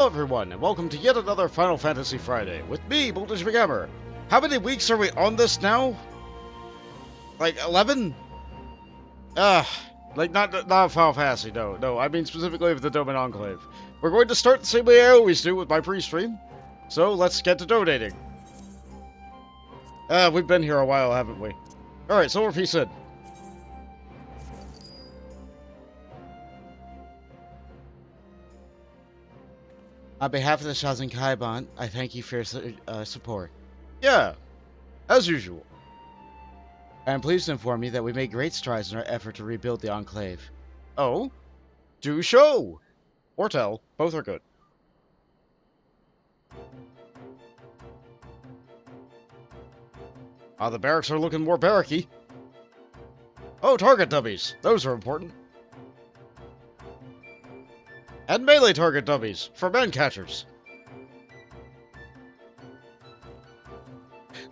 Hello everyone, and welcome to yet another Final Fantasy Friday, with me, McGammar. How many weeks are we on this now? Like 11? Like not Final Fantasy, no, I mean specifically with the Doman Enclave. We're going to start the same way I always do with my pre-stream, so let's get to donating. We've been here a while, haven't we? Alright, Silver Piece in. On behalf of the Shazinkai, I thank you for your support. Yeah, as usual. I am pleased to inform you that we made great strides in our effort to rebuild the Enclave. Oh? Do show! Or tell. Both are good. The barracks are looking more barracky. Oh, target dummies. Those are important. And melee target dummies for man catchers.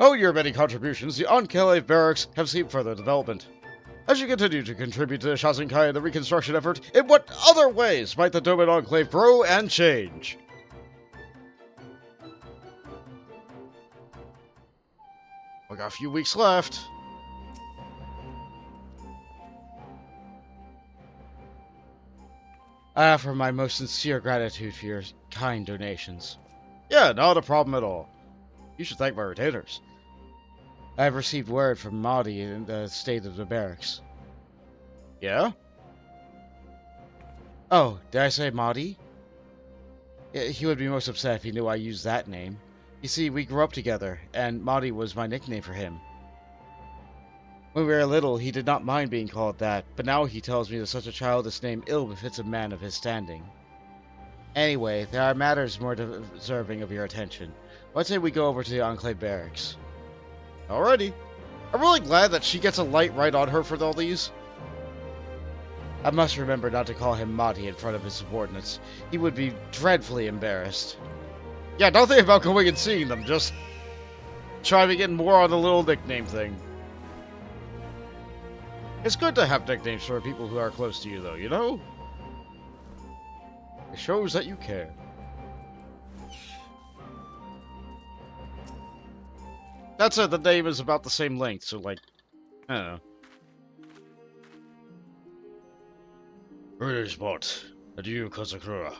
Oh, your many contributions, the Enclave barracks have seen further development. As you continue to contribute to the Shazinkai and the Reconstruction effort, in what other ways might the Doman Enclave grow and change? We got a few weeks left. I offer my most sincere gratitude for your kind donations. Yeah, not a problem at all. You should thank my retainers. I have received word from Maudie in the state of the barracks. Yeah? Oh, did I say Maudie? He would be most upset if he knew I used that name. You see, we grew up together, and Maudie was my nickname for him. When we were little, he did not mind being called that, but now he tells me that such a childish name ill befits a man of his standing. Anyway, there are matters more deserving of your attention. Let's say we go over to the Enclave barracks. Alrighty. I'm really glad that she gets a light right on her for all these. I must remember not to call him Maudie in front of his subordinates. He would be dreadfully embarrassed. Yeah, don't think about going and seeing them, just try to get more on the little nickname thing. It's good to have nicknames for people who are close to you, though, you know? It shows that you care. That said, the name is about the same length, so, like, I don't know. British bot, and you, Kazakura.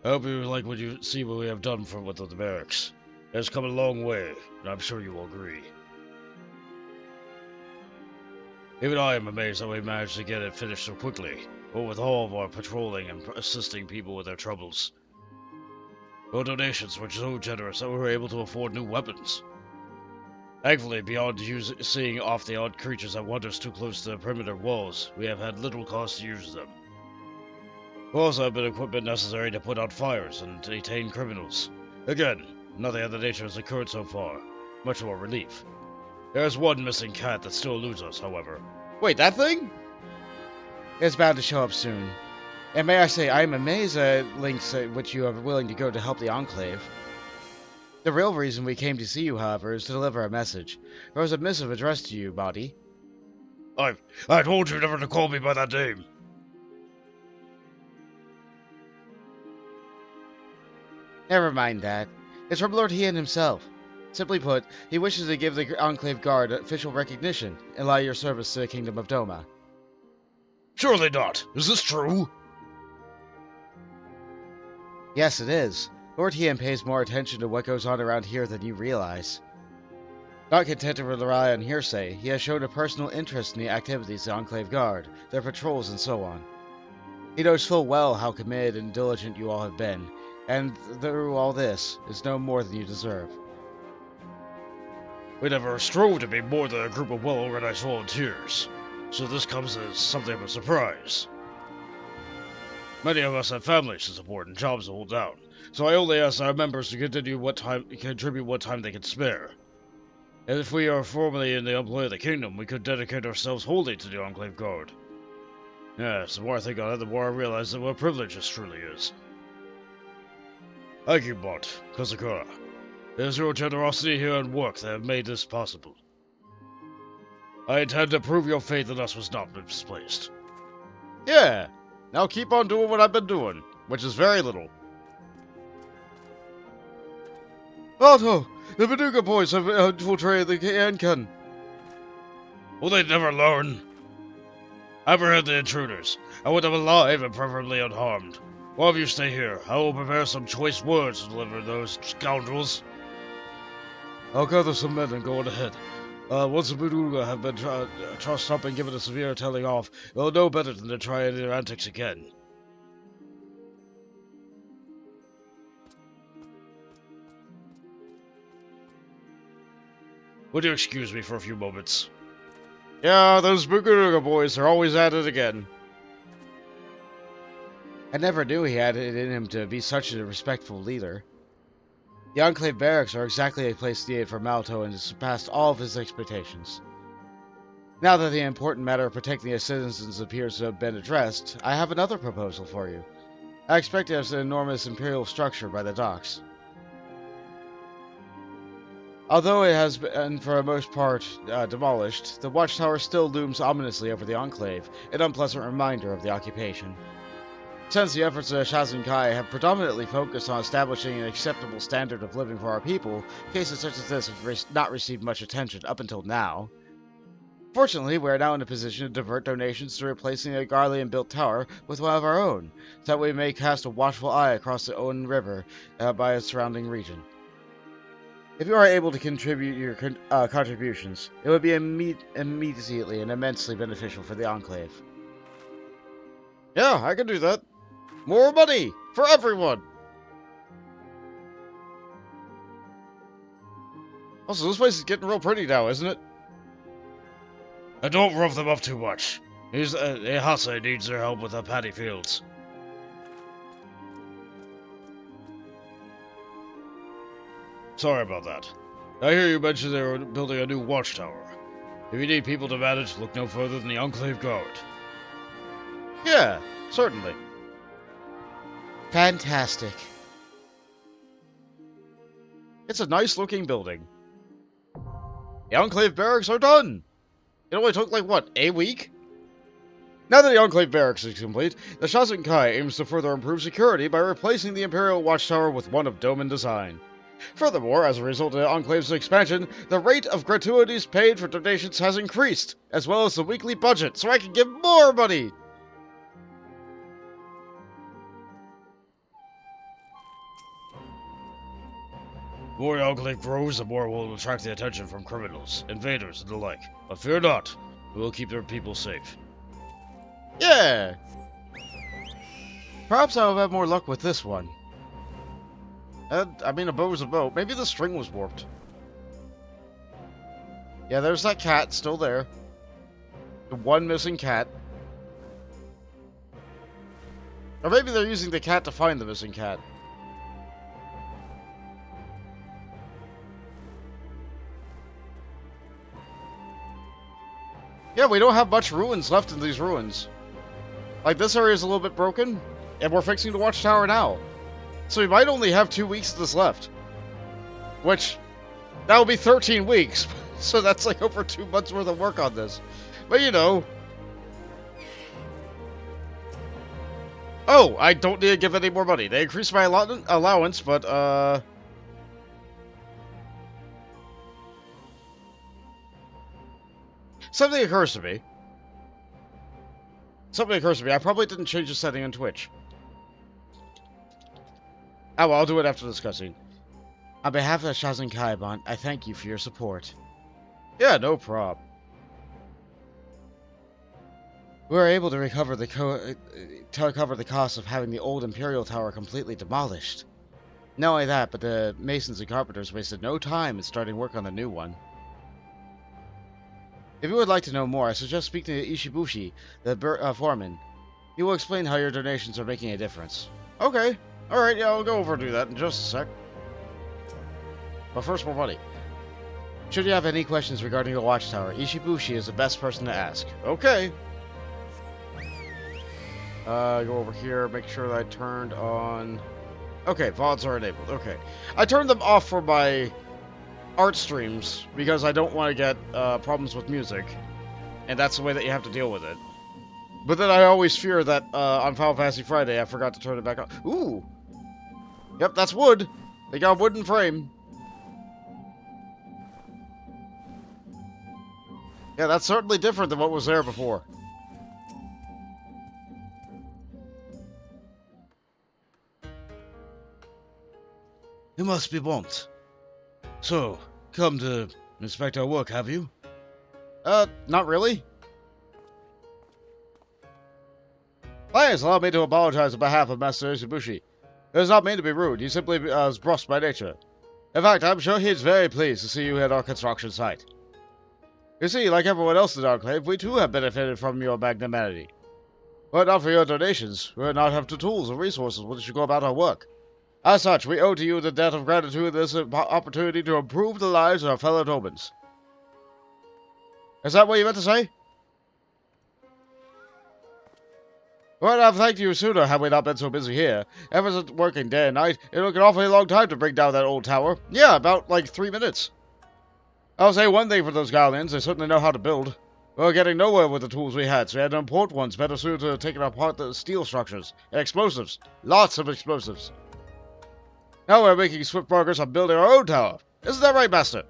I hope you like what you see what we have done with the barracks. It has come a long way, and I'm sure you will agree. Even I am amazed that we managed to get it finished so quickly, but with all of our patrolling and assisting people with their troubles. Your donations were so generous that we were able to afford new weapons. Thankfully, beyond seeing off the odd creatures that wander too close to the perimeter walls, we have had little cause to use them. We also have been equipment necessary to put out fires and detain criminals. Again, nothing of the nature has occurred so far, much more relief. There is one missing cat that still eludes us, however. Wait, that thing? It's bound to show up soon. And may I say, I am amazed at lengths at which you are willing to go to help the Enclave. The real reason we came to see you, however, is to deliver a message. There was a missive addressed to you, Maudie. I told you never to call me by that name. Never mind that. It's from Lord Hien himself. Simply put, he wishes to give the Enclave Guard official recognition and allow your service to the Kingdom of Doma. Surely not. Is this true? Yes, it is. Lord Hien pays more attention to what goes on around here than you realize. Not content to rely on hearsay, he has shown a personal interest in the activities of the Enclave Guard, their patrols, and so on. He knows full well how committed and diligent you all have been, and through all this, is no more than you deserve. We never strove to be more than a group of well-organized volunteers, so this comes as something of a surprise. Many of us have families to support and jobs to hold down, so I only ask our members to contribute what time they can spare. And if we are formally in the employ of the kingdom, we could dedicate ourselves wholly to the Enclave Guard. Yes, the more I think on it, the more I realize that what a privilege this truly is. Thank you, Bot, Kazakura. It is your generosity here and work that have made this possible. I intend to prove your faith in us was not misplaced. Yeah, now keep on doing what I've been doing, which is very little. Otto! The Paducah boys have infiltrated the Ancan. Will they never learn? I've heard the intruders. I want them alive and preferably unharmed. While of you stay here, I will prepare some choice words to deliver those scoundrels. I'll gather some men and go on ahead. Once the Paducah have been trussed up and given a severe telling off, they'll know better than to try their antics again. Would you excuse me for a few moments? Yeah, those Paducah boys are always at it again. I never knew he had it in him to be such a respectful leader. The Enclave barracks are exactly a place needed for Malto and has surpassed all of his expectations. Now that the important matter of protecting the citizens appears to have been addressed, I have another proposal for you. I expect it as an enormous imperial structure by the docks. Although it has been, for the most part, demolished, the watchtower still looms ominously over the Enclave, an unpleasant reminder of the occupation. Since the efforts of Kai have predominantly focused on establishing an acceptable standard of living for our people, cases such as this have not received much attention up until now. Fortunately, we are now in a position to divert donations to replacing a Garlean-built tower with one of our own, so that we may cast a watchful eye across the Owen River by its surrounding region. If you are able to contribute your contributions, it would be immediately and immensely beneficial for the Enclave. Yeah, I can do that. More money for everyone! Also, this place is getting real pretty now, isn't it? And don't rough them up too much. Ehasa needs their help with the paddy fields. Sorry about that. I hear you mentioned they were building a new watchtower. If you need people to manage, look no further than the Enclave Guard. Yeah, certainly. Fantastic. It's a nice looking building. The Enclave barracks are done! It only took, like, what, a week? Now that the Enclave barracks is complete, the Kai aims to further improve security by replacing the Imperial Watchtower with one of Doman design. Furthermore, as a result of the Enclave's expansion, the rate of gratuities paid for donations has increased, as well as the weekly budget, so I can give more money! The more the Enclave grows, the more it will attract the attention from criminals, invaders, and the like. But fear not, we will keep their people safe. Yeah! Perhaps I'll have more luck with this one. I mean, a bow's a bow. Maybe the string was warped. Yeah, there's that cat still there. The one missing cat. Or maybe they're using the cat to find the missing cat. Yeah, we don't have much ruins left in these ruins. Like, this area is a little bit broken, and we're fixing the watchtower now. So we might only have 2 weeks of this left. Which, that will be 13 weeks. So that's like over 2 months worth of work on this. But you know. Oh, I don't need to give any more money. They increased my allowance, but something occurs to me. I probably didn't change the setting on Twitch. Oh, well, I'll do it after this cutscene. On behalf of the Shazin Kaiban, I thank you for your support. Yeah, no prob. We were able to recover the cost of having the old Imperial Tower completely demolished. Not only that, but the masons and carpenters wasted no time in starting work on the new one. If you would like to know more, I suggest speaking to Ishibushi, the foreman. He will explain how your donations are making a difference. Okay. Alright, yeah, I'll go over and do that in just a sec. But first, more money. Should you have any questions regarding the watchtower, Ishibushi is the best person to ask. Okay. Go over here, make sure that I turned on... Okay, VODs are enabled. Okay. I turned them off for my art streams because I don't want to get problems with music. And that's the way that you have to deal with it. But then I always fear that on Final Fantasy Friday I forgot to turn it back on. Ooh! Yep, that's wood. They got a wooden frame. Yeah, that's certainly different than what was there before. You must be want. So, come to inspect our work, have you? Not really. Please allow me to apologize on behalf of Master Ishibushi. It does not mean to be rude, he simply is brusque by nature. In fact, I'm sure he's very pleased to see you at our construction site. You see, like everyone else in the Enclave, we too have benefited from your magnanimity. Were it not for your donations, we would not have the tools and resources with which to go about our work. As such, we owe to you the debt of gratitude and this opportunity to improve the lives of our fellow Domans. Is that what you meant to say? Well, I've thanked you sooner had we not been so busy here. Ever since working day and night, it took an awfully long time to bring down that old tower. Yeah, about, 3 minutes. I'll say one thing for those Galleons, they certainly know how to build. We were getting nowhere with the tools we had, so we had to import ones better suited to taking apart the steel structures. And explosives. Lots of explosives. Now we're making swift progress on building our own tower. Isn't that right, Master?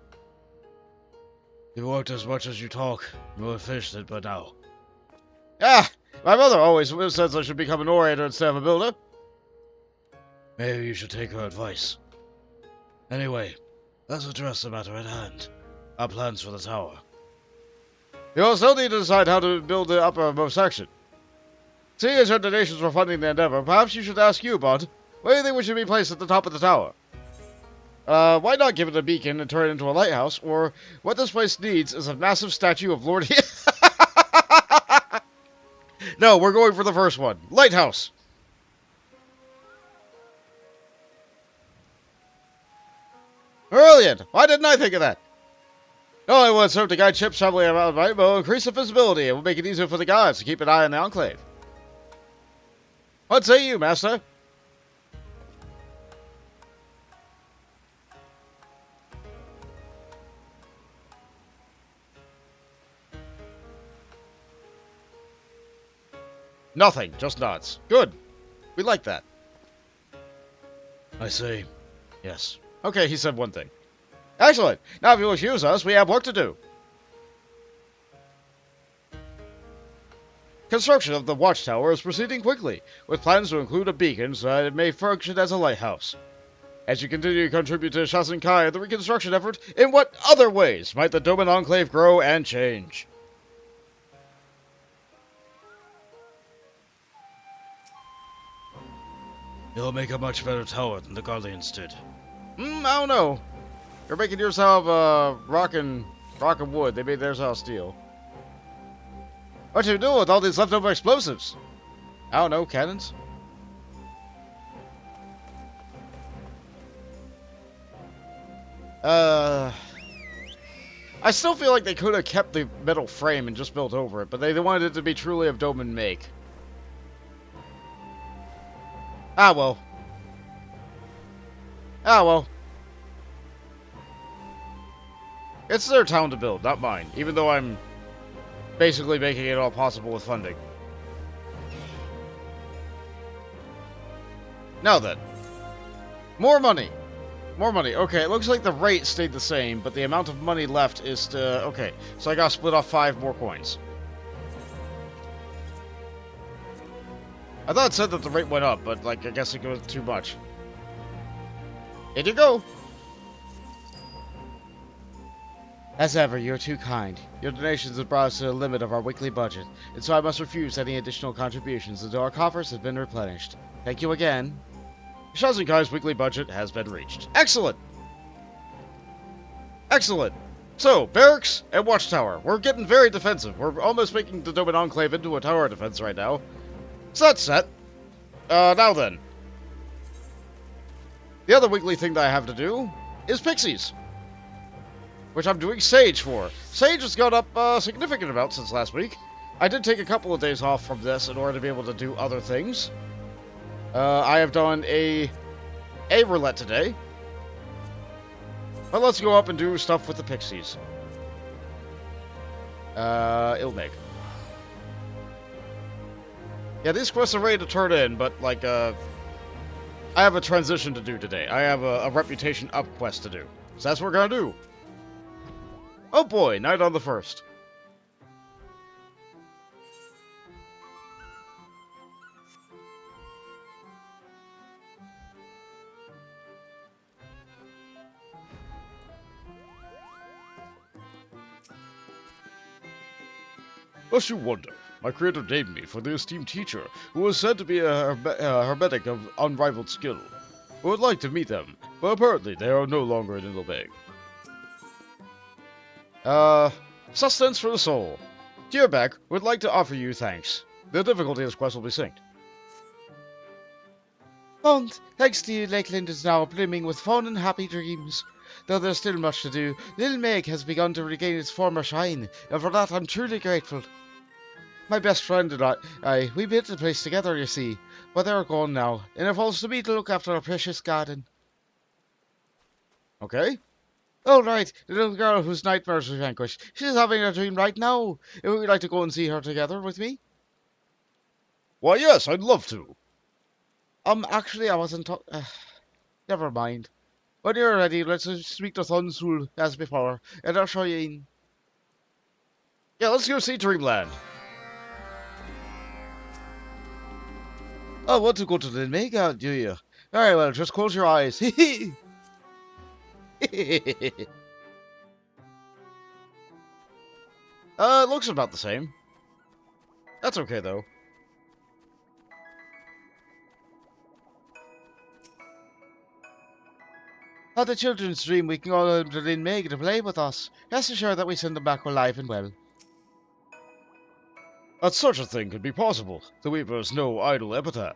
You worked as much as you talk. You have finished it by now. Ah! My mother always says I should become an orator instead of a builder. Maybe you should take her advice. Anyway, let's address the matter at hand. Our plans for the tower. You'll still need to decide how to build the uppermost section. Seeing as your donations were funding the endeavor, perhaps you should ask you, Bud. Where do you think we should be placed at the top of the tower? Why not give it a beacon and turn it into a lighthouse? Or, what this place needs is a massive statue of Lord... No, we're going for the first one. Lighthouse! Brilliant! Why didn't I think of that? Not only will it serve to guide ships traveling around, but will increase the visibility and will make it easier for the guards to keep an eye on the Enclave. What say you, Master? Nothing, just nods. Good. We like that. I say, yes. Okay, he said one thing. Excellent. Now if you will excuse us, we have work to do. Construction of the watchtower is proceeding quickly, with plans to include a beacon so that it may function as a lighthouse. As you continue to contribute to Shasenkai and the reconstruction effort, in what other ways might the Doman Enclave grow and change? You'll make a much better tower than the Guardians did. I don't know. You're making yours out of rock and wood. They made theirs out of steel. What you do with all these leftover explosives? I don't know, cannons? I still feel like they could have kept the metal frame and just built over it, but they wanted it to be truly of Doman make. Ah, well. Ah, well. It's their town to build, not mine, even though I'm basically making it all possible with funding. Now then. More money. More money. Okay, it looks like the rate stayed the same, but the amount of money left is okay, so I gotta split off 5 more coins. I thought it said that the rate went up, but, I guess it goes too much. Here you go! As ever, you're too kind. Your donations have brought us to the limit of our weekly budget, and so I must refuse any additional contributions until our coffers have been replenished. Thank you again. Shazenkai's weekly budget has been reached. Excellent! Excellent! So, barracks and watchtower. We're getting very defensive. We're almost making the Doman Enclave into a tower defense right now. So that's set. Now then. The other weekly thing that I have to do is Pixies. Which I'm doing Sage for. Sage has gone up a significant amount since last week. I did take a couple of days off from this in order to be able to do other things. I have done a roulette today. But let's go up and do stuff with the Pixies. Ilmig. Yeah, these quests are ready to turn in, but, I have a transition to do today. I have a reputation up quest to do. So that's what we're gonna do. Oh boy, night on the 1st. Lest you wonder, my creator named me for the esteemed teacher, who was said to be a hermetic of unrivaled skill. I would like to meet them, but apparently they are no longer in Enclave. Sustenance for the soul. Dear Beck, would like to offer you thanks. The difficulty of this quest will be synced. Bond, thanks to you, Lakeland is now brimming with fun and happy dreams. Though there's still much to do, Little Meg has begun to regain its former shine, and for that I'm truly grateful. My best friend and we built the place together, you see, but they're gone now, and it falls to me to look after our precious garden. Okay. Oh, right, the little girl whose nightmares we vanquished. She's having a dream right now. Would you like to go and see her together with me? Why, yes, I'd love to. Actually, I wasn't never mind. When you're ready, let's speak to Thunsul as before, and I'll show you in. Yeah, let's go see Dreamland. Oh, want to go to the Mega, do you? Very well, just close your eyes. It looks about the same. That's okay, though. At the children's dream, we can go to Lynn Meg to play with us. Rest assured that we send them back alive and well. That such a thing could be possible. The Weaver's no idle epithet.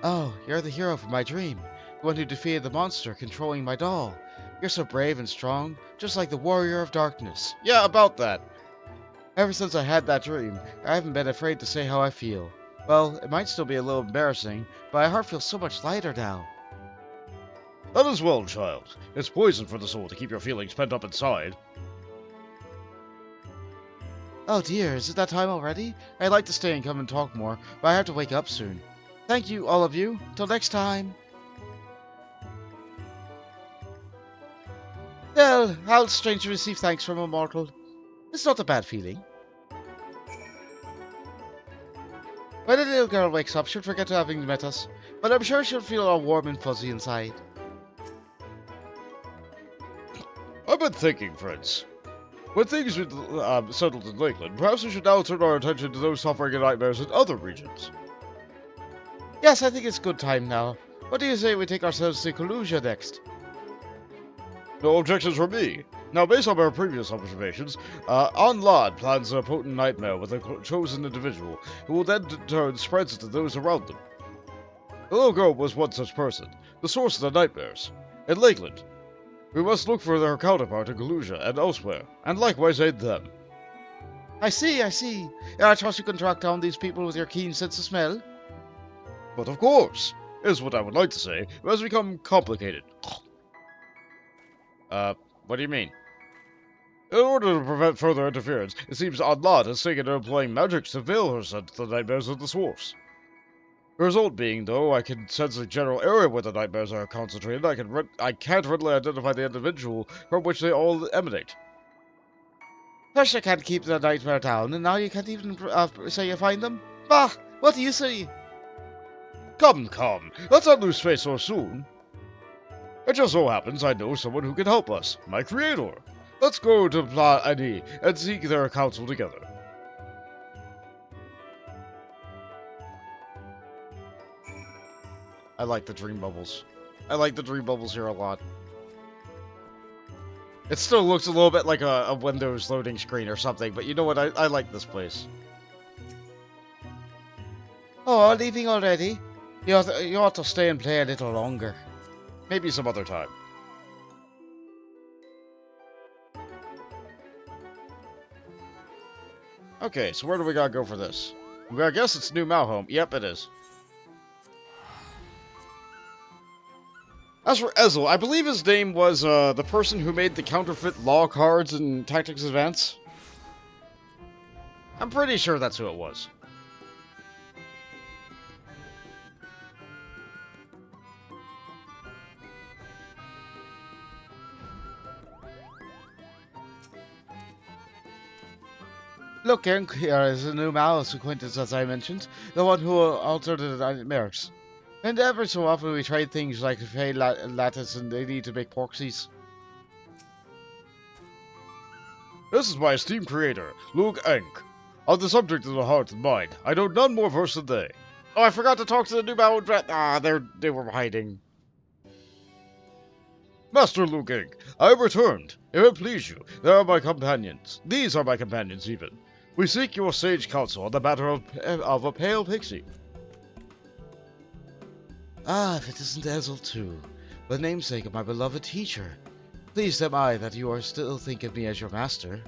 Oh, you're the hero from my dream. The one who defeated the monster controlling my doll. You're so brave and strong, just like the warrior of darkness. Yeah, about that. Ever since I had that dream, I haven't been afraid to say how I feel. Well, it might still be a little embarrassing, but my heart feels so much lighter now. That is well, child. It's poison for the soul to keep your feelings pent up inside. Oh dear, is it that time already? I'd like to stay and come and talk more, but I have to wake up soon. Thank you, all of you. Till next time. Well, how strange to receive thanks from a mortal. It's not a bad feeling. When the little girl wakes up, she'll forget having met us, but I'm sure she'll feel all warm and fuzzy inside. I've been thinking, friends. When things have settled in Lakeland, perhaps we should now turn our attention to those suffering in nightmares in other regions. Yes, I think it's good time now. What do you say we take ourselves to Kalusia next? No objections from me. Now, based on our previous observations, Anlad plans a potent nightmare with a chosen individual, who will then in turn spreads it to those around them. The little girl was one such person, the source of the nightmares. In Lakeland, we must look for their counterpart in Kalusia and elsewhere, and likewise aid them. I see. And I trust you can track down these people with your keen sense of smell? But of course, is what I would like to say, it has become complicated. What do you mean? In order to prevent further interference, it seems Anlad has taken to employing magics to veil her scent to the nightmares of the source. The result being, though, I can sense the general area where the nightmares are concentrated, I can't readily identify the individual from which they all emanate. First you can't keep the nightmare down, and now you can't even say you find them? Bah! What do you see? Come, let's not lose face so soon. It just so happens I know someone who can help us, my creator. Let's go to Pla Ani and seek their counsel together. I like the dream bubbles. I like the dream bubbles here a lot. It still looks a little bit like a Windows loading screen or something, but you know what? I like this place. Oh, leaving already? You ought to stay and play a little longer. Maybe some other time. Okay, so where do we gotta go for this? I guess it's New Malhome. Yep, it is. As for Ezel, I believe his name was the person who made the counterfeit law cards in Tactics Advance. I'm pretty sure that's who it was. Look, here is a new Malice acquaintance, as I mentioned, the one who altered the nightmares. And every so often we trade things like Fey Lattice and they need to make proxies. This is my esteemed creator, Luke Enk. On the subject of the heart and mind, I know none more versed than they. Oh, I forgot to talk to the new battle dread. Ah, they were hiding. Master Luke Enk, I have returned. If it please you, there are my companions. These are my companions, even. We seek your sage counsel on the matter of a pale pixie. Ah, if it isn't Ezel too, the namesake of my beloved teacher. Pleased am I that you are still think of me as your master.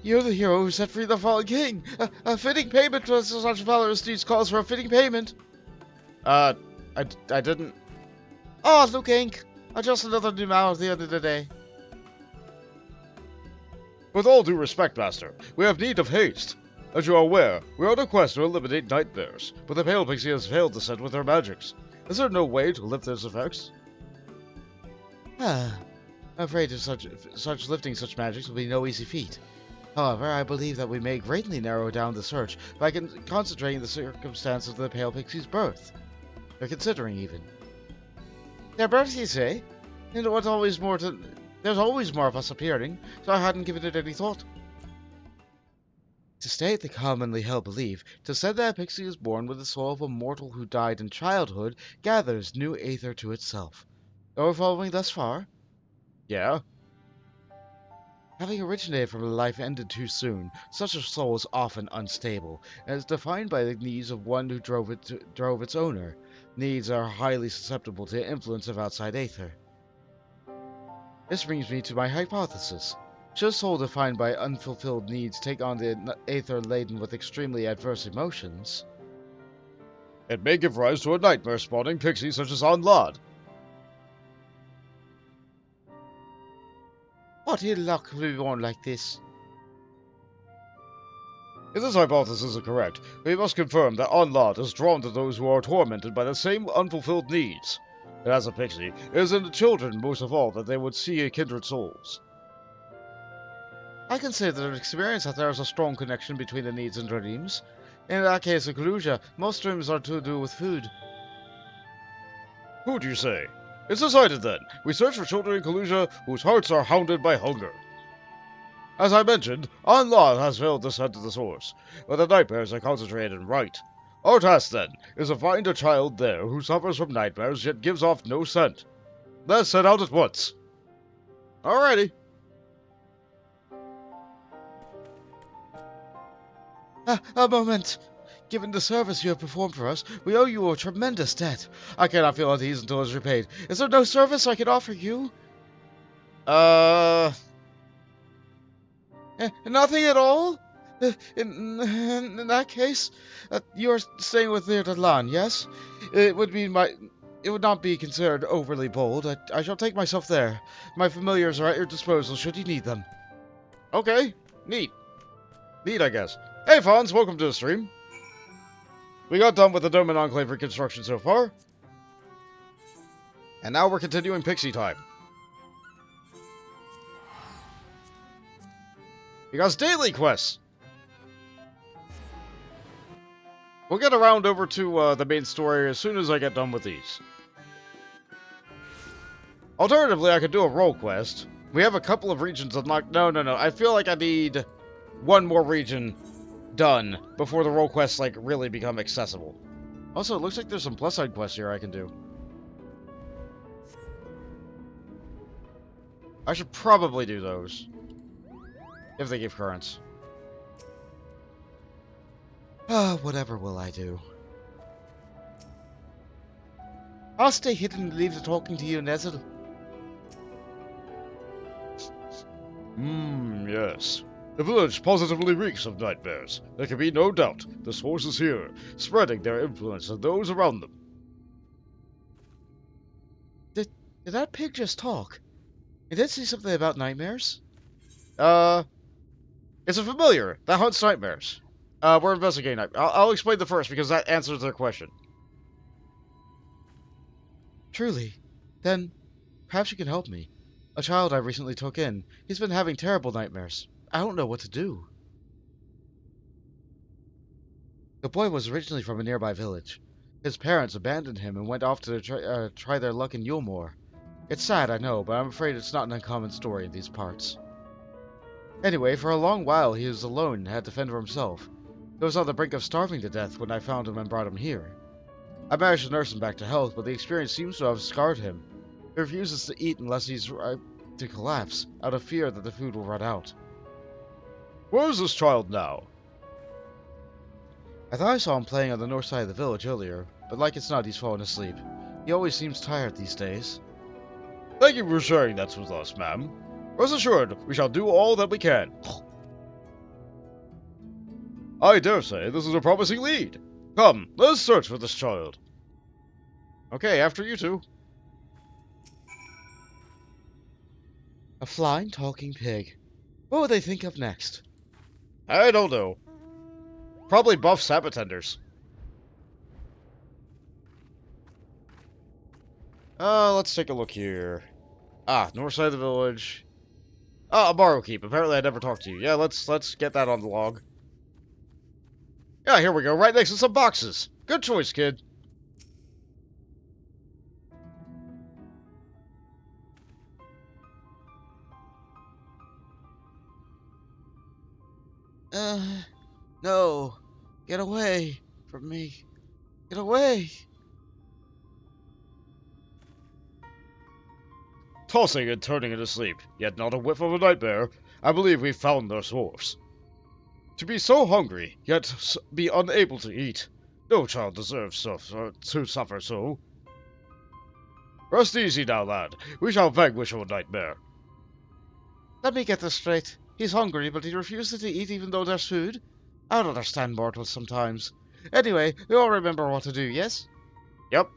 You're the hero who set free the fallen king! A fitting payment for such valorous deeds calls for a fitting payment! I didn't... Oh, Luke Inc. Just another new mouth at the end of the day. With all due respect, Master, we have need of haste. As you are aware, we are on a quest to eliminate nightmares, but the pale pixie has failed to set with her magics. Is there no way to lift those effects? I'm afraid of such lifting such magics will be no easy feat. However, I believe that we may greatly narrow down the search by concentrating the circumstances of the pale pixie's birth. Or considering even. Their birth, you say? And there's always more of us appearing, so I hadn't given it any thought. To state the commonly held belief, to say that a pixie is born with the soul of a mortal who died in childhood gathers new aether to itself. Are we following thus far? Yeah? Having originated from a life ended too soon, such a soul is often unstable, and is defined by the needs of one who drove its owner. Needs are highly susceptible to the influence of outside aether. This brings me to my hypothesis. Should a soul defined by unfulfilled needs take on the aether laden with extremely adverse emotions, it may give rise to a nightmare-spawning pixie such as Anlad. What ill luck to be born like this? If this hypothesis is correct, we must confirm that Anlad is drawn to those who are tormented by the same unfulfilled needs. And as a pixie, it is in the children most of all that they would see kindred souls. I consider experience that there is a strong connection between the needs and dreams. In that case of Kalusia, most dreams are to do with food. Food, you say? It's decided then. We search for children in Kalusia whose hearts are hounded by hunger. As I mentioned, Anlad has failed to send to the source, but the nightmares are concentrated and right. Our task, then, is to find a child there who suffers from nightmares yet gives off no scent. Let's set out at once. Alrighty. A moment. Given the service you have performed for us, we owe you a tremendous debt. I cannot feel at ease until it is repaid. Is there no service I can offer you? Nothing at all? In that case, you are staying with Lan, yes? It would not be considered overly bold. I shall take myself there. My familiars are at your disposal should you need them. Okay, neat. Neat, I guess. Hey, Fonz, welcome to the stream. We got done with the Doman Enclave Reconstruction so far. And now we're continuing Pixie time. Because daily quests! We'll get around over to the main story as soon as I get done with these. Alternatively, I could do a role quest. We have a couple of regions unlocked. No. I feel like I need one more region done before the role quests, like, really become accessible. Also, it looks like there's some plus side quests here I can do. I should probably do those. If they give currents. Whatever will I do? I'll stay hidden and leave the talking to you, Nezil. Yes. The village positively reeks of nightmares. There can be no doubt. The source is here, spreading their influence to those around them. Did that pig just talk? It did say something about nightmares? It's a familiar that hunts nightmares. We're investigating. I'll explain the first because that answers their question. Truly. Then, perhaps you can help me. A child I recently took in. He's been having terrible nightmares. I don't know what to do. The boy was originally from a nearby village. His parents abandoned him and went off to try their luck in Yulmore. It's sad, I know, but I'm afraid it's not an uncommon story in these parts. Anyway, for a long while he was alone and had to fend for himself. He was on the brink of starving to death when I found him and brought him here. I managed to nurse him back to health, but the experience seems to have scarred him. He refuses to eat unless he's ripe to collapse, out of fear that the food will run out. Where is this child now? I thought I saw him playing on the north side of the village earlier, but like it's not, he's fallen asleep. He always seems tired these days. Thank you for sharing that with us, ma'am. Rest assured, we shall do all that we can. I dare say this is a promising lead. Come, let's search for this child. Okay, after you two. A flying, talking pig. What would they think of next? I don't know. Probably buff sabotenders. Let's take a look here. North side of the village. A Barrowkeep. Apparently I never talked to you. Yeah, let's get that on the log. Yeah, here we go, right next to some boxes. Good choice, kid. No. Get away from me. Get away. Tossing and turning in his sleep, yet not a whiff of a nightmare, I believe we've found their source. To be so hungry, yet be unable to eat. No child deserves to suffer so. Rest easy now, lad. We shall vanquish your nightmare. Let me get this straight. He's hungry, but he refuses to eat even though there's food. I don't understand mortals sometimes. Anyway, we all remember what to do, yes? Yep.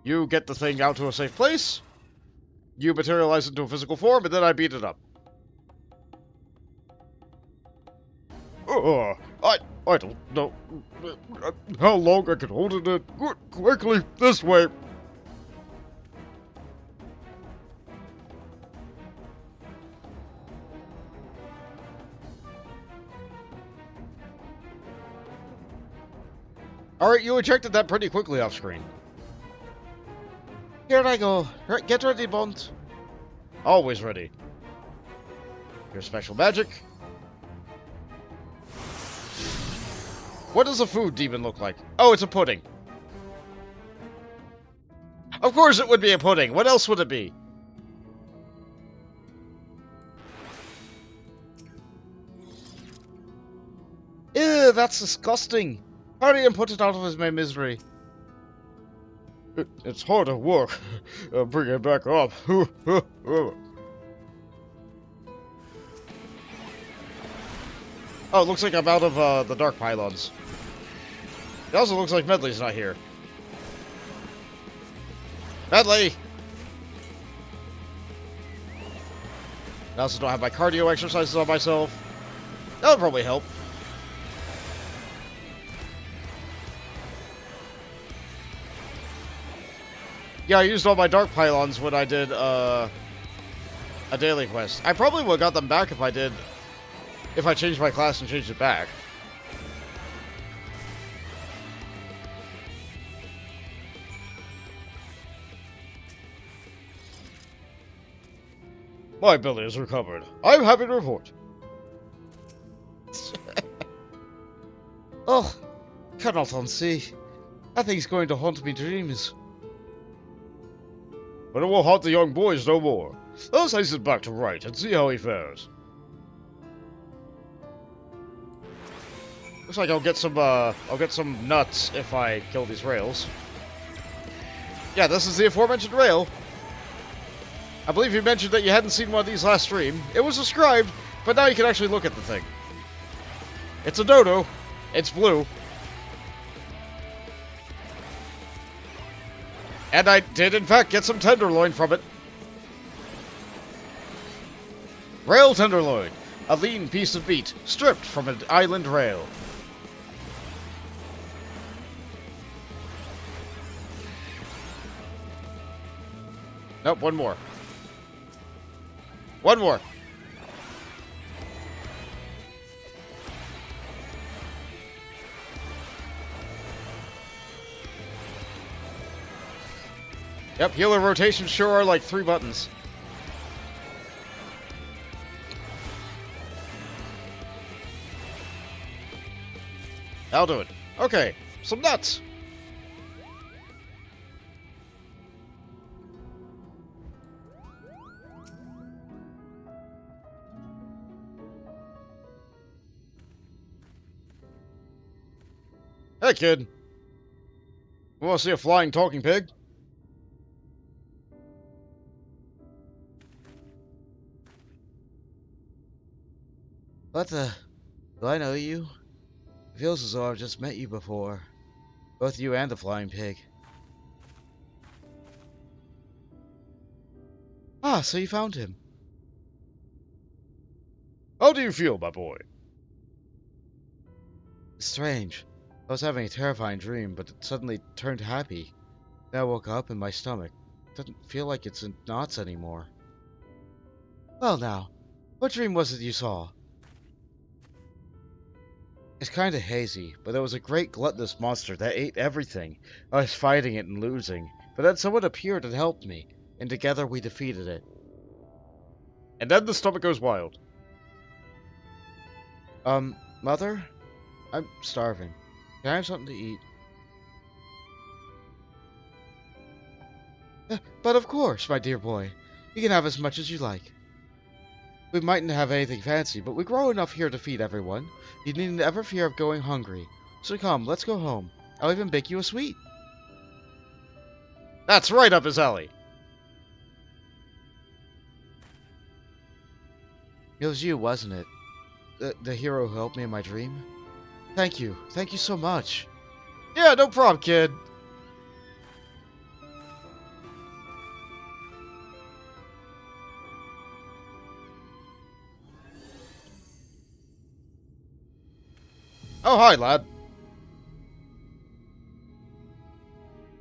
You get the thing out to a safe place. You materialize into a physical form, and then I beat it up. I don't know how long I can hold it in. Quickly, this way. Alright, you ejected that pretty quickly off screen. Here I go. Get ready, Bond. Always ready. Your special magic. What does a food demon look like? Oh, it's a pudding. Of course it would be a pudding. What else would it be? Ew, that's disgusting. Hurry and put it out of his misery. It's hard to work. Bring it back up. Oh, it looks like I'm out of the dark pylons. It also looks like Medley's not here. Medley! I also don't have my cardio exercises on myself. That would probably help. Yeah, I used all my dark pylons when I did a daily quest. I probably would have got them back if I changed my class and changed it back. My belly is recovered. I'm happy to report. Oh, cannot unsee. That thing's going to haunt me dreams. But it will haunt the young boys no more. Let's hasten back to Wright and see how he fares. Looks like I'll get some nuts if I kill these rails. Yeah, this is the aforementioned rail. I believe you mentioned that you hadn't seen one of these last stream. It was described, but now you can actually look at the thing. It's a dodo. It's blue. And I did, in fact, get some tenderloin from it. Rail tenderloin. A lean piece of meat, stripped from an island rail. Nope, one more. One more. Yep, healer rotations sure are like 3 buttons. I'll do it. Okay, some nuts. Hey, kid. You want to see a flying talking pig? What the? Do I know you? It feels as though I've just met you before. Both you and the flying pig. Ah, so you found him. How do you feel, my boy? It's strange. I was having a terrifying dream, but it suddenly turned happy. Then I woke up and my stomach doesn't feel like it's in knots anymore. Well now, what dream was it you saw? It's kinda hazy, but there was a great gluttonous monster that ate everything. I was fighting it and losing, but then someone appeared and helped me, and together we defeated it. And then the stomach goes wild. Mother? I'm starving. Can I have something to eat? But of course, my dear boy. You can have as much as you like. We mightn't have anything fancy, but we grow enough here to feed everyone. You needn't ever fear of going hungry. So come, let's go home. I'll even bake you a sweet. That's right up his alley. It was you, wasn't it? The hero who helped me in my dream? Thank you. Thank you so much. Yeah, no problem, kid. Oh, hi, lad.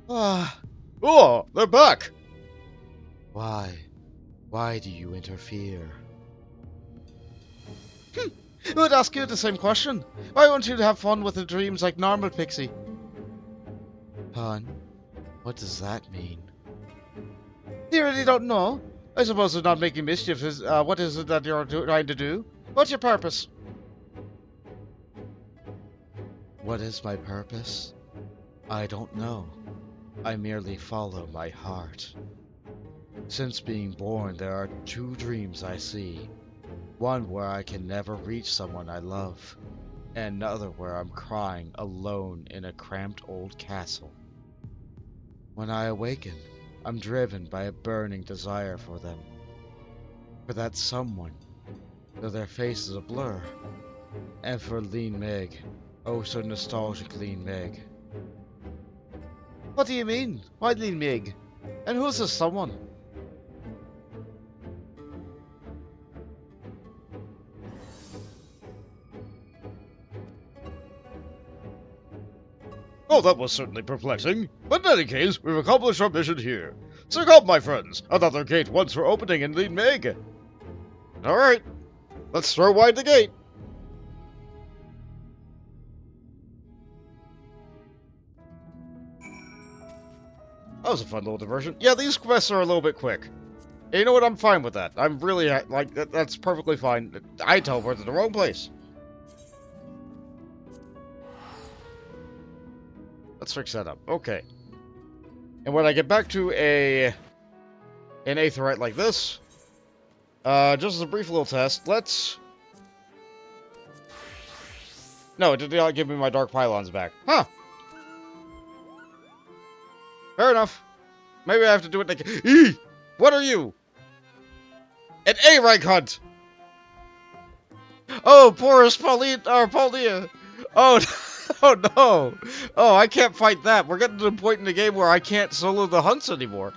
Ah, Oh, they're back. why? Why do you interfere? Who would ask you the same question? Why won't you have fun with the dreams like normal Pixie? Fun? What does that mean? You really don't know? I suppose it's not making mischief. What is it that you're trying to do? What's your purpose? What is my purpose? I don't know. I merely follow my heart. Since being born, there are 2 dreams I see. One where I can never reach someone I love, and another where I'm crying alone in a cramped old castle. When I awaken, I'm driven by a burning desire for them. For that someone, though their face is a blur. And for Lean Meg, oh so nostalgic Lean Meg. What do you mean? Why Lean Meg? And who's this someone? Oh, that was certainly perplexing. But in any case, we've accomplished our mission here. So come, my friends. Another gate once for opening in Lean Meg. Alright. Let's throw wide the gate. That was a fun little diversion. Yeah, these quests are a little bit quick. And you know what? I'm fine with that. I'm really, like, that's perfectly fine. I teleported to the wrong place. Let's fix that up. Okay. And when I get back to an aetheryte like this, just as a brief little test, let's... No, it did not give me my dark pylons back. Huh. Fair enough. Maybe I have to do it like... Eee! What are you? An A-rank hunt! Oh, poorest Paulia! Oh, oh no! Oh, I can't fight that. We're getting to the point in the game where I can't solo the hunts anymore.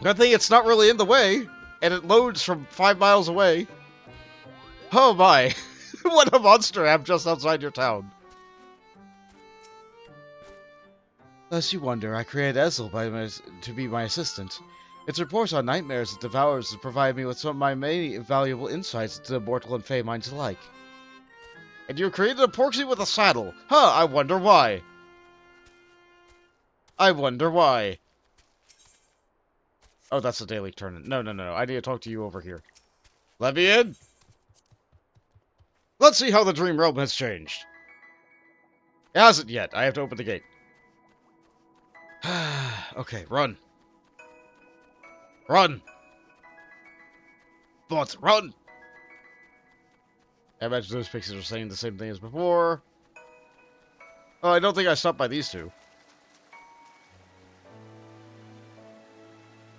Good thing it's not really in the way, and it loads from 5 miles away. Oh my! What a monster amp just outside your town. Lest you wonder, I created Ezel to be my assistant. Its reports on nightmares it devours provide me with some of my many valuable insights into the mortal and fey minds alike. And you created a Pixie with a saddle. Huh, I wonder why. I wonder why. Oh, that's a daily turn. No. I need to talk to you over here. Let me in. Let's see how the dream realm has changed. It hasn't yet. I have to open the gate. Okay, run. Run. But run. I imagine those pixies are saying the same thing as before. Oh, I don't think I stopped by these two.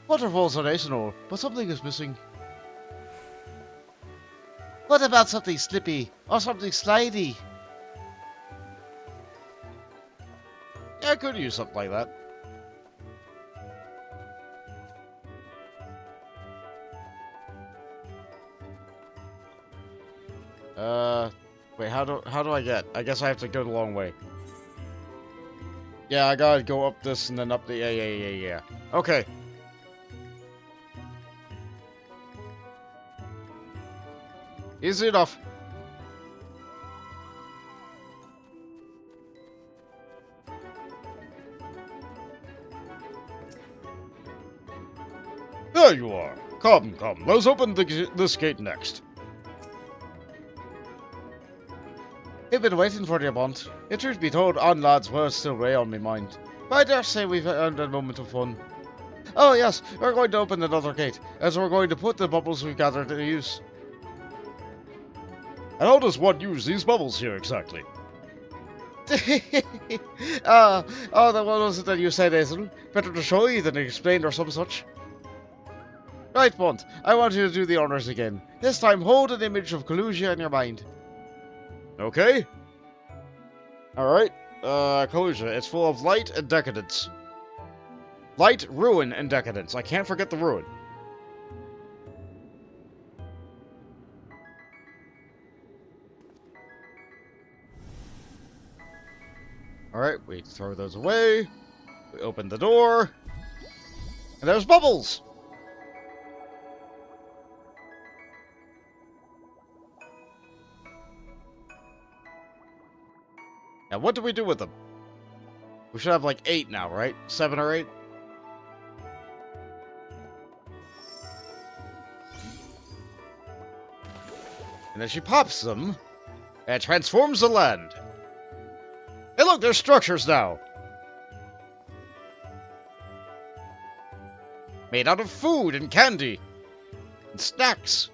Waterfalls are nice and all, but something is missing. What about something slippy or something slidey? Yeah, I could use something like that. Wait, how do I get? I guess I have to go the long way. Yeah, I gotta go up this and then up the... Yeah. Okay. Easy enough. There you are. Come. Let's open this gate next. I've been waiting for you, Bond. It truth be told, on lads' words still weigh on me mind. But I dare say we've earned a moment of fun. Oh yes, we're going to open another gate, as we're going to put the bubbles we've gathered to use. And how does one use these bubbles here exactly? That one was it that you said, Hazel. Better to show you than explain or some such. Right, Bond, I want you to do the honors again. This time, hold an image of Kalusia in your mind. Okay. Alright, Kalusia, it's full of light and decadence. Light, ruin, and decadence. I can't forget the ruin. Alright, we throw those away. We open the door. And there's bubbles! Now, what do we do with them? We should have like 8 now, right? 7 or 8? And then she pops them and transforms the land. Hey look, there's structures now! Made out of food and candy and snacks.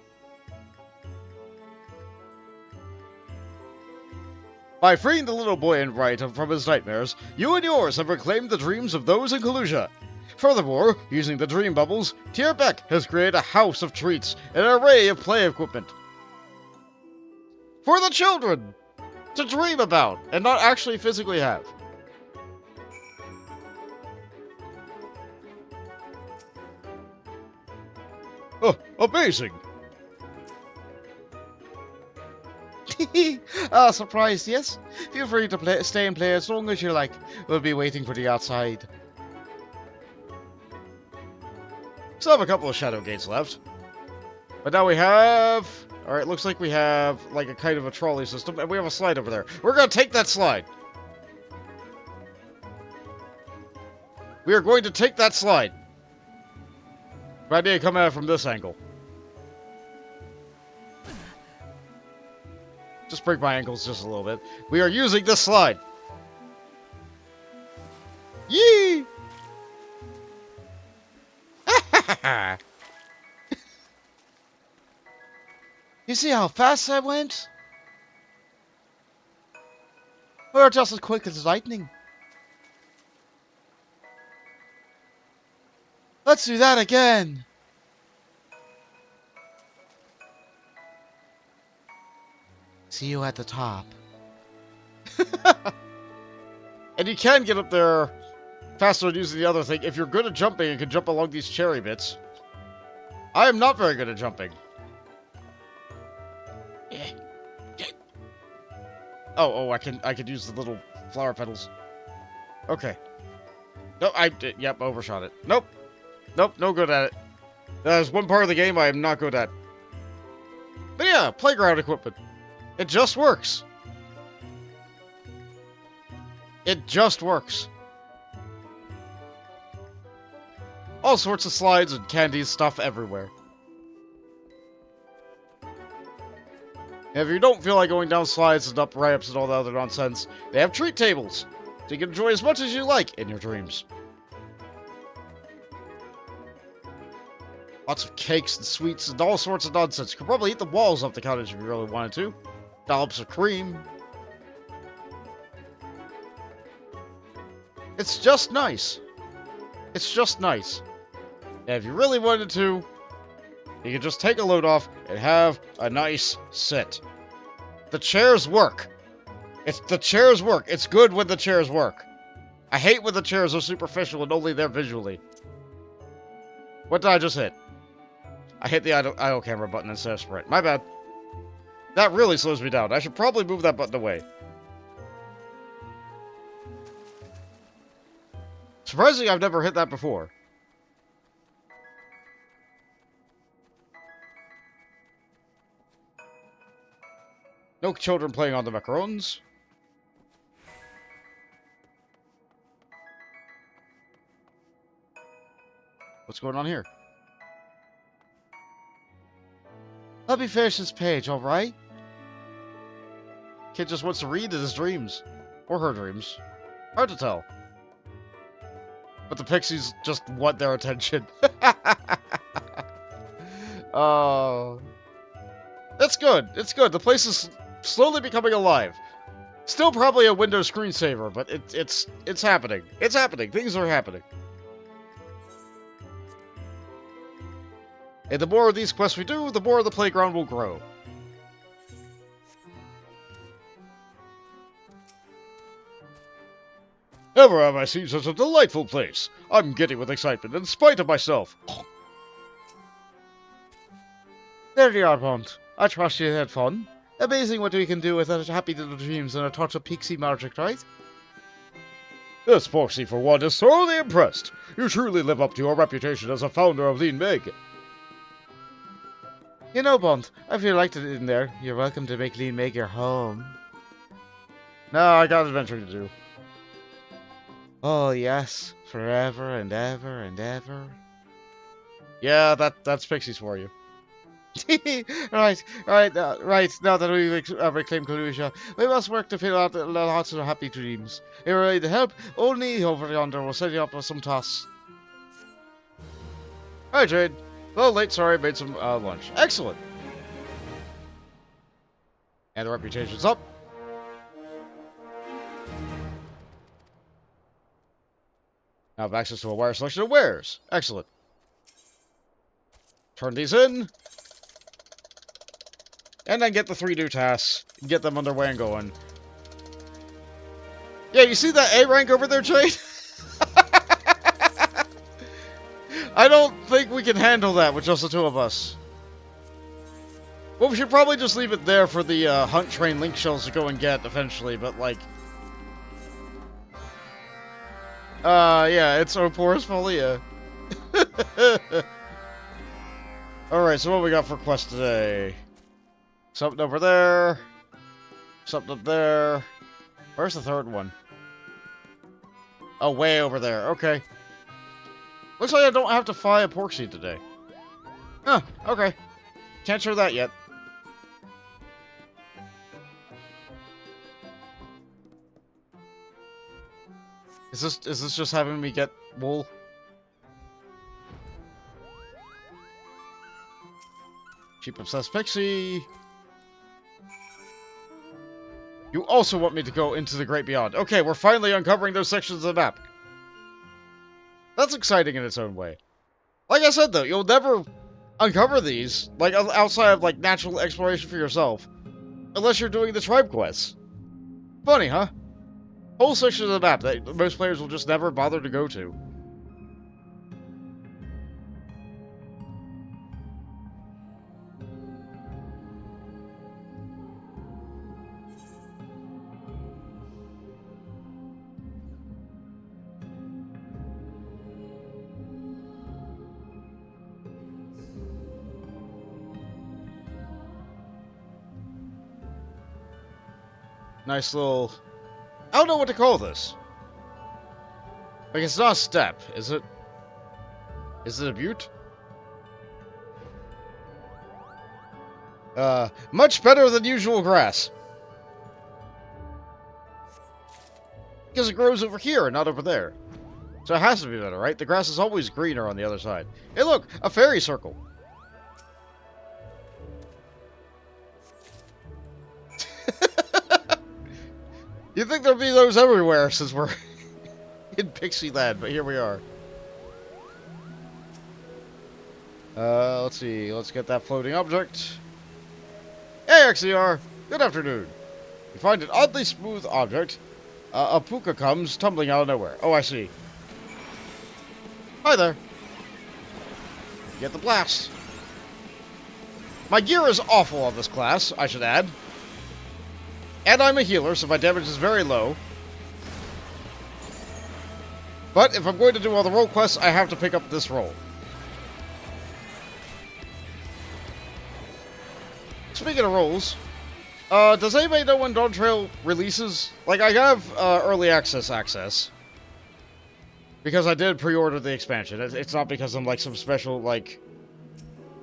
By freeing the little boy and Wright from his nightmares, you and yours have reclaimed the dreams of those in Kalusia. Furthermore, using the dream bubbles, Tierbeck has created a house of treats and an array of play equipment. For the children! To dream about, and not actually physically have. Oh, amazing! Surprised, yes? Feel free to stay and play as long as you like. We'll be waiting for you outside. Still have a couple of shadow gates left. But now we have... Alright, looks like we have like a kind of a trolley system, and we have a slide over there. We're gonna take that slide! We are going to take that slide! But I need to come at it from this angle. Just break my ankles just a little bit. We are using this slide. Yee! You see how fast I went? We're just as quick as lightning. Let's do that again. See you at the top. And you can get up there faster than using the other thing. If you're good at jumping, you can jump along these cherry bits. I am not very good at jumping. Oh, I could use the little flower petals. Okay. No, yep, overshot it. Nope, no good at it. There's one part of the game I am not good at. But yeah, playground equipment. It just works. It just works. All sorts of slides and candy stuff everywhere. And if you don't feel like going down slides and up ramps and all that other nonsense, they have treat tables, so you can enjoy as much as you like in your dreams. Lots of cakes and sweets and all sorts of nonsense. You could probably eat the walls off the cottage if you really wanted to. Dollops of cream. It's just nice. It's just nice. And if you really wanted to, you could just take a load off and have a nice sit. The chairs work. The chairs work. It's good when the chairs work. I hate when the chairs are superficial and only there visually. What did I just hit? I hit the idle camera button instead of sprint. My bad. That really slows me down. I should probably move that button away. Surprisingly, I've never hit that before. No children playing on the macarons. What's going on here? Let me finish this page, alright? Kid just wants to read in his dreams. Or her dreams. Hard to tell. But the pixies just want their attention. Oh. It's good. It's good. The place is slowly becoming alive. Still probably a Windows screensaver, but it's happening. It's happening. Things are happening. And the more of these quests we do, the more the playground will grow. Never have I seen such a delightful place. I'm giddy with excitement in spite of myself. There you are, Bond. I trust you had fun. Amazing what we can do with our happy little dreams and a touch of pixie magic, right? This Foxy, for one, is thoroughly impressed. You truly live up to your reputation as a founder of Lean Meg. You know, Bond, if you liked it in there, you're welcome to make Lean Meg your home. No, I got adventuring to do. Oh, yes. Forever and ever and ever. Yeah, that's Pixies for you. right. Now that we've reclaimed Kalusha, we must work to fill out the lots of happy dreams. If you need help, only over yonder will set you up with some tasks. Hi, Jade. A little late, sorry, made some lunch. Excellent. And the reputation's up. Now I have access to a wire selection of wares. Excellent. Turn these in. And then get the 3 new tasks. Get them underway and going. Yeah, you see that A rank over there, Jade? I don't think we can handle that with just the 2 of us. Well, we should probably just leave it there for the hunt train link shells to go and get eventually, but like... yeah, it's Oporis Folia. Alright, so what we got for quest today? Something over there. Something up there. Where's the 3rd one? Oh, way over there. Okay. Looks like I don't have to fly a pork seed today. Huh, okay. Can't show that yet. Is this just having me get wool? Cheap obsessed Pixie. You also want me to go into the Great Beyond. Okay, we're finally uncovering those sections of the map. That's exciting in its own way. Like I said, though, you'll never uncover these, like, outside of, like, natural exploration for yourself, unless you're doing the tribe quests. Funny, huh? Whole section of the map that most players will just never bother to go to. Nice little... I don't know what to call this. Like, it's not a step, is it? Is it a butte? Much better than usual grass. Because it grows over here, not over there. So it has to be better, right? The grass is always greener on the other side. Hey look, a fairy circle. You'd think there'd be those everywhere since we're in Pixie Land, but here we are. Let's see. Let's get that floating object. Hey, XCR! Good afternoon. You find an oddly smooth object. A puka comes tumbling out of nowhere. Oh, I see. Hi there. Get the blast. My gear is awful on this class, I should add. And I'm a healer, so my damage is very low. But if I'm going to do all the role quests, I have to pick up this role. Speaking of roles, does anybody know when Dawn Trail releases? Like, I have early access. Because I did pre-order the expansion. It's not because I'm like some special, like...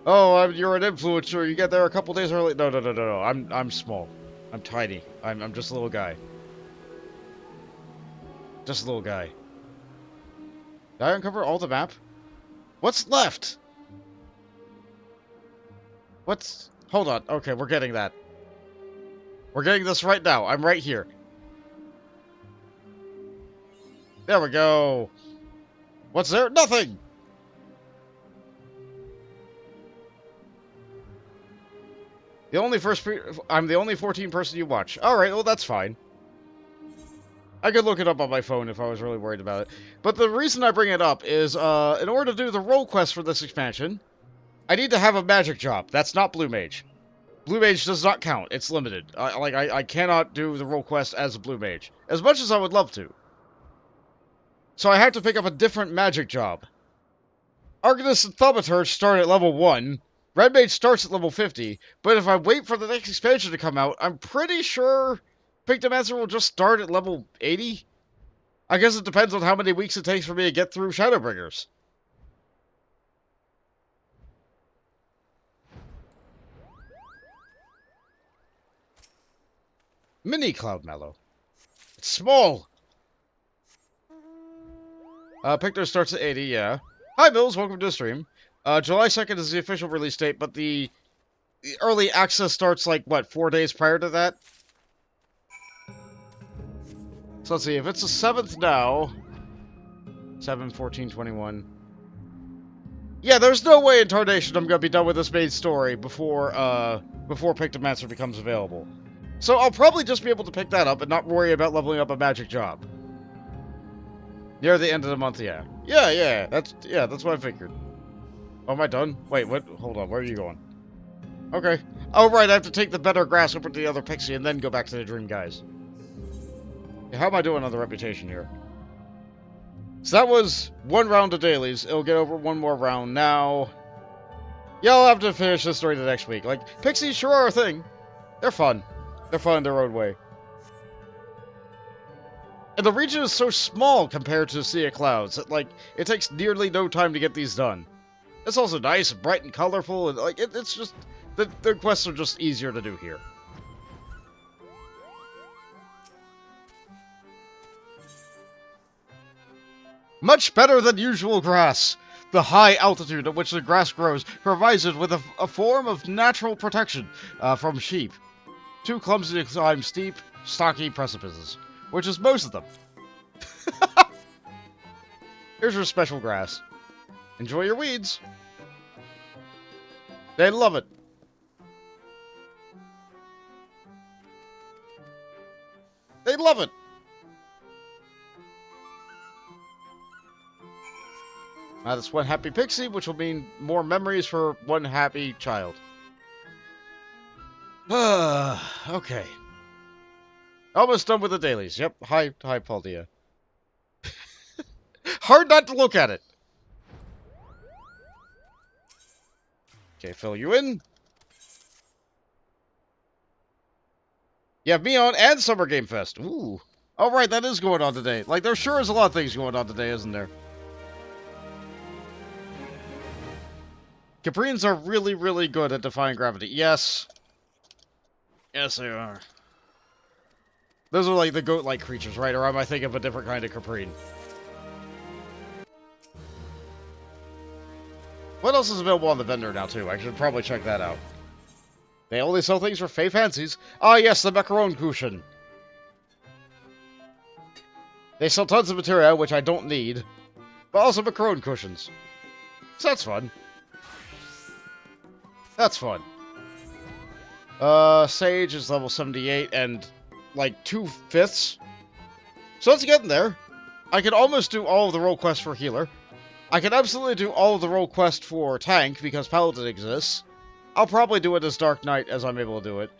Oh, you're an influencer, you get there a couple days early. No. I'm small. I'm tiny. I'm just a little guy. Just a little guy. Did I uncover all the map? What's left? What's... Hold on. Okay, we're getting that. We're getting this right now. I'm right here. There we go. What's there? Nothing! I'm the only 14 person you watch. Alright, well that's fine. I could look it up on my phone if I was really worried about it. But the reason I bring it up is, in order to do the role quest for this expansion, I need to have a magic job. That's not Blue Mage. Blue Mage does not count. It's limited. I cannot do the role quest as a Blue Mage. As much as I would love to. So I have to pick up a different magic job. Arcanist and Thaumaturge start at level 1. Red Mage starts at level 50. But if I wait for the next expansion to come out, I'm pretty sure Pictomancer will just start at level 80. I guess it depends on how many weeks it takes for me to get through Shadowbringers. Mini Cloud Mallow. It's small. Picto starts at 80, yeah. Hi, Mills. Welcome to the stream. July 2nd is the official release date, but the early access starts, like, what, 4 days prior to that? So let's see. If it's the 7th now... 7, 14, 21... Yeah, there's no way in Tarnation I'm gonna be done with this main story before Pictomancer becomes available. So I'll probably just be able to pick that up and not worry about leveling up a magic job. Near the end of the month, yeah. Yeah, that's what I figured. Oh, am I done? Wait, what? Hold on, where are you going? Okay. Oh, right, I have to take the better grass over to the other Pixie and then go back to the Dream Guys. Yeah, how am I doing on the reputation here? So that was one round of dailies. It'll get over one more round now. Yeah, I'll have to finish this story the next week. Like, Pixies sure are a thing. They're fun. They're fun in their own way. And the region is so small compared to Sea of Clouds that, like, it takes nearly no time to get these done. It's also nice and bright and colorful, and, like, it's just... The quests are just easier to do here. Much better than usual grass. The high altitude at which the grass grows provides it with a form of natural protection from sheep. Too clumsy to climb steep, stocky precipices, which is most of them. Here's your special grass. Enjoy your weeds. They love it. They love it. Now that's one happy Pixie, which will mean more memories for one happy child. Okay. Almost done with the dailies. Yep. Hi, Paldia. Hard not to look at it. Okay, fill you in. You have me on and Summer Game Fest. Ooh. Alright, that is going on today. Like, there sure is a lot of things going on today, isn't there? Caprines are really, really good at defying gravity. Yes. Yes, they are. Those are like the goat-like creatures, right? Or am I thinking of a different kind of Caprine? What else is available on the vendor now, too? I should probably check that out. They only sell things for Fey fancies. Ah, yes, the macaron cushion. They sell tons of material, which I don't need. But also macaron cushions. So that's fun. That's fun. Sage is level 78 and, like, 2/5. So it's getting there. I can almost do all of the role quests for healer. I can absolutely do all of the role quest for tank, because Paladin exists. I'll probably do it as Dark Knight as I'm able to do it.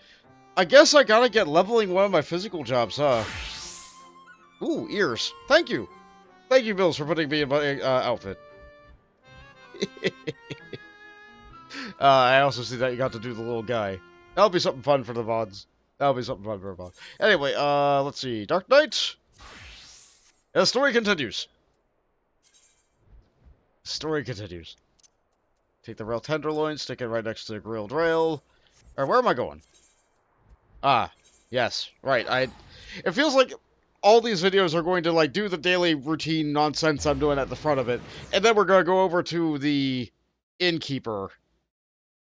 I guess I gotta get leveling one of my physical jobs, huh? Ooh, ears. Thank you. Thank you, Bills, for putting me in my outfit. I also see that you got to do the little guy. That'll be something fun for the VODs. That'll be something fun for the VOD. Anyway, let's see. Dark Knight. And the story continues. Story continues. Take the rail tenderloin, stick it right next to the grilled rail. Alright, where am I going? Ah, yes, right. It feels like all these videos are going to, like, do the daily routine nonsense I'm doing at the front of it, and then we're gonna go over to the innkeeper.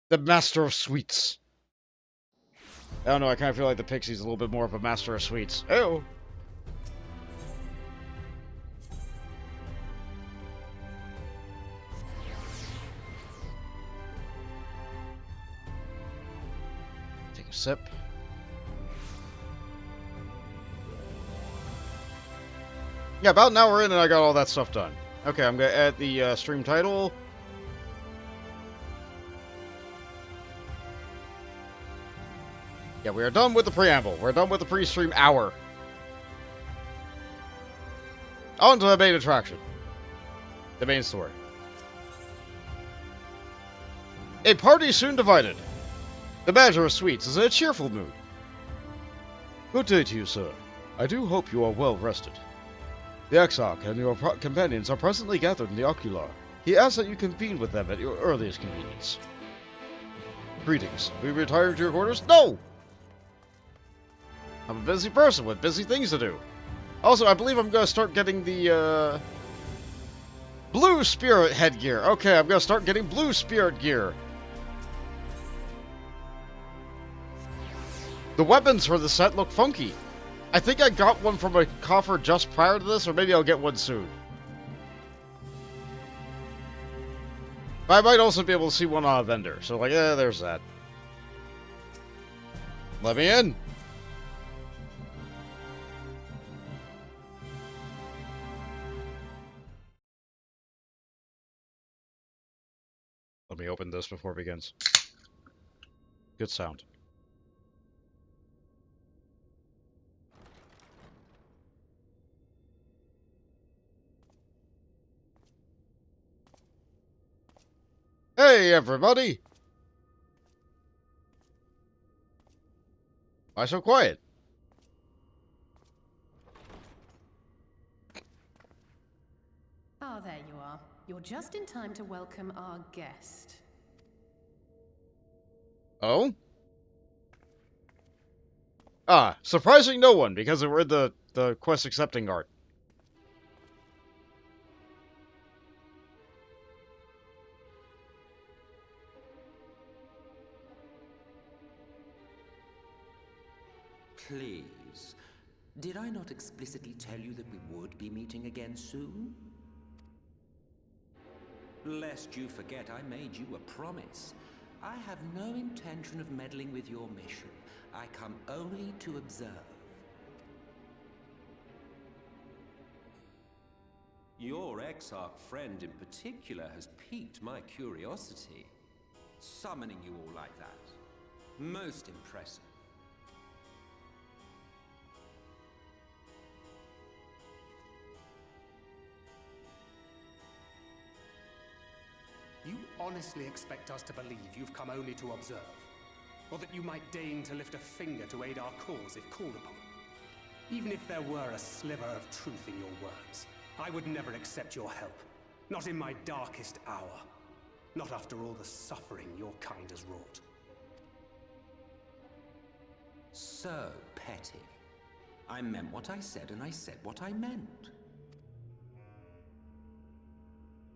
The master of sweets. I don't know, I kind of feel like the Pixie's a little bit more of a master of sweets. Oh. Take a sip. Yeah, about an hour in and I got all that stuff done. Okay, I'm gonna add the stream title. Yeah, we are done with the preamble. We're done with the pre-stream hour. On to the main attraction. The main story. A party soon divided. The Badger of Sweets is in a cheerful mood. Good day to you, sir. I do hope you are well rested. The Exarch and your companions are presently gathered in the Ocular. He asks that you convene with them at your earliest convenience. Greetings. Will you retire to your quarters? No! I'm a busy person with busy things to do. Also, I believe I'm going to start getting the, Blue Spirit headgear. Okay, I'm going to start getting Blue Spirit gear. The weapons for the set look funky. I think I got one from a coffer just prior to this, or maybe I'll get one soon. But I might also be able to see one on a vendor, so like, there's that. Let me in! Let me open this before it begins. Good sound. Hey, everybody! Why so quiet? Ah, there you are. You're just in time to welcome our guest. Oh? Ah, surprising no one, because we're in the quest accepting art. Please. Did I not explicitly tell you that we would be meeting again soon? Lest you forget, I made you a promise. I have no intention of meddling with your mission. I come only to observe. Your Exarch friend in particular has piqued my curiosity. Summoning you all like that. Most impressive. You honestly expect us to believe you've come only to observe? Or that you might deign to lift a finger to aid our cause if called upon? Even if there were a sliver of truth in your words, I would never accept your help. Not in my darkest hour. Not after all the suffering your kind has wrought. So petty. I meant what I said, and I said what I meant.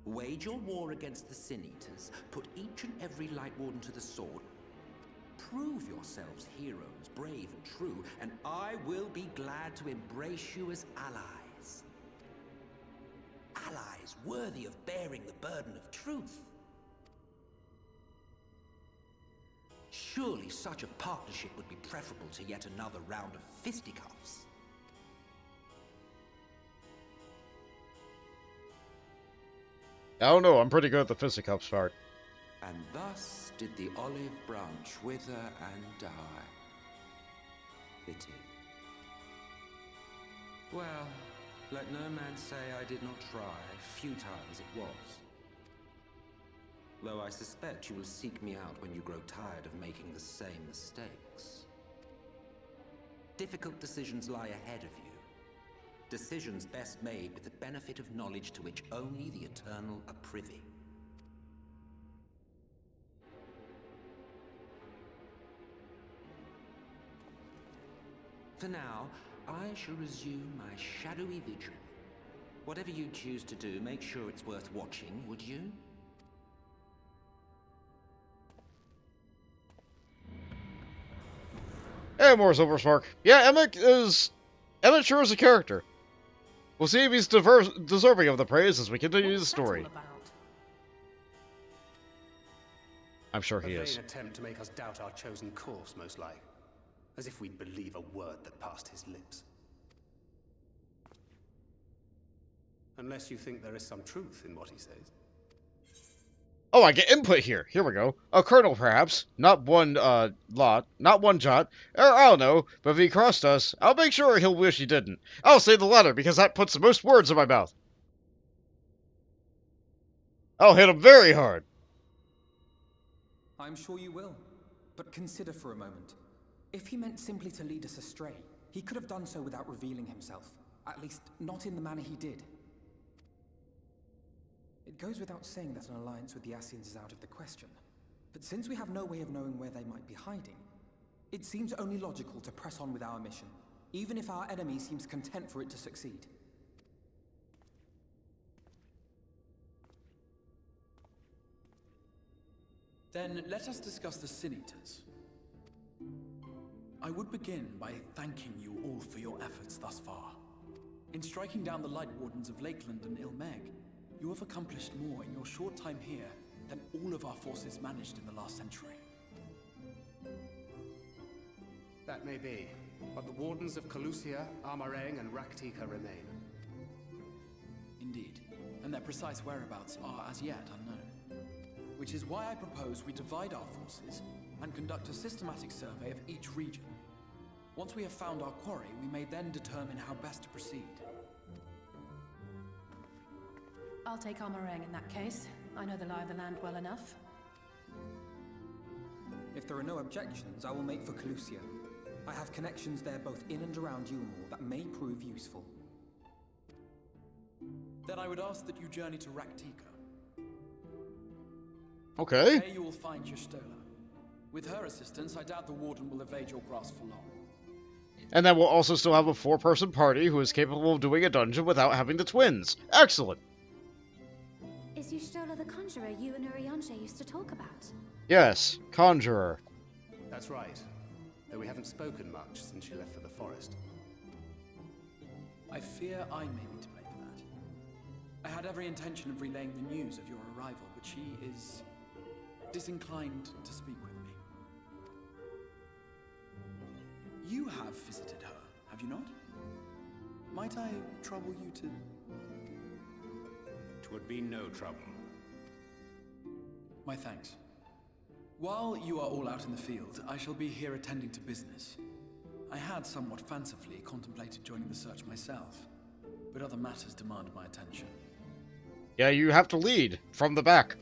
Wage your war against the Sin Eaters, put each and every Light Warden to the sword, prove yourselves heroes, brave and true, and I will be glad to embrace you as allies. Allies worthy of bearing the burden of truth. Surely such a partnership would be preferable to yet another round of fisticuffs. I don't know, I'm pretty good at the fisticuffs part. And thus did the olive branch wither and die. Pity. Well, let no man say I did not try, futile as it was. Though I suspect you will seek me out when you grow tired of making the same mistakes. Difficult decisions lie ahead of you. Decisions best made with the benefit of knowledge to which only the eternal are privy. For now, I shall resume my shadowy vigil. Whatever you choose to do, make sure it's worth watching, would you? Hey, more Silver Spark. Yeah, Emmett sure is a character. We'll see if he's deserving of the praise as we continue the story. What's that all about? I'm sure he A is. vain attempt to make us doubt our chosen course, most like. As if we'd believe a word that passed his lips. Unless you think there is some truth in what he says. Oh, I get input here. Here we go. A kernel, perhaps. Not one, lot. Not one jot. Or, I don't know. But if he crossed us, I'll make sure he'll wish he didn't. I'll say the latter, because that puts the most words in my mouth. I'll hit him very hard. I'm sure you will. But consider for a moment. If he meant simply to lead us astray, he could have done so without revealing himself. At least, not in the manner he did. It goes without saying that an alliance with the Ascians is out of the question. But since we have no way of knowing where they might be hiding, it seems only logical to press on with our mission, even if our enemy seems content for it to succeed. Then let us discuss the Sin Eaters. I would begin by thanking you all for your efforts thus far. In striking down the Light Wardens of Lakeland and Ilmeg, you have accomplished more in your short time here than all of our forces managed in the last century. That may be, but the Wardens of Calusia, Amarang, and Raktika remain. Indeed, and their precise whereabouts are as yet unknown. Which is why I propose we divide our forces and conduct a systematic survey of each region. Once we have found our quarry, we may then determine how best to proceed. I'll take Amarang in that case. I know the lie of the land well enough. If there are no objections, I will make for Calusia. I have connections there both in and around Yulmore that may prove useful. Then I would ask that you journey to Raktika. Okay. There you will find Y'shtola. With her assistance, I doubt the Warden will evade your grasp for long. And then we'll also still have a 4-person party who is capable of doing a dungeon without having the twins. Excellent. Is Y'shtola the conjurer you and Urianger used to talk about? Yes, conjurer. That's right. Though we haven't spoken much since she left for the forest. I fear I may be to blame for that. I had every intention of relaying the news of your arrival, but she is disinclined to speak with me. You have visited her, have you not? Might I trouble you to... 'Twould be no trouble. My thanks. While you are all out in the field, I shall be here attending to business. I had somewhat fancifully contemplated joining the search myself, but other matters demand my attention. Yeah, you have to lead from the back.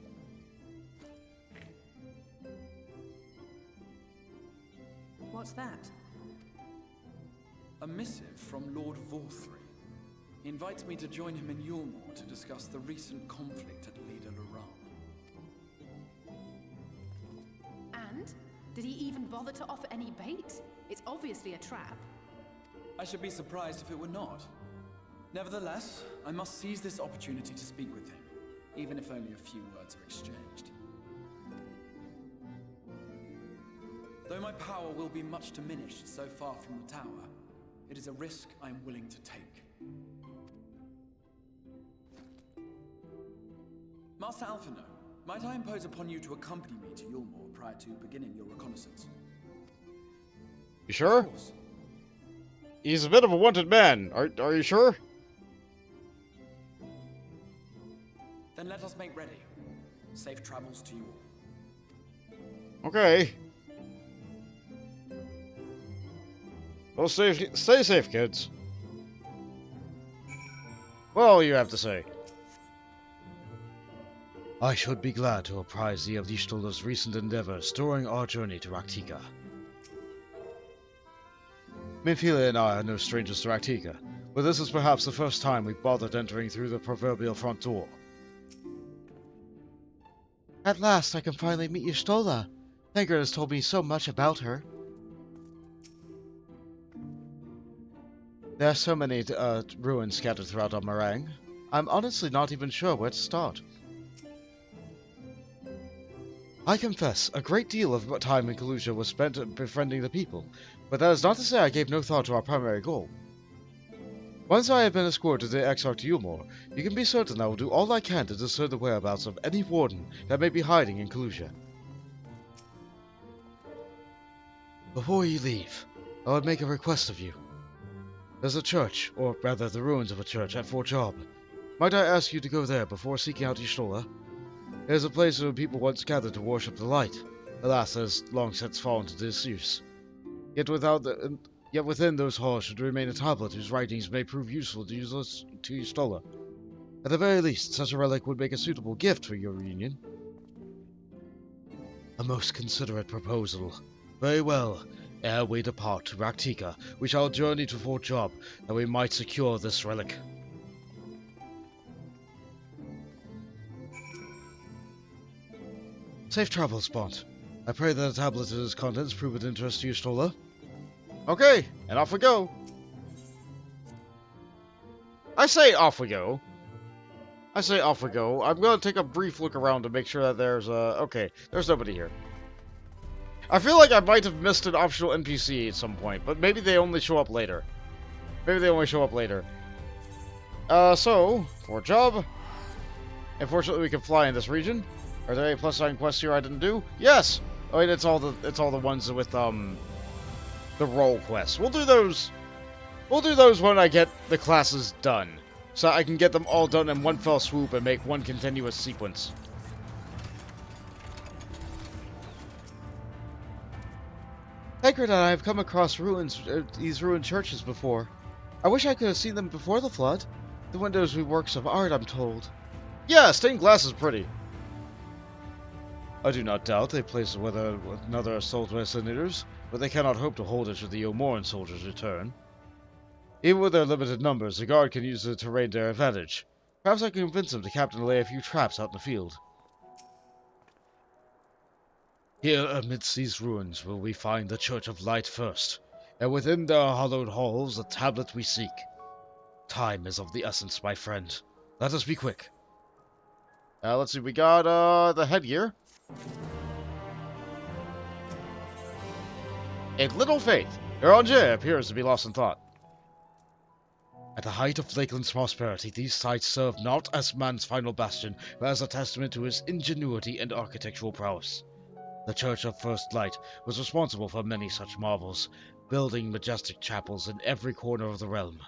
What's that? A missive from Lord Vorthry. He invites me to join him in Yulmore to discuss the recent conflict at Lida Luran. Did he even bother to offer any bait? It's obviously a trap. I should be surprised if it were not. Nevertheless, I must seize this opportunity to speak with him, even if only a few words are exchanged. Though my power will be much diminished so far from the tower, it is a risk I am willing to take. Master Alphino, might I impose upon you to accompany me to Yulmore prior to beginning your reconnaissance? You sure? Of course. He's a bit of a wanted man. Are you sure? Then let us make ready. Safe travels to you all. Okay. Well, stay safe, kids. What all you have to say? I should be glad to apprise thee of the Shtola's recent endeavors during our journey to Raktika. Minfila and I are no strangers to Raktika, but this is perhaps the first time we've bothered entering through the proverbial front door. At last I can finally meet Y'shtola. Thancred has told me so much about her. There are so many ruins scattered throughout our meringue. I'm honestly not even sure where to start. I confess, a great deal of time in Kalusha was spent befriending the people, but that is not to say I gave no thought to our primary goal. Once I have been escorted to the Exarch to Yulmore, you can be certain I will do all I can to discern the whereabouts of any warden that may be hiding in Kalusha. Before you leave, I would make a request of you. There's a church, or rather the ruins of a church, at Fort Job. Might I ask you to go there before seeking out Y'shtola? It is a place where people once gathered to worship the light. Alas, it has long since fallen to disuse. Yet within those halls should remain a tablet whose writings may prove useful to Y'shtola. At the very least, such a relic would make a suitable gift for your reunion. A most considerate proposal. Very well. Ere we depart to Raktika, we shall journey to Fort Job, that we might secure this relic. Safe travels, Bont. I pray that the tablet and its contents prove of interest to Y'shtola. Okay, and off we go. I say off we go. I'm going to take a brief look around to make sure that there's okay, there's nobody here. I feel like I might have missed an optional NPC at some point, but maybe they only show up later. So, Fort Job. Unfortunately, we can fly in this region. Are there any plus-sign quests here I didn't do? Yes! Oh, wait, it's all the ones with, the role quests. We'll do those when I get the classes done. So I can get them all done in one fell swoop and make one continuous sequence. Thancred and I have come across these ruined churches before. I wish I could have seen them before the flood. The windows were works of art, I'm told. Yeah, stained glass is pretty. I do not doubt they place another assault by Senators, but they cannot hope to hold it should the Yomoran soldiers return. Even with their limited numbers, the guard can use the terrain to their advantage. Perhaps I can convince them to captain lay a few traps out in the field. Here amidst these ruins will we find the Church of Light first, and within their hallowed halls the tablet we seek. Time is of the essence, my friend. Let us be quick. Let's see, we got the headgear. A little faith. Eranje appears to be lost in thought. At the height of Lakeland's prosperity, these sites served not as man's final bastion, but as a testament to his ingenuity and architectural prowess. The Church of First Light was responsible for many such marvels, building majestic chapels in every corner of the realm.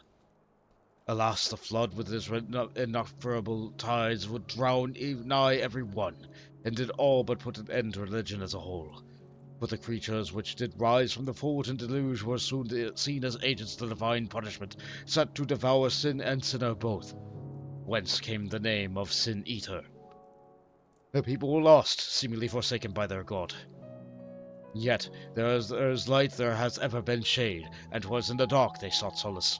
Alas, the flood with its innumerable tides would drown nigh every one, and did all but put an end to religion as a whole. For the creatures which did rise from the fulgent deluge were soon seen as agents of divine punishment, set to devour sin and sinner both, whence came the name of Sin Eater. The people were lost, seemingly forsaken by their god. Yet, there is light there has ever been shade, and 'twas in the dark they sought solace.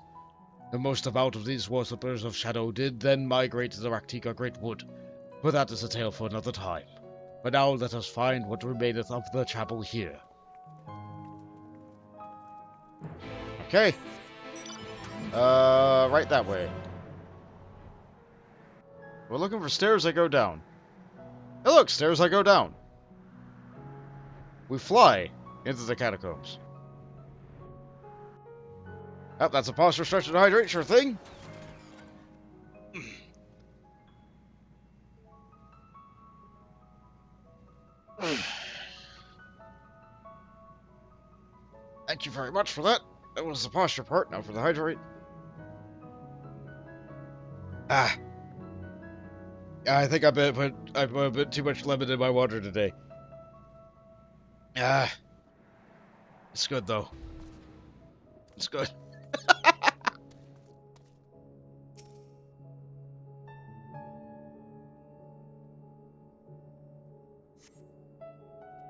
The most devout of these worshippers of shadow did then migrate to the Raktika Great Wood, but that is a tale for another time. But now let us find what remaineth of the chapel here. Okay. Right that way. We're looking for stairs that go down. Hey look, stairs that go down. We fly into the catacombs. Oh, that's a posture stretch and hydrate, sure thing. Thank you very much for that. That was the posture part, now for the hydrate. Ah. I think I put a bit too much lemon in my water today. Ah. It's good, though. It's good.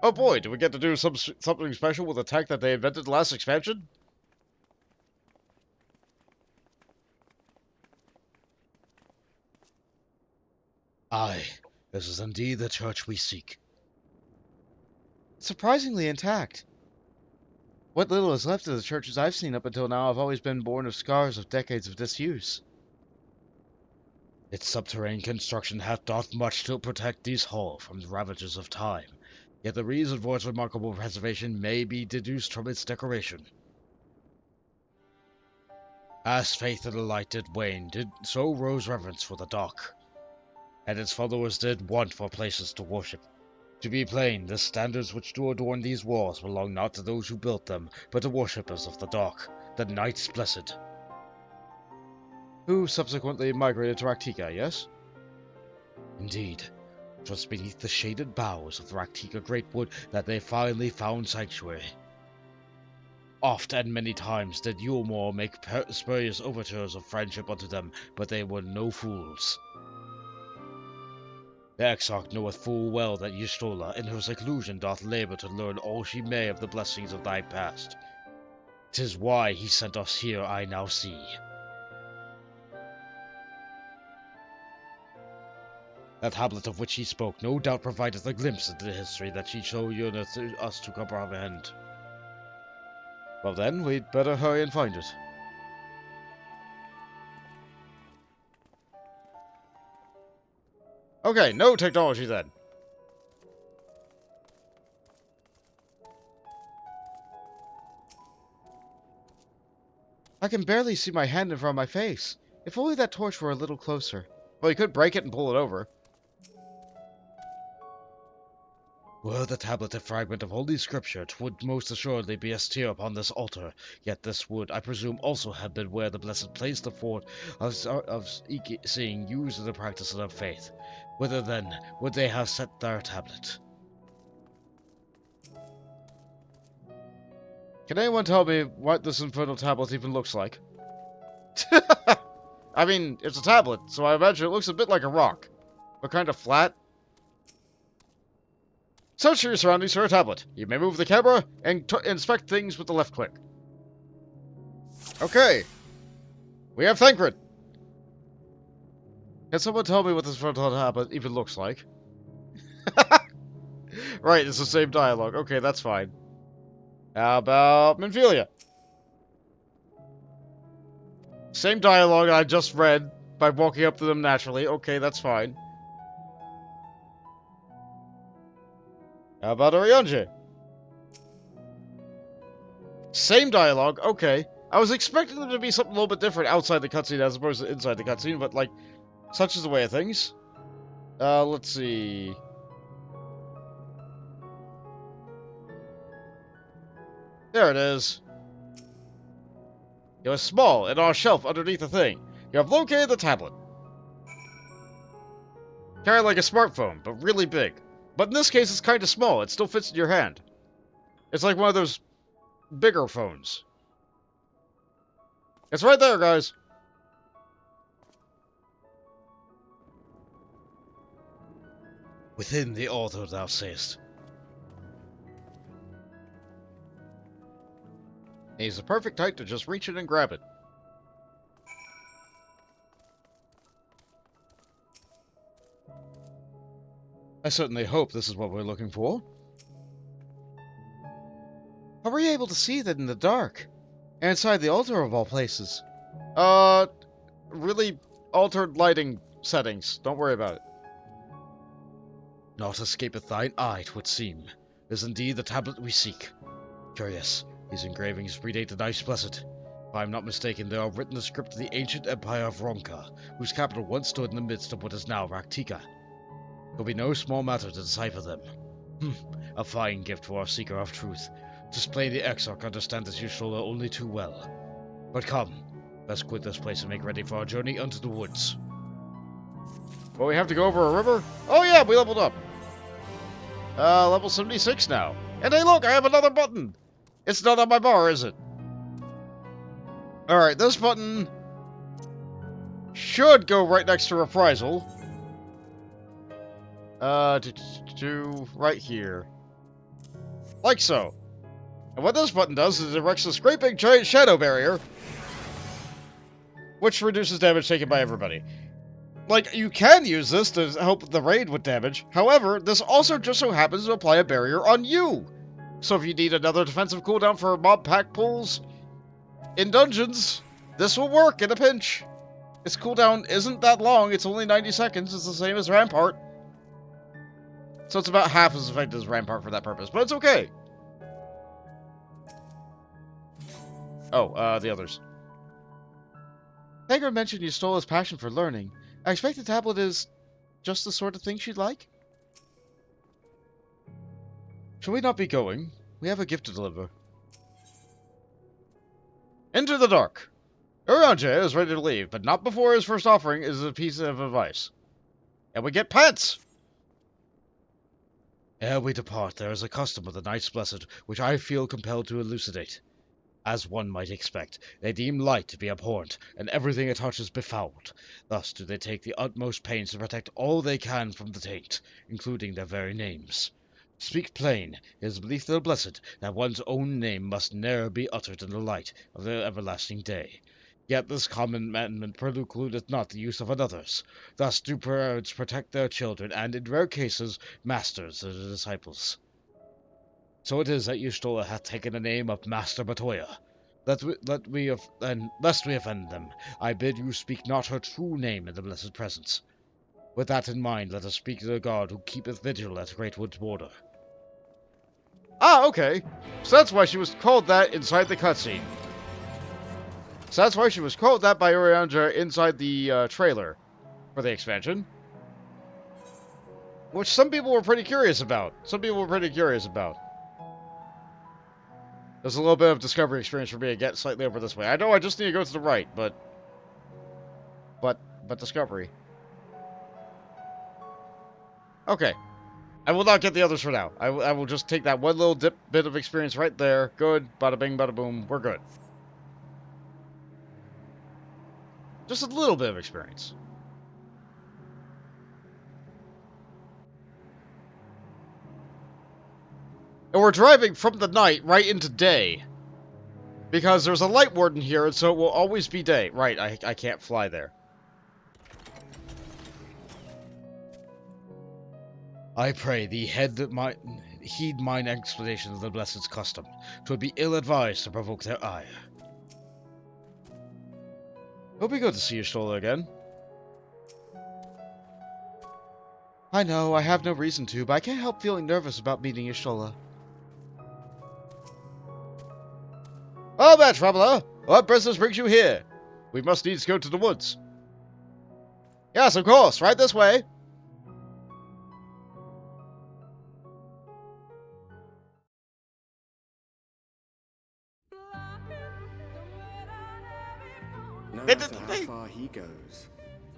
Oh boy, do we get to do something special with the tech that they invented last expansion? Aye, this is indeed the church we seek. Surprisingly intact. What little is left of the churches I've seen up until now have always been born of scars of decades of disuse. Its subterranean construction hath done much to protect these halls from the ravages of time, yet the reason for its remarkable preservation may be deduced from its decoration. As faith in the light did wane, so rose reverence for the dark, and its followers did want for places to worship. To be plain, the standards which do adorn these walls belong not to those who built them, but to worshippers of the dark, the Knights Blessed. Who subsequently migrated to Raktika, yes? Indeed, it was beneath the shaded boughs of the Raktika Great Wood that they finally found sanctuary. Oft and many times did Yulmore make spurious overtures of friendship unto them, but they were no fools. The Exarch knoweth full well that Y'shtola in her seclusion doth labour to learn all she may of the blessings of thy past. 'Tis why he sent us here, I now see. That tablet of which he spoke no doubt provideth a glimpse into the history that she so yearneth us to comprehend. Well then, we'd better hurry and find it. Okay, no technology then. I can barely see my hand in front of my face. If only that torch were a little closer. Well, you could break it and pull it over. Were the tablet a fragment of Holy Scripture, 'twould most assuredly be a tear upon this altar, yet this would, I presume, also have been where the Blessed placed the fort of seeing used in the practice of their faith. Whither, then, would they have set their tablet? Can anyone tell me what this infernal tablet even looks like? I mean, it's a tablet, so I imagine it looks a bit like a rock, but kind of flat. Search your surroundings for a tablet. You may move the camera and inspect things with the left click. Okay. We have Thancred. Can someone tell me what this infernal tablet even looks like? Right, it's the same dialogue. Okay, that's fine. How about Minfilia? Same dialogue I just read by walking up to them naturally. Okay, that's fine. How about Oriange? Same dialogue. Okay. I was expecting there to be something a little bit different outside the cutscene as opposed to inside the cutscene, but, like, such is the way of things. Let's see. There it is. It was small and on a shelf underneath the thing. You have located the tablet. Kind of like a smartphone, but really big. But in this case, it's kind of small. It still fits in your hand. It's like one of those bigger phones. It's right there, guys. Within the altar, thou sayest. He's the perfect height to just reach it and grab it. I certainly hope this is what we're looking for. How were you able to see that in the dark? And inside the altar of all places. Really altered lighting settings. Don't worry about it. Naught escapeth thine eye, 'twould seem. Is indeed the tablet we seek. Curious, these engravings predate the Nice Blessed. If I am not mistaken, they are written in the script of the ancient empire of Ronka, whose capital once stood in the midst of what is now Raktika. It will be no small matter to decipher them. A fine gift for our seeker of truth. Display the Exarch understands Y'shtola only too well. But come, let's quit this place and make ready for our journey unto the woods. Well, we have to go over a river? Oh yeah, we leveled up. Level 76 now. And hey look, I have another button! It's not on my bar, is it? Alright, this button should go right next to Reprisal. To right here. Like so. And what this button does is it erects a great big giant shadow barrier, which reduces damage taken by everybody. Like, you can use this to help the raid with damage. However, this also just so happens to apply a barrier on you. So if you need another defensive cooldown for mob pack pulls in dungeons, this will work in a pinch. Its cooldown isn't that long, it's only 90 seconds, it's the same as Rampart. So it's about half as effective as Rampart for that purpose, but it's okay. Oh, the others. Thagra mentioned you stole his passion for learning. I expect the tablet is just the sort of thing she'd like. Shall we not be going? We have a gift to deliver. Into the dark. Urianger is ready to leave, but not before his first offering is a piece of advice. And we get pants! Ere we depart, there is a custom of the Knights Blessed which I feel compelled to elucidate. As one might expect, they deem light to be abhorrent, and everything it touches befouled. Thus do they take the utmost pains to protect all they can from the taint, including their very names. To speak plain, it is believed of the Blessed that one's own name must ne'er be uttered in the light of the everlasting day. Yet this commandment precludeth not the use of another's. Thus do parents protect their children, and in rare cases, masters their disciples. So it is that Y'shtola hath taken the name of Master Matoya. Lest we offend them, I bid you speak not her true name in the blessed presence. With that in mind, let us speak to the guard who keepeth vigil at Greatwood's border. Ah, okay. So that's why she was called that inside the cutscene. So that's why she was called that by Urianger inside the trailer for the expansion. Which some people were pretty curious about. There's a little bit of discovery experience for me to get slightly over this way. I know I just need to go to the right, but discovery. Okay. I will not get the others for now. I will just take that one little bit of experience right there. Good. Bada bing, bada boom. We're good. Just a little bit of experience. And we're driving from the night right into day. Because there's a light warden here, and so it will always be day. Right, I can't fly there. I pray thee heed mine explanation of the Blessed's custom. 'Twould be ill-advised to provoke their ire. It'll be good to see Y'shtola again. I know, I have no reason to, but I can't help feeling nervous about meeting Y'shtola. Oh, there, traveler! What business brings you here? We must needs go to the woods. Yes, of course, right this way. No matter how far he goes,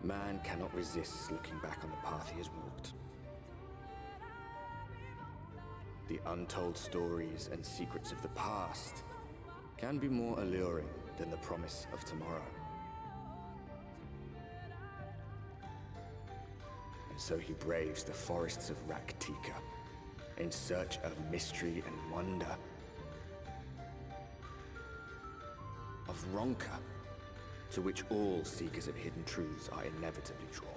man cannot resist looking back on the path he has walked. The untold stories and secrets of the past can be more alluring than the promise of tomorrow. And so he braves the forests of Raktika in search of mystery and wonder. Of Ronka, to which all seekers of hidden truths are inevitably drawn.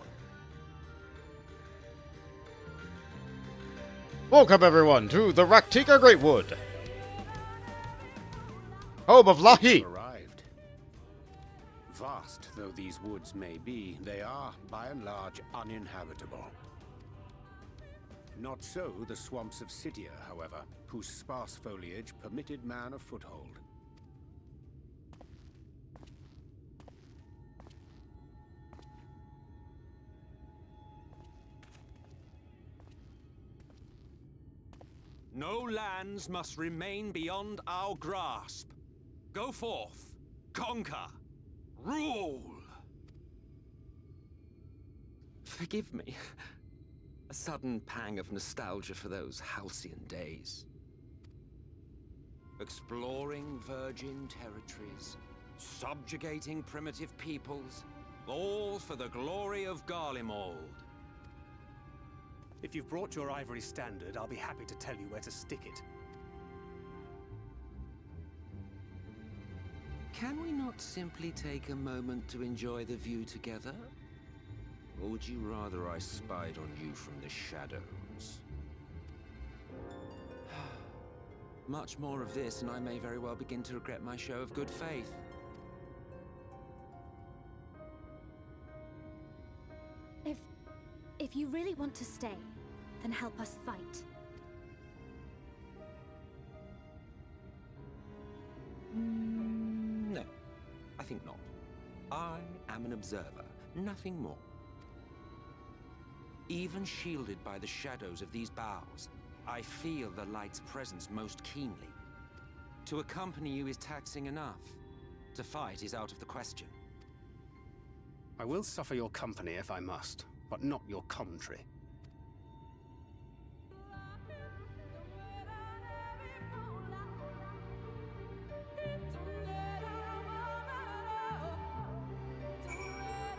Welcome everyone to the Raktika Greatwood, home of Lahi. Vast though these woods may be, they are, by and large, uninhabitable. Not so the swamps of Cydia, however, whose sparse foliage permitted man a foothold. No lands must remain beyond our grasp. Go forth, conquer, rule! Forgive me. A sudden pang of nostalgia for those halcyon days. Exploring virgin territories, subjugating primitive peoples, all for the glory of Garlemald. If you've brought your ivory standard, I'll be happy to tell you where to stick it. Can we not simply take a moment to enjoy the view together? Or would you rather I spied on you from the shadows? Much more of this, and I may very well begin to regret my show of good faith. If you really want to stay, then help us fight. No, I think not. I am an observer, nothing more. Even shielded by the shadows of these boughs, I feel the light's presence most keenly. To accompany you is taxing enough. To fight is out of the question. I will suffer your company if I must, but not your commentary.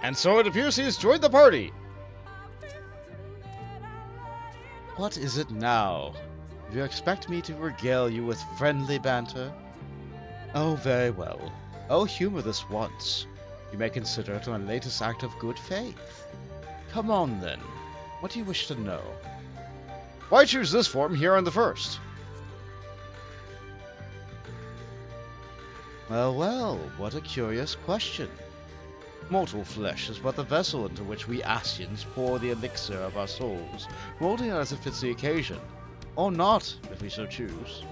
And so it appears he has joined the party. What is it now? Do you expect me to regale you with friendly banter? Oh, very well. I'll humor this once. You may consider it my latest act of good faith. Come on, then. What do you wish to know? Why choose this form here on the first? Well, well, what a curious question. Mortal flesh is but the vessel into which we Ascians pour the elixir of our souls, molding it as it fits the occasion. Or not, if we so choose.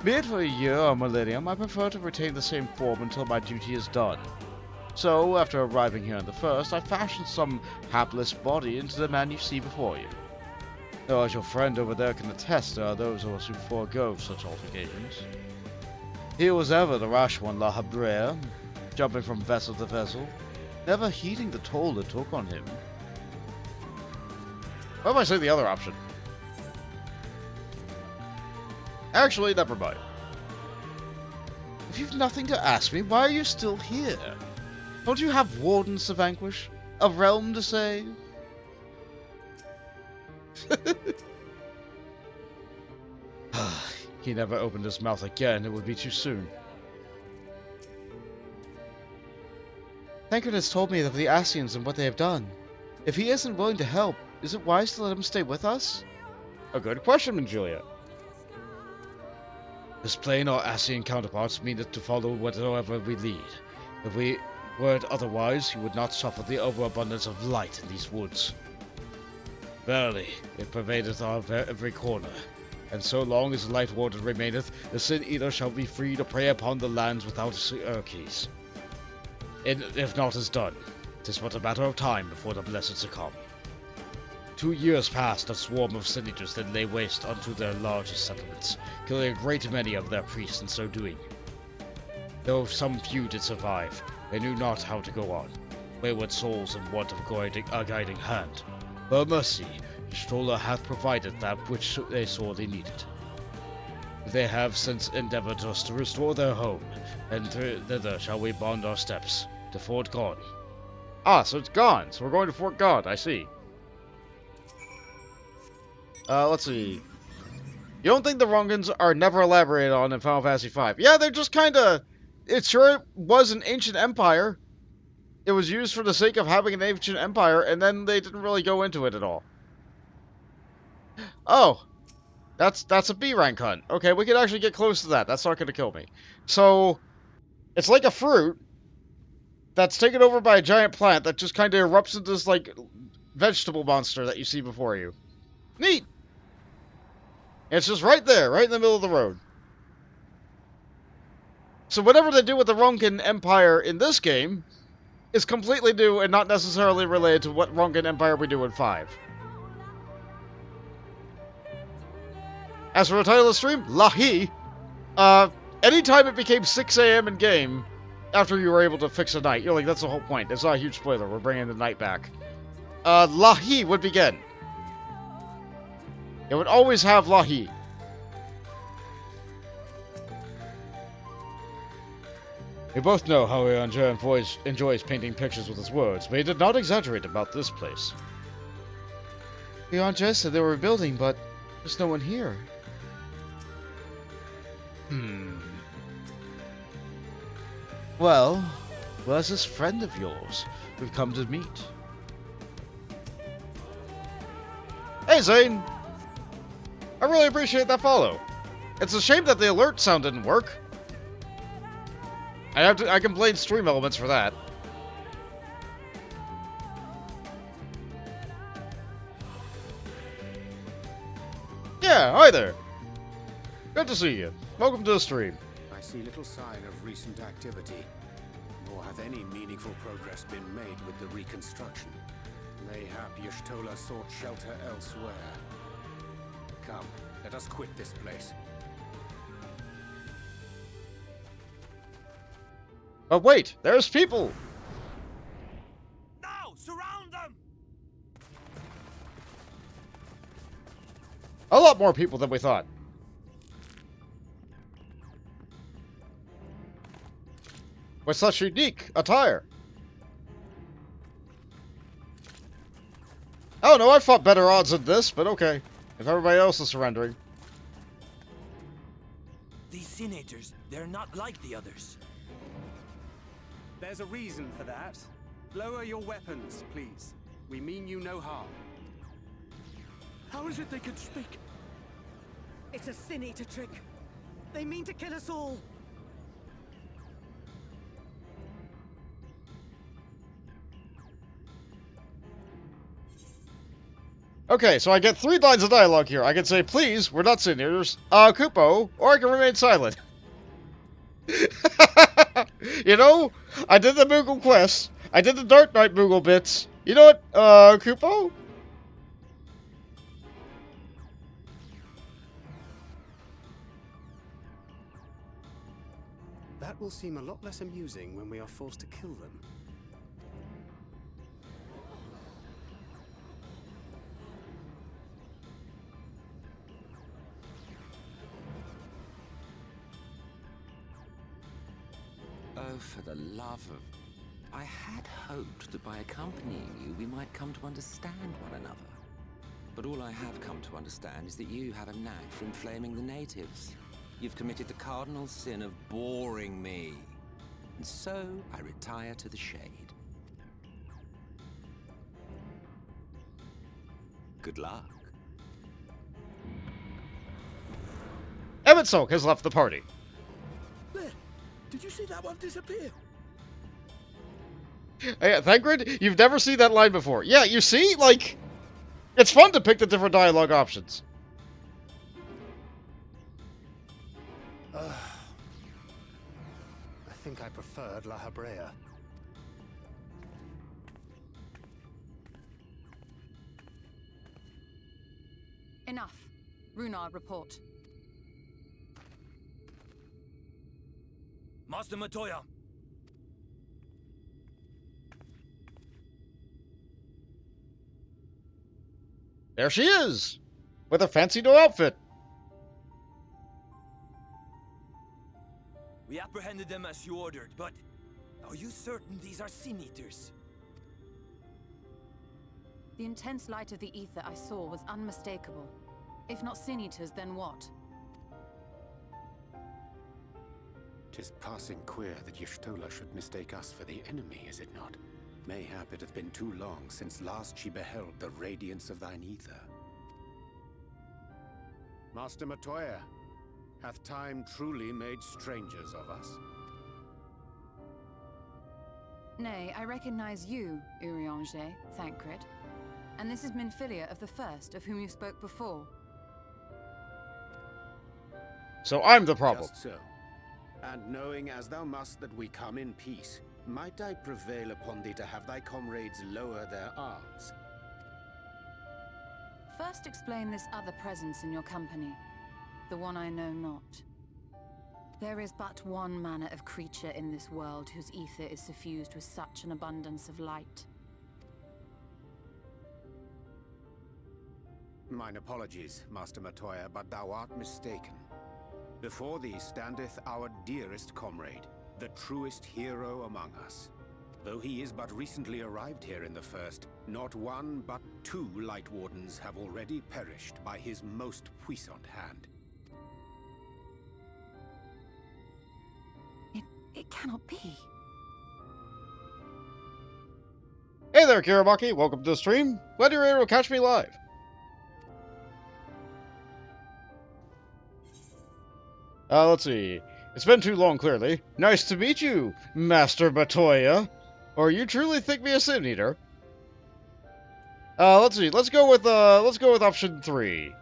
Be it for a year or millennium, I prefer to retain the same form until my duty is done. So, after arriving here on the first, I fashioned some hapless body into the man you see before you. Though, as your friend over there can attest, there are those of us who forego such altercations. He was ever the rash one, La Habrea, jumping from vessel to vessel, never heeding the toll it took on him. What if I say the other option? Actually, never mind. If you've nothing to ask me, why are you still here? Don't you have wardens to vanquish? A realm to save? He never opened his mouth again, it would be too soon. Tancred has told me of the Ascians and what they have done. If he isn't willing to help, is it wise to let him stay with us? A good question, Julia. His plain or Ascian counterparts mean it to follow whatever we lead. If we were it otherwise, you would not suffer the overabundance of light in these woods. Verily, it pervadeth our every corner, and so long as the light warden remaineth, the Sin Eater shall be free to prey upon the lands without Urkeys. If naught is done, 'tis but a matter of time before the blessed succumb. 2 years past, a swarm of Sin Eaters then lay waste unto their largest settlements, killing a great many of their priests in so doing. Though some few did survive, they knew not how to go on, wayward souls in want of a guiding hand. For mercy, Stola hath provided that which they sorely needed. They have since endeavored us to restore their home, and thither shall we bond our steps, to Fort God. Ah, so it's gone. So we're going to Fort God, I see. Let's see. You don't think the Rungans are never elaborated on in Final Fantasy V? Yeah, they're just kinda... It sure was an ancient empire. It was used for the sake of having an ancient empire, and then they didn't really go into it at all. Oh! That's a B rank hunt. Okay, we can actually get close to that. That's not gonna kill me. So, it's like a fruit, that's taken over by a giant plant that just kind of erupts into this, like, vegetable monster that you see before you. Neat! It's just right there, right in the middle of the road. So whatever they do with the Ronkin Empire in this game is completely new and not necessarily related to what Ronkin Empire we do in 5. As for the title of the stream, Lahi, anytime it became 6 a.m. in game, after you were able to fix a night, you're like, that's the whole point. It's not a huge spoiler. We're bringing the night back. Lahi would begin. It would always have Lahi. We both know how he enjoys painting pictures with his words, but he did not exaggerate about this place. The Anje said they were rebuilding, but there's no one here. Well, where's this friend of yours we've come to meet? Hey, Zane! I really appreciate that follow. It's a shame that the alert sound didn't work. I can blame stream elements for that. Yeah, hi there. Good to see you. Welcome to the stream. I see little sign of recent activity, nor have any meaningful progress been made with the Reconstruction. Mayhap Y'shtola sought shelter elsewhere. Come, let us quit this place. But wait, there's people! Now, surround them! A lot more people than we thought. With such unique attire. I don't know, I fought better odds than this, but okay. If everybody else is surrendering. These senators, they're not like the others. There's a reason for that. Lower your weapons, please. We mean you no harm. How is it they can speak? It's a Sin Eater trick. They mean to kill us all. Okay, so I get 3 lines of dialogue here. I can say, please, we're not senators, Kupo, or I can remain silent. You know, I did the Moogle quest. I did the Dark Knight Moogle bits. You know what, Kupo? That will seem a lot less amusing when we are forced to kill them. Oh, for the love of... I had hoped that by accompanying you, we might come to understand one another. But all I have come to understand is that you have a knack for inflaming the natives. You've committed the cardinal sin of boring me. And so, I retire to the shade. Good luck. Emmett Sulk has left the party. There! Did you see that one disappear? Yeah, Thangrid, you've never seen that line before. Yeah, you see? Like, it's fun to pick the different dialogue options. I think I preferred La Habrea. Enough. Runar, report. Master Matoya! There she is! With a fancy new outfit. We apprehended them as you ordered, but are you certain these are Sin Eaters? The intense light of the ether I saw was unmistakable. If not Sin Eaters, then what? 'Tis passing queer that Y'shtola should mistake us for the enemy, is it not? Mayhap it hath been too long since last she beheld the radiance of thine ether. Master Matoya, hath time truly made strangers of us? Nay, I recognize you, Urianger, Thancred. And this is Minfilia of the First, of whom you spoke before. So I'm the problem. Just so. And knowing as thou must that we come in peace, might I prevail upon thee to have thy comrades lower their arms? First explain this other presence in your company, the one I know not. There is but one manner of creature in this world whose ether is suffused with such an abundance of light. Mine apologies, Master Matoya, but thou art mistaken. Before thee standeth our dearest comrade, the truest hero among us. Though he is but recently arrived here in the First, not one but 2 Light Wardens have already perished by his most puissant hand. It cannot be. Hey there, Kiribaki. Welcome to the stream. Glad you're able to catch me live. Let's see. It's been too long, clearly. Nice to meet you, Master Matoya. Or you truly think me a Sin Eater? Let's see. Let's go with option 3.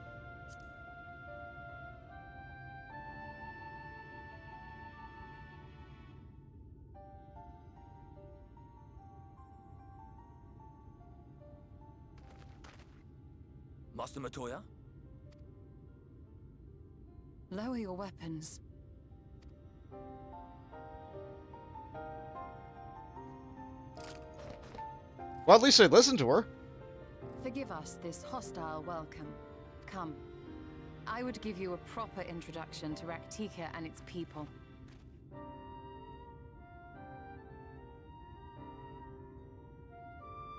Master Matoya? Lower your weapons. Well, at least I listened to her. Forgive us this hostile welcome. Come. I would give you a proper introduction to Raktika and its people.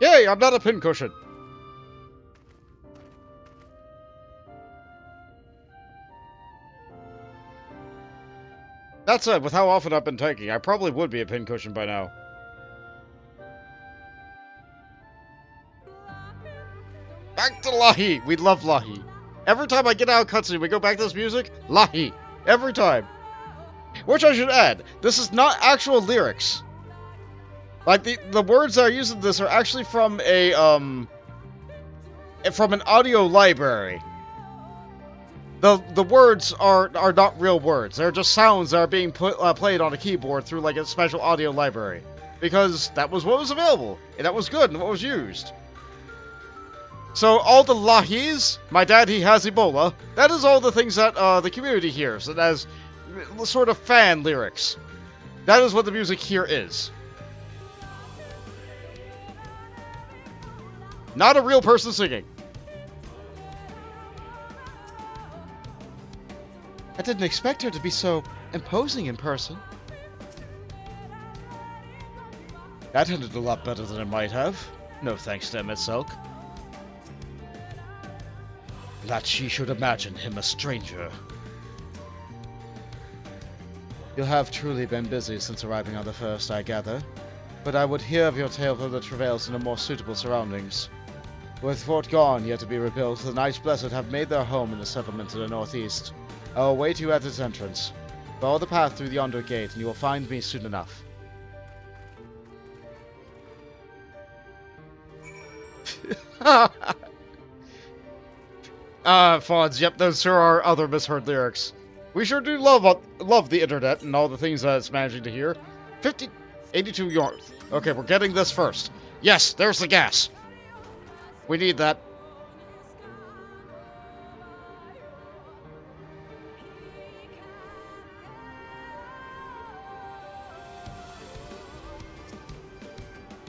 Yay, I'm not a pincushion. That said, with how often I've been taking, I probably would be a pincushion by now. Back to Lahi! We love Lahi. Every time I get out of cutscene, we go back to this music, Lahi. Every time. Which I should add, this is not actual lyrics. Like, the words that are used in this are actually from an audio library. The words are not real words. They're just sounds that are being played on a keyboard through like a special audio library. Because that was what was available, and that was good, and what was used. So all the lahis, my dad he has Ebola, that is all the things that the community hears, and as sort of fan lyrics. That is what the music here is. Not a real person singing. I didn't expect her to be so imposing in person. That ended a lot better than it might have. No thanks to Emmett Selk. That she should imagine him a stranger. You have truly been busy since arriving on the First, I gather. But I would hear of your tale of the travails in a more suitable surroundings. With Fort gone, yet to be rebuilt, the Knights Blessed have made their home in the settlement to the northeast. I will await you at its entrance. Follow the path through yonder gate, and you will find me soon enough. Fonz, yep, those sure are other misheard lyrics. We sure do love the internet and all the things that it's managing to hear. 82 yards. Okay, we're getting this first. Yes, there's the gas. We need that.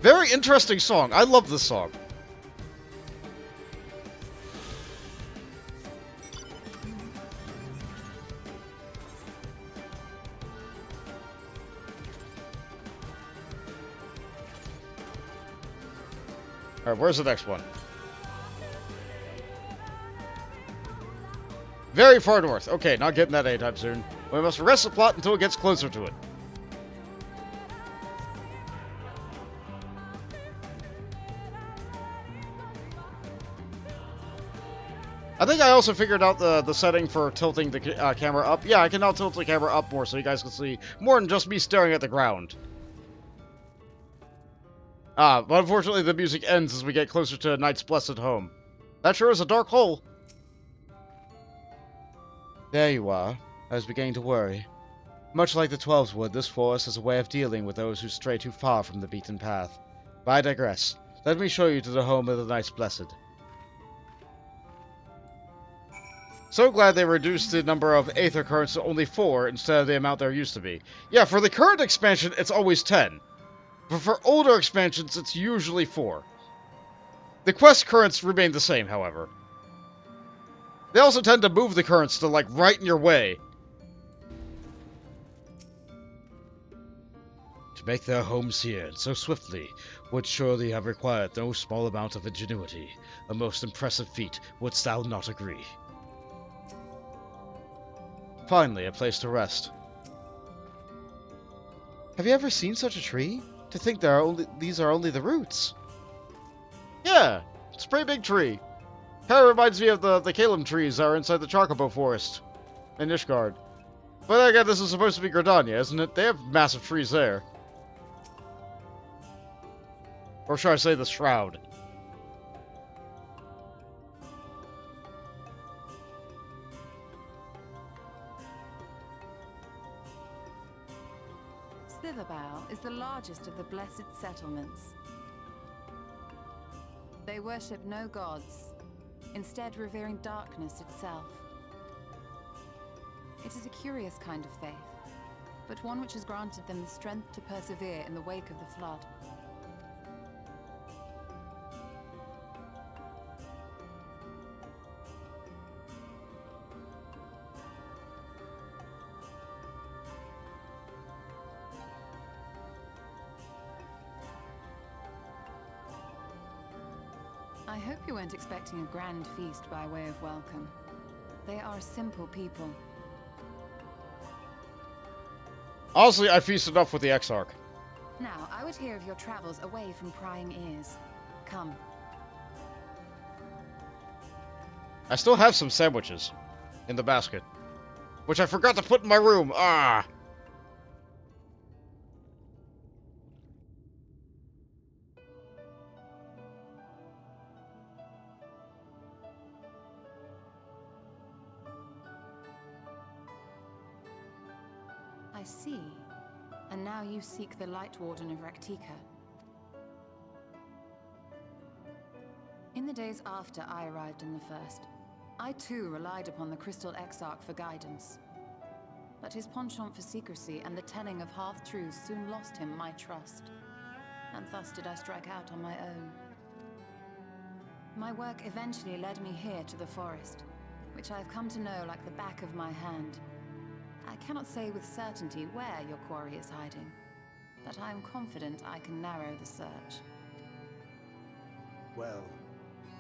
Very interesting song. I love this song. Alright, where's the next one? Very far north. Okay, not getting that anytime soon. We must arrest the plot until it gets closer to it. I think I also figured out the setting for tilting the camera up. Yeah, I can now tilt the camera up more so you guys can see more than just me staring at the ground. Ah, but unfortunately the music ends as we get closer to Knight's blessed home. That sure is a dark hole. There you are. I was beginning to worry. Much like the Twelves would, this forest has a way of dealing with those who stray too far from the beaten path. But I digress. Let me show you to the home of the Knight's Blessed. So glad they reduced the number of Aether Currents to only 4 instead of the amount there used to be. Yeah, for the current expansion, it's always 10. But for older expansions, it's usually 4. The quest currents remain the same, however. They also tend to move the currents to, like, right in your way. To make their homes here, and so swiftly, would surely have required no small amount of ingenuity. A most impressive feat, wouldst thou not agree? Finally, a place to rest. Have you ever seen such a tree? To think these are only the roots. Yeah, it's a pretty big tree. Kinda reminds me of the Kalem trees that are inside the Chocobo Forest in Ishgard. But again, this is supposed to be Gridania, isn't it? They have massive trees there. Or should I say the Shroud? Slitherbough is the largest of the blessed settlements. They worship no gods, instead revering darkness itself. It is a curious kind of faith, but one which has granted them the strength to persevere in the wake of the flood. I hope you weren't expecting a grand feast by way of welcome. They are a simple people. Honestly, I feasted enough with the Exarch. Now, I would hear of your travels away from prying ears. Come. I still have some sandwiches in the basket, which I forgot to put in my room. Ah! I see. And now you seek the Light Warden of Raktika. In the days after I arrived in the First, I too relied upon the Crystal Exarch for guidance. But his penchant for secrecy and the telling of half-truths soon lost him my trust. And thus did I strike out on my own. My work eventually led me here to the forest, which I have come to know like the back of my hand. I cannot say with certainty where your quarry is hiding, but I am confident I can narrow the search. Well,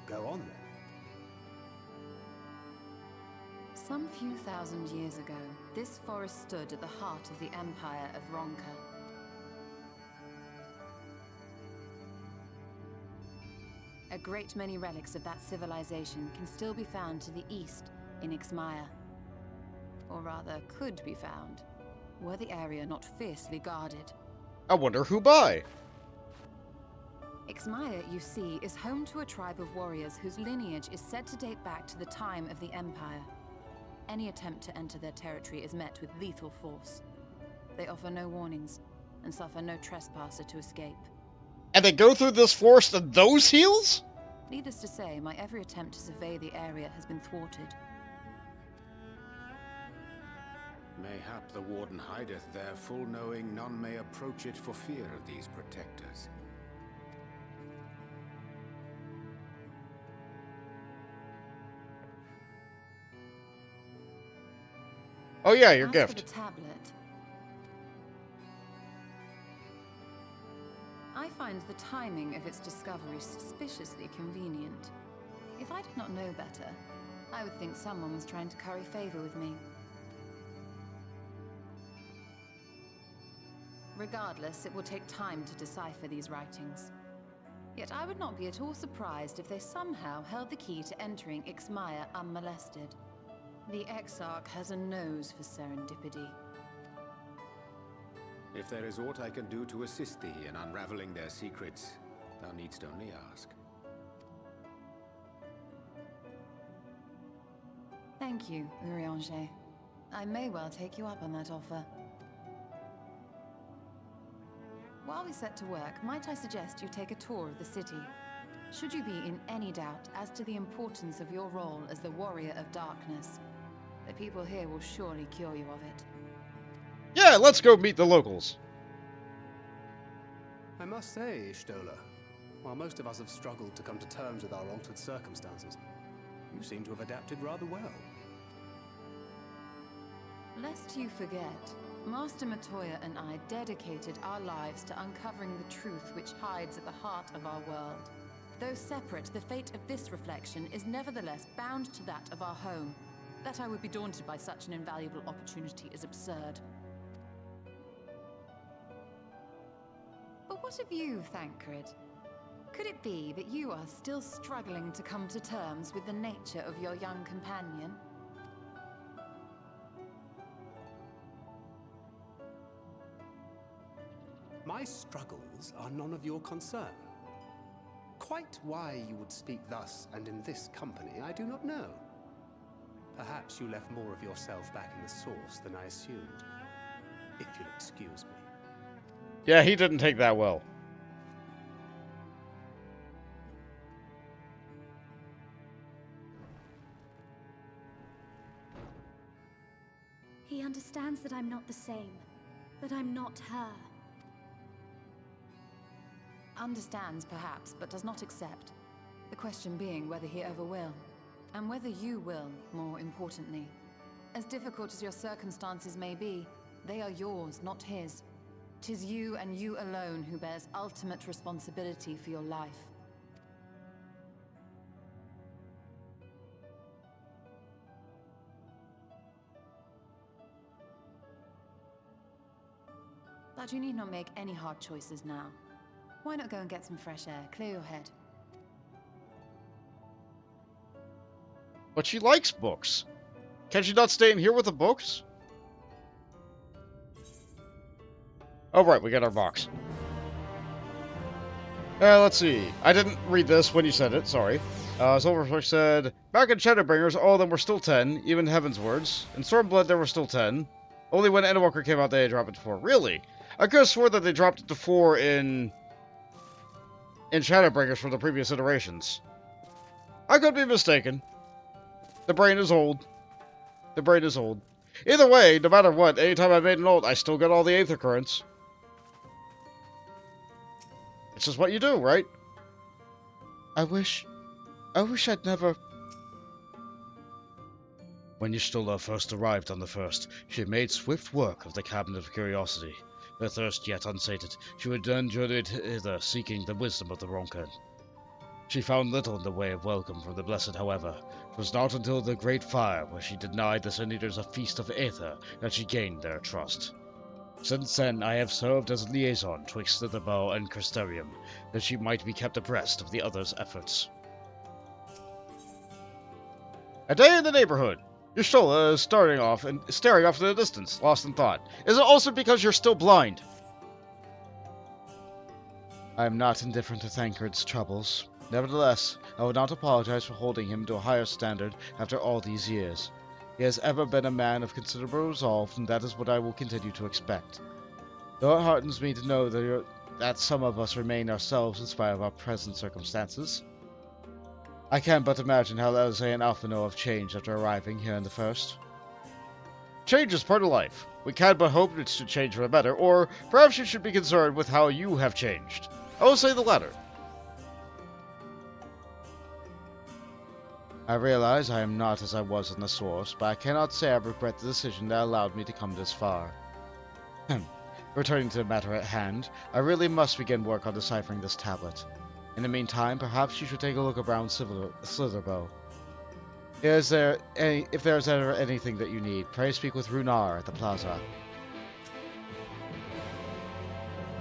go on then. Some few thousand years ago, this forest stood at the heart of the Empire of Ronka. A great many relics of that civilization can still be found to the east in Ixmaya. Or rather, could be found, were the area not fiercely guarded. I wonder who by? Ixmaya, you see, is home to a tribe of warriors whose lineage is said to date back to the time of the Empire. Any attempt to enter their territory is met with lethal force. They offer no warnings, and suffer no trespasser to escape. And they go through this forest in those heels? Needless to say, my every attempt to survey the area has been thwarted. Mayhap the Warden hideth there, full knowing none may approach it for fear of these protectors. Oh yeah, your As gift. for the tablet, I find the timing of its discovery suspiciously convenient. If I did not know better, I would think someone was trying to curry favor with me. Regardless, it will take time to decipher these writings. Yet I would not be at all surprised if they somehow held the key to entering Ixmaya unmolested. The Exarch has a nose for serendipity. If there is aught I can do to assist thee in unraveling their secrets, Thou needst only ask. Thank you, Urianger. I may well take you up on that offer. While we set to work, might I suggest you take a tour of the city? Should you be in any doubt as to the importance of your role as the Warrior of Darkness, the people here will surely cure you of it. Yeah, let's go meet the locals. I must say, Stola, while most of us have struggled to come to terms with our altered circumstances, you seem to have adapted rather well. Lest you forget, Master Matoya and I dedicated our lives to uncovering the truth which hides at the heart of our world. Though separate, the fate of this reflection is nevertheless bound to that of our home. That I would be daunted by such an invaluable opportunity is absurd. But what of you, Thancred? Could it be that you are still struggling to come to terms with the nature of your young companion? My struggles are none of your concern. Quite why you would speak thus and in this company, I do not know. Perhaps you left more of yourself back in the source than I assumed. If you'll excuse me. Yeah, he didn't take that well. He understands that I'm not the same. That I'm not her. Understands, perhaps, but does not accept. The question being whether he ever will. And whether you will, more importantly. As difficult as your circumstances may be, they are yours, not his. 'Tis you and you alone who bears ultimate responsibility for your life. But you need not make any hard choices now. Why not go and get some fresh air, clear your head? But she likes books. Can she not stay in here with the books? Oh, right, we got our box. Let's see. I didn't read this when you said it, sorry. Silverfish said, back in Shadowbringers, all of them were still 10, even Heaven's Words. In Stormblood, there were still 10. Only when Endwalker came out, they dropped it to 4. Really? I could have sworn that they dropped it to 4 in Shadowbringers from the previous iterations. I could be mistaken. The brain is old. The brain is old. Either way, no matter what, anytime I made an ult, I still got all the Aether Currents. It's just what you do, right? I wish I'd never... When Y'shtola first arrived on the First, she made swift work of the Cabinet of Curiosity. Her thirst yet unsated, she would then journeyed hither, seeking the wisdom of the Ronkan. She found little in the way of welcome from the Blessed, however. It was not until the Great Fire, where she denied the Sun Eaters a feast of Aether, that she gained their trust. Since then, I have served as liaison twixt Slitherbow and Crystarium, that she might be kept abreast of the others' efforts. A day in the neighborhood. Y'shtola is staring off in the distance, lost in thought. Is it also because you're still blind? I am not indifferent to Thancred's troubles. Nevertheless, I would not apologize for holding him to a higher standard after all these years. He has ever been a man of considerable resolve, and that is what I will continue to expect. Though it heartens me to know that some of us remain ourselves in spite of our present circumstances. I can but imagine how Elzay and Alphino have changed after arriving here in the First. Change is part of life. We can but hope it should change for the better, or perhaps you should be concerned with how you have changed. I will say the latter. I realize I am not as I was in the Source, but I cannot say I regret the decision that allowed me to come this far. Returning to the matter at hand, I really must begin work on deciphering this tablet. In the meantime, perhaps you should take a look around Slitherbow. If there is ever anything that you need, pray speak with Runar at the plaza.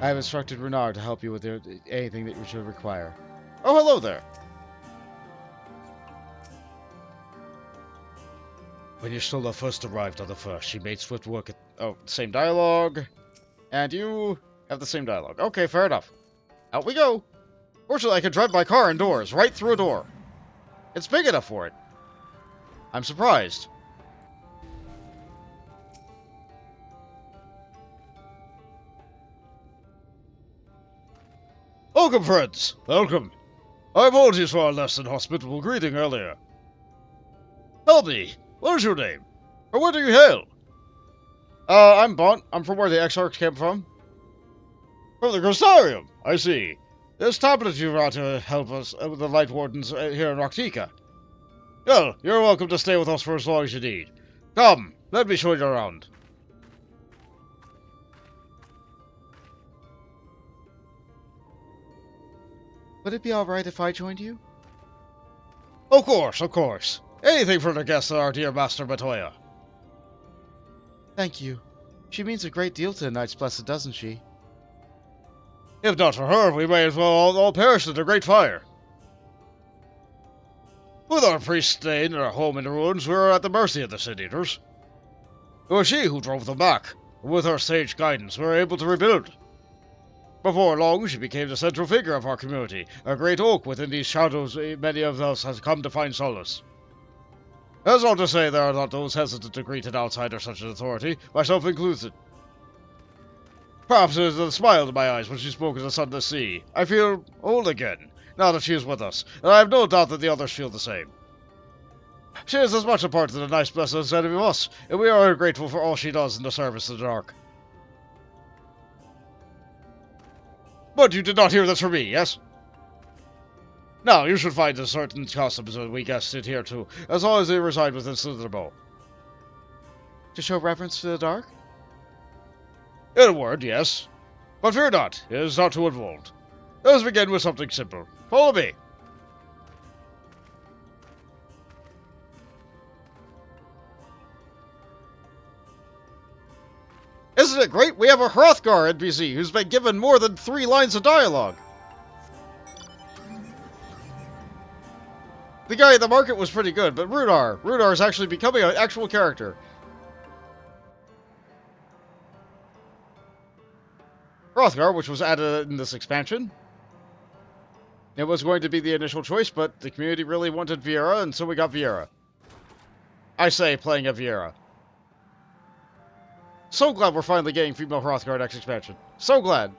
I have instructed Runar to help you with anything that you should require. Oh, hello there! When Y'shtola first arrived on the First, she made swift work at... Oh, same dialogue. And you have the same dialogue. Okay, fair enough. Out we go! Fortunately, I can drive my car indoors, right through a door. It's big enough for it. I'm surprised. Welcome, friends. Welcome. I apologize for our less than hospitable greeting earlier. Tell me, what is your name? Or where do you hail? I'm Bont. I'm from where the Exarchs came from. From the Crystarium, I see. This tablet you brought to help us with the Light Wardens here in Raktika. Well, you're welcome to stay with us for as long as you need. Come, let me show you around. Would it be alright if I joined you? Of course, of course. Anything for the guests of our dear Master Matoya. Thank you. She means a great deal to the Knights Blessed, doesn't she? If not for her, we may as well all perish in the Great Fire. With our priest staying in our home in the ruins, we were at the mercy of the Sin-Eaters. It was she who drove them back, and with her sage guidance, we were able to rebuild. Before long, she became the central figure of our community, a great oak within these shadows many of us have come to find solace. That's not to say there are not those hesitant to greet an outsider such an authority, myself included. Perhaps it is the smile in my eyes when she spoke of the sunless sea. I feel old again, now that she is with us, and I have no doubt that the others feel the same. She is as much a part of the Knights Blessed as any of us, and we are grateful for all she does in the service of the dark. But you did not hear this from me, yes? Now, you should find a certain customs when we guests sit here too, as long as they reside within Slitherbow. To show reverence to the dark? In a word, yes. But fear not, it is not too involved. Let us begin with something simple. Follow me. Isn't it great? We have a Hrothgar NPC who's been given more than 3 lines of dialogue. The guy at the market was pretty good, but Rudar is actually becoming an actual character. Hrothgar, which was added in this expansion. It was going to be the initial choice, but the community really wanted Viera, and so we got Viera. I say, playing a Viera. So glad we're finally getting female Hrothgar next expansion. So glad.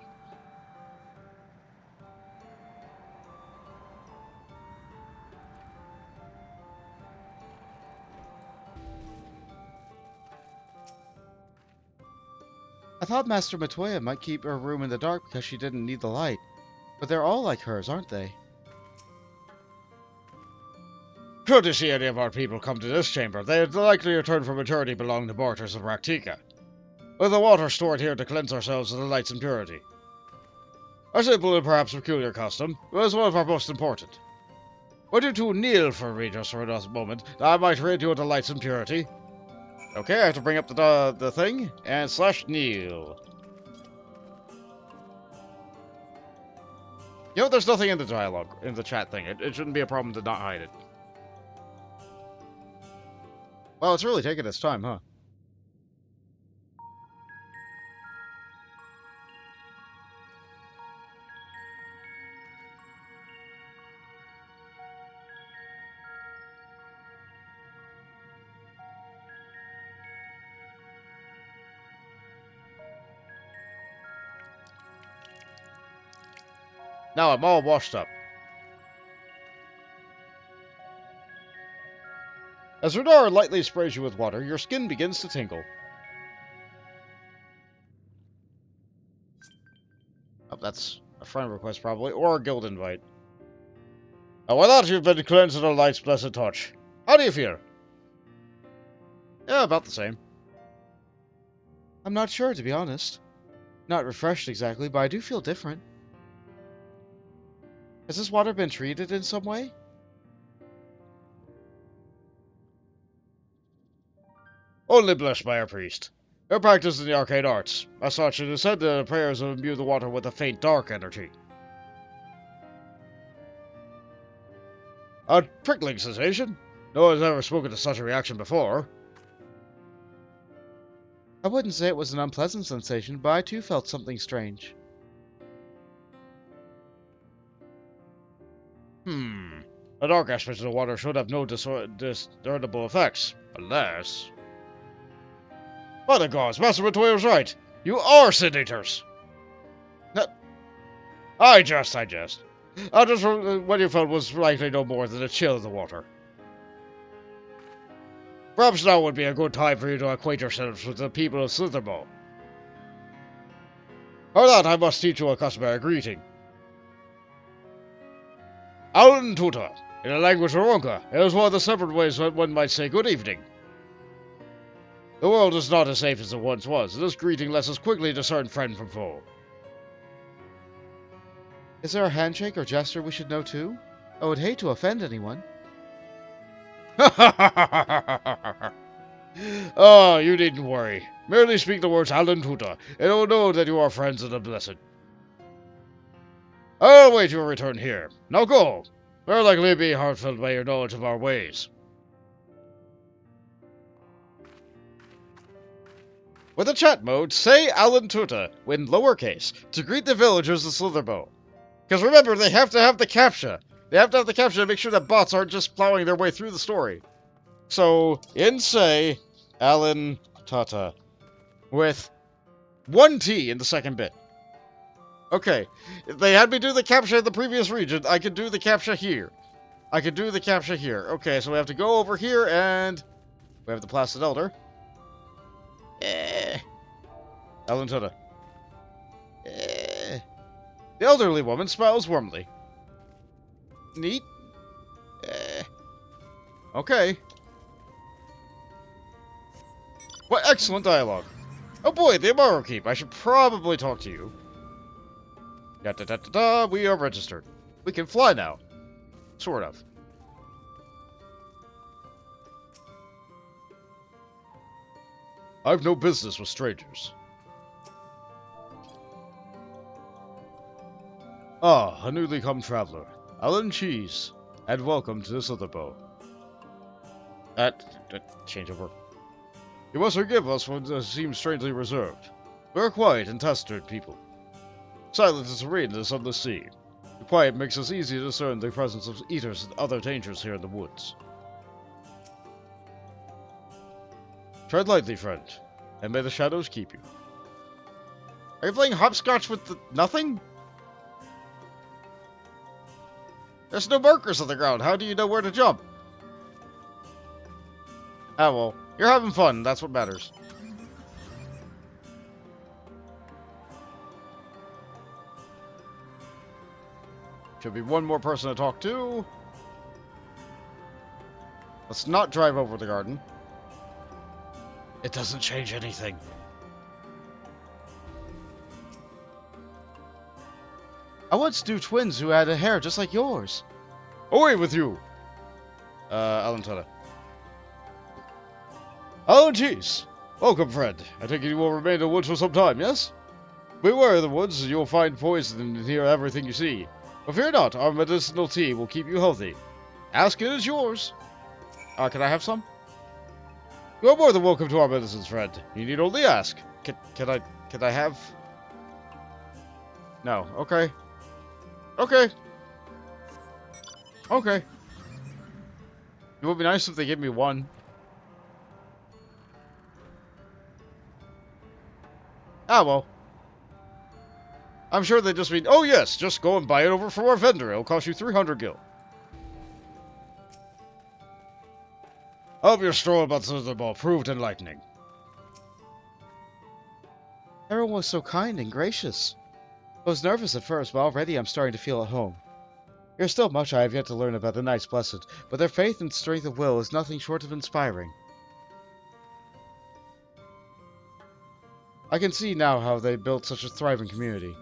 I thought Master Matoya might keep her room in the dark because she didn't need the light. But they're all like hers, aren't they? Should to see any of our people come to this chamber, they would likely return from a journey belonging to Barters of Raktika, with the water stored here to cleanse ourselves of the light's impurity. A simple and perhaps peculiar custom, but is one of our most important. Would you two kneel for me just for a moment, that I might rid you of the light's impurity? Okay, I have to bring up the thing, and slash kneel. You know, there's nothing in the dialogue, in the chat thing. It shouldn't be a problem to not hide it. Well, it's really taking its time, huh? Now I'm all washed up. As Radar lightly sprays you with water, your skin begins to tingle. Oh, that's a friend request probably, or a guild invite. Oh, I thought you've been cleansed of the light's blessed touch. How do you feel? Yeah, about the same. I'm not sure, to be honest. Not refreshed exactly, but I do feel different. Has this water been treated in some way? Only blessed by our priest. They're practiced in the arcane arts. As such, it is said that the prayers will imbue the water with a faint dark energy. A prickling sensation? No one's ever spoken to such a reaction before. I wouldn't say it was an unpleasant sensation, but I too felt something strange. The dark aspects of the water should have no discernible effects. Unless... By the gods, Master Matoya was right. You are Sin-Eaters! No. I jest. I just what you felt was likely no more than a chill of the water. Perhaps now would be a good time for you to acquaint yourselves with the people of Slitherbow. For that, I must teach you a customary greeting. Alan Tuta, in the language of Ronka, it is one of the separate ways that one might say good evening. The world is not as safe as it once was, and this greeting lets us quickly discern friend from foe. Is there a handshake or gesture we should know too? I would hate to offend anyone. Oh, you needn't worry. Merely speak the words Alan Tuta, and I will know that you are friends of the blessed. I'll wait your return here. Now go. Very likely be heartfelt by your knowledge of our ways. With the chat mode, say Alan Tuta, in lowercase, to greet the villagers of Slitherbow. Because remember, they have to have the CAPTCHA. They have to have the CAPTCHA to make sure that bots aren't just plowing their way through the story. So, say Alan Tuta, with 1 T in the second bit. Okay, if they had me do the CAPTCHA in the previous region, I could do the CAPTCHA here. Okay, so we have to go over here, and we have the Placid Elder. Alan Tuta. The elderly woman smiles warmly. Neat. Okay. What excellent dialogue. Oh boy, the Amaro Keep. I should probably talk to you. We are registered. We can fly now. Sort of. I've no business with strangers. Ah, a newly come traveler. Alan Cheese, and welcome to Slitherbow. Change over. You must forgive us for what seems strangely reserved. We're a quiet and taciturn people. Silent and serene in the sunless sea. The quiet makes us easy to discern the presence of eaters and other dangers here in the woods. Tread lightly, friend, and may the shadows keep you. Are you playing hopscotch with the nothing? There's no markers on the ground. How do you know where to jump? Ah, well, you're having fun. That's what matters. Should be one more person to talk to. Let's not drive over the garden. It doesn't change anything. I once knew twins who had a hair just like yours. Away with you! Alan Tuta. Oh, jeez. Welcome, friend. I think you will remain in the woods for some time, yes? Beware of the woods, you'll find poison and hear everything you see. But fear not, our medicinal tea will keep you healthy. Ask it is yours. Can I have some? You are more than welcome to our medicines, friend. You need only ask. Can I have? No. Okay. Okay. Okay. It would be nice if they gave me one. Ah, well. I'm sure they just mean, oh yes, just go and buy it over from our vendor. It'll cost you 300 gil. I hope your stroll about Slitherbow proved enlightening. Everyone was so kind and gracious. I was nervous at first, but already I'm starting to feel at home. There's still much I have yet to learn about the Knights Blessed, but their faith and strength of will is nothing short of inspiring. I can see now how they built such a thriving community.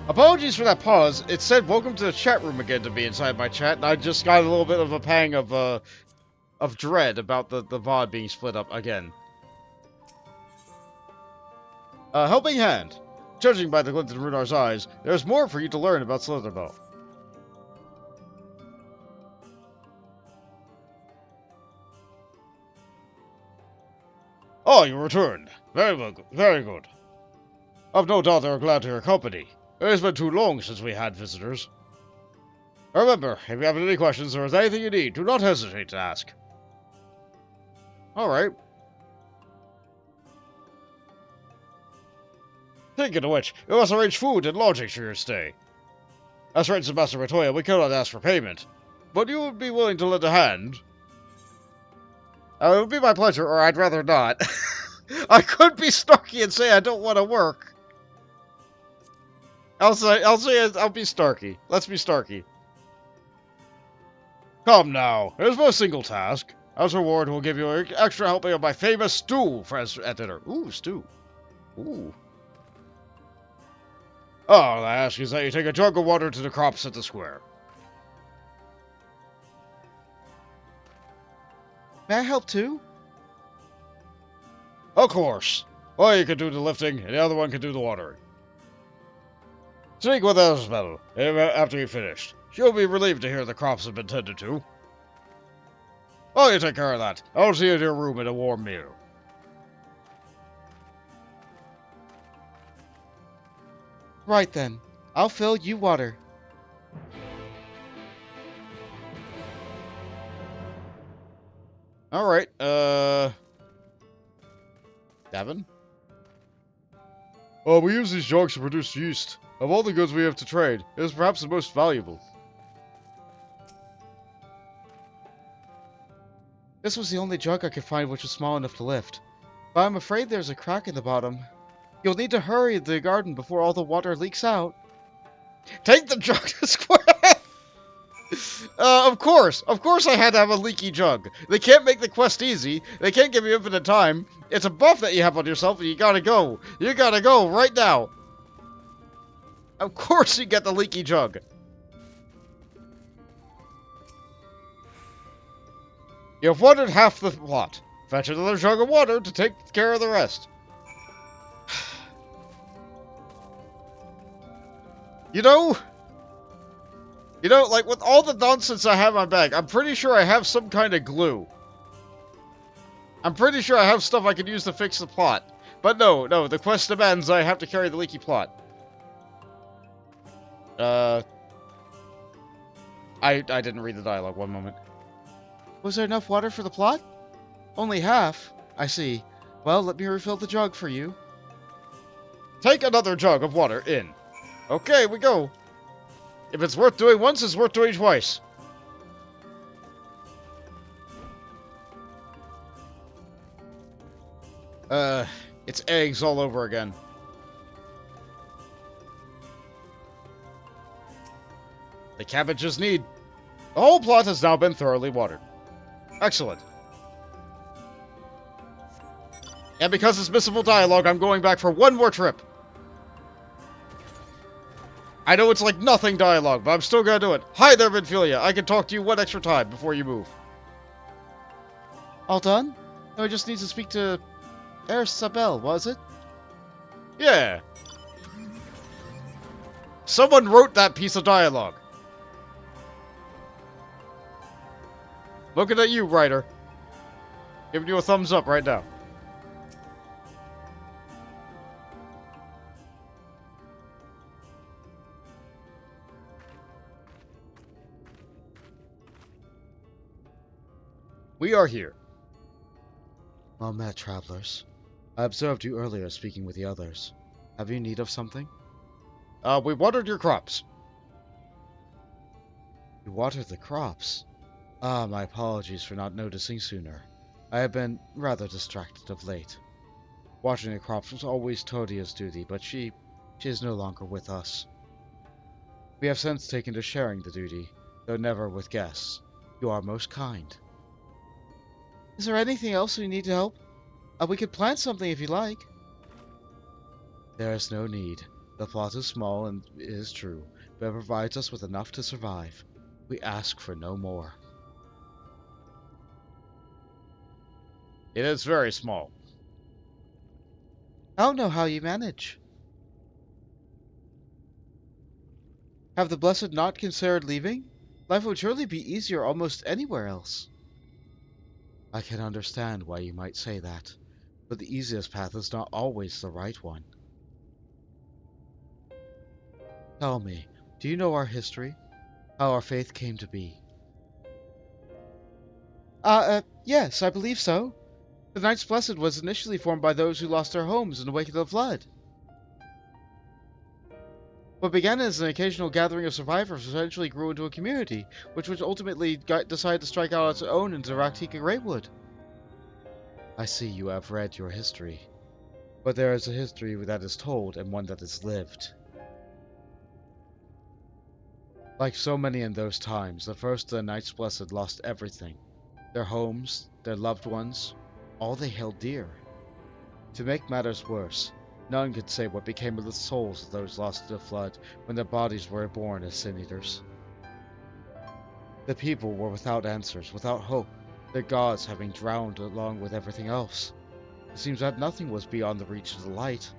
Apologies for that pause. It said welcome to the chat room again to me inside my chat, and I just got a little bit of a pang of dread about the VOD being split up again. Helping hand. Judging by the glint in Runar's eyes, there's more for you to learn about Slitherbow. Oh, you returned. Very well, very good. I've no doubt they are glad to your company. It has been too long since we had visitors. Remember, if you have any questions or is anything you need, do not hesitate to ask. Alright. Thinking of which, we must arrange food and lodging for your stay. As for Master Matoya, we cannot ask for payment, but you would be willing to lend a hand. It would be my pleasure, or I'd rather not. I could be snarky and say I don't want to work. I'll be snarky. Let's be snarky. Come now, here's my single task. As a reward, we'll give you an extra helping of my famous stew at dinner. Ooh, stew. Ooh. All I ask is that you take a jug of water to the crops at the square. May I help too? Of course. One you can do the lifting, and the other one can do the watering. Speak with Elspeth after you've finished. She'll be relieved to hear the crops have been tended to. Oh, you take care of that. I'll see you in your room in a warm meal. Right then. I'll fill you water. Alright, Davin? Oh, we use these jugs to produce yeast. Of all the goods we have to trade, it is perhaps the most valuable. This was the only jug I could find which was small enough to lift. But I'm afraid there's a crack in the bottom. You'll need to hurry to the garden before all the water leaks out. Take the jug to square! Of course I had to have a leaky jug. They can't make the quest easy. They can't give you infinite time. It's a buff that you have on yourself and you gotta go. You gotta go right now. Of course you get the leaky jug. You've watered half the plot. Fetch another jug of water to take care of the rest. You know, like, with all the nonsense I have in my bag, I'm pretty sure I have some kind of glue. I'm pretty sure I have stuff I can use to fix the plot. But no, the quest demands I have to carry the leaky plot. I didn't read the dialogue, one moment. Was there enough water for the plot? Only half. I see. Well, let me refill the jug for you. Take another jug of water in. Okay, we go. If it's worth doing once, it's worth doing twice. It's eggs all over again. The cabbages need. The whole plot has now been thoroughly watered. Excellent. And because it's missable dialogue, I'm going back for one more trip. I know it's like nothing dialogue, but I'm still gonna do it. Hi there, Vinfilia. I can talk to you one extra time before you move. All done? No, I just need to speak to Sabel, was it? Yeah. Someone wrote that piece of dialogue. Looking at you, writer. Giving you a thumbs up right now. We are here. Well met, travelers. I observed you earlier speaking with the others. Have you need of something? We watered your crops. You watered the crops? Ah, my apologies for not noticing sooner. I have been rather distracted of late. Watering the crops was always Todia's duty, but she is no longer with us. We have since taken to sharing the duty, though never with guests. You are most kind. Is there anything else we need to help? We could plant something if you like. There is no need. The plot is small and it is true, but it provides us with enough to survive. We ask for no more. It is very small. I don't know how you manage. Have the Blessed not considered leaving? Life would surely be easier almost anywhere else. I can understand why you might say that, but the easiest path is not always the right one. Tell me, do you know our history? how our faith came to be. Yes, I believe so. The Knights Blessed was initially formed by those who lost their homes in the wake of the flood. What began as an occasional gathering of survivors eventually grew into a community, which would ultimately decide to strike out on its own into the Raktika Greatwood. I see you have read your history. But there is a history that is told and one that is lived. Like so many in those times, the first of the Knights Blessed lost everything. Their homes, their loved ones, all they held dear. To make matters worse, none could say what became of the souls of those lost to the flood when their bodies were reborn as Sin Eaters. The people were without answers, without hope, their gods having drowned along with everything else. It seems that nothing was beyond the reach of the light.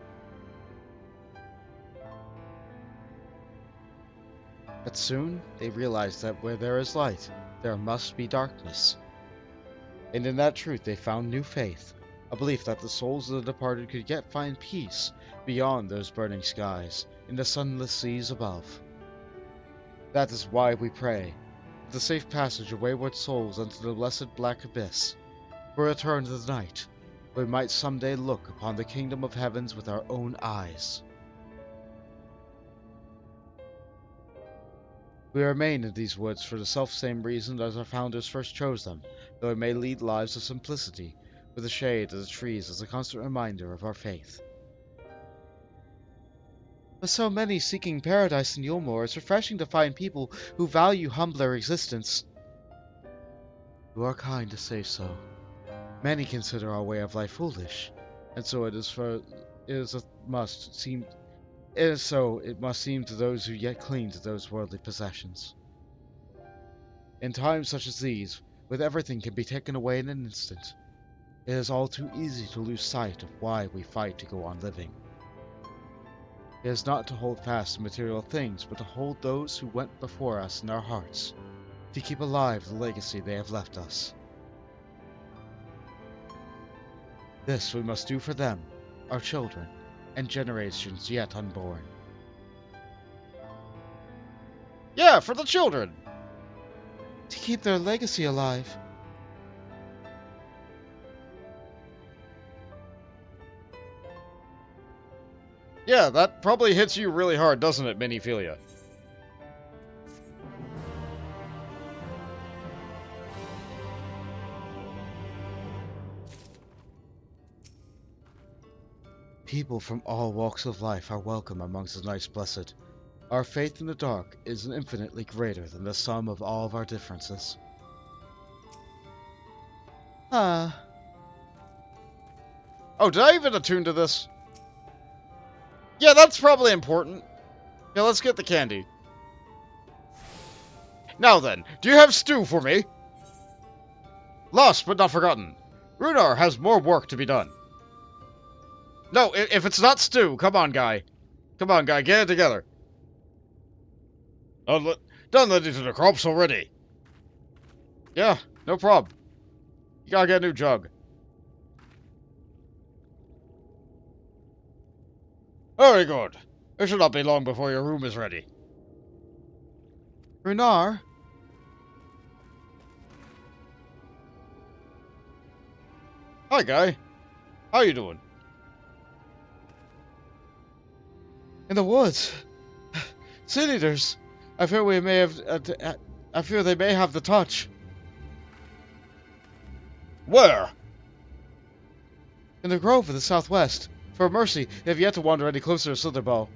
But soon, they realized that where there is light, there must be darkness. And in that truth they found new faith, a belief that the souls of the departed could yet find peace beyond those burning skies, in the sunless seas above. That is why we pray, for the safe passage of wayward souls unto the blessed black abyss, for a return to the night, where we might someday look upon the kingdom of heavens with our own eyes. We remain in these woods for the self-same reason as our founders first chose them, though we may lead lives of simplicity, with the shade of the trees as a constant reminder of our faith. With so many seeking paradise in Yulmore, it's refreshing to find people who value humbler existence. You are kind to say so. Many consider our way of life foolish, and so it must seem to those who yet cling to those worldly possessions. In times such as these, when everything can be taken away in an instant, it is all too easy to lose sight of why we fight to go on living. It is not to hold fast to material things, but to hold those who went before us in our hearts, to keep alive the legacy they have left us. This we must do for them, our children, and generations yet unborn. Yeah, for the children! To keep their legacy alive. Yeah, that probably hits you really hard, doesn't it, Miniphilia? People from all walks of life are welcome amongst the Knights Blessed. Our faith in the dark is infinitely greater than the sum of all of our differences. Oh, did I even attune to this? Yeah, that's probably important. Yeah, let's get the candy. Now then, do you have stew for me? Lost but not forgotten. Runar has more work to be done. No, if it's not stew, come on, guy. Come on, guy, get it together. Done led into the crops already. Yeah, no problem. You gotta get a new jug. Very good. It should not be long before your room is ready. Runar? Hi, guy. How you doing? In the woods. Sin Eaters. I fear we may have. I fear they may have the touch. Where? In the grove in the southwest. For mercy, they have yet to wander any closer to Slitherbow.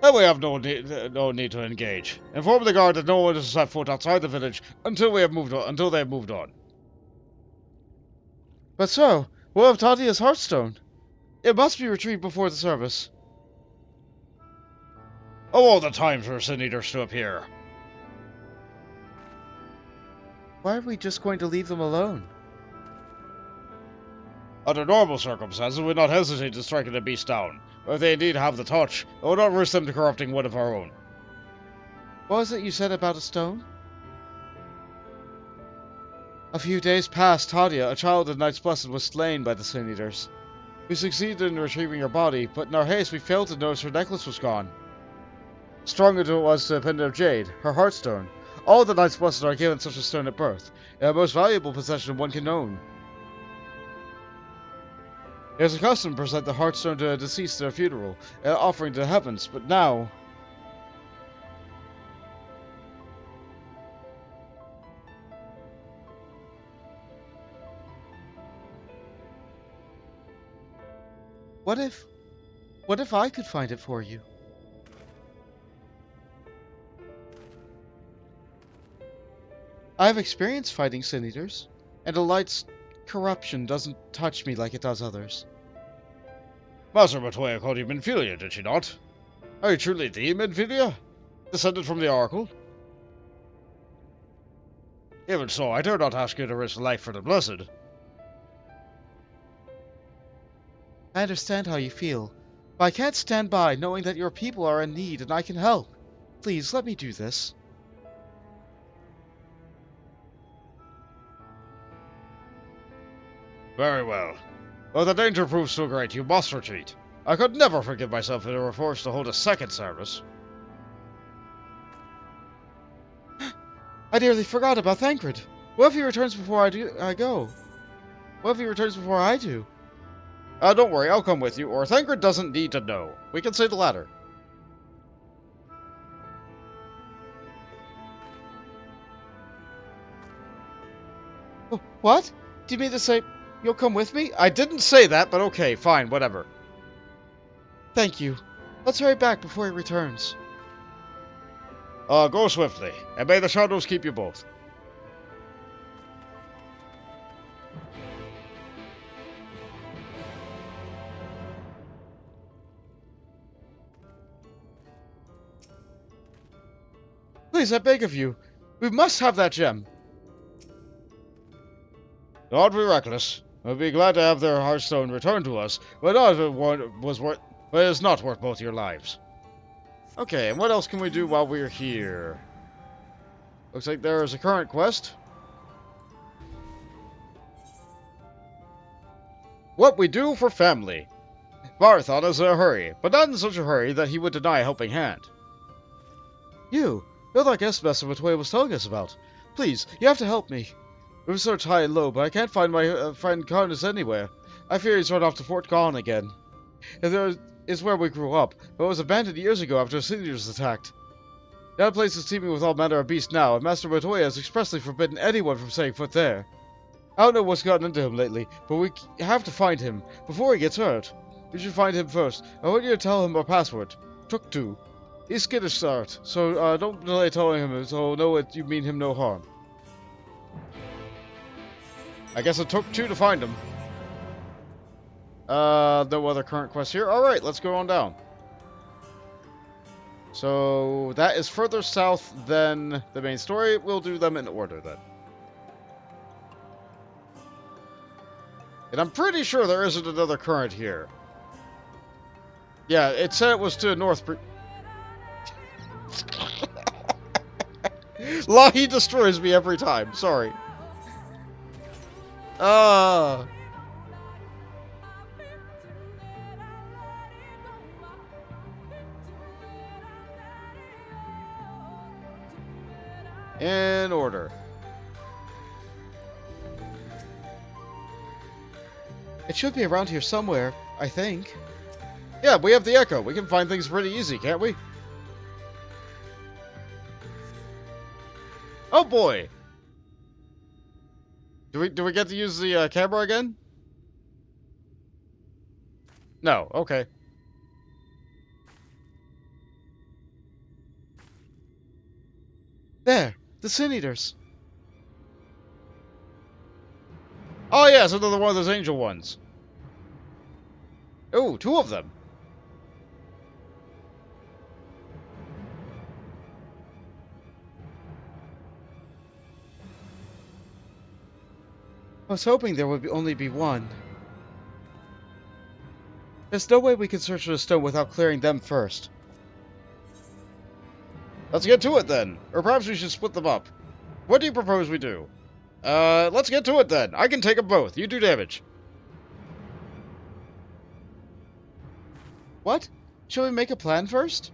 Then we have no need to engage. Inform the guard that no one is to set foot outside the village until they have moved on. But so, what of Tadia's Heartstone? It must be retrieved before the service. Oh, all the times for Sin Eaters to appear. Why are we just going to leave them alone? Under normal circumstances, we would not hesitate to striking the beast down. But if they indeed have the touch, I would not risk them to corrupting one of our own. What was it you said about a stone? A few days past, Tadia, a child of Knights Blessed, was slain by the Sin Eaters. We succeeded in retrieving her body, but in our haste we failed to notice her necklace was gone. Stronger than it was to the pendant of jade, her heartstone. All the Knights Blessed are given such a stone at birth, and the most valuable possession one can own. It was a custom to present the heartstone to a deceased at a funeral, an offering to the heavens, but now... What if I could find it for you? I have experience fighting Sin Eaters, and the Light's corruption doesn't touch me like it does others. Master Matoya called you Minfilia, did she not? Are you truly the Minfilia? Descended from the Oracle? Even so, I dare not ask you to risk life for the Blessed. I understand how you feel, but I can't stand by knowing that your people are in need and I can help. Please, let me do this. Very well. Though the danger proves so great, you must retreat. I could never forgive myself if I were forced to hold a second service. I nearly forgot about Thancred. What if he returns before I go? What if he returns before I do? Don't worry, I'll come with you, or Thancred doesn't need to know. We can say the latter. What? Do you mean to say you'll come with me? I didn't say that, but okay, fine, whatever. Thank you. Let's hurry back before he returns. Go swiftly, and may the shadows keep you both. Please, I beg of you. We must have that gem. Don't be reckless. We'll be glad to have their heartstone returned to us, but it is not worth both your lives. Okay, and what else can we do while we're here? Looks like there is a current quest. What we do for family. Barthon is in a hurry, but not in such a hurry that he would deny a helping hand. You're the guest Master Matoya was telling us about. Please, you have to help me. We've searched high and low, but I can't find my friend Carnus anywhere. I fear he's run off to Fort Gone again. And there is where we grew up, but it was abandoned years ago after Siniders attacked. That place is teeming with all manner of beasts now, and Master Matoya has expressly forbidden anyone from setting foot there. I don't know what's gotten into him lately, but we have to find him, before he gets hurt. We should find him first. I want you to tell him our password. Took 2. He's skittish start, so don't delay telling him, so know it you mean him no harm. I guess it took 2 to find him. No other current quests here. Alright, let's go on down. So, that is further south than the main story. We'll do them in order then. And I'm pretty sure there isn't another current here. Yeah, it said it was to the north. He destroys me every time. Sorry. In order. It should be around here somewhere, I think. Yeah, we have the Echo. We can find things pretty easy, can't we? Oh boy! Do we get to use the camera again? No, okay. There, the Sin Eaters. Oh yeah, it's another one of those angel ones. Oh, 2 of them. I was hoping there would only be one. There's no way we can search for the stone without clearing them first. Let's get to it then. Or perhaps we should split them up. What do you propose we do? Let's get to it then. I can take them both. You do damage. What? Shall we make a plan first?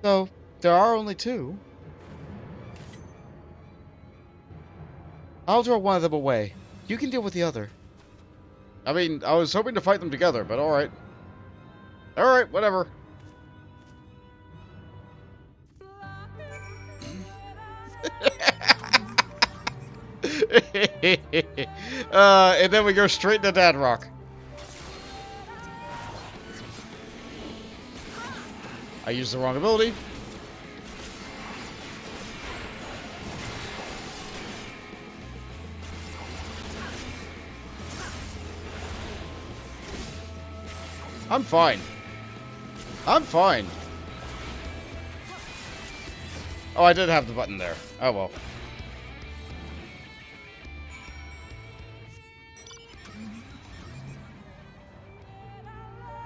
Though, there are only two. I'll draw one of them away. You can deal with the other. I mean, I was hoping to fight them together, but alright. Alright, whatever. And then we go straight to Dad Rock. I used the wrong ability. I'm fine. I'm fine. Oh, I did have the button there. Oh well.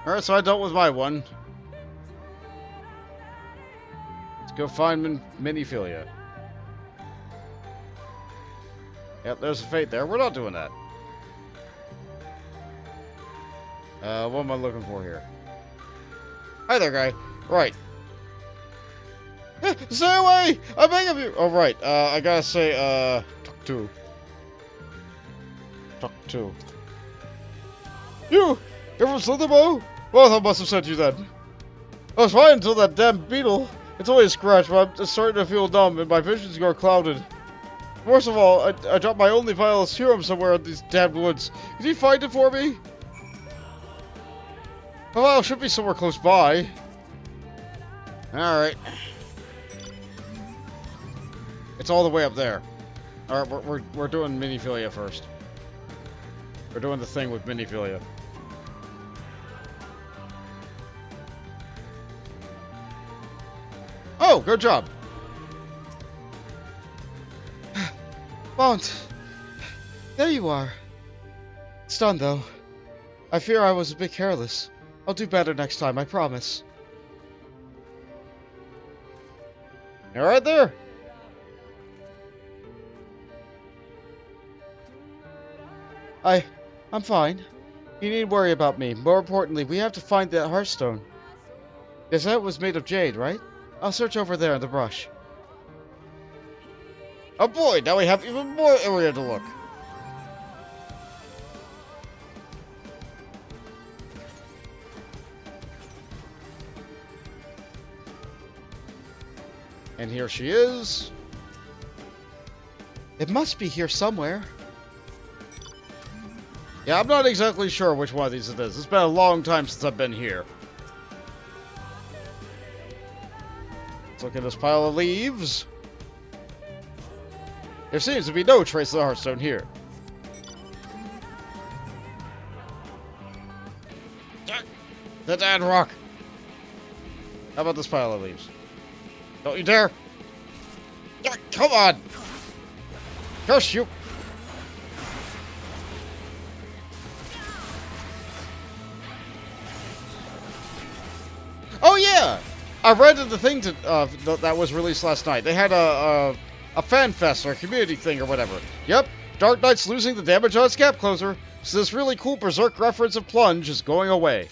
Alright, so I dealt with my one. Let's go find Miniphilia. Yep, there's a fate there. We're not doing that. What am I looking for here? Hi there, guy. Right. Stay away! I beg of you! Oh, right. I gotta say, talk to. Talk to. You! You're from Slitherbow? Well, I must have sent you then. I was fine until that damn beetle. It's only a scratch, but I'm just starting to feel dumb, and my visions are clouded. Worst of all, I dropped my only vial of serum somewhere in these damn woods. Can you find it for me? Oh, well, it should be somewhere close by. Alright. It's all the way up there. Alright, we're doing Miniphilia first. We're doing the thing with Miniphilia. Oh, good job. Mount. There you are. It's done, though. I fear I was a bit careless. I'll do better next time, I promise. You're right there. I'm fine. You needn't worry about me. More importantly, we have to find that Hearthstone. Yes, that was made of jade, right? I'll search over there in the brush. Oh boy, now we have even more area to look. And here she is. It must be here somewhere. Yeah, I'm not exactly sure which one of these it is. It's been a long time since I've been here. Let's look at this pile of leaves. There seems to be no trace of the Hearthstone here. The Dad Rock. How about this pile of leaves? Don't you dare! Come on! Curse you! Oh yeah! I read in the thing that was released last night. They had a fan fest or a community thing or whatever. Yep, Dark Knight's losing the damage on its gap closer, so this really cool Berserk reference of Plunge is going away.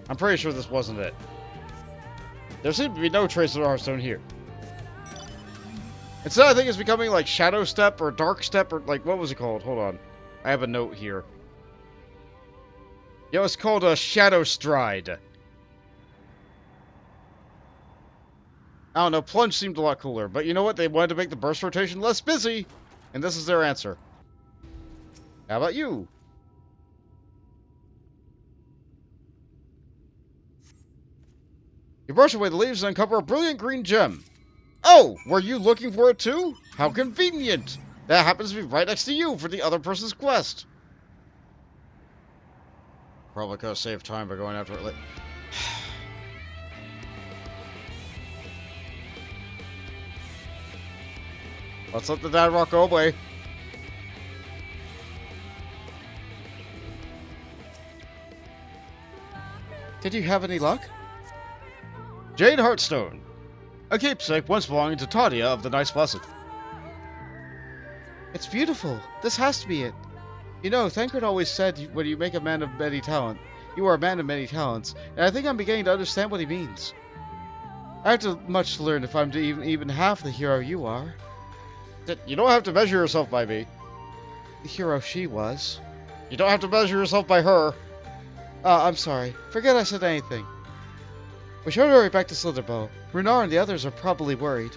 I'm pretty sure this wasn't it. There seems to be no trace of Hearthstone here. Instead, I think it's becoming like Shadow Step or Dark Step or like, what was it called? Hold on. I have a note here. Yo, it's called a Shadow Stride. I don't know, Plunge seemed a lot cooler, but you know what? They wanted to make the burst rotation less busy, and this is their answer. How about you? You brush away the leaves and uncover a brilliant green gem. Oh, were you looking for it too? How convenient! That happens to be right next to you for the other person's quest. Probably could have saved time by going after it later. Let's let the Dad Rock go away. Did you have any luck? Jade Hearthstone. A keepsake once belonging to Tadia of the Nice Blessed. It's beautiful. This has to be it. You know, Thancred always said when you make a man of many talent, You are a man of many talents, and I think I'm beginning to understand what he means. I have to much to learn if I'm to even half the hero you are. You don't have to measure yourself by me. The hero she was. You don't have to measure yourself by her. I'm sorry. Forget I said anything. We should hurry back to Slitherbow. Runar and the others are probably worried.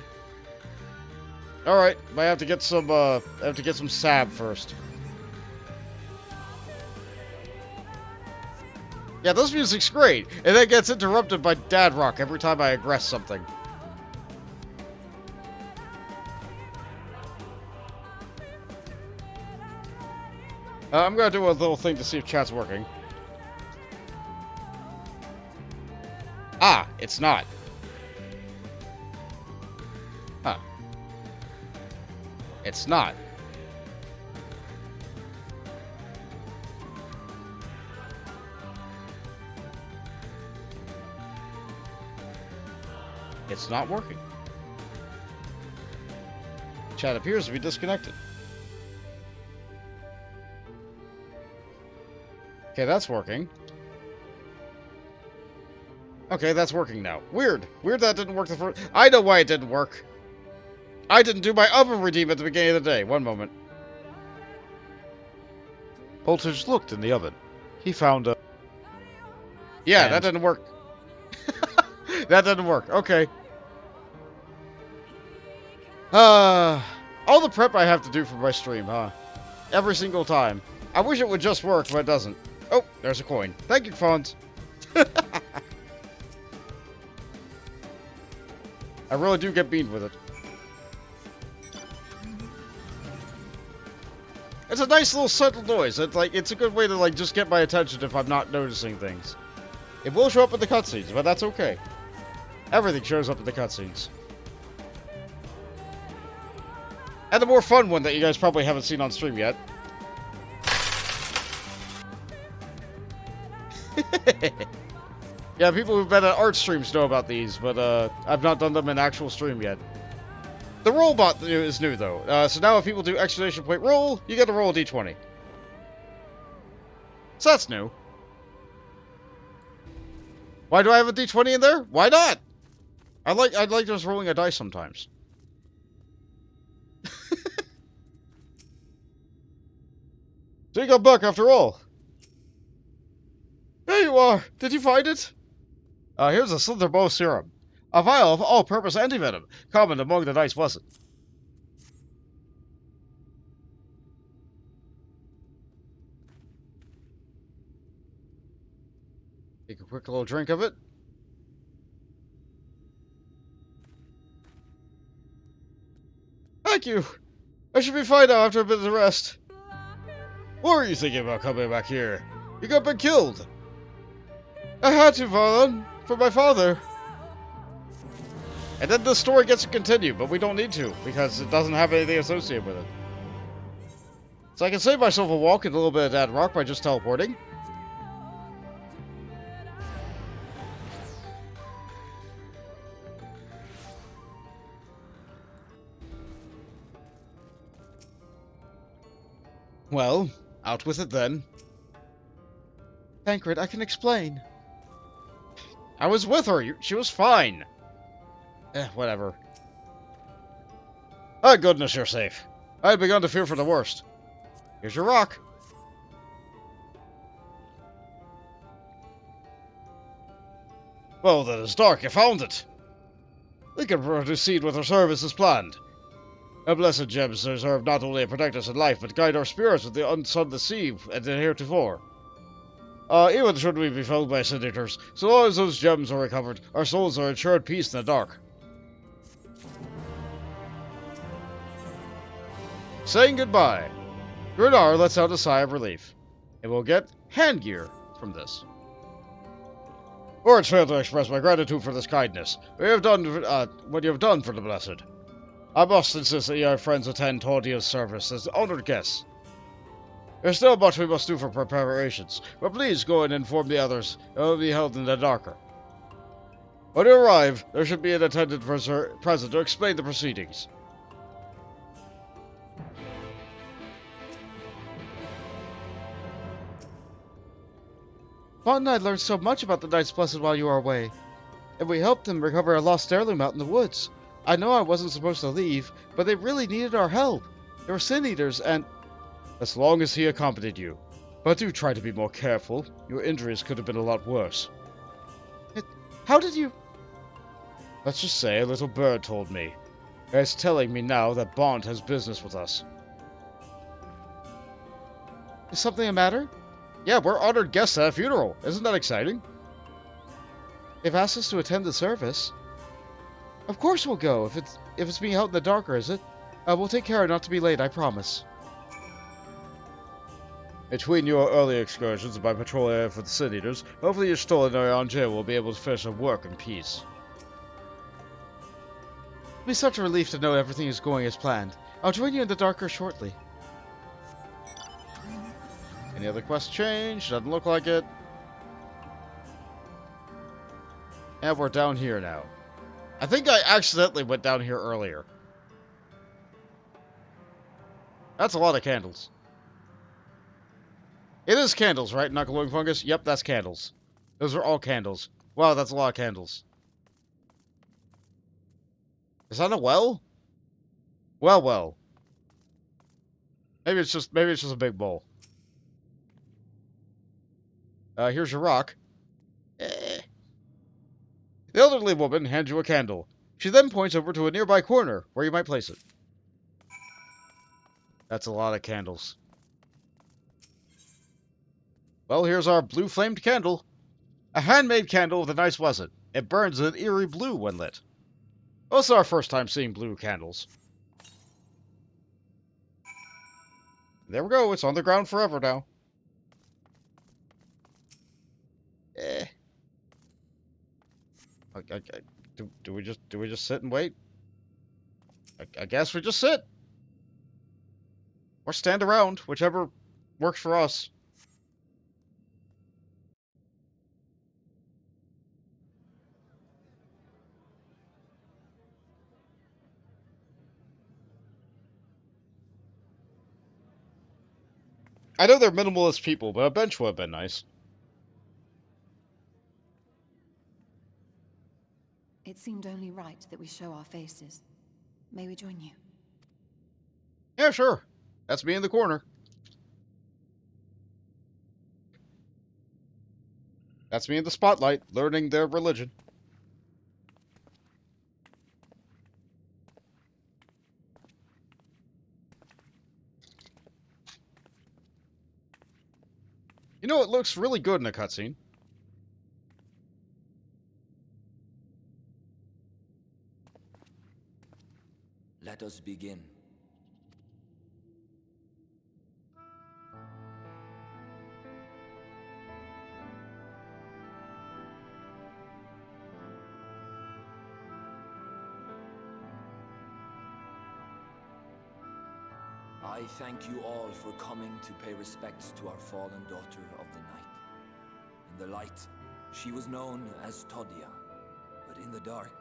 Alright, I have to get some sab first. Yeah, this music's great, and then gets interrupted by dad rock every time I aggress something. I'm gonna do a little thing to see if chat's working. Ah, it's not. Huh. It's not. It's not working. Chat appears to be disconnected. Okay, that's working. Okay, that's working now. Weird. Weird that didn't work the first... I know why it didn't work. I didn't do my oven redeem at the beginning of the day. One moment. Boltage looked in the oven. He found a... Yeah, that didn't work. That didn't work. Okay. All the prep I have to do for my stream, huh? Every single time. I wish it would just work, but it doesn't. Oh, there's a coin. Thank you, phones. I really do get beamed with it. It's a nice little subtle noise. It's a good way to just get my attention if I'm not noticing things. It will show up in the cutscenes, but that's okay. Everything shows up in the cutscenes. And the more fun one that you guys probably haven't seen on stream yet. Yeah, people who've been at art streams know about these, but I've not done them in actual stream yet. The roll bot is new, though. So now if people do exclamation point roll, you get to roll a d20. So that's new. Why do I have a d20 in there? Why not? I like just rolling a dice sometimes. So you got back after all. There you are. Did you find it? Here's a Slitherbow serum. A vial of all-purpose antivenom. Common among the dice wasn't. Take a quick little drink of it. Thank you. I should be fine now after a bit of rest. What were you thinking about coming back here? You got been killed. I had to, Varlon, for my father. And then the story gets to continue, but we don't need to, because it doesn't have anything associated with it. So I can save myself a walk and a little bit of that rock by just teleporting. Well, out with it then. Tancred, I can explain. I was with her. She was fine. Whatever. Oh, goodness, you're safe. I had begun to fear for the worst. Here's your rock. Well, then it's dark. You found it. We can proceed with our service as planned. Our blessed gems serve not only to protect us in life, but guide our spirits with the unsunless sea and heretofore. Even should we be found by senators, so long as those gems are recovered, our souls are ensured peace in the dark. Saying goodbye, Runar lets out a sigh of relief, and we'll get hand gear from this. Words fail to express my gratitude for this kindness. What you have done for the blessed. I must insist that your friends attend Tordia's service as honored guests. There's still much we must do for preparations, but please go and inform the others. It will be held in the darker. When you arrive, there should be an attendant present to explain the proceedings. Bond and I learned so much about the Knights Blessed while you were away, and we helped them recover a lost heirloom out in the woods. I know I wasn't supposed to leave, but they really needed our help. They were Sin Eaters, and... As long as he accompanied you. But do try to be more careful. Your injuries could have been a lot worse. How did you... Let's just say a little bird told me. It's telling me now that Bond has business with us. Is something the matter? Yeah, we're honored guests at a funeral. Isn't that exciting? They've asked us to attend the service. Of course we'll go, if it's being held in the darker, is it? We'll take care not to be late, I promise. Between your early excursions and my patrol area for the Sin Eaters, hopefully your stolen Orion will be able to finish our work in peace. It'll be such a relief to know everything is going as planned. I'll join you in the darker shortly. Any other quests change? Doesn't look like it. And we're down here now. I think I accidentally went down here earlier. That's a lot of candles. It is candles, right? Not glowing fungus? Yep, that's candles. Those are all candles. Wow, that's a lot of candles. Is that a well? Well. Maybe it's just a big bowl. Here's your rock. The elderly woman hands you a candle. She then points over to a nearby corner where you might place it. That's a lot of candles. Well, here's our blue-flamed candle. A handmade candle with a nice blessed. It burns an eerie blue when lit. Also our first time seeing blue candles. There we go. It's on the ground forever now. Do we just sit and wait? I guess we just sit. Or stand around, whichever works for us. I know they're minimalist people, but a bench would have been nice. It seemed only right that we show our faces. May we join you? Yeah, sure. That's me in the corner. That's me in the spotlight, learning their religion. You know, it looks really good in a cutscene. Let us begin. I thank you all for coming to pay respects to our fallen daughter of the night. In the light, she was known as Todia, but in the dark,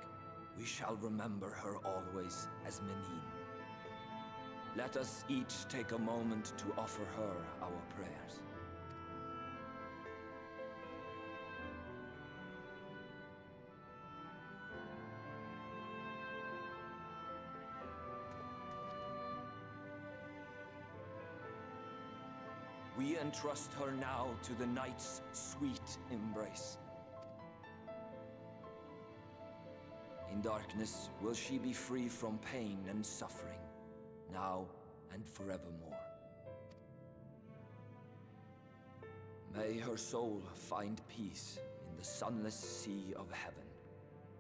we shall remember her always as Menine. Let us each take a moment to offer her our prayers. We entrust her now to the night's sweet embrace. In darkness will she be free from pain and suffering, now and forevermore. May her soul find peace in the sunless sea of heaven,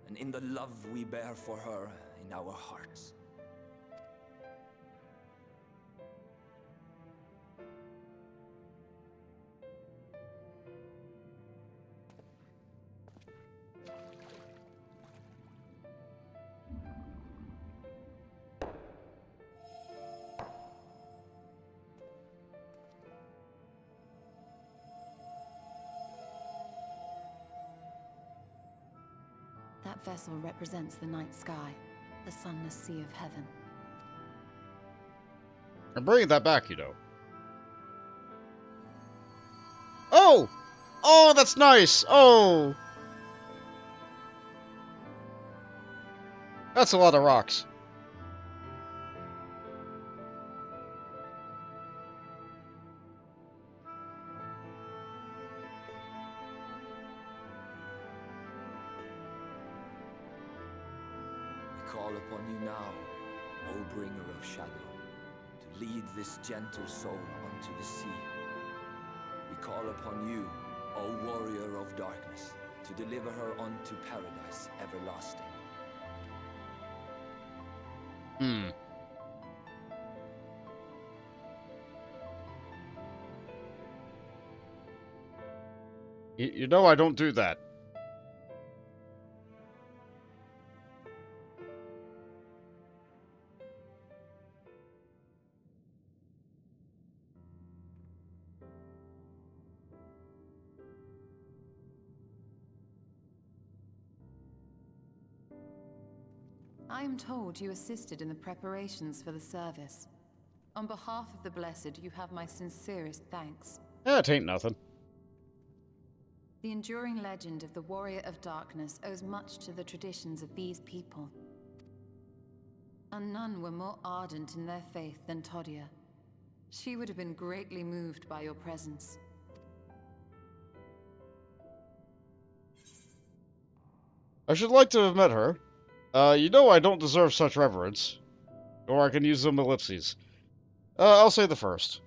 and in the love we bear for her in our hearts. That vessel represents the night sky, the sunless sea of heaven. I'm bringing that back, you know. Oh! Oh, that's nice! Oh! That's a lot of rocks. We call upon you now, O bringer of shadow, to lead this gentle soul unto the sea. We call upon you, O warrior of darkness, to deliver her unto paradise everlasting. You know I don't do that. I am told you assisted in the preparations for the service. On behalf of the Blessed, you have my sincerest thanks. It ain't nothing. The enduring legend of the Warrior of Darkness owes much to the traditions of these people. And none were more ardent in their faith than Todia. She would have been greatly moved by your presence. I should like to have met her. You know I don't deserve such reverence. Or I can use them ellipses. I'll say the first.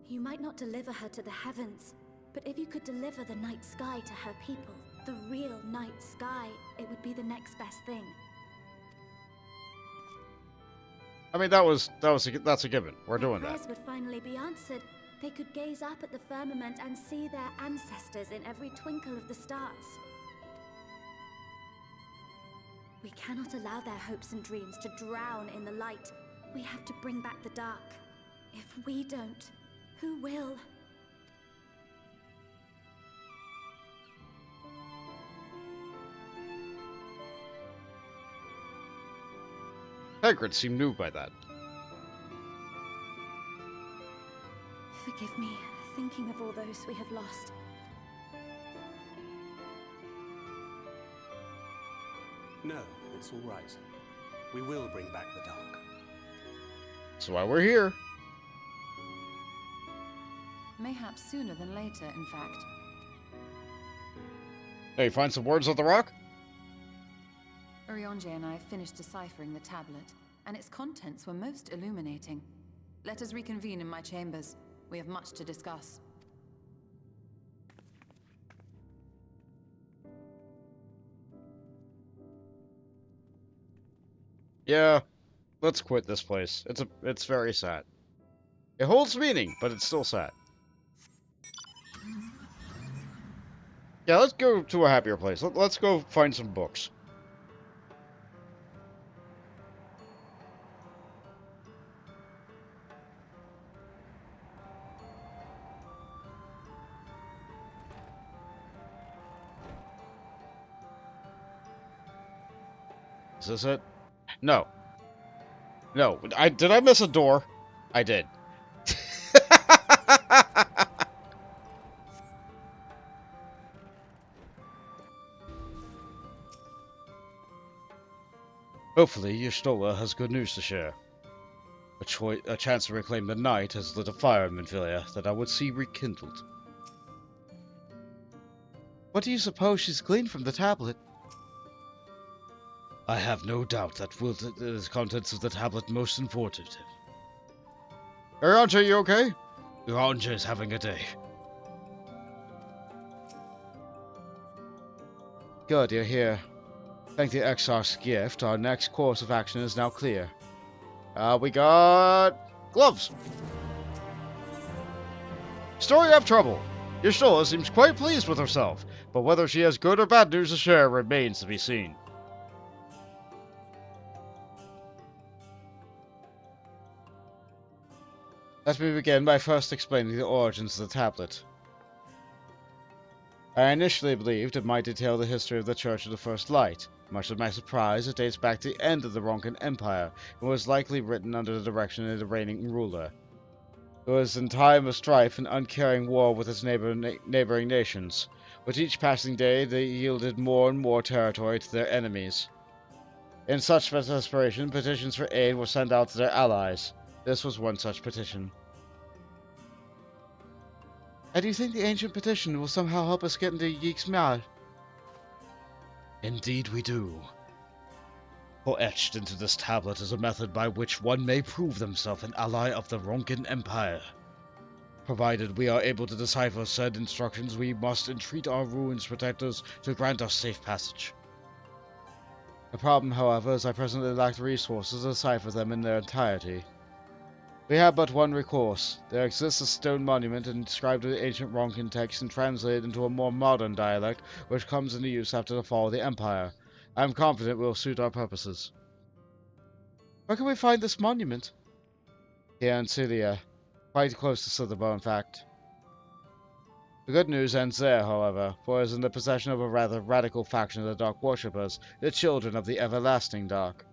You might not deliver her to the heavens, but if you could deliver the night sky to her people, the real night sky, it would be the next best thing. I mean, that's a given. We're doing Their that. prayers would finally be answered. They could gaze up at the firmament and see their ancestors in every twinkle of the stars. We cannot allow their hopes and dreams to drown in the light. We have to bring back the dark. If we don't, who will? Hagrid seemed moved by that. Forgive me, thinking of all those we have lost. No, it's all right. We will bring back the dark. That's why we're here. Mayhaps sooner than later, in fact. Hey, find some words on the rock? Urionje and I have finished deciphering the tablet, and its contents were most illuminating. Let us reconvene in my chambers. We have much to discuss. Yeah, let's quit this place. It's very sad. It holds meaning, but it's still sad. Yeah, let's go to a happier place. Let's go find some books. Is this it? No. No. Did I miss a door? I did. Hopefully, Y'shtola has good news to share. A chance to reclaim the night has lit a fire in Minfilia that I would see rekindled. What do you suppose she's gleaned from the tablet? I have no doubt that the contents of the tablet most informative. Urionje, you okay? Urionje is having a day. Good, you're here. Thank the Exarch's gift, our next course of action is now clear. We got gloves. Story of trouble. Y'shtola seems quite pleased with herself, but whether she has good or bad news to share remains to be seen. Let me begin by first explaining the origins of the tablet. I initially believed it might detail the history of the Church of the First Light, Much to my surprise, it dates back to the end of the Ronkan Empire, and was likely written under the direction of the reigning ruler. It was in time of strife and uncaring war with its neighboring nations. With each passing day, they yielded more and more territory to their enemies. In such desperation, petitions for aid were sent out to their allies. This was one such petition. And do you think the ancient petition will somehow help us get into Yeek's Mad? Indeed we do. For etched into this tablet is a method by which one may prove themselves an ally of the Ronkan Empire. Provided we are able to decipher said instructions, we must entreat our ruins protectors to grant us safe passage. The problem, however, is I presently lack the resources to decipher them in their entirety. We have but one recourse. There exists a stone monument inscribed with ancient Ronkan text and translated into a more modern dialect, which comes into use after the fall of the Empire. I am confident it will suit our purposes. Where can we find this monument? Here in Celia. Quite close to Slitherbow, in fact. The good news ends there, however, for it is in the possession of a rather radical faction of the Dark Worshippers, the Children of the Everlasting Dark.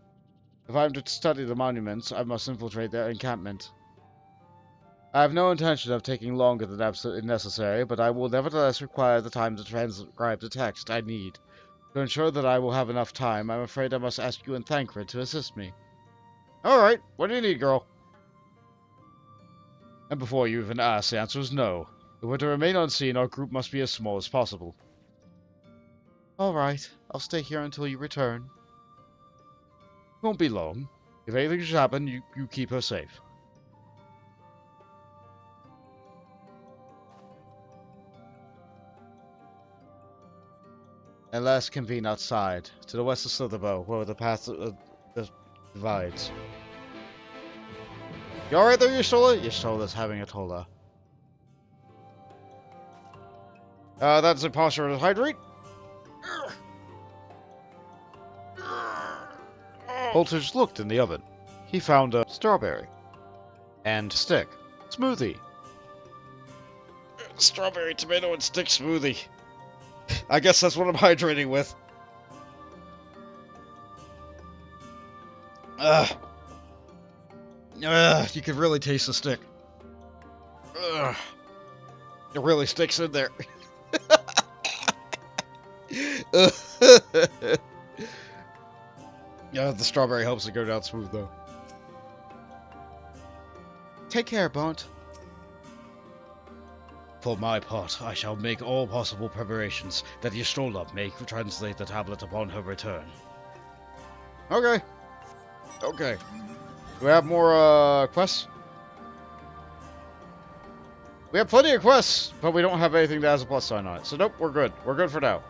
If I am to study the monuments, I must infiltrate their encampment. I have no intention of taking longer than absolutely necessary, but I will nevertheless require the time to transcribe the text I need. To ensure that I will have enough time, I'm afraid I must ask you and Thancred to assist me. Alright, what do you need, girl? And before you even ask, the answer is no. If we're to remain unseen, our group must be as small as possible. Alright, I'll stay here until you return. It won't be long. If anything should happen, you keep her safe. And let's convene outside, to the west of Slitherbow, where the path divides. You alright there, Y'shtola? Y'shtola's having a tola. That's a posture to hydrate. Voltage looked in the oven. He found a strawberry. And stick. Smoothie. Strawberry, tomato, and stick smoothie. I guess that's what I'm hydrating with. You can really taste the stick. It really sticks in there. Yeah, the strawberry helps it go down smooth, though. Take care, Bont. For my part, I shall make all possible preparations that Y'shtola may translate the tablet upon her return. Okay. Okay. Do we have more, quests? We have plenty of quests, but we don't have anything that has a plus sign on it. So nope, we're good. We're good for now.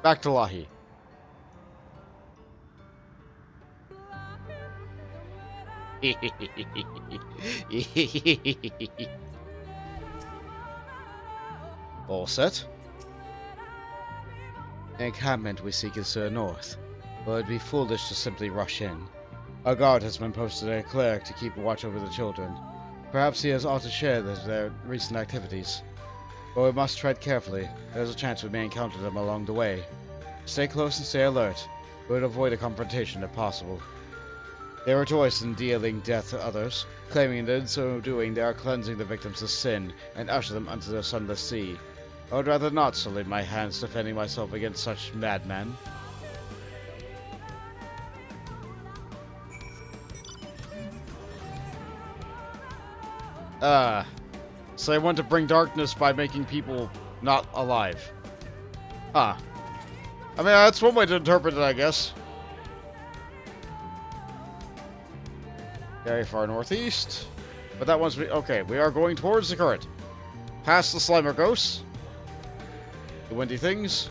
Back to Lahi. All set? The encampment we seek is to the north, but it would be foolish to simply rush in. A guard has been posted at a cleric to keep watch over the children. Perhaps he has aught to share their recent activities. But we must tread carefully. There is a chance we may encounter them along the way. Stay close and stay alert. We would avoid a confrontation if possible. They rejoice in dealing death to others, claiming that in so doing they are cleansing the victims of sin and usher them unto the sunless sea. I would rather not sully my hands defending myself against such madmen. So they want to bring darkness by making people not alive. Huh. I mean, that's one way to interpret it, I guess. Very far northeast. But that one's... Okay, we are going towards the current. Past the Slimer Ghosts. The windy things.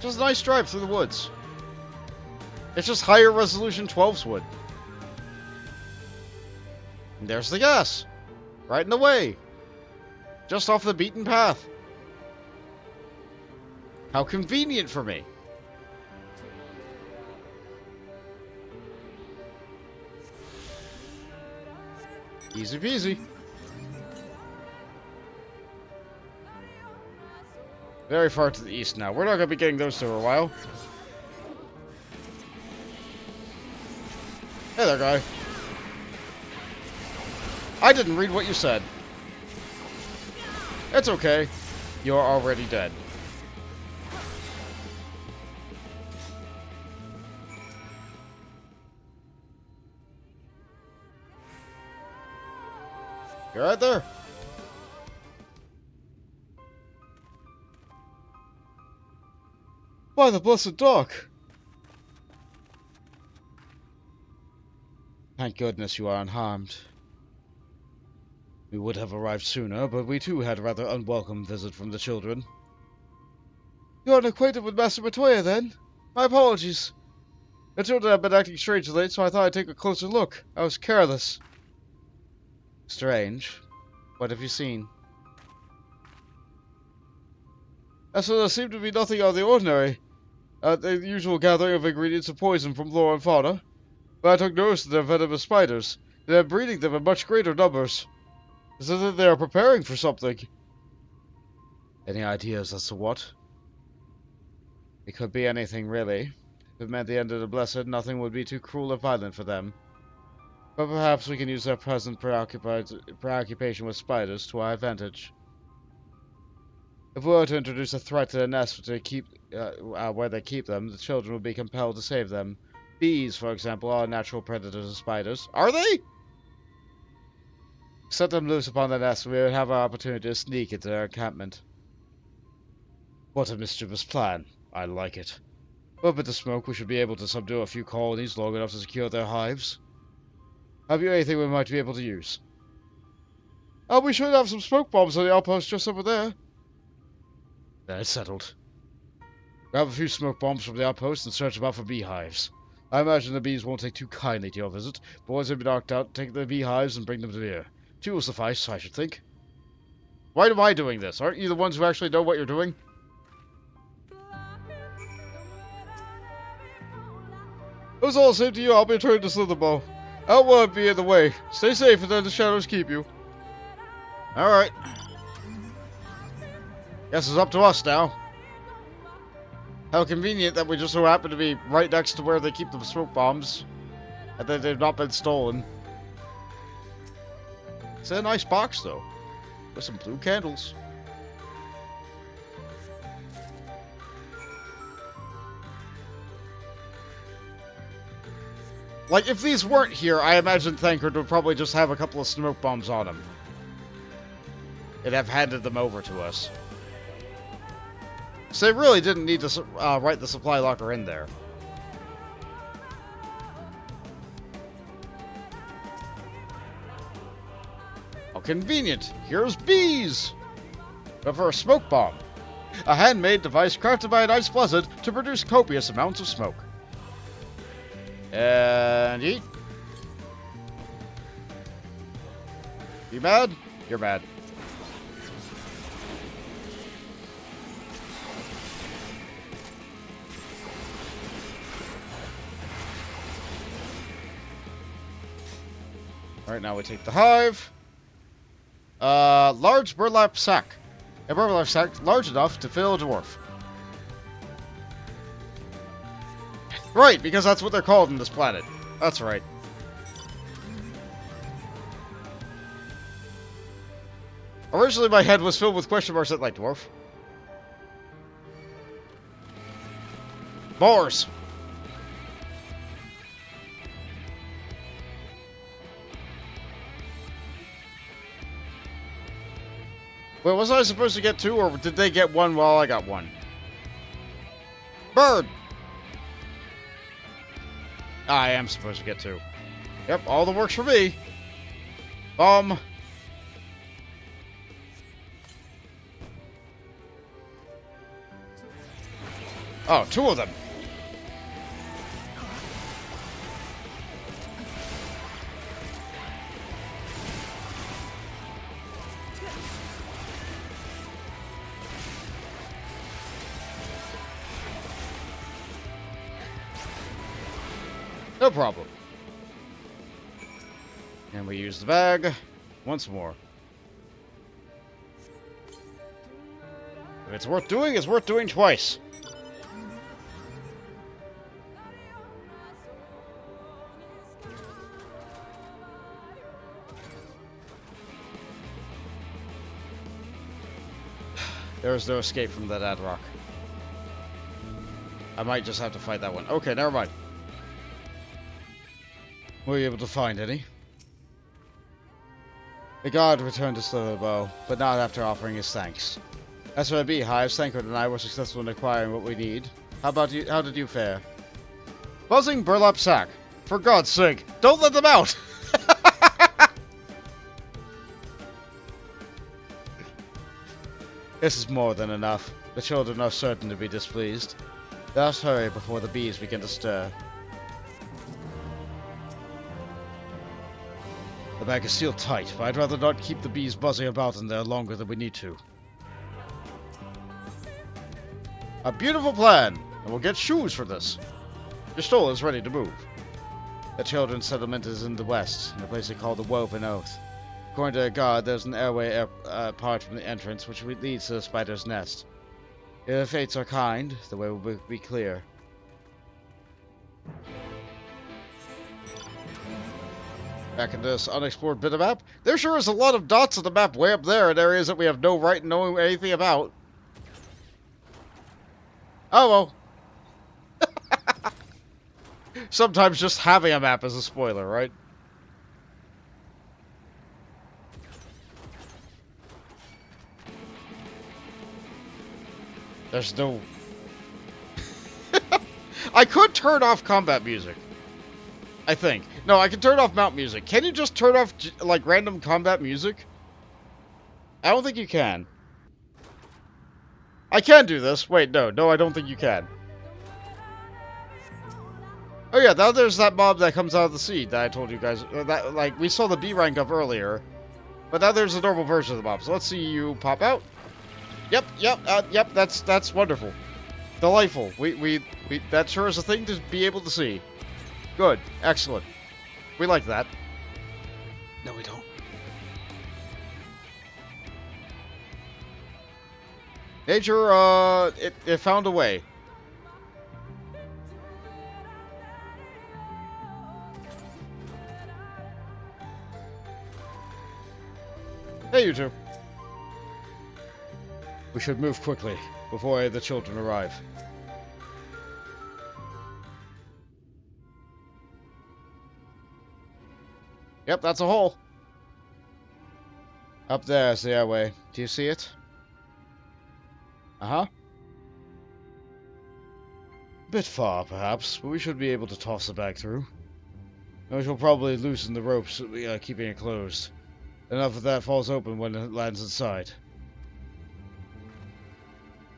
Just a nice drive through the woods. It's just higher resolution 12's wood. And there's the gas. Right in the way. Just off the beaten path. How convenient for me. Easy peasy. Very far to the east now. We're not going to be getting those for a while. Hey there, guy. I didn't read what you said. It's okay. You're already dead. You're right there. By the blessed dock. Thank goodness you are unharmed. We would have arrived sooner, but we too had a rather unwelcome visit from the children. You aren't acquainted with Master Matoya, then? My apologies. The children have been acting strange lately, so I thought I'd take a closer look. I was careless. Strange? What have you seen? So there seemed to be nothing out of the ordinary. The usual gathering of ingredients of poison from flora and fauna. But I took notice that they're venomous spiders, and they're breeding them in much greater numbers. So that they are preparing for something. Any ideas as to what? It could be anything, really. If it meant the end of the Blessed, nothing would be too cruel or violent for them. But perhaps we can use their present preoccupation with spiders to our advantage. If we were to introduce a threat to the nest where they keep them, the children would be compelled to save them. Bees, for example, are natural predators of spiders. Are they? Set them loose upon the nest, and we would have our opportunity to sneak into their encampment. What a mischievous plan. I like it. But with the smoke, we should be able to subdue a few colonies long enough to secure their hives. Have you anything we might be able to use? Oh, we should have some smoke bombs on the outpost just over there. That's settled. Grab a few smoke bombs from the outpost and search about for beehives. I imagine the bees won't take too kindly to your visit, but once they've been knocked out, take the beehives and bring them to here. 2 will suffice, I should think. Why am I doing this? Aren't you the ones who actually know what you're doing? It was all the same to you. I'll be returning to Slitherbow. I don't want to be in the way. Stay safe and then the shadows keep you. Alright. Guess it's up to us now. How convenient that we just so happen to be right next to where they keep the smoke bombs. And that they've not been stolen. It's a nice box, though. With some blue candles. Like, if these weren't here, I imagine Thancred would probably just have a couple of smoke bombs on him. And have handed them over to us. So they really didn't need to write the supply locker in there. How convenient! Here's bees! But for a smoke bomb. A handmade device crafted by an ice blessed to produce copious amounts of smoke. And eat. You mad? You're mad. Alright, now we take the hive. Large burlap sack. A burlap sack large enough to fill a dwarf. Right, because that's what they're called in this planet. That's right. Originally my head was filled with question marks at like dwarf. Boars! Wait, was I supposed to get 2, or did they get 1 while I got 1? Bird! I am supposed to get 2. Yep, all the works for me. Oh, 2 of them. No problem. And we use the bag once more. If it's worth doing twice. There is no escape from that ad rock. I might just have to fight that one. Okay, never mind. Were you able to find any? The god returned to the bow, but not after offering his thanks. As for the beehives, Thancred and I were successful in acquiring what we need. How about you? How did you fare? Buzzing burlap sack. For God's sake, don't let them out! This is more than enough. The children are certain to be displeased. Let us hurry before the bees begin to stir. The bag is sealed tight, but I'd rather not keep the bees buzzing about in there longer than we need to. A beautiful plan, and we'll get shoes for this. Your stole is ready to move. The children's settlement is in the west, in a place they call the Woven Oath. According to the god, there's an airway apart from the entrance, which leads to the spider's nest. If the fates are kind, the way will be clear. Back in this unexplored bit of map, there sure is a lot of dots on the map way up there in areas that we have no right in knowing anything about. Oh well. Sometimes just having a map is a spoiler, right? There's no... I could turn off combat music. I think. No, I can turn off mount music. Can you just turn off, like, random combat music? I don't think you can. I can do this. Wait, no. No, I don't think you can. Oh yeah, now there's that mob that comes out of the sea that I told you guys. That, like, we saw the B rank of earlier. But now there's a normal version of the mob. So let's see you pop out. Yep, that's wonderful. Delightful. We that sure is a thing to be able to see. Good. Excellent. We like that. No, we don't. Nature, it found a way. Hey, you two. We should move quickly, before the children arrive. Yep, that's a hole. Up there is the airway. Do you see it? Uh-huh. A bit far, perhaps, but we should be able to toss the bag through. We shall probably loosen the ropes, keeping it closed. Enough of that falls open when it lands inside.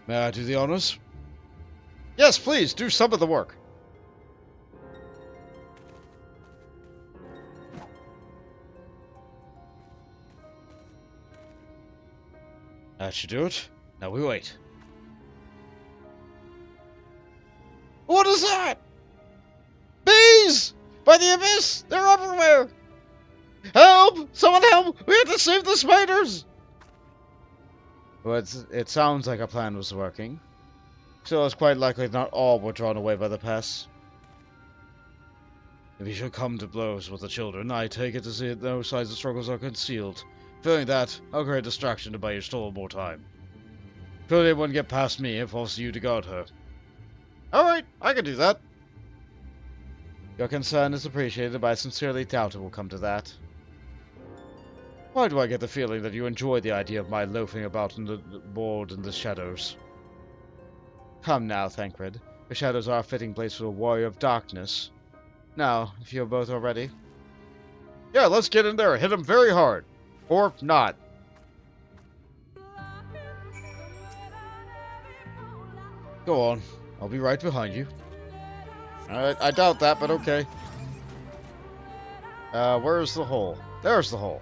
May I do the honors? Yes, please, do some of the work. That should do it. Now we wait. What is that? Bees! By the abyss! They're everywhere! Help! Someone help! We have to save the spiders! Well, it sounds like our plan was working. So it's quite likely not all were drawn away by the pests. If you should come to blows with the children, I take it to see that no signs of struggles are concealed. Feeling that, I'll create a distraction to buy your stole more time. Could anyone get past me and force you to guard her? Alright, I can do that. Your concern is appreciated, but I sincerely doubt it will come to that. Why do I get the feeling that you enjoy the idea of my loafing about in the board in the shadows? Come now, Thancred. The shadows are a fitting place for a warrior of darkness. Now, if you're both are ready. Yeah, let's get in there and hit him very hard. Or not. Go on. I'll be right behind you. I doubt that, but okay. Where's the hole? There's the hole.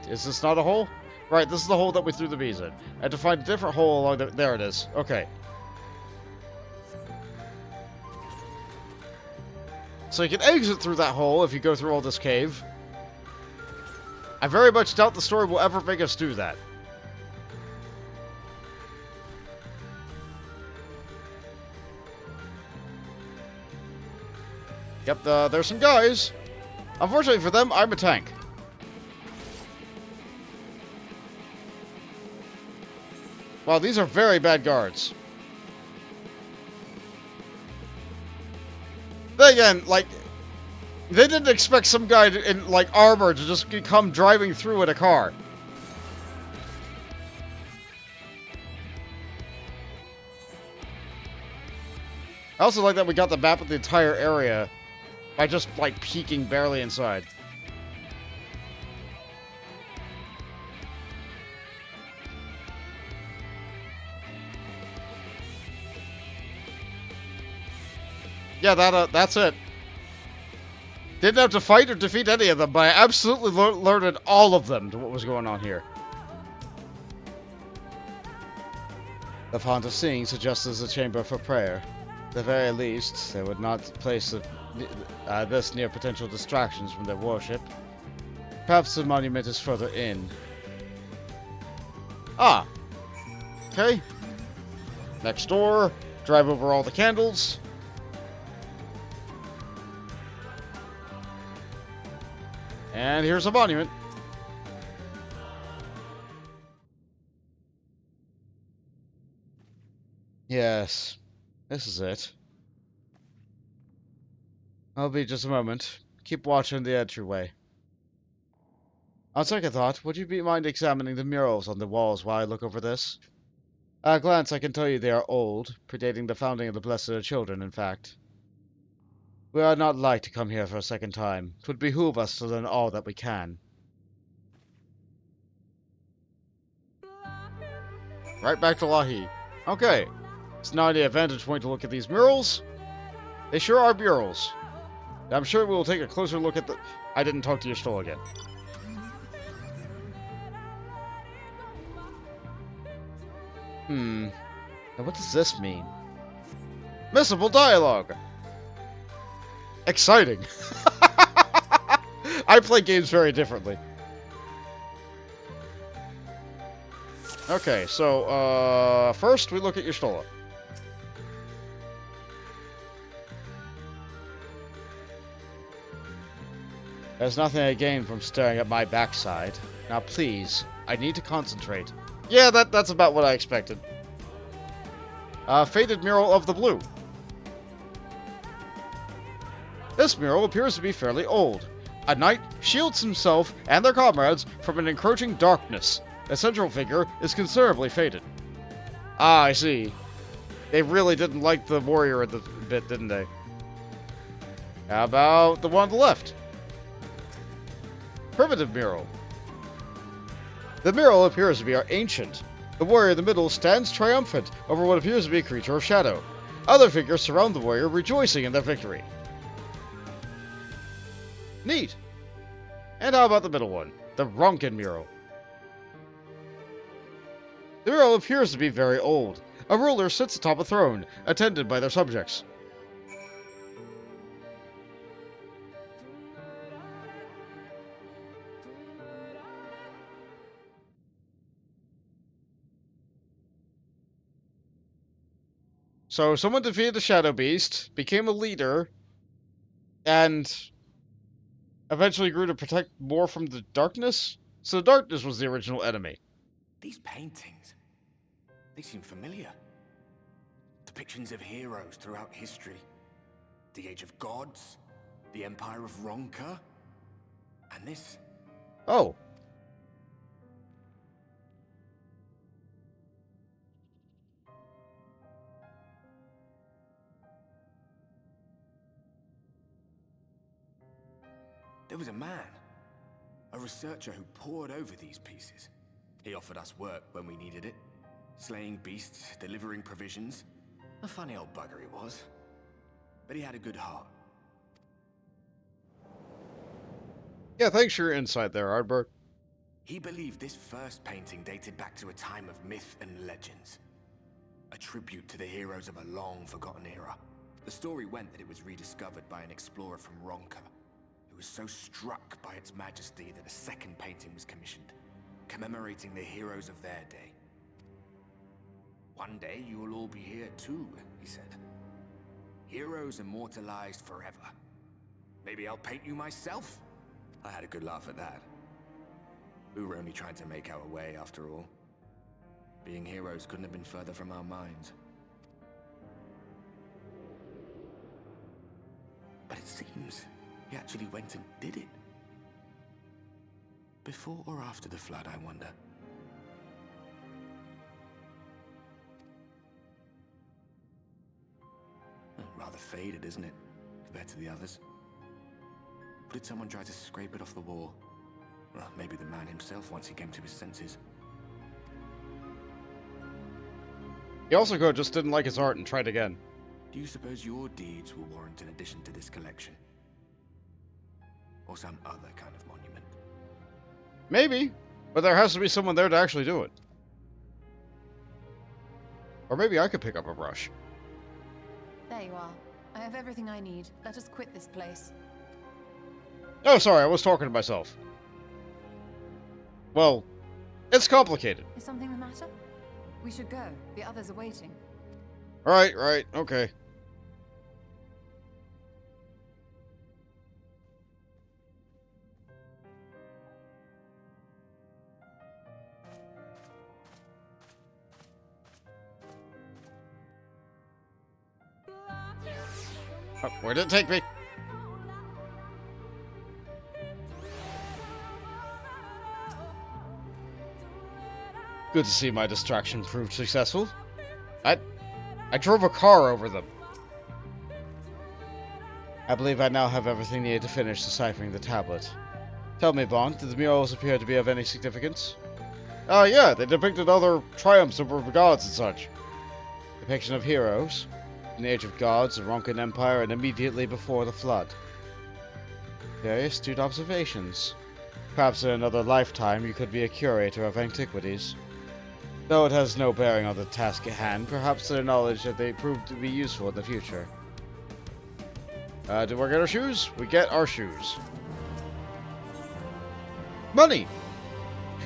Is this not a hole? Right, this is the hole that we threw the bees in. I had to find a different hole along the... There it is. Okay. So you can exit through that hole if you go through all this cave. I very much doubt the story will ever make us do that. Yep, there's some guys. Unfortunately for them, I'm a tank. Wow, these are very bad guards. Then again, like, they didn't expect some guy in, like, armor to just come driving through in a car. I also like that we got the map of the entire area by just, like, peeking barely inside. Yeah, that's it. Didn't have to fight or defeat any of them, but I absolutely alerted all of them to what was going on here. The font of seeing suggests as a chamber for prayer. At the very least, they would not place this near potential distractions from their worship. Perhaps the monument is further in. Ah. Okay. Next door. Drive over all the candles. And here's a monument. Yes, this is it. I'll be just a moment. Keep watching the entryway. On second thought, would you mind examining the murals on the walls while I look over this? At a glance, I can tell you they are old, predating the founding of the Blessed Children, in fact. We are not like to come here for a second time. 'Twould behoove us to learn all that we can. Right back to Lahi. Okay. It's now the vantage point to look at these murals. They sure are murals. I'm sure we will take a closer look at the... I didn't talk to your stall again. Now what does this mean? Missable dialogue! Exciting! I play games very differently. Okay, so, first we look at your Stola. There's nothing I gain from staring at my backside. Now please, I need to concentrate. Yeah, that's about what I expected. Faded mural of the blue. This mural appears to be fairly old. A knight shields himself and their comrades from an encroaching darkness. The central figure is considerably faded. Ah, I see. They really didn't like the warrior at the bit, didn't they? How about the one on the left? Primitive mural. The mural appears to be ancient. The warrior in the middle stands triumphant over what appears to be a creature of shadow. Other figures surround the warrior, rejoicing in their victory. Neat. And how about the middle one? The Ronkin mural. The mural appears to be very old. A ruler sits atop a throne, attended by their subjects. So someone defeated the Shadow Beast, became a leader, and eventually grew to protect more from the darkness? So the darkness was the original enemy. These paintings, they seem familiar. Depictions of heroes throughout history. The Age of Gods, the Empire of Ronka, and this. Oh. There was a man, a researcher who pored over these pieces. He offered us work when we needed it. Slaying beasts, delivering provisions. A funny old bugger he was. But he had a good heart. Yeah, thanks for your insight there, Ardbert. He believed this first painting dated back to a time of myth and legends. A tribute to the heroes of a long-forgotten era. The story went that it was rediscovered by an explorer from Ronka, who was so struck by its majesty that a second painting was commissioned, commemorating the heroes of their day. "One day you will all be here too," he said. "Heroes immortalized forever. Maybe I'll paint you myself?" I had a good laugh at that. We were only trying to make our way after all. Being heroes couldn't have been further from our minds. But it seems he actually went and did it. Before or after the flood, I wonder. Rather faded, isn't it, compared to the others? Or did someone try to scrape it off the wall? Well, maybe the man himself once he came to his senses. He also could have just didn't like his art and tried again. Do you suppose your deeds will warrant an addition to this collection? Or some other kind of monument? Maybe, but there has to be someone there to actually do it. Or maybe I could pick up a brush. There you are. I have everything I need. Let us quit this place. Oh, sorry, I was talking to myself. Well, it's complicated. Is something the matter? We should go. The others are waiting. Right, okay. Oh, where did it take me? Good to see my distraction proved successful. I drove a car over them. I believe I now have everything needed to finish deciphering the tablet. Tell me, Bond, did the murals appear to be of any significance? Yeah, they depicted other triumphs over gods and such. Depiction of heroes, in the age of gods, the Ronkan Empire, and immediately before the flood. Very astute observations. Perhaps in another lifetime you could be a curator of antiquities. Though it has no bearing on the task at hand, perhaps their knowledge that they prove to be useful in the future. Do we get our shoes? We get our shoes. Money!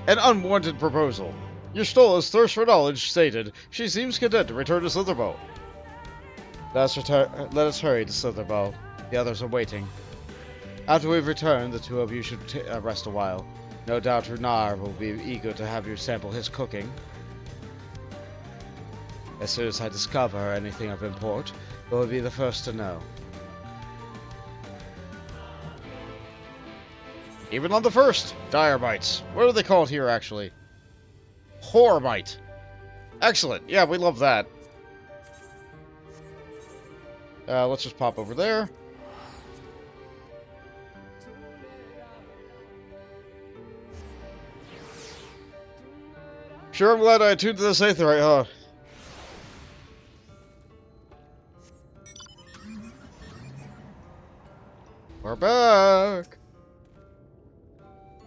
An unwanted proposal. Y'shtola's thirst for knowledge stated. She seems content to return to Slitherbow. Let us hurry to Slitherbow. The others are waiting. After we've returned, the two of you should rest a while. No doubt Runar will be eager to have you sample his cooking. As soon as I discover anything of import, you will be the first to know. Even on the first, dire bites. What are they called here, actually? Horror bite. Excellent. Yeah, we love that. Let's just pop over there. Sure, I'm glad I attuned to this aetherite, huh? We're back!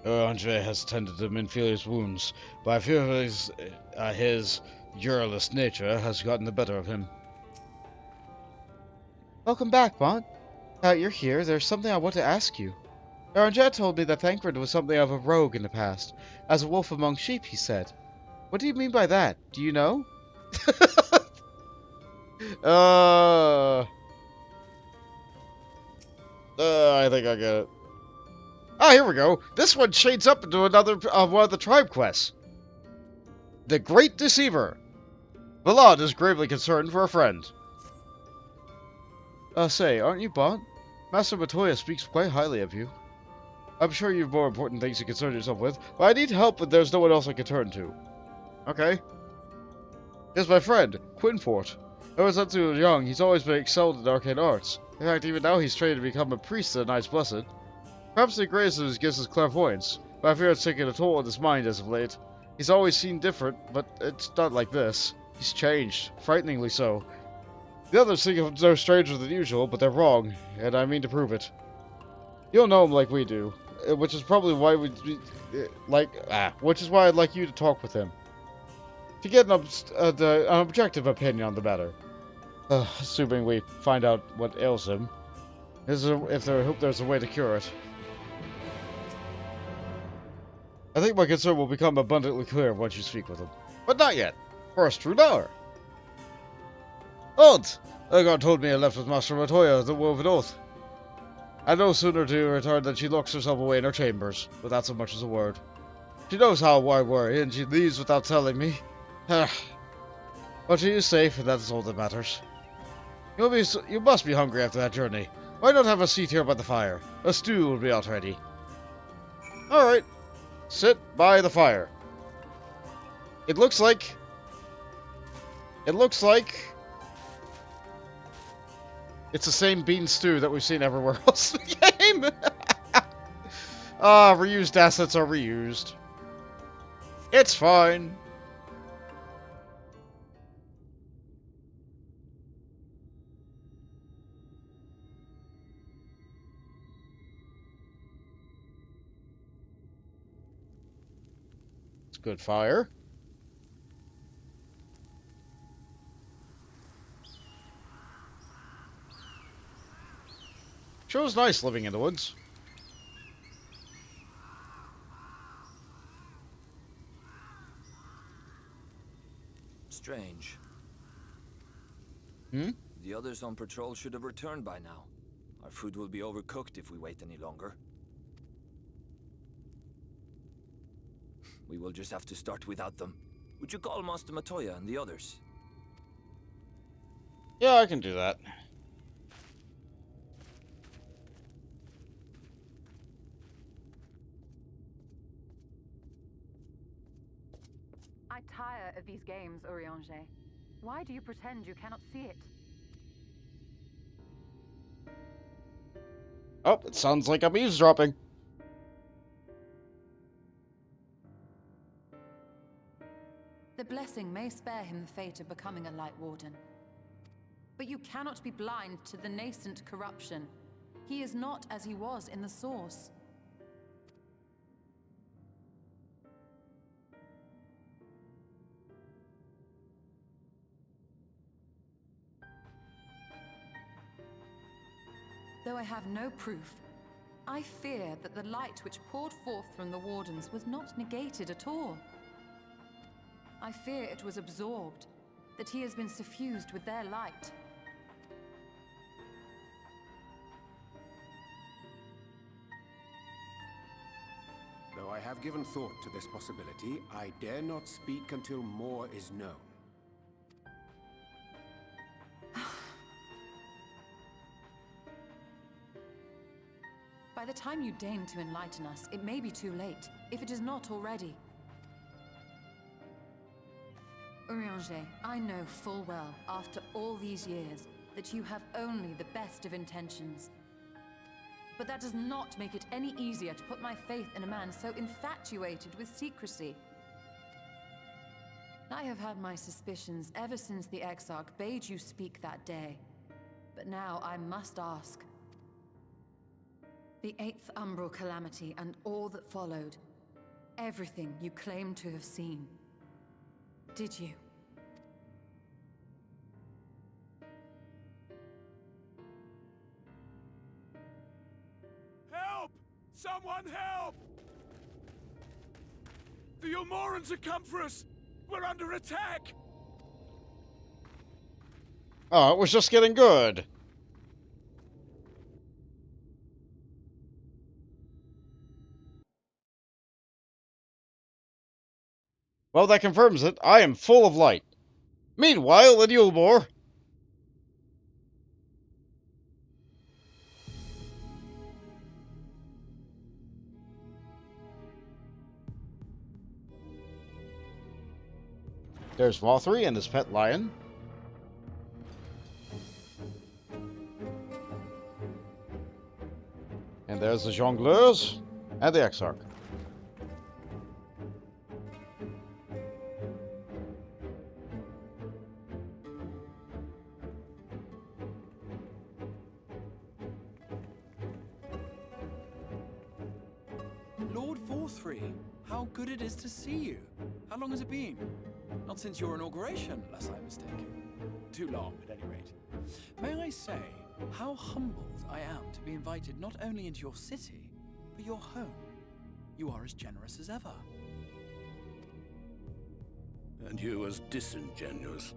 Andre has tended to Minfilia's wounds, but I fear his garrulous nature has gotten the better of him. Welcome back, Bond. You're here. There's something I want to ask you. Ranjet told me that Thancred was something of a rogue in the past. As a wolf among sheep, he said. What do you mean by that? Do you know? I think I get it. Ah, here we go. This one shades up into another one of the tribe quests. The Great Deceiver. Valad is gravely concerned for a friend. Say, aren't you Bond? Master Matoya speaks quite highly of you. I'm sure you've more important things to concern yourself with, but I need help when there's no one else I can turn to. Okay. Here's my friend, Quinfort. Ever since he was young, he's always been excelled in arcane arts. In fact, even now he's trained to become a priest of the Knights Blessed. Perhaps the grace of his gifts is clairvoyance, but I fear it's taken a toll on his mind as of late. He's always seemed different, but it's not like this. He's changed, frighteningly so. The others think him no stranger than usual, but they're wrong, and I mean to prove it. You don't know him like we do, which is probably why which is why I'd like you to talk with him. To get an objective opinion on the matter. Assuming we find out what ails him. If there, I hope there's a way to cure it. I think my concern will become abundantly clear once you speak with him. But not yet. First, through Dower. Odd! Egon told me I left with Master Matoya, the Woven Oath. I no sooner do return than she locks herself away in her chambers, without so much as a word. She knows how I worry, and she leaves without telling me. But she is safe, and that is all that matters. You must be hungry after that journey. Why not have a seat here by the fire? A stew will be out ready. Alright. Sit by the fire. It looks like... It's the same bean stew that we've seen everywhere else in the game! Reused assets are reused. It's fine. It's good fire. Sure was nice living in the woods. Strange. Hmm? The others on patrol should have returned by now. Our food will be overcooked if we wait any longer. We will just have to start without them. Would you call Master Matoya and the others? Yeah, I can do that. I tire of these games, Urianger. Why do you pretend you cannot see it? Oh, it sounds like I'm eavesdropping. The blessing may spare him the fate of becoming a Light Warden. But you cannot be blind to the nascent corruption. He is not as he was in the Source. Though I have no proof, I fear that the light which poured forth from the Wardens was not negated at all. I fear it was absorbed, that he has been suffused with their light. Though I have given thought to this possibility, I dare not speak until more is known. By the time you deign to enlighten us, it may be too late, if it is not already. Urianger, I know full well, after all these years, that you have only the best of intentions. But that does not make it any easier to put my faith in a man so infatuated with secrecy. I have had my suspicions ever since the Exarch bade you speak that day. But now I must ask. The 8th Umbral Calamity and all that followed. Everything you claim to have seen. Did you? Help! Someone help! The Umorans have come for us! We're under attack! Oh, it was just getting good. Well, that confirms it. I am full of light. Meanwhile, in Yulmore... There's Mothri and his pet lion. And there's the Jongleurs and the Exarch. Lord Forthry, how good it is to see you. How long has it been? Not since your inauguration, unless I'm mistaken. too long, at any rate. May I say how humbled I am to be invited not only into your city, but your home. You are as generous as ever. And you as disingenuous.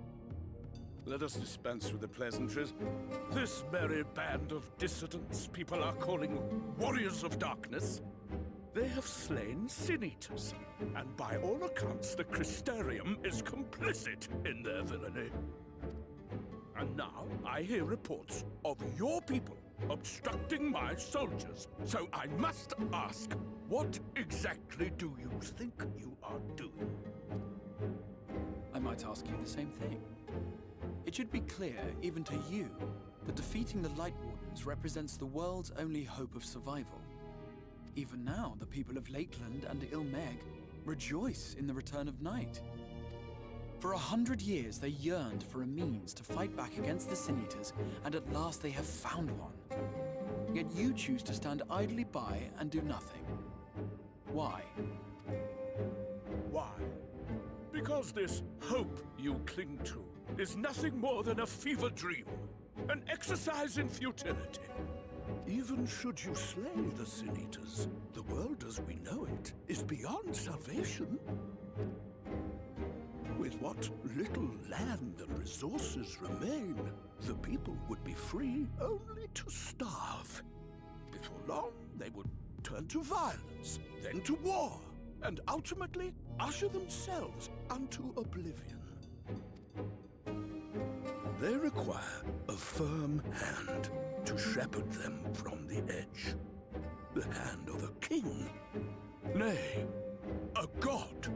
Let us dispense with the pleasantries. This merry band of dissidents people are calling warriors of darkness. They have slain sin-eaters, and by all accounts the Crystarium is complicit in their villainy. And now I hear reports of your people obstructing my soldiers. So I must ask, what exactly do you think you are doing? I might ask you the same thing. It should be clear, even to you, that defeating the Light Wardens represents the world's only hope of survival. Even now, the people of Lakeland and Ilmeg rejoice in the return of night. For 100 years, they yearned for a means to fight back against the Sin-Eaters, and at last they have found one. Yet you choose to stand idly by and do nothing. Why? Why? Because this hope you cling to is nothing more than a fever dream, an exercise in futility. Even should you slay the Sin-Eaters, the world as we know it is beyond salvation. With what little land and resources remain, the people would be free only to starve. Before long, they would turn to violence, then to war, and ultimately usher themselves unto oblivion. They require a firm hand to shepherd them from the edge. The hand of a king. Nay, a god.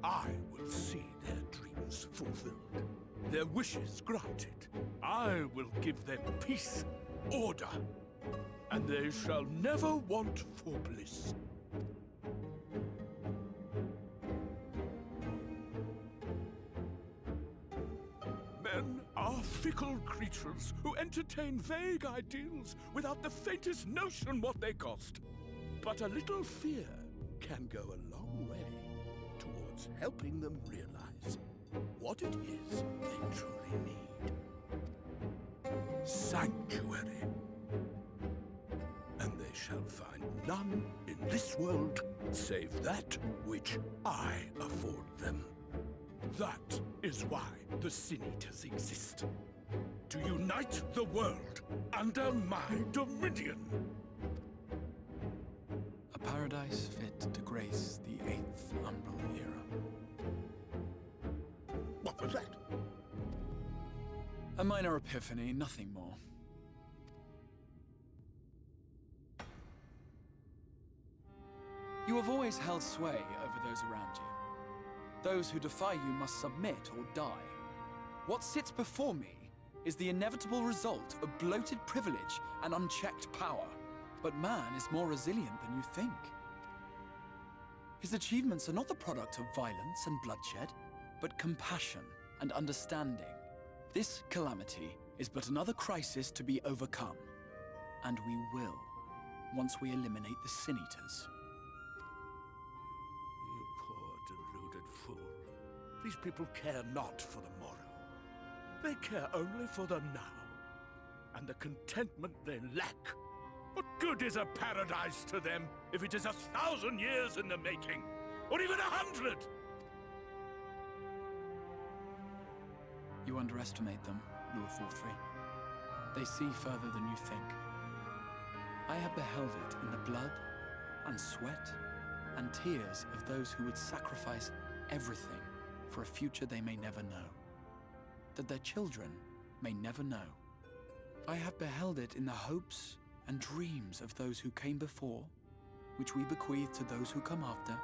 I will see their dreams fulfilled, their wishes granted. I will give them peace, order, and they shall never want for bliss. Men are fickle creatures who entertain vague ideals without the faintest notion what they cost. But a little fear can go a long way towards helping them realize what it is they truly need. Sanctuary. And they shall find none in this world save that which I afford them. That is why the Sin-Eaters exist. To unite the world under my dominion. A paradise fit to grace the 8th Umbral era. What was that? A minor epiphany, nothing more. You have always held sway over those around you. Those who defy you must submit or die. What sits before me is the inevitable result of bloated privilege and unchecked power. But man is more resilient than you think. His achievements are not the product of violence and bloodshed, but compassion and understanding. This calamity is but another crisis to be overcome. And we will, once we eliminate the Sin-Eaters. You poor deluded fool. These people care not for the morrow. They care only for the now, and the contentment they lack. What good is a paradise to them if it is 1,000 years in the making, or even 100? You underestimate them, Lord Forthry. They see further than you think. I have beheld it in the blood and sweat and tears of those who would sacrifice everything for a future they may never know, that their children may never know. I have beheld it in the hopes and dreams of those who came before, which we bequeath to those who come after,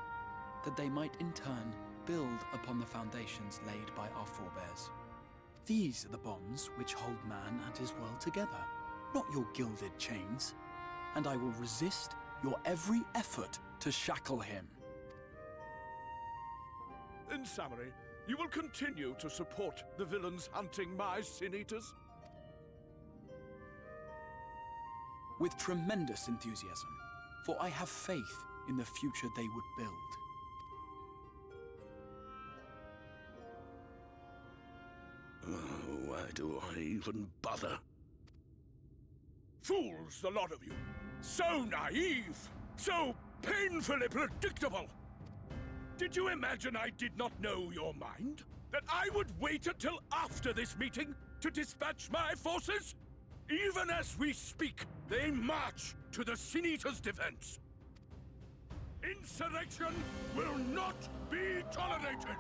that they might in turn build upon the foundations laid by our forebears. These are the bonds which hold man and his world together, not your gilded chains, and I will resist your every effort to shackle him. In summary, you will continue to support the villains hunting my Sin-Eaters? With tremendous enthusiasm, for I have faith in the future they would build. Oh, Why do I even bother? Fools, the lot of you! So naive! So painfully predictable! Did you imagine I did not know your mind? That I would wait until after this meeting to dispatch my forces? Even as we speak, they march to the Sin Eater's defense. Insurrection will not be tolerated!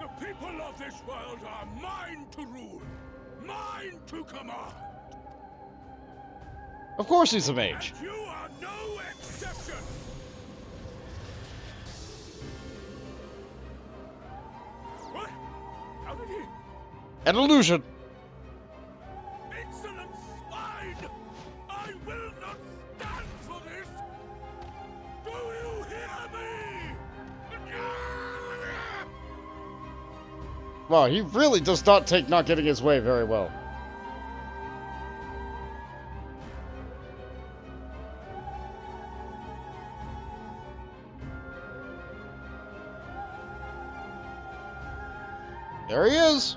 The people of this world are mine to rule, mine to command. Of course he's a mage. And you are no exception. What? How did he? An illusion. Insolent swine! I will not stand for this! Do you hear me? Wow, he really does not take not getting his way very well. There he is.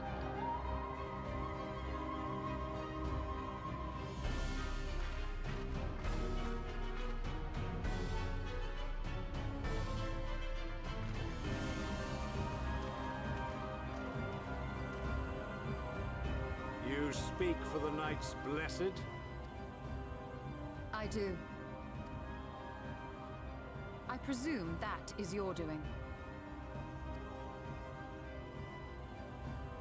You speak for the Knights Blessed? I do. I presume that is your doing.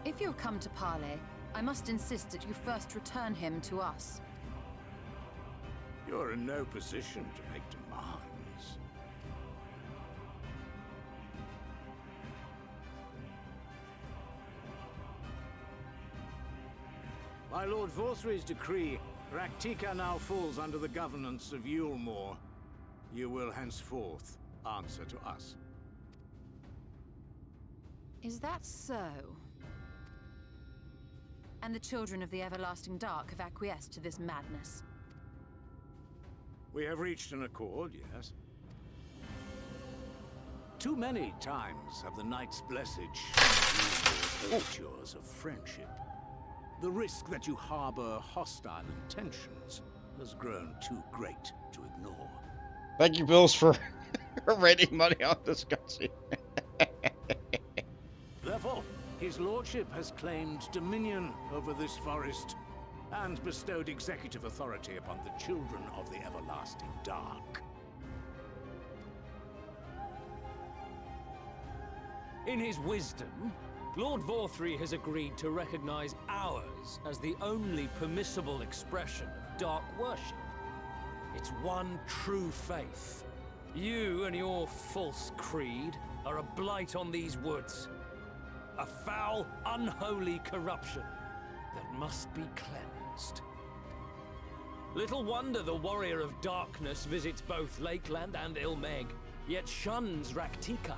If you have come to parley, I must insist that you first return him to us. You're in no position to make demands. By Lord Vorthry's decree, Raktika now falls under the governance of Yulmore. You will henceforth answer to us. Is that so? And the children of the Everlasting Dark have acquiesced to this madness? We have reached an accord, yes. Too many times have the Knights Blessed shown you overtures of friendship. The risk that you harbor hostile intentions has grown too great to ignore. Thank you, Bills, for raiding money on this cutscene. Therefore, his lordship has claimed dominion over this forest and bestowed executive authority upon the children of the Everlasting Dark. In his wisdom, Lord Vorthry has agreed to recognize ours as the only permissible expression of dark worship. It's one true faith. You and your false creed are a blight on these woods. A foul, unholy corruption that must be cleansed. Little wonder the Warrior of Darkness visits both Lakeland and Ilmeg, yet shuns Raktika.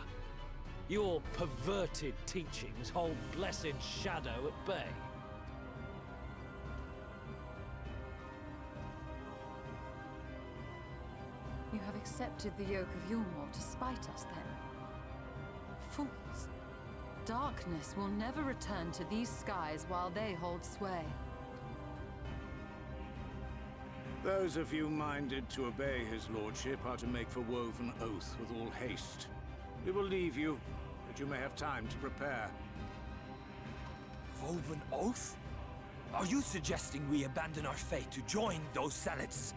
Your perverted teachings hold blessed Shadow at bay. You have accepted the yoke of Yulmore to spite us, then? Fools. Darkness will never return to these skies while they hold sway. Those of you minded to obey his lordship are to make for Woven Oath with all haste. We will leave you, that you may have time to prepare. Woven Oath? Are you suggesting we abandon our fate to join those zealots?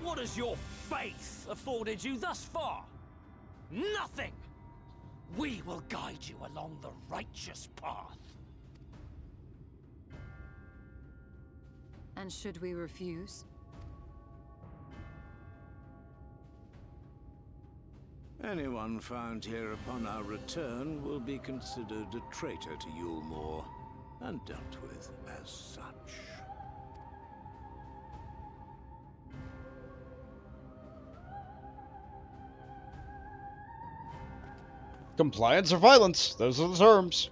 What has your faith afforded you thus far? Nothing! We will guide you along the righteous path. And should we refuse? Anyone found here upon our return will be considered a traitor to Yulmore, and dealt with as such. Compliance or violence, those are the terms.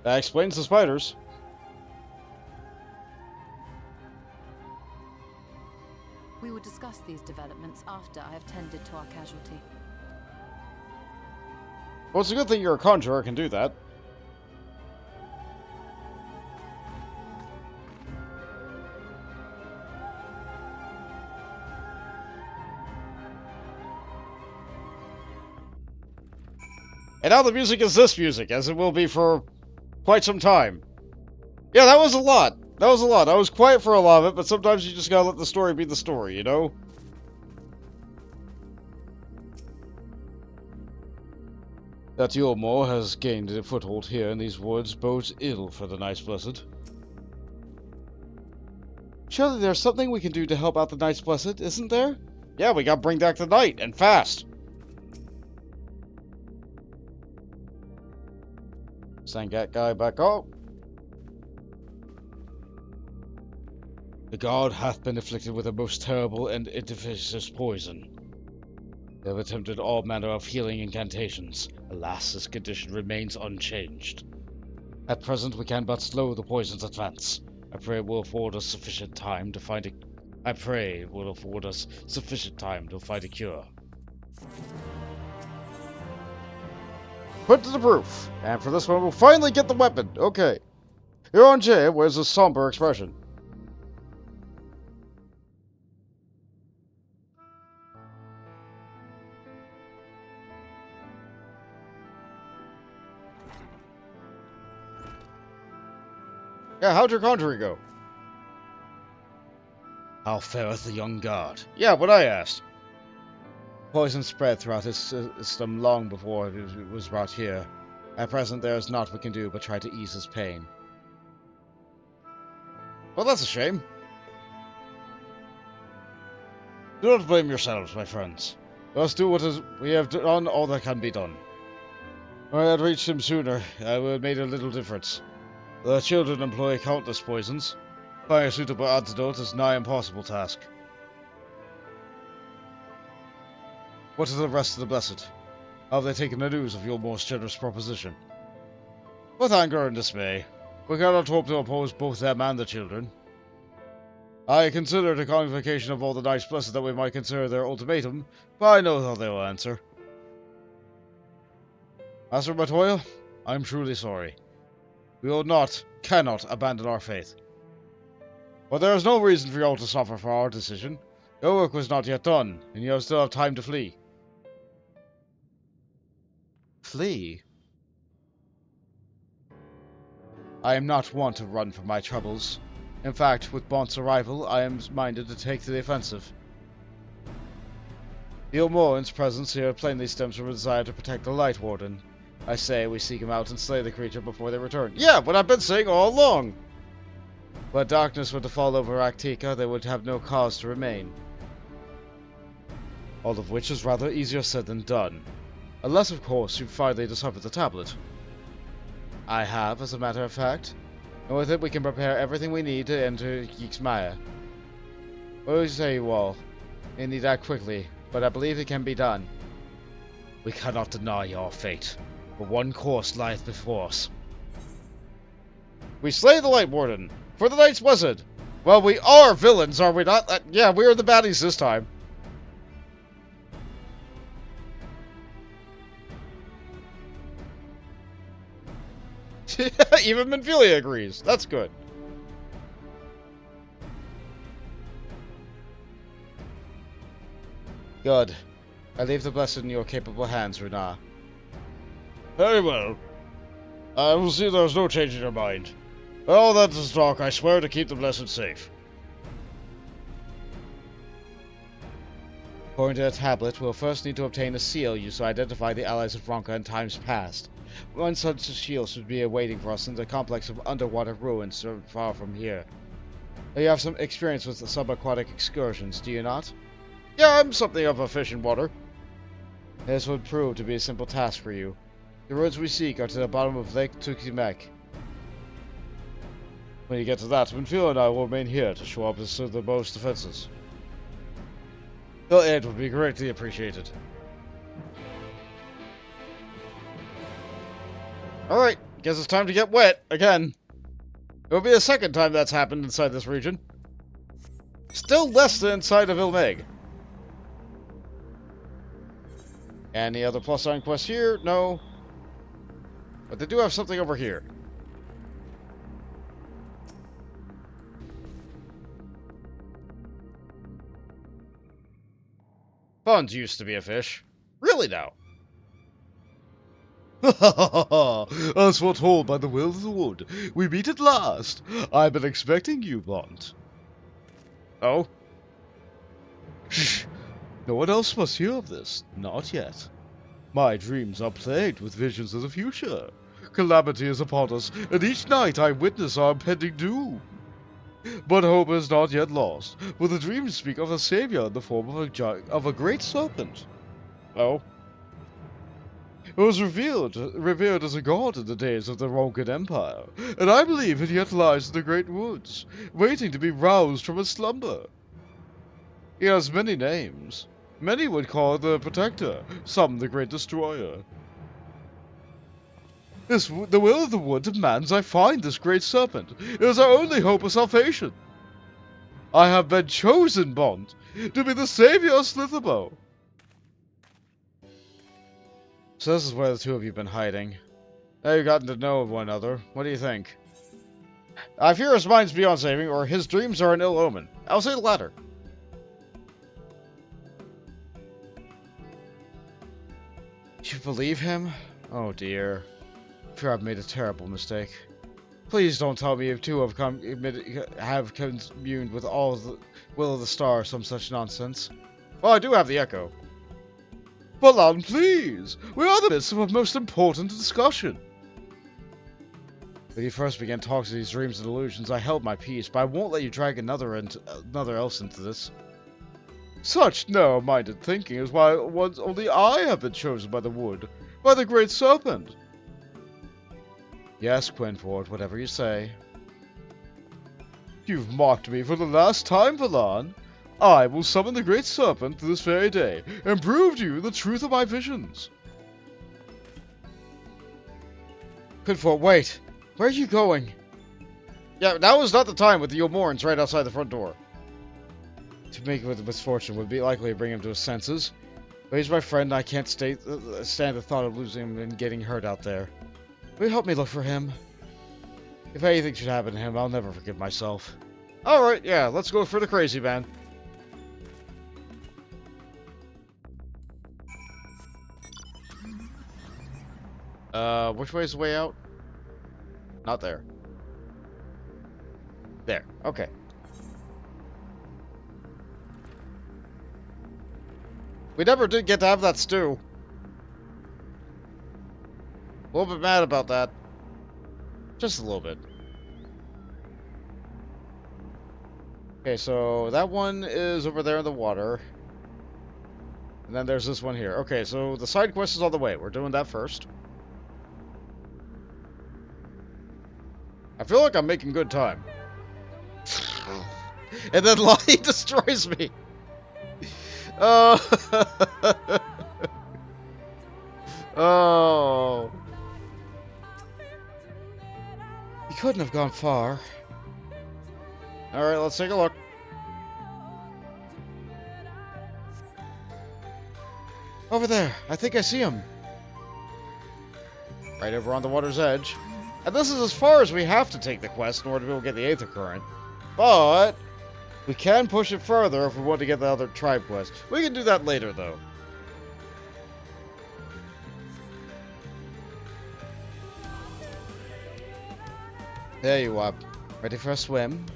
That explains the spiders. will discuss these developments after I have tended to our casualty. Well, it's a good thing you're a conjurer, can do that. And now the music is this music, as it will be for quite some time. Yeah, that was a lot. That was a lot. I was quiet for a lot of it, but sometimes you just gotta let the story be the story, you know? That Yulmore has gained a foothold here in these woods bodes ill for the Knights Blessed. Surely there's something we can do to help out the Knights Blessed, isn't there? Yeah, we gotta bring back the Knight, and fast! Send that guy back up. The god hath been afflicted with a most terrible and inefficacious poison. They have attempted all manner of healing incantations. Alas, his condition remains unchanged. At present, we can but slow the poison's advance. I pray it will afford us sufficient time to find a cure. Put to the proof. And for this one, we'll finally get the weapon. Okay. Here on Jay wears a somber expression. Yeah, how'd your conjuring go? How fareth the young god? Yeah, what I asked. Poison spread throughout his system long before it was brought here. At present, there is naught we can do but try to ease his pain. Well, that's a shame. Do not blame yourselves, my friends. Let us do we have done all that can be done. If I had reached him sooner, I would have made a little difference. The children employ countless poisons. Finding a suitable antidote is a nigh impossible task. What of the rest of the Blessed? How have they taken the news of your most generous proposition? With anger and dismay. We cannot hope to oppose both them and the children. I considered a convocation of all the Knights Blessed that we might consider their ultimatum, but I know how they will answer. Master Matoya, I am truly sorry. We cannot abandon our faith. But there is no reason for you all to suffer for our decision. Your work was not yet done, and you still have time to flee. Flee? I am not one to run from my troubles. In fact, with Bont's arrival, I am minded to take to the offensive. The Omoran's presence here plainly stems from a desire to protect the Light Warden. I say we seek him out and slay the creature before they return. Yeah, what I've been saying all along! But darkness were to fall over Actica, they would have no cause to remain. All of which is rather easier said than done. Unless, of course, you finally discover the tablet. I have, as a matter of fact. And with it we can prepare everything we need to enter Yixmaya. What do you say, you all? We need to act quickly, but I believe it can be done. We cannot deny our fate, but one course lieth before us. We slay the Light Warden, for the Knights Blessed! Well, we are villains, are we not? Yeah, we are the baddies this time. Even Menphilia agrees. That's good. Good. I leave the Blessed in your capable hands, Runa. Very well. I will see there's no change in your mind. All that is talk, I swear to keep the Blessed safe. According to the tablet, we'll first need to obtain a seal used to identify the allies of Ronka in times past. One such shield should be awaiting for us in the complex of underwater ruins far from here. You have some experience with subaquatic excursions, do you not? Yeah, I'm something of a fish in water. This would prove to be a simple task for you. The roads we seek are to the bottom of Lake Tukimek. When you get to that, Menphilia and I will remain here to show up as the most defenses. Your aid would be greatly appreciated. Alright, guess it's time to get wet, again. It will be the second time that's happened inside this region. Still less than inside of Ilmeg. Any other plus sign quests here? No. But they do have something over here. Buns used to be a fish. Really now? As foretold by the will of the wood, we meet at last. I've been expecting you, Bond. Oh? Shh. No one else must hear of this. Not yet. My dreams are plagued with visions of the future. Calamity is upon us, and each night I witness our impending doom. But hope is not yet lost, for the dreams speak of a savior in the form of a great serpent. Oh? It was revered as a god in the days of the Ronkan Empire, and I believe it yet lies in the great woods, waiting to be roused from its slumber. He has many names. Many would call it the Protector, some the Great Destroyer. The will of the wood demands I find this great serpent. It is our only hope of salvation. I have been chosen, Bond, to be the savior of Slitherbow. So this is where the two of you have been hiding. Now you've gotten to know one another. What do you think? I fear his mind's beyond saving, or his dreams are an ill omen. I'll say the latter. You believe him? Oh dear. I fear I've made a terrible mistake. Please don't tell me you two have communed with all the will of the star or some such nonsense. Well, I do have the echo. Balan, please! We are in the midst of a most important discussion. When you first began talking to these dreams and illusions, I held my peace, but I won't let you drag another else into this. Such narrow-minded thinking is why only I have been chosen by the wood, by the great serpent. Yes, Quinford, whatever you say. You've mocked me for the last time, Balan. I will summon the great serpent this very day, and prove to you the truth of my visions. Quinford, wait. Where are you going? Yeah, now is not the time with the Yomorans right outside the front door. To make it with the misfortune would be likely to bring him to his senses. But he's my friend, and I can't stand the thought of losing him and getting hurt out there. Will you help me look for him? If anything should happen to him, I'll never forgive myself. Alright, yeah, let's go for the crazy man. Which way is the way out? Not there. There, okay. We never did get to have that stew. A little bit mad about that. Just a little bit. Okay, so that one is over there in the water. And then there's this one here. Okay, so the side quest is on the way. We're doing that first. I feel like I'm making good time. And then Lottie destroys me. Oh. Oh. You couldn't have gone far. Alright, let's take a look. Over there. I think I see him. Right over on the water's edge. And this is as far as we have to take the quest in order to be able to get the Aether Current. But we can push it further if we want to get the other tribe quest. We can do that later, though. There you are. Ready for a swim?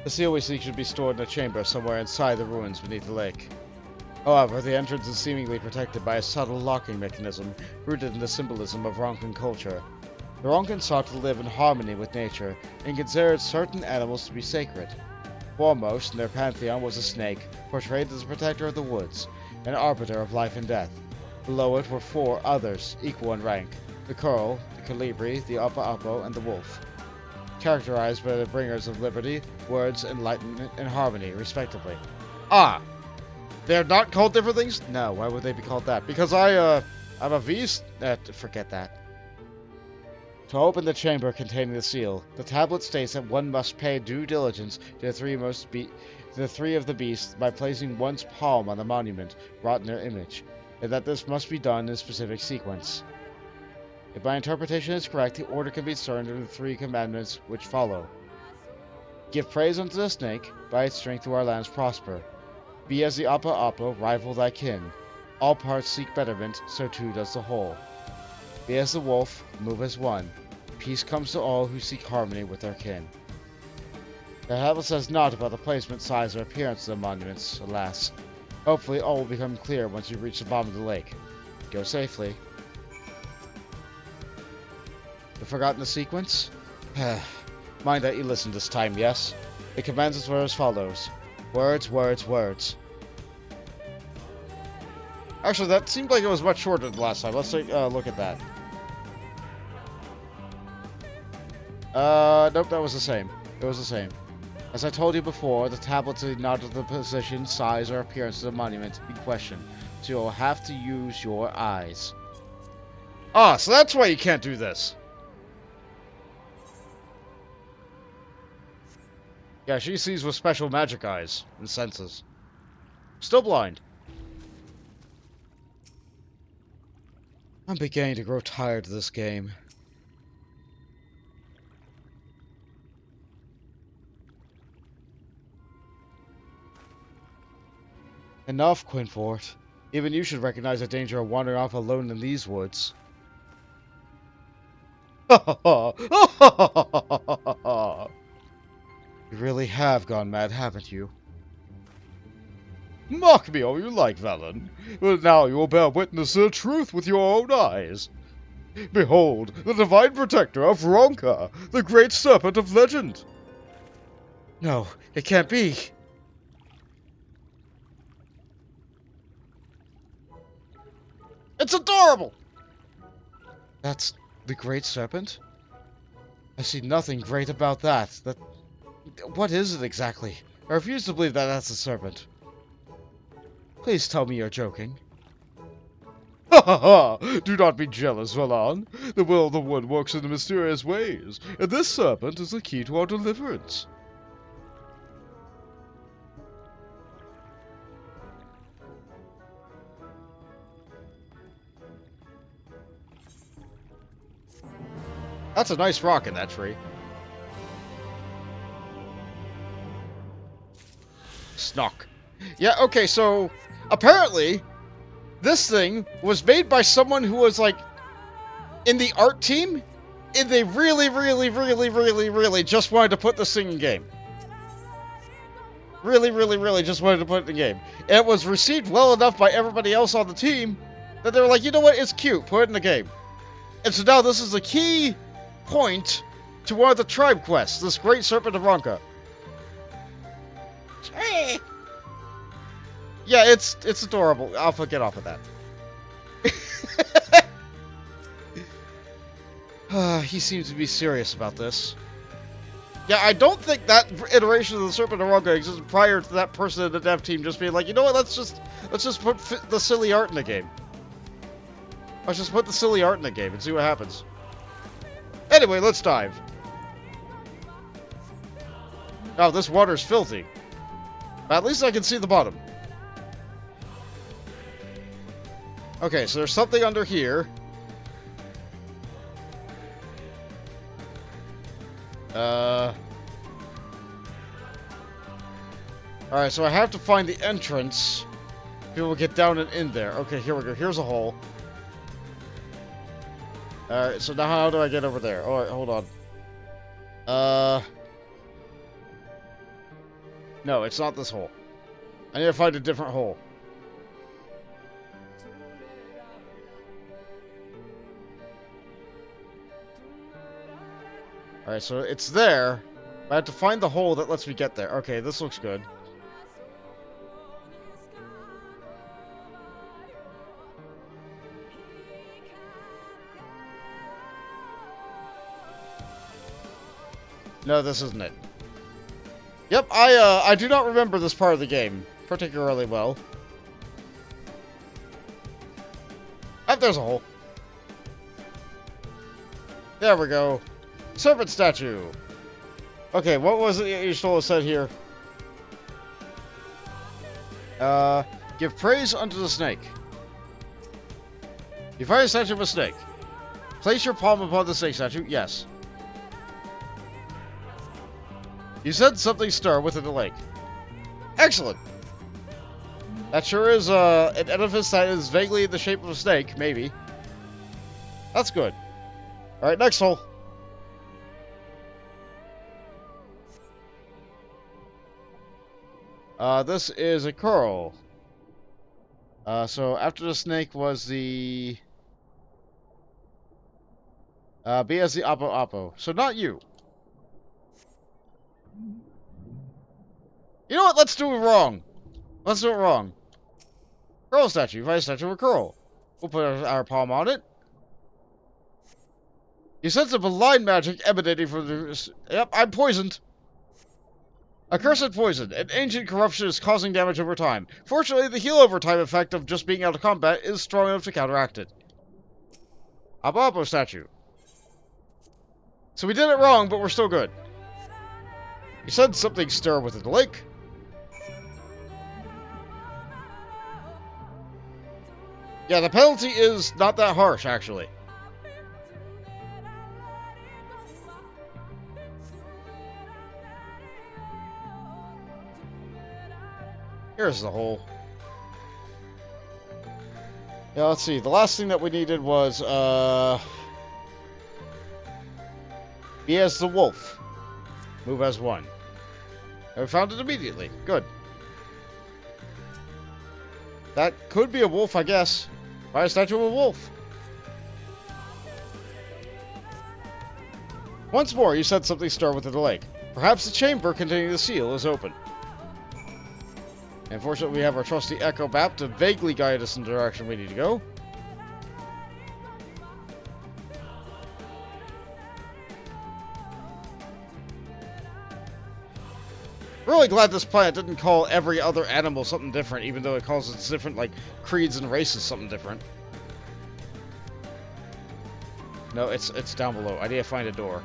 The seal we seek should be stored in a chamber somewhere inside the ruins beneath the lake. However, the entrance is seemingly protected by a subtle locking mechanism rooted in the symbolism of Ronkan culture. The Ronkan sought to live in harmony with nature and considered certain animals to be sacred. Foremost in their pantheon was a snake, portrayed as a protector of the woods, an arbiter of life and death. Below it were 4 others, equal in rank: the Curl, the Colibri, the Uppa, and the Wolf, characterized by the bringers of liberty, words, enlightenment, and harmony, respectively. Ah! They're not called different things? No, why would they be called that? Because I'm a beast? Forget that. To open the chamber containing the seal, the tablet states that one must pay due diligence to the the three of the beasts by placing one's palm on the monument wrought in their image, and that this must be done in a specific sequence. If my interpretation is correct, the order can be discerned in the 3 commandments which follow. Give praise unto the snake, by its strength do our lands prosper. Be as the Appa Appa, rival thy kin. All parts seek betterment, so too does the whole. Be as the wolf, move as one. Peace comes to all who seek harmony with their kin. The Ravel says not about the placement, size, or appearance of the monuments, alas. Hopefully all will become clear once you reach the bottom of the lake. Go safely. You've forgotten the sequence? Mind that you listen this time, yes? The commands were as follows. Words, words, words. Actually, that seemed like it was much shorter than last time. Let's take a look at that. Nope, that was the same. It was the same. As I told you before, the tablets did not have the position, size, or appearance of the monument in question, so you'll have to use your eyes. Ah, so that's why you can't do this. Yeah, she sees with special magic eyes and senses. Still blind. I'm beginning to grow tired of this game. Enough, Quinfort. Even you should recognize the danger of wandering off alone in these woods. You really have gone mad, haven't you? Mock me all you like, Valen, but now you will bear witness to the truth with your own eyes. Behold, the divine protector of Ronka, the great serpent of legend. No, it can't be. It's adorable! That's the great serpent? I see nothing great about that. What is it exactly? I refuse to believe that that's a serpent. Please tell me you're joking. Ha ha ha! Do not be jealous, Valan. The will of the wood works in mysterious ways, and this serpent is the key to our deliverance. That's a nice rock in that tree. Snock. Yeah, okay, so apparently this thing was made by someone who was like in the art team, and they really just wanted to put this thing in game. Really just wanted to put it in game. And it was received well enough by everybody else on the team that they were like, you know what, it's cute, put it in the game. And so now this is the key point to one of the tribe quests, this great serpent of Ronka. Yeah, it's adorable. I'll get off of that. He seems to be serious about this. Yeah, I don't think that iteration of the Serpent of Ronka existed prior to that person in the dev team just being like, you know what, let's just put the silly art in the game. Let's just put the silly art in the game and see what happens. Anyway, let's dive. Oh, this water's filthy. But at least I can see the bottom. Okay, so there's something under here. Alright, so I have to find the entrance. People get down and in there. Okay, here we go. Here's a hole. Alright, so now how do I get over there? Alright, hold on. No, it's not this hole. I need to find a different hole. Alright, so it's there. I have to find the hole that lets me get there. Okay, this looks good. No, this isn't it. Yep, I do not remember this part of the game particularly well. Oh, there's a hole. There we go. Serpent statue. Okay, what was it you told us said here? Give praise unto the snake. You find a statue of a snake. Place your palm upon the snake statue. Yes. You said something stir within the lake. Excellent. That sure is an edifice that is vaguely in the shape of a snake, maybe. That's good. Alright, next hole. This is a curl. So after the snake was the... B as the Oppo Oppo. So not you. You know what? Let's do it wrong. Let's do it wrong. Curl statue. Find a statue of a curl. We'll put our palm on it. You sense a malign magic emanating from the... Yep, I'm poisoned. Accursed poison. An ancient corruption is causing damage over time. Fortunately, the heal over time effect of just being out of combat is strong enough to counteract it. Oppo Oppo statue. So we did it wrong, but we're still good. You said something stir within the lake. Yeah, the penalty is not that harsh, actually. Here's the hole. Yeah, let's see. The last thing that we needed was, be as the wolf. Move as one. And we found it immediately. Good. That could be a wolf, I guess. Find a statue of a wolf. Once more, you said something stir within the lake. Perhaps the chamber containing the seal is open. Unfortunately, we have our trusty Echo Map to vaguely guide us in the direction we need to go. Really glad this planet didn't call every other animal something different, even though it calls its different, like, creeds and races something different. No, it's down below. I need to find a door.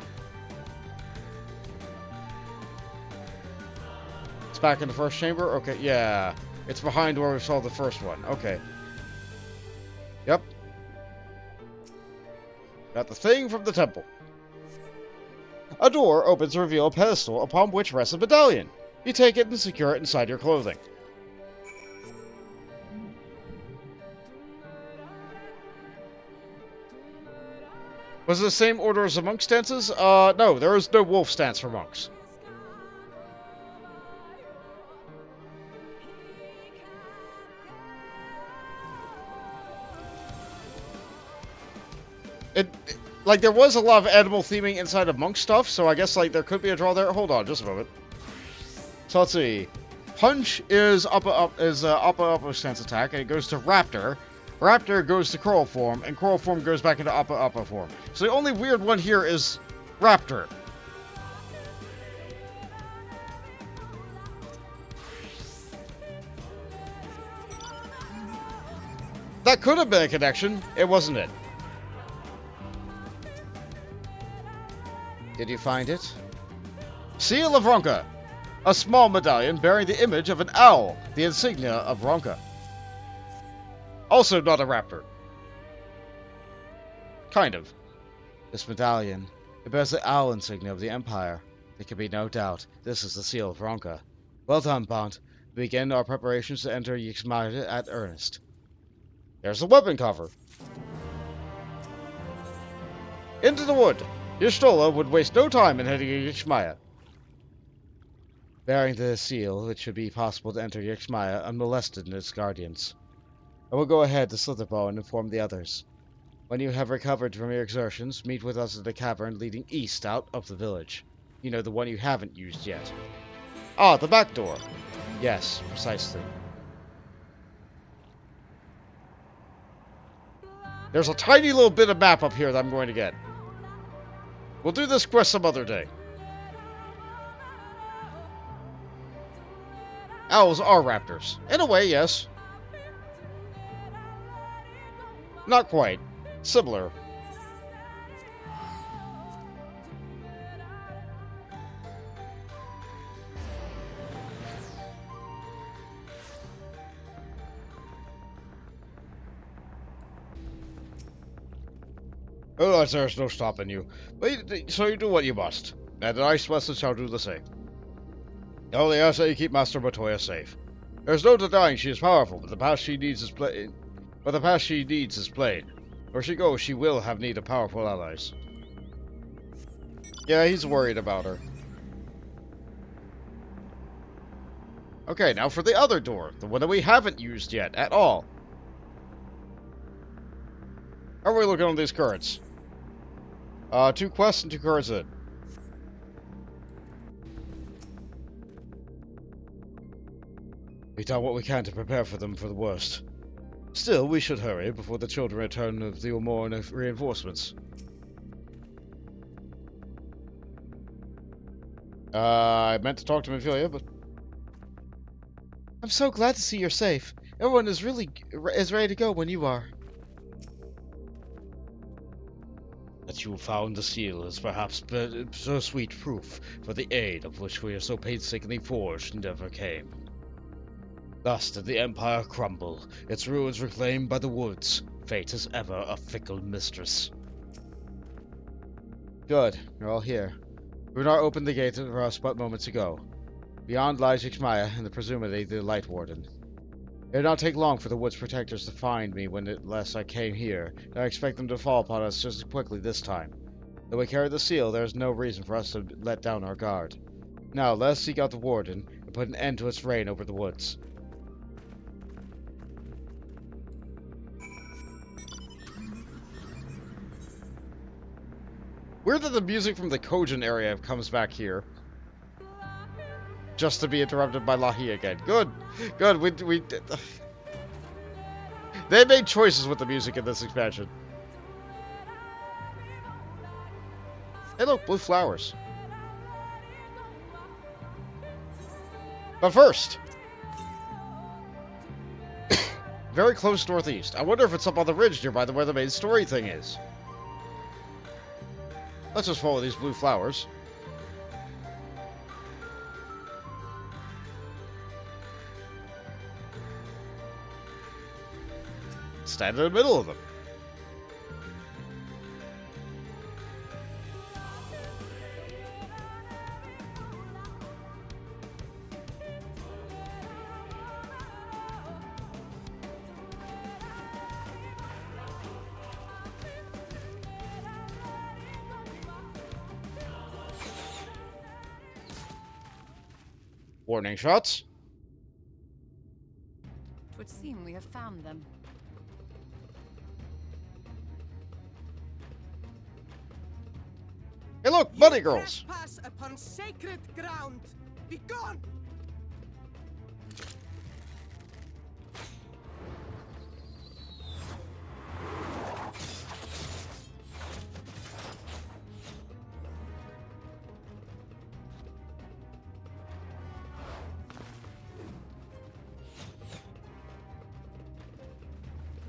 It's back in the first chamber? Okay, yeah. It's behind where we saw the first one. Okay. Yep. Got the thing from the temple. A door opens to reveal a pedestal upon which rests a medallion. You take it and secure it inside your clothing. Was it the same order as the monk stances? No, there is no wolf stance for monks. Like, there was a lot of animal theming inside of monk stuff, so I guess, like, there could be a draw there. Hold on, just a moment. So let's see. Punch is upper stance attack, and it goes to Raptor. Raptor goes to Coral form, and Coral form goes back into upper form. So the only weird one here is Raptor. That could have been a connection. It wasn't it. Did you find it? Seal of Ronka. A small medallion bearing the image of an owl, the insignia of Ronka. Also not a raptor. Kind of. This medallion, it bears the owl insignia of the Empire. There can be no doubt this is the seal of Ronka. Well done, Bond. We begin our preparations to enter Yixmaya at earnest. There's the weapon cover. Into the wood. Y'shtola would waste no time in heading to Yixmaya. Bearing the seal, it should be possible to enter Yixmaya unmolested in its guardians. I will go ahead to Slitherbow and inform the others. When you have recovered from your exertions, meet with us at the cavern leading east out of the village. You know, the one you haven't used yet. Ah, the back door. Yes, precisely. There's a tiny little bit of map up here that I'm going to get. We'll do this quest some other day. Owls are raptors. In a way, yes. Not quite. Similar. Oh, there's no stopping you. So you do what you must, and the Ice Weston shall do the same. Only ask that you keep Master Matoya safe. There's no denying she is powerful, but the path she needs is plain. Where she goes, she will have need of powerful allies. Yeah, he's worried about her. Okay, now for the other door, the one that we haven't used yet at all. How are we looking on these cards? 2 quests and 2 cards in. We've done what we can to prepare for them for the worst. Still, we should hurry before the children return of the Umorn reinforcements. I meant to talk to Ophelia, but... I'm so glad to see you're safe. Everyone is ready to go when you are. That you found the seal is perhaps so sweet proof for the aid of which we are so painstakingly forged never came. Thus did the Empire crumble, its ruins reclaimed by the woods. Fate is ever a fickle mistress. Good, you're all here. Runar opened the gate for us but moments ago. Beyond lies Ixmaya and presumably the Light Warden. It did not take long for the Woods Protectors to find me when at last I came here, and I expect them to fall upon us just as quickly this time. Though we carry the seal, there is no reason for us to let down our guard. Now, let us seek out the Warden and put an end to its reign over the woods. Weird that the music from the Kojin area comes back here. Just to be interrupted by Lahi again. Good. Good. We They made choices with the music in this expansion. Hey look, blue flowers. But first, very close northeast. I wonder if it's up on the ridge nearby where the main story thing is. Let's just follow these blue flowers. Stand in the middle of them. Warning shots. It would seem we have found them. Hey look, bunny girls! Trespass upon sacred ground! Be gone!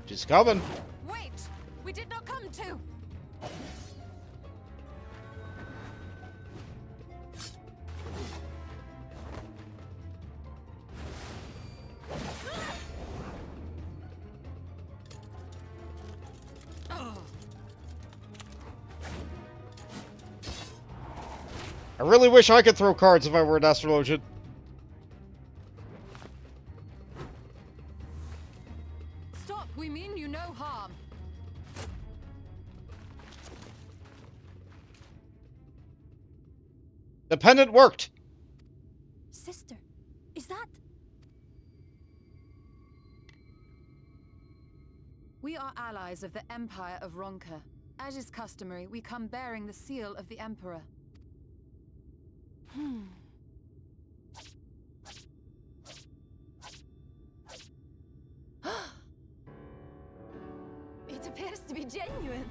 She's coming. Wait! We did not come to! I really wish I could throw cards if I were an astrologian. Stop! We mean you no harm. The pendant worked! Sister, is that... We are allies of the Empire of Ronka. As is customary, we come bearing the seal of the Emperor. It appears to be genuine.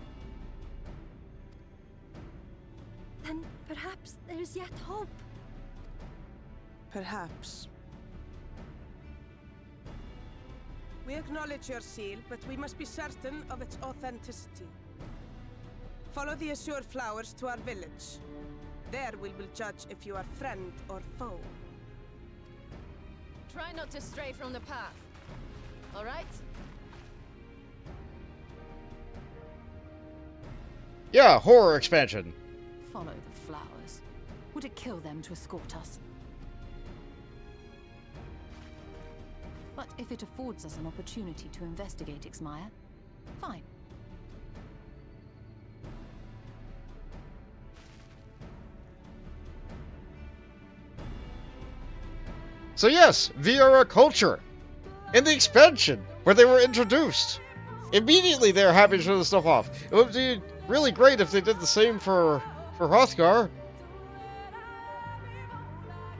Then perhaps there is yet hope. Perhaps. We acknowledge your seal, but we must be certain of its authenticity. Follow the azure flowers to our village. There we will judge if you are friend or foe. Try not to stray from the path. All right? Yeah, horror expansion. Follow the flowers. Would it kill them to escort us? But if it affords us an opportunity to investigate Ixmaya, fine. So yes, Viera culture. In the expansion, where they were introduced. Immediately they're happy to show the stuff off. It would be really great if they did the same for Hrothgar.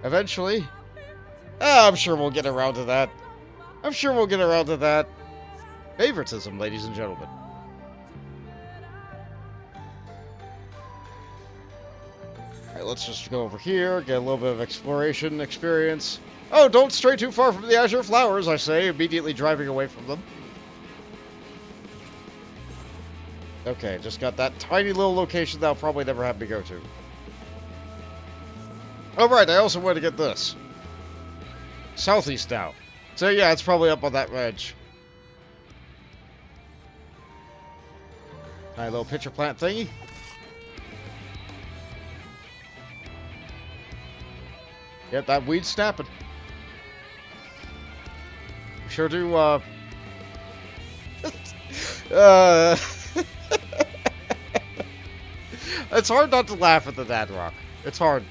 Eventually. I'm sure we'll get around to that. I'm sure we'll get around to that. Favoritism, ladies and gentlemen. Alright, let's just go over here, get a little bit of exploration experience. Oh, don't stray too far from the azure flowers, I say, immediately driving away from them. Okay, just got that tiny little location that I'll probably never have to go to. Alright, I also want to get this. Southeast now. So yeah, it's probably up on that ridge. Tiny little pitcher plant thingy. Yep, that weed's snapping. Sure do, It's hard not to laugh at the dad rock. It's hard.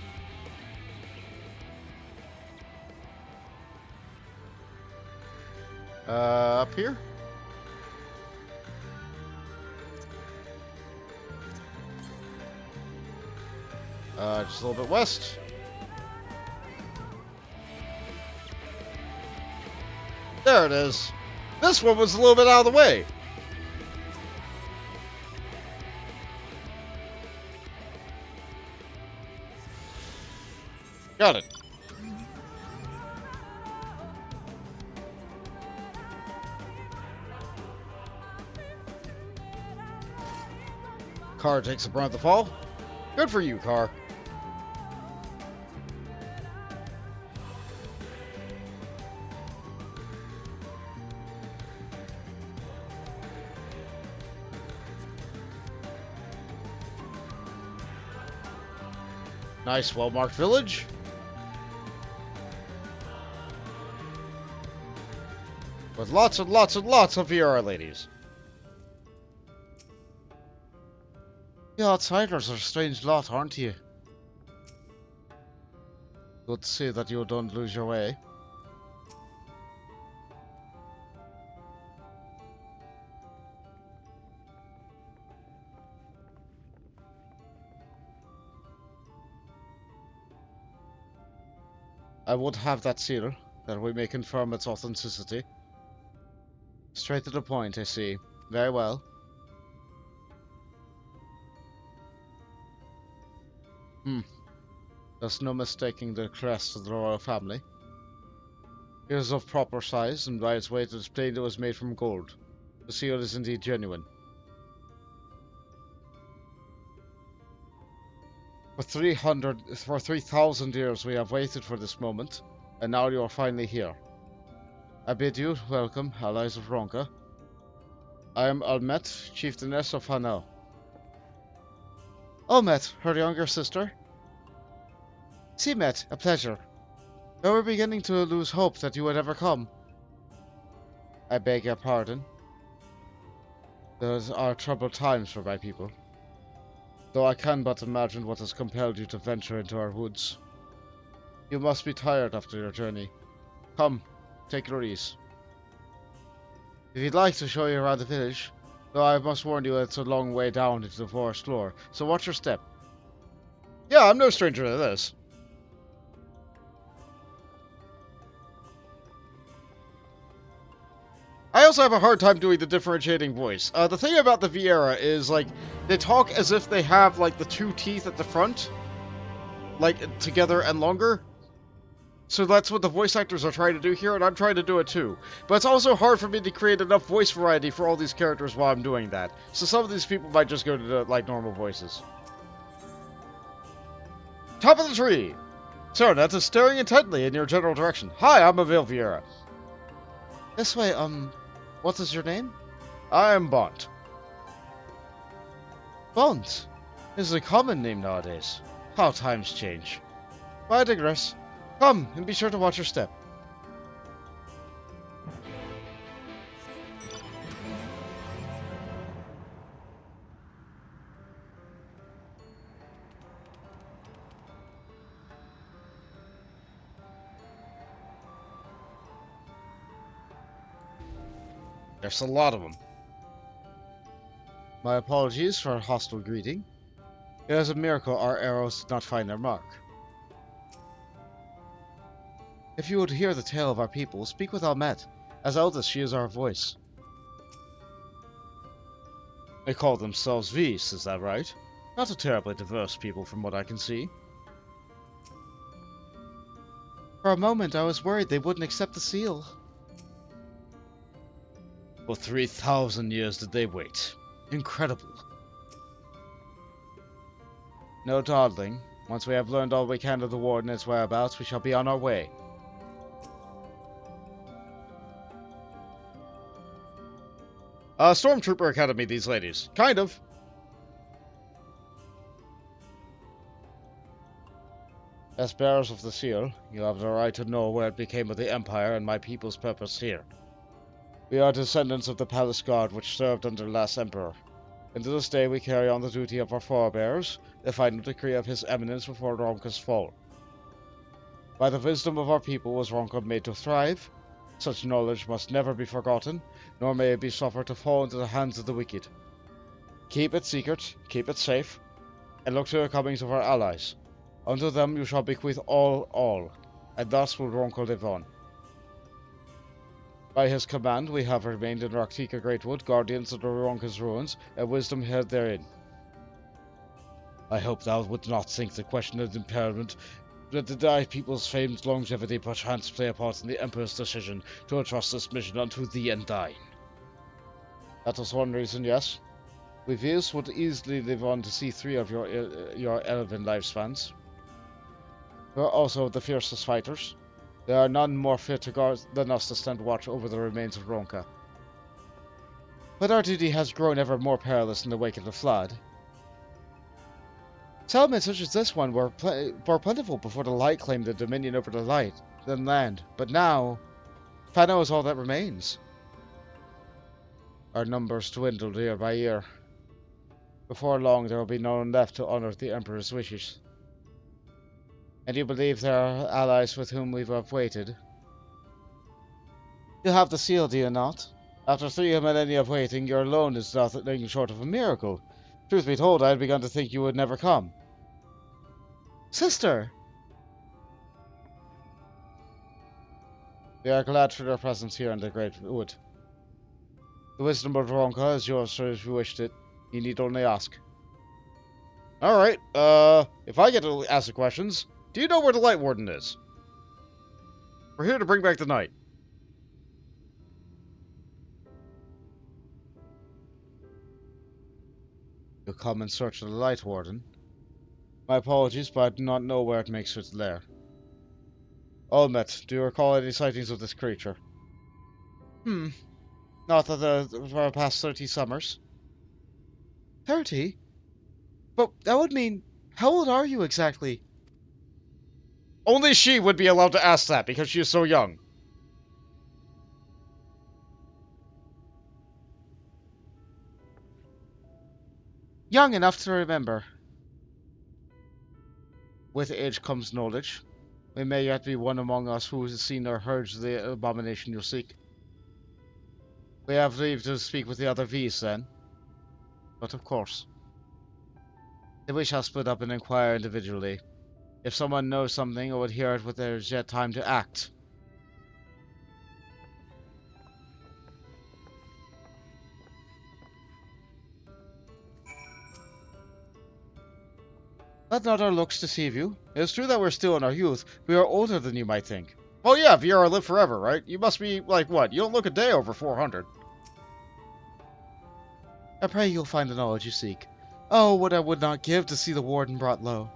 Up here? Just a little bit west. There it is. This one was a little bit out of the way. Got it. Car takes the brunt of the fall. Good for you, Car. Nice, well-marked village. With lots and lots and lots of VR ladies. You outsiders are a strange lot, aren't you? Good to see that you don't lose your way. I would have that seal, that we may confirm its authenticity. Straight to the point, I see. Very well. There's no mistaking the crest of the royal family. It is of proper size, and by its weight it is plain it was made from gold. The seal is indeed genuine. For 3,000 years we have waited for this moment, and now you are finally here. I bid you welcome, allies of Ronka. I am Almet, chieftainess of Hanau. Almet, her younger sister. Seamet, a pleasure. We were beginning to lose hope that you would ever come. I beg your pardon. Those are troubled times for my people. Though I can but imagine what has compelled you to venture into our woods. You must be tired after your journey. Come, take your ease. If you'd like to show you around the village, though I must warn you it's a long way down into the forest floor, so watch your step. Yeah, I'm no stranger to this. I also have a hard time doing the differentiating voice. The thing about the Viera is, like, they talk as if they have, like, the two teeth at the front, like, together and longer. So that's what the voice actors are trying to do here, and I'm trying to do it too. But it's also hard for me to create enough voice variety for all these characters while I'm doing that. So some of these people might just go to the, like, normal voices. Top of the tree! Serenette is staring intently in your general direction. Hi, I'm Avil Viera. This way, what is your name? I am Bont. Bond is a common name nowadays. How times change. But I digress. Come, and be sure to watch your step. There's a lot of them. My apologies for a hostile greeting. It is a miracle our arrows did not find their mark. If you would hear the tale of our people, speak with Almet. As eldest, she is our voice. They call themselves V's, is that right? Not a terribly diverse people from what I can see. For a moment, I was worried they wouldn't accept the seal. For 3,000 years did they wait. Incredible. No dawdling. Once we have learned all we can of the Warden and its whereabouts, we shall be on our way. Stormtrooper Academy, these ladies. Kind of. As bearers of the seal, you have the right to know where it became of the Empire and my people's purpose here. We are descendants of the Palace Guard which served under the last Emperor, and to this day we carry on the duty of our forebears, the final decree of His Eminence before Ronka's fall. By the wisdom of our people was Ronka made to thrive. Such knowledge must never be forgotten, nor may it be suffered to fall into the hands of the wicked. Keep it secret, keep it safe, and look to the comings of our allies. Unto them you shall bequeath all, and thus will Ronka live on. By his command we have remained in Raktika Greatwood, guardians of the Ronka's ruins, and wisdom hid therein. I hope thou would not think the question of impairment that the thy people's famed longevity perchance play a part in the Emperor's decision to entrust this mission unto thee and thine. That was one reason, yes. We Vils would easily live on to see 3 of your 11 lifespans. We are also the fiercest fighters. There are none more fit to guard than us to stand watch over the remains of Ronka. But our duty has grown ever more perilous in the wake of the flood. Settlements such as this one were plentiful before the light claimed the dominion over the land, but now, Fano is all that remains. Our numbers dwindled year by year. Before long there will be no one left to honor the Emperor's wishes. And you believe there are allies with whom we have waited? You have the seal, do you not? After 3 millennia of waiting, your loan is nothing short of a miracle. Truth be told, I had begun to think you would never come. Sister! We are glad for your presence here in the Great Wood. The wisdom of Ronka is yours, sir, if you wished it. You need only ask. Alright, if I get to ask the questions, do you know where the Light Warden is? We're here to bring back the night. You'll come in search of the Light Warden. My apologies, but I do not know where it makes its lair. Olmet, do you recall any sightings of this creature? Not for the past 30 summers. 30? But that would mean... How old are you exactly? Only she would be allowed to ask that because she is so young. Young enough to remember. With age comes knowledge. We may yet be one among us who has seen or heard the abomination you seek. We have leave to speak with the other V's then. But of course. Then we shall split up and inquire individually. If someone knows something or would hear it, there is yet time to act. Let not our looks deceive you. It is true that we're still in our youth. We are older than you might think. Well, yeah, VR live forever, right? You must be, like, what? You don't look a day over 400. I pray you'll find the knowledge you seek. Oh, what I would not give to see the Warden brought low.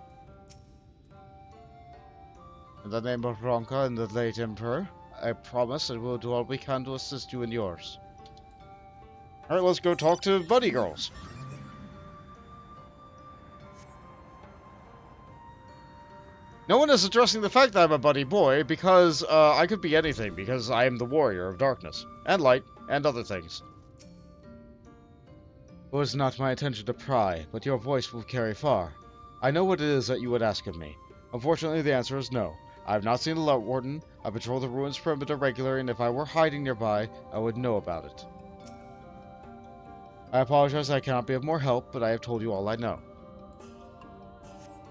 In the name of Ronka and the late Emperor, I promise that we'll do all we can to assist you in yours. Alright, let's go talk to Buddy Girls. No one is addressing the fact that I'm a buddy boy, because, I could be anything, because I am the warrior of darkness, and light, and other things. It was not my intention to pry, but your voice will carry far. I know what it is that you would ask of me. Unfortunately, the answer is no. I have not seen the Light Warden. I patrol the ruins perimeter regularly, and if I were hiding nearby, I would know about it. I apologize I cannot be of more help, but I have told you all I know.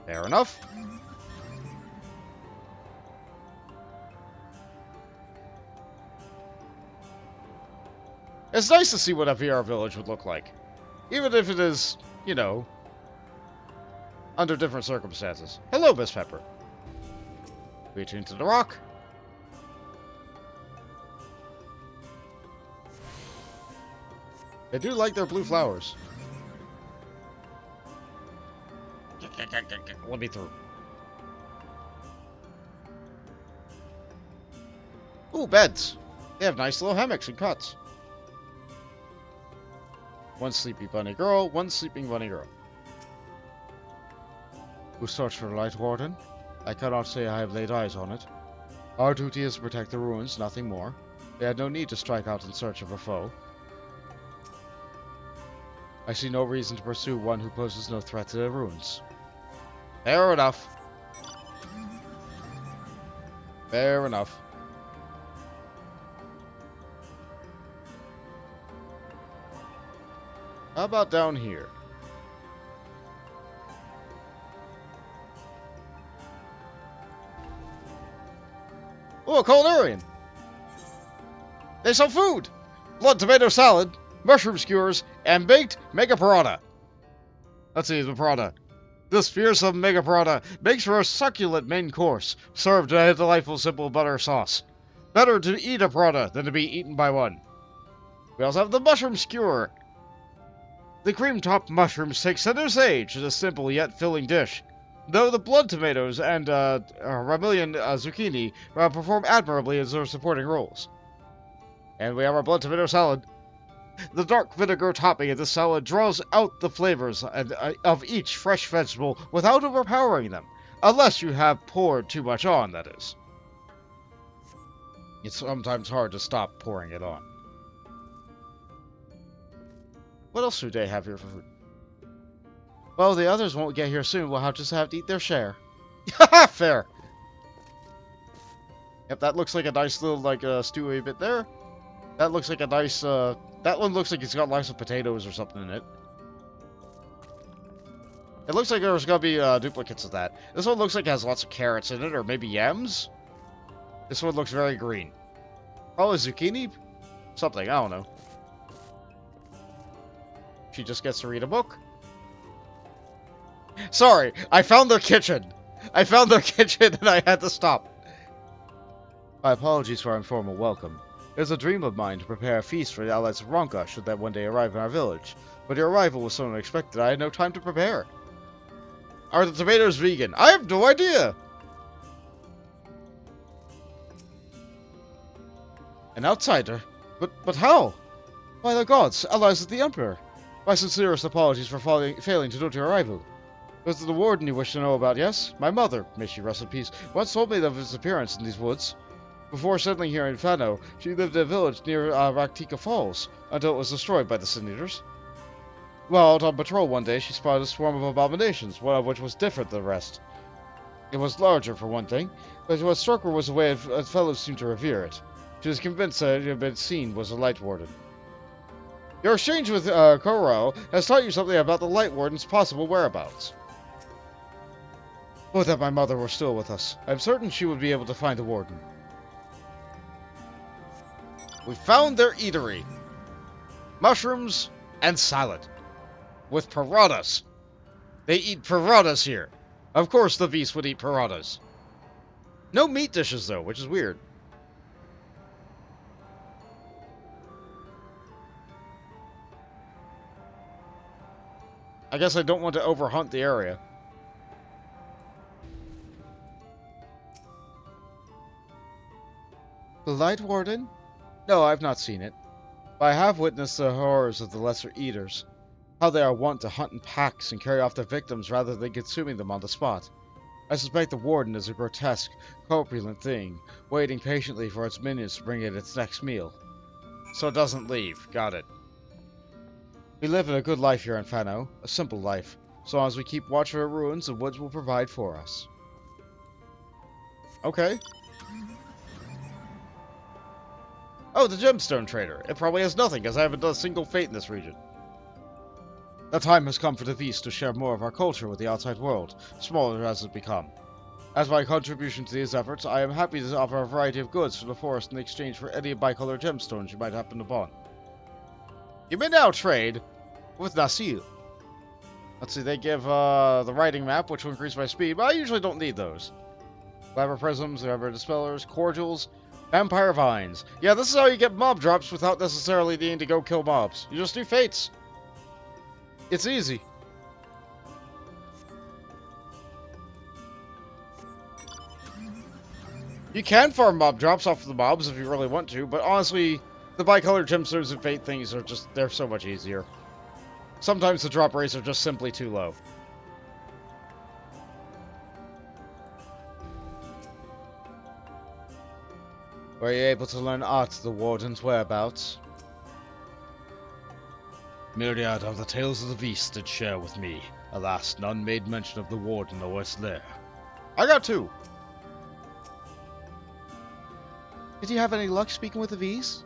Fair enough. It's nice to see what a VR village would look like. Even if it is, you know, under different circumstances. Hello, Miss Pepper. Reaching to the rock. They do like their blue flowers. Let me through. Ooh, beds. They have nice little hammocks and cots. One sleepy bunny girl, one sleeping bunny girl. Who search for the Light Warden? I cannot say I have laid eyes on it. Our duty is to protect the ruins, nothing more. They had no need to strike out in search of a foe. I see no reason to pursue one who poses no threat to the ruins. Fair enough. Fair enough. How about down here? Oh, a culinarian! They sell food! Blood tomato salad, mushroom skewers, and baked mega parata. Let's see the parata. This fearsome mega parata makes for a succulent main course, served in a delightful simple butter sauce. Better to eat a parata than to be eaten by one. We also have the mushroom skewer. The cream-topped mushrooms take center stage in a simple yet filling dish, though the blood tomatoes and Ramillion zucchini perform admirably as their supporting roles. And we have our blood tomato salad. The dark vinegar topping of this salad draws out the flavors of each fresh vegetable without overpowering them, unless you have poured too much on, that is. It's sometimes hard to stop pouring it on. What else do they have here for food? Well, the others won't get here soon. We'll just have to eat their share. Fair. Yep, that looks like a nice little, like, stewy bit there. That looks like a nice, that one looks like it's got lots of potatoes or something in it. It looks like there's gonna be, duplicates of that. This one looks like it has lots of carrots in it, or maybe yams? This one looks very green. Probably zucchini? Something, I don't know. She just gets to read a book. Sorry, I found their kitchen. I found their kitchen and I had to stop. My apologies for our informal welcome. It was a dream of mine to prepare a feast for the allies of Ronka should that one day arrive in our village. But your arrival was so unexpected I had no time to prepare. Are the tomatoes vegan? I have no idea! An outsider? But how? By the gods, allies of the Emperor. My sincerest apologies for failing to note your arrival. Was it the warden you wish to know about, yes? My mother, may she rest in peace, once told me of his appearance in these woods. Before settling here in Fano, she lived in a village near Raktika Falls, until it was destroyed by the Sin Eaters. While out on patrol one day, she spotted a swarm of abominations, one of which was different than the rest. It was larger, for one thing, but what struck her was the way fellows seemed to revere it. She was convinced that it had been seen was a Light Warden. Your exchange with Korao has taught you something about the Light Warden's possible whereabouts. Oh, that my mother were still with us. I'm certain she would be able to find the Warden. We found their eatery. Mushrooms and salad. With piranhas. They eat piranhas here. Of course the beast would eat piranhas. No meat dishes, though, which is weird. I guess I don't want to overhunt the area. The Light Warden? No, I've not seen it. But I have witnessed the horrors of the Lesser Eaters. How they are wont to hunt in packs and carry off their victims rather than consuming them on the spot. I suspect the Warden is a grotesque, corpulent thing, waiting patiently for its minions to bring it its next meal. So it doesn't leave. Got it. We live in a good life here in Fano, a simple life. So long as we keep watch of our ruins, the woods will provide for us. Okay. Oh, the gemstone trader. It probably has nothing, as I haven't done a single fate in this region. The time has come for the Feast to share more of our culture with the outside world, smaller as it become. As my contribution to these efforts, I am happy to offer a variety of goods to the forest in exchange for any bicolor gemstones you might happen upon. You may now trade with Nasil. Let's see, they give the writing map, which will increase my speed, but I usually don't need those. Glamour prisms, glamour dispellers, cordials, vampire vines. Yeah, this is how you get mob drops without necessarily needing to go kill mobs. You just do fates. It's easy. You can farm mob drops off of the mobs if you really want to, but honestly, the bicolored gemstones and fate things are just, they're so much easier. Sometimes the drop rates are just simply too low. Were you able to learn aught of the Warden's whereabouts? Myriad of the tales of the beast did share with me. Alas, none made mention of the Warden or its lair. I got 2. Did you have any luck speaking with the V's?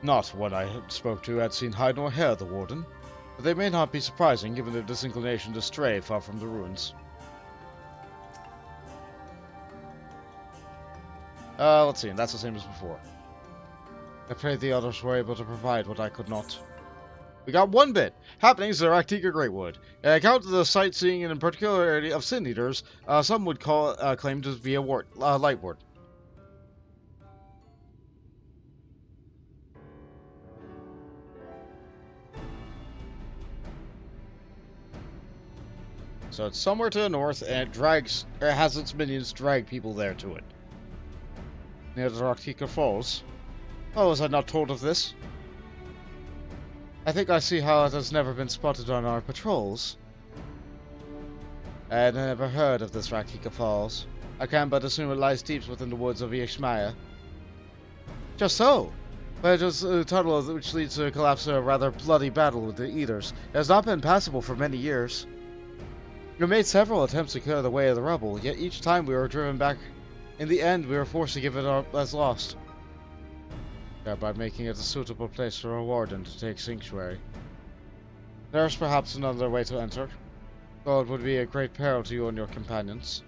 Not one I spoke to had seen hide nor hair of the Warden, but they may not be surprising given their disinclination to stray far from the ruins. Let's see, and that's the same as before. I pray the others were able to provide what I could not. We got 1 bit! Happenings at Raktika Greatwood. An account of the sightseeing and in particularity of Sin Eaters, some would claim to be a light ward. So it's somewhere to the north, and it has its minions drag people there to it. Near the Raktika Falls. Oh, was I not told of this? I think I see how it has never been spotted on our patrols. I had never heard of this Raktika Falls. I can but assume it lies deep within the woods of Yishmaya. Just so. But it was a tunnel which leads to a collapse of a rather bloody battle with the Eaters. It has not been passable for many years. We made several attempts to clear the way of the rubble, yet each time we were driven back. In the end, we were forced to give it up as lost. Thereby making it a suitable place for a warden to take sanctuary. There is perhaps another way to enter, though it would be a great peril to you and your companions.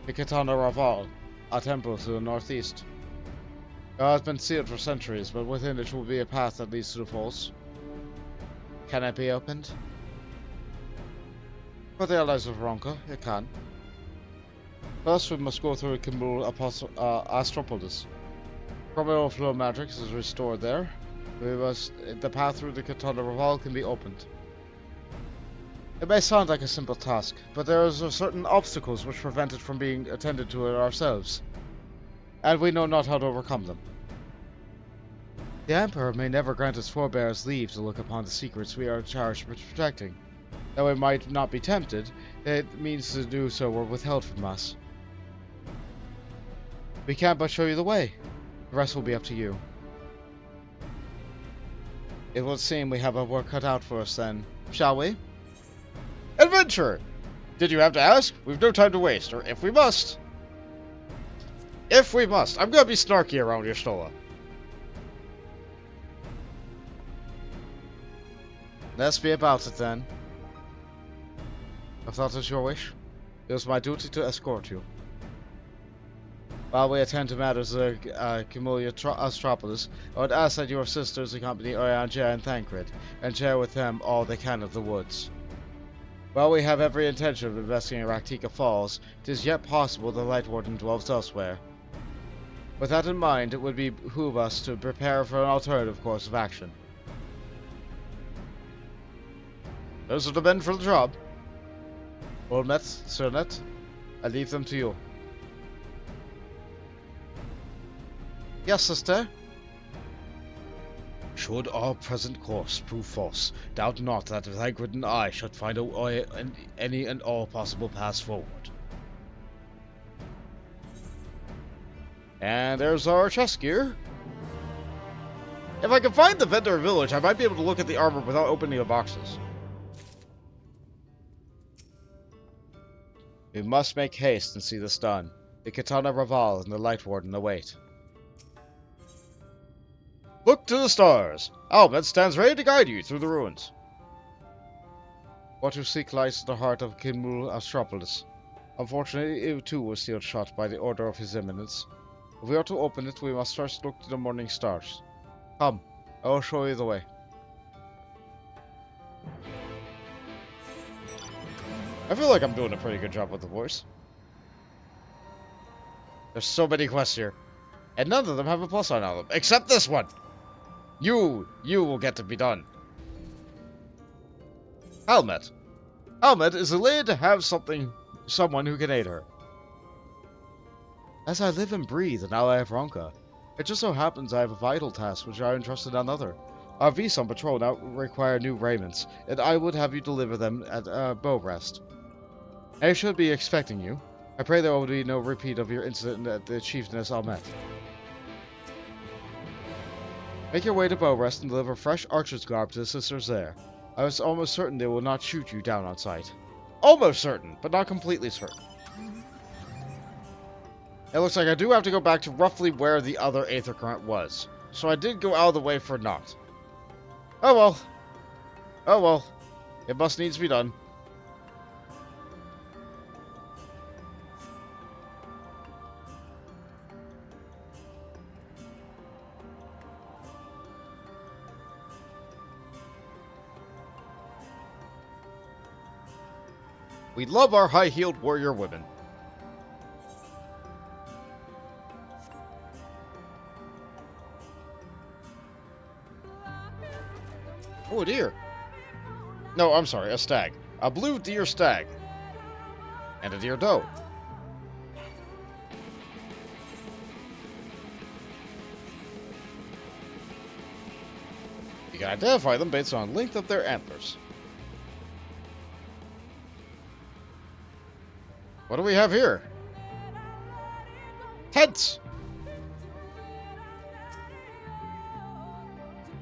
The Qitana Ravel, a temple to the northeast. It has been sealed for centuries, but within it will be a path that leads to the falls. Can it be opened? For the allies of Ronka, it can. First, we must go through Kimbul Astropolis. Probable flow magic is restored there. The path through the Qitana Ravel can be opened. It may sound like a simple task, but there are certain obstacles which prevent it from being attended to ourselves, and we know not how to overcome them. The Emperor may never grant his forebears leave to look upon the secrets we are charged with protecting. Though we might not be tempted, the means to do so were withheld from us. We can but show you the way. The rest will be up to you. It would seem we have our work cut out for us then, shall we? Adventure! Did you have to ask? We've no time to waste, or if we must. If we must. I'm gonna be snarky around your Stola. Let's be about it then. If that is your wish, it is my duty to escort you. While we attend to matters of Camellia Astropolis, I would ask that your sisters accompany Orianja and Thancred, and share with them all they can of the woods. While we have every intention of investing in Raktika Falls, it is yet possible the Light Warden dwells elsewhere. With that in mind, it would behoove us to prepare for an alternative course of action. Those are the men for the job. Olmet, Cernet, I leave them to you. Yes, sister? Should our present course prove false, doubt not that Hagrid and I should find any and all possible paths forward. And there's our chest gear. If I can find the vendor village, I might be able to look at the armor without opening the boxes. We must make haste and see this done. The Qitana, Ravel, and the Light Warden await. Look to the stars! Albert stands ready to guide you through the ruins. What you seek lies in the heart of Kinmul Astropolis. Unfortunately, it too was sealed shut by the order of His Eminence. If we are to open it, we must first look to the morning stars. Come, I will show you the way. I feel like I'm doing a pretty good job with the voice. There's so many quests here. And none of them have a plus sign on them, except this one! You will get to be done. Helmet. Helmet is elated to have someone who can aid her. As I live and breathe an ally of Ronka, it just so happens I have a vital task which I entrusted on another. Our V's on patrol now require new raiments, and I would have you deliver them at Bow Rest. I should be expecting you. I pray there will be no repeat of your incident at the Chiefness Almet. Make your way to Bow Rest and deliver fresh archer's garb to the sisters there. I was almost certain they will not shoot you down on sight. Almost certain, but not completely certain. It looks like I do have to go back to roughly where the other Aether Current was. So I did go out of the way for naught. Oh well. Oh well. It must needs be done. We love our high-heeled warrior women. Oh, a deer. No, I'm sorry, a stag. A blue deer stag. And a deer doe. You can identify them based on length of their antlers. What do we have here? Tents!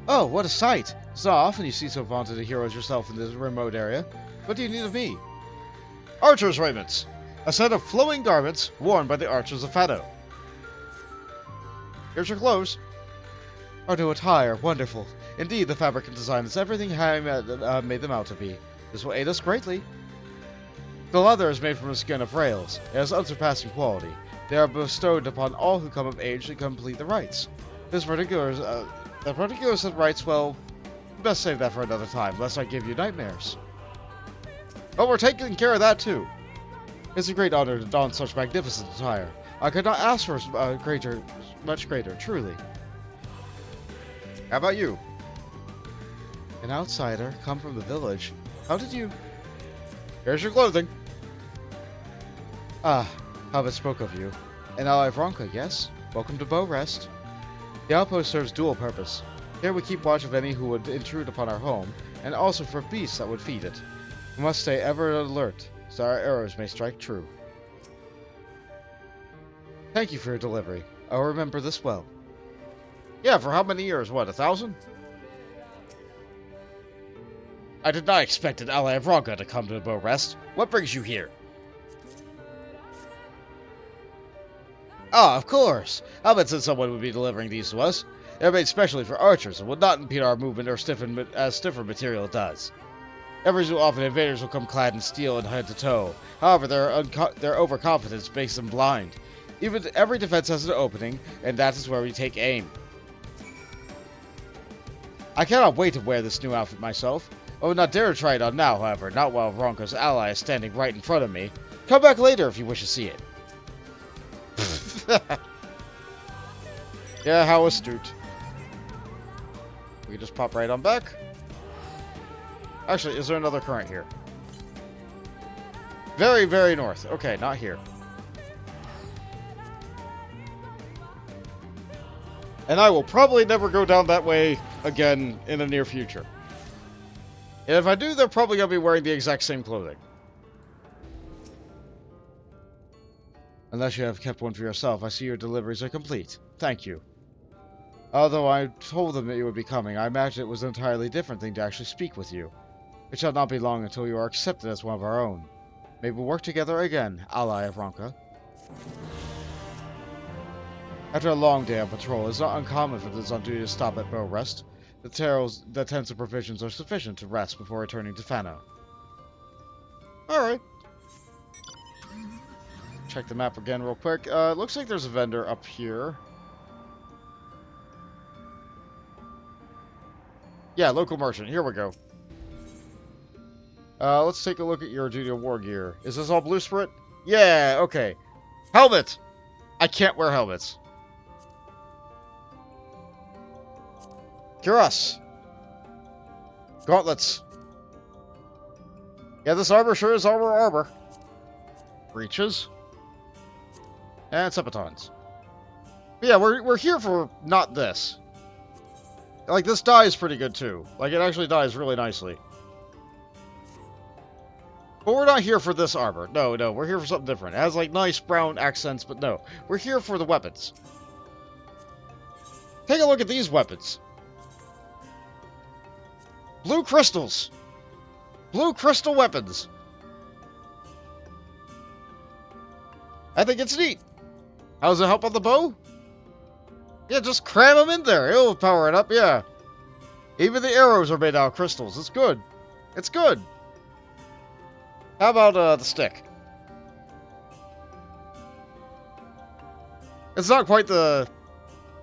Oh, what a sight! It's not often you see so vaunted a hero as yourself in this remote area. What do you need of me? Archer's raiments! A set of flowing garments worn by the archers of Fado. Here's your clothes. Our new attire, wonderful. Indeed, the fabric and design is everything Harry made them out to be. This will aid us greatly. The leather is made from the skin of rails. It has unsurpassing quality. They are bestowed upon all who come of age to complete the rites. The particulars and rites, well, best save that for another time, lest I give you nightmares. But we're taking care of that too. It's a great honor to don such magnificent attire. I could not ask for much greater, truly. How about you? An outsider, come from the village. How did you... Here's your clothing. Ah, Hobbit spoke of you. An ally of Ronka, yes? Welcome to Bow Rest. The outpost serves dual purpose. Here we keep watch of any who would intrude upon our home, and also for beasts that would feed it. We must stay ever alert, so our arrows may strike true. Thank you for your delivery. I'll remember this well. Yeah, for how many years? What, 1,000? I did not expect an ally of Ronka to come to Bow Rest. What brings you here? Ah, of course. Albert said someone would be delivering these to us. They're made specially for archers and would not impede our movement or stiffen as stiffer material does. Every so often, invaders will come clad in steel and head to toe. However, their overconfidence makes them blind. Every defense has an opening, and that is where we take aim. I cannot wait to wear this new outfit myself. I would not dare to try it on now, however, not while Ronka's ally is standing right in front of me. Come back later if you wish to see it. Yeah, how astute. We can just pop right on back. Actually, is there another current here? Very, very north. Okay, not here. And I will probably never go down that way again in the near future. And if I do, they're probably going to be wearing the exact same clothing. Unless you have kept one for yourself, I see your deliveries are complete. Thank you. Although I told them that you would be coming, I imagine it was an entirely different thing to actually speak with you. It shall not be long until you are accepted as one of our own. May we work together again, ally of Ronka. After a long day on patrol, it is not uncommon for those on duty to stop at bow rest. The tents and provisions are sufficient to rest before returning to Fano. Alright. Check the map again real quick. Looks like there's a vendor up here. Yeah, local merchant. Here we go. Let's take a look at your duty of war gear. Is this all blue spirit? Yeah, okay. Helmet! I can't wear helmets. Cuirass. Gauntlets. Yeah, this armor sure is armor. Breeches. And Sepatons. But yeah, we're here for not this. Like, this dies pretty good, too. Like, it actually dies really nicely. But we're not here for this armor. No, we're here for something different. It has, like, nice brown accents, but no. We're here for the weapons. Take a look at these weapons. Blue crystals. Blue crystal weapons. I think it's neat. How does it help on the bow? Yeah, just cram them in there. It'll power it up, yeah. Even the arrows are made out of crystals. It's good. It's good. How about the stick? It's not quite the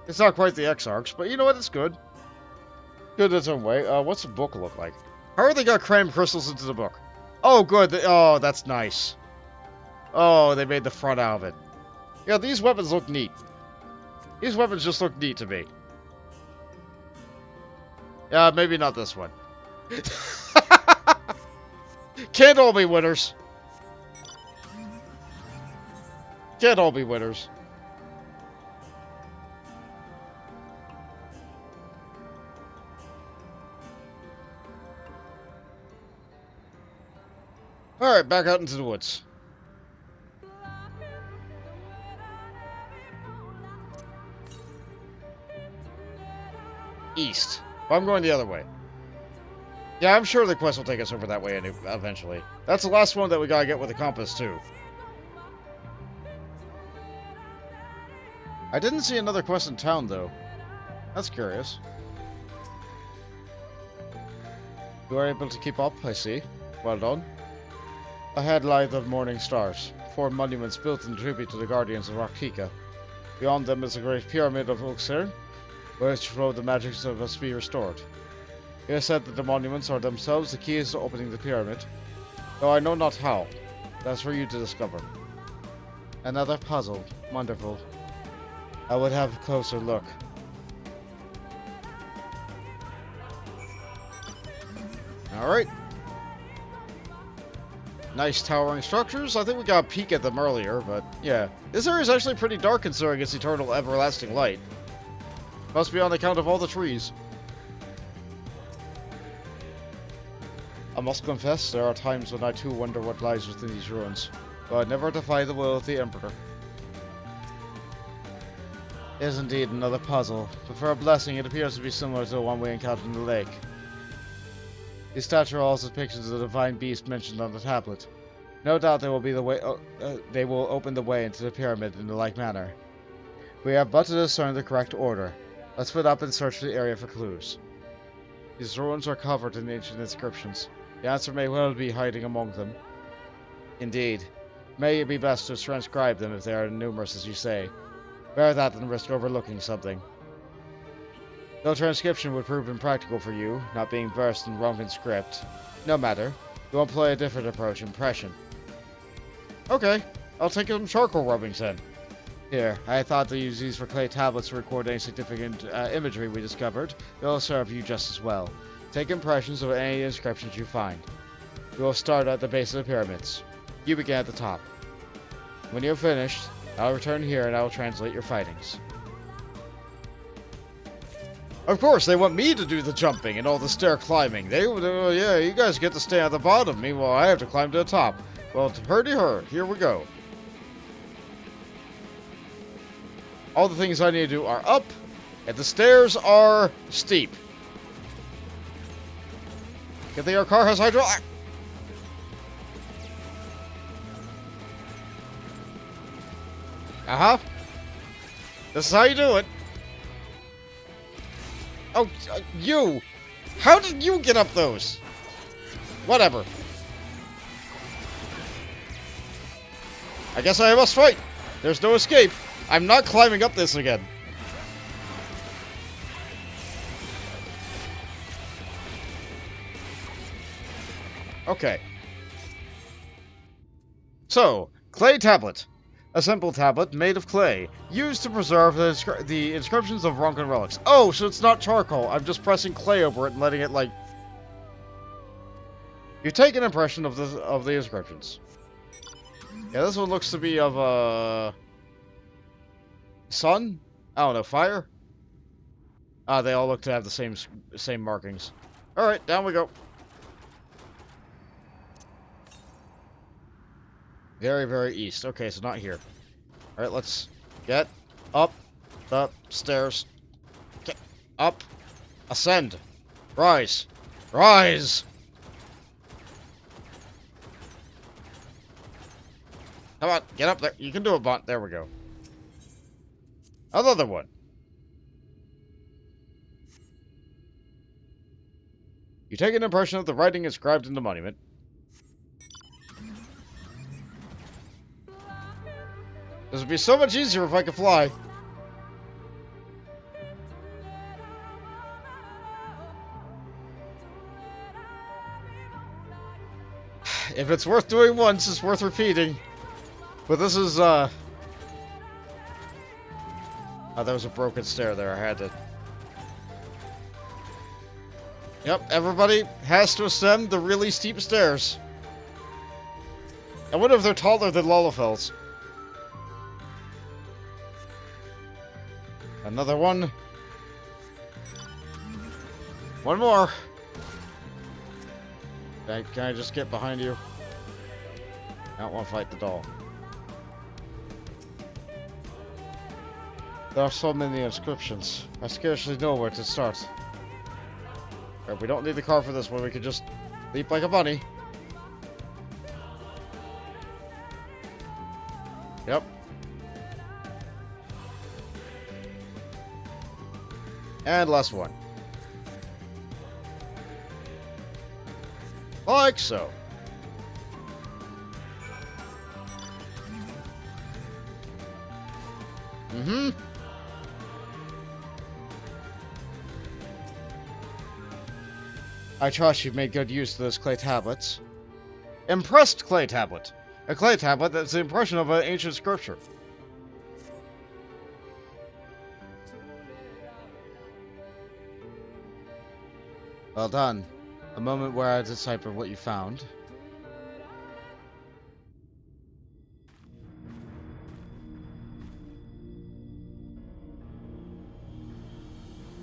X-Arcs, but you know what? It's good. Good in its own way. What's the book look like? How are they gonna cram crystals into the book? Oh, good. Oh, that's nice. Oh, they made the front out of it. Yeah, these weapons look neat. These weapons just look neat to me. Yeah, maybe not this one. Can't all be winners. Can't all be winners. Alright, back out into the woods. East. But I'm going the other way. Yeah, I'm sure the quest will take us over that way eventually. That's the last one that we gotta get with the compass, too. I didn't see another quest in town, though. That's curious. You are able to keep up, I see. Well done. Ahead lie the morning stars, 4 monuments built in tribute to the guardians of Raktika. Beyond them is the great pyramid of Uxir, which flow the magics of must be restored. It is said that the monuments are themselves the keys to opening the pyramid, though I know not how. That's for you to discover. Another puzzle. Wonderful. I would have a closer look. Alright. Nice towering structures. I think we got a peek at them earlier, but yeah. This area is actually pretty dark considering its eternal everlasting light. Must be on account of all the trees. I must confess, there are times when I too wonder what lies within these ruins, but I never defy the will of the Emperor. It is indeed another puzzle, but for a blessing it appears to be similar to the one we encountered in the lake. These statues are also depictions of the divine beast mentioned on the tablet. No doubt they will be the way. They will open the way into the pyramid in the like manner. We have but to discern the correct order. Let's split up and search the area for clues. These ruins are covered in ancient inscriptions. The answer may well be hiding among them. Indeed. May it be best to transcribe them if they are numerous as you say. Better that than risk overlooking something. Though transcription would prove impractical for you, not being versed in Roman script. No matter. We'll employ a different approach, impression. Okay, I'll take some charcoal rubbings then. Here, I thought to use these for clay tablets to record any significant imagery we discovered. They'll serve you just as well. Take impressions of any inscriptions you find. We will start at the base of the pyramids. You begin at the top. When you're finished, I'll return here and I will translate your findings. Of course, they want me to do the jumping and all the stair climbing. They would, yeah, you guys get to stay at the bottom. Meanwhile, I have to climb to the top. Well, hurdy-hur, here we go. All the things I need to do are up, and the stairs are steep. Good thing our car has hydraulic. Uh-huh. This is how you do it. Oh, you! How did you get up those? Whatever. I guess I must fight. There's no escape. I'm not climbing up this again. Okay. So, clay tablet. A simple tablet made of clay, used to preserve the inscriptions of Ronkan relics. Oh, so it's not charcoal. I'm just pressing clay over it and letting it, like... You take an impression of the inscriptions. Yeah, this one looks to be of a... sun? I don't know, fire? Ah, they all look to have the same markings. Alright, down we go. Very, very east. Okay, so not here. Alright, let's get up the stairs. Get up. Ascend. Rise. Rise! Come on, get up there. You can do a bunt. There we go. Another one. You take an impression of the writing inscribed in the monument. This would be so much easier if I could fly. If it's worth doing once, it's worth repeating. But this is, Oh, there was a broken stair there. I had to... Yep, everybody has to ascend the really steep stairs. I wonder if they're taller than Lullafels. Another one. One more. Can I just get behind you? I don't want to fight the doll. There are so many inscriptions. I scarcely know where to start. Right, we don't need the car for this one. We can just leap like a bunny. Yep. And last one. Like so. Mm-hmm. I trust you've made good use of those clay tablets. Impressed clay tablet. A clay tablet that's the impression of an ancient scripture. Well done. A moment where I decipher what you found.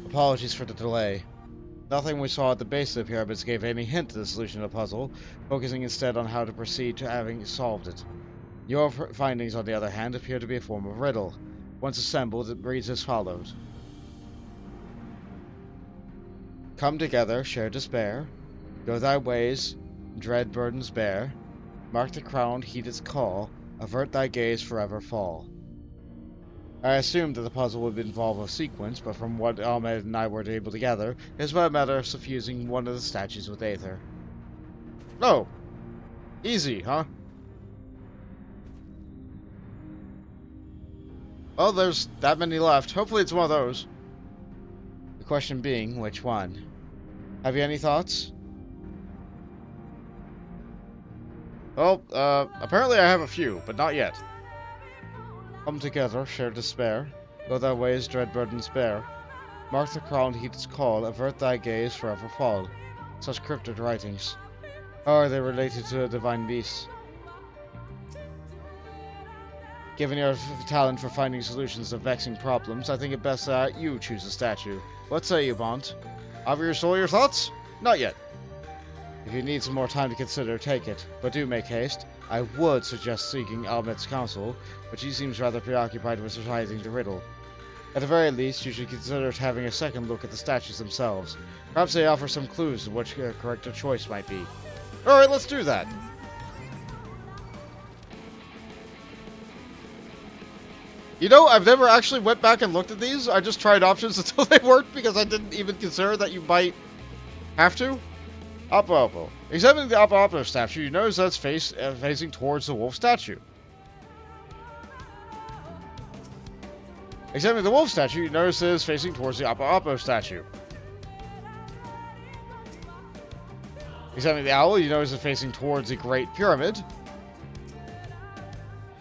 Apologies for the delay. Nothing we saw at the base of the pyramids gave any hint to the solution of the puzzle, focusing instead on how to proceed to having solved it. Your findings, on the other hand, appear to be a form of riddle. Once assembled, it reads as follows. Come together, share despair. Go thy ways, dread burdens bear. Mark the crown, heed its call. Avert thy gaze, forever fall. I assumed that the puzzle would involve a sequence, but from what Ahmed and I were able to gather, it's but a matter of suffusing one of the statues with aether. Oh! Easy, huh? Well, there's that many left. Hopefully it's one of those. The question being, which one? Have you any thoughts? Well, apparently I have a few, but not yet. Come together, share despair. Go thy ways, dread burdens bear. Mark the crown, heed its call. Avert thy gaze, forever fall. Such cryptid writings. How are they related to a divine beast? Given your talent for finding solutions to vexing problems, I think it best that you choose a statue. What say you, Bont? Have you sold your thoughts? Not yet. If you need some more time to consider, take it. But do make haste. I would suggest seeking Almet's counsel, but she seems rather preoccupied with reciting the riddle. At the very least, you should consider having a second look at the statues themselves. Perhaps they offer some clues to what your correct choice might be. Alright, let's do that. You know, I've never actually went back and looked at these. I just tried options until they worked because I didn't even consider that you might have to. Up Oppo. Examining the Up Oppo statue, you notice that it's facing towards the wolf statue. Examining the wolf statue, you notice that it's facing towards the Up Oppo statue. Examining the owl, you notice it's facing towards the Great Pyramid.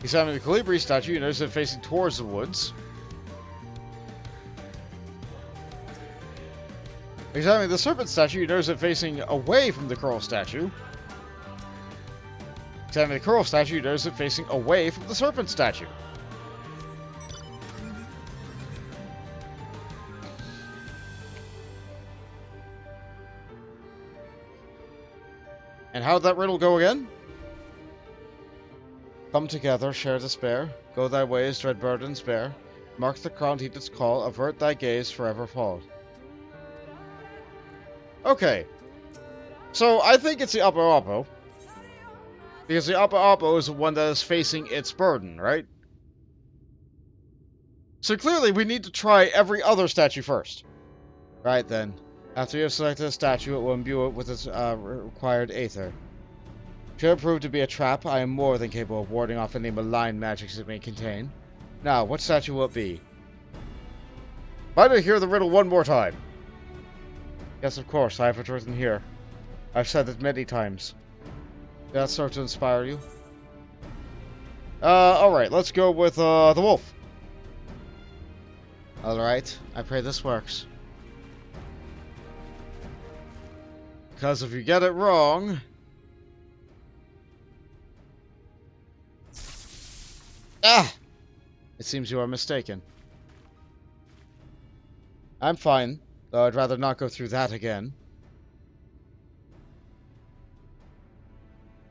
Examining the Colibri statue, you notice it facing towards the woods. Examining the serpent statue, you notice it facing away from the coral statue. Examining the coral statue, you notice it facing away from the serpent statue. And how'd that riddle go again? Come together, share despair. Go thy ways, dread burdens bear. Mark the crown, heed its call. Avert thy gaze, forever fall. Okay. So, I think it's the Upper Oppo. Because the Upper Oppo is the one that is facing its burden, right? So clearly, we need to try every other statue first. Right then. After you have selected a statue, it will imbue it with its required aether. Should it prove to be a trap, I am more than capable of warding off any malign magics it may contain. Now, what statue will it be? Might I hear the riddle one more time? Yes, of course, I have it written here. I've said it many times. Did that start to inspire you? Alright, let's go with, the wolf. Alright, I pray this works. Because if you get it wrong... Ah! It seems you are mistaken. I'm fine, though I'd rather not go through that again.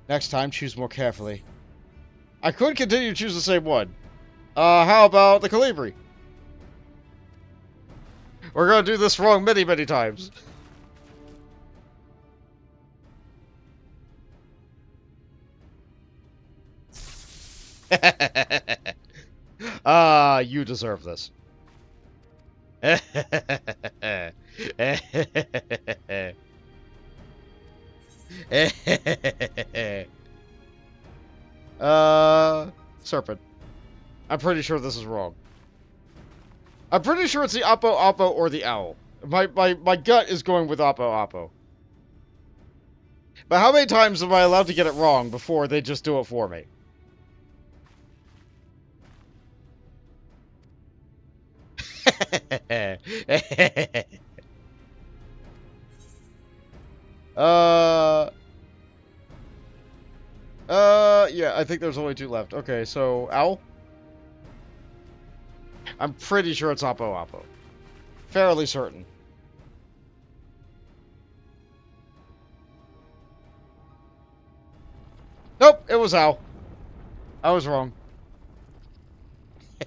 Next time, choose more carefully. I could continue to choose the same one. How about the Colibri? We're gonna do this wrong many, many times. You deserve this. Serpent. I'm pretty sure this is wrong. I'm pretty sure it's the Oppo Oppo or the owl. My gut is going with Oppo Oppo. But how many times am I allowed to get it wrong before they just do it for me? Yeah, I think there's only two left. Okay, so, owl? I'm pretty sure it's Oppo Oppo. Fairly certain. Nope, it was owl. I was wrong.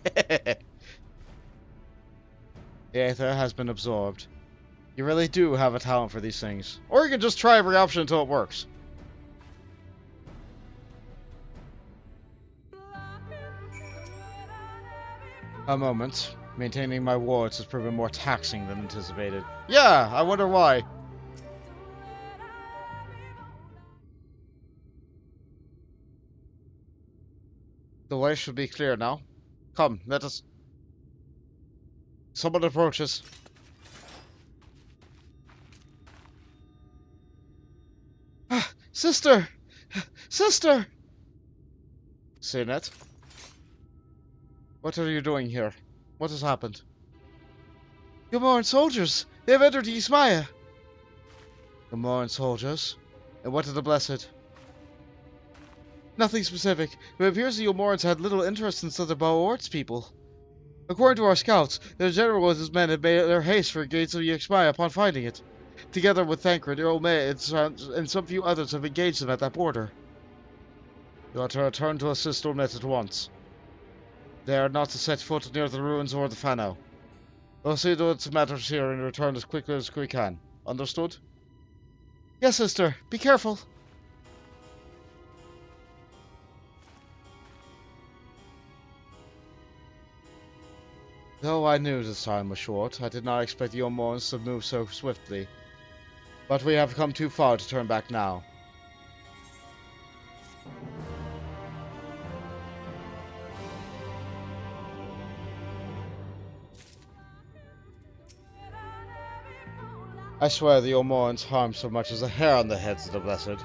The aether has been absorbed. You really do have a talent for these things. Or you can just try every option until it works. A moment. Maintaining my wards has proven more taxing than anticipated. Yeah, I wonder why. The way should be clear now. Come, let us... Someone approaches. Sister! Sister! Sinet? What are you doing here? What has happened? Gamoran soldiers! They have entered Ismaya! Gamoran soldiers? And what of the Blessed? Nothing specific, but it appears the Yulmorans had little interest in Southern Boards people. According to our scouts, the general and his men had made their haste for the gates of Yixmai upon finding it. Together with Thancred, Ome, and some few others have engaged them at that border. You are to return to assist Ormet at once. They are not to set foot near the ruins or the Fano. We'll see to its matters here and return as quickly as we can. Understood? Yes, sister. Be careful. Though I knew this time was short, I did not expect the Yulmorans to move so swiftly. But we have come too far to turn back now. I swear the Yulmorans harm so much as a hair on the heads of the blessed.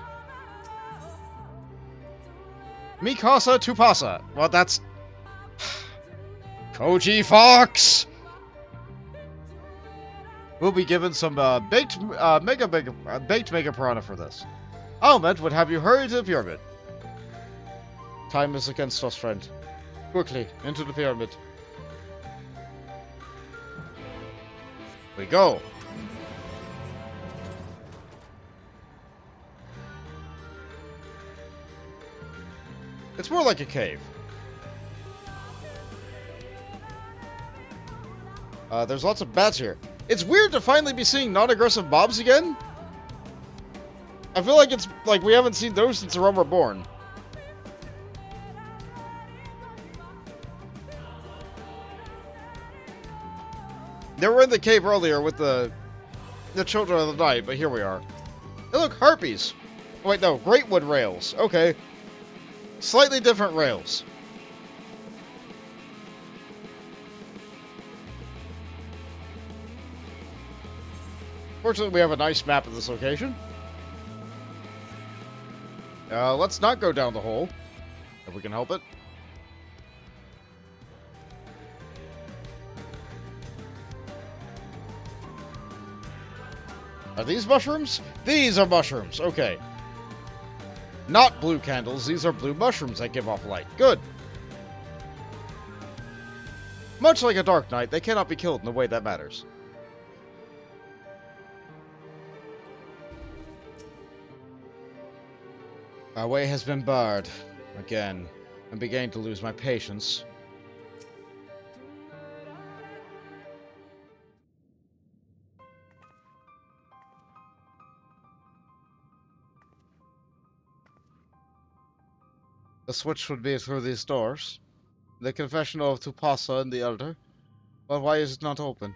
Mi casa tu pasa. Well, that's... Koji Fox! We'll be given some baked mega piranha for this. Almet would have you hurry to the pyramid. Time is against us, friend. Quickly, into the pyramid. We go. It's more like a cave. There's lots of bats here. It's weird to finally be seeing non-aggressive mobs again. I feel like it's like we haven't seen those since the realm were born. They were in the cave earlier with the children of the night, but here we are. Hey, look, harpies. Oh, wait, no, greatwood rails. Okay. Slightly different rails. Fortunately, we have a nice map of this location. Let's not go down the hole, if we can help it. Are these mushrooms? These are mushrooms, okay. Not blue candles, these are blue mushrooms that give off light. Good. Much like a Dark Knight, they cannot be killed in the way that matters. Our way has been barred. Again. I'm beginning to lose my patience. The switch would be through these doors. The confessional of Tupasa and the Elder. But why is it not open?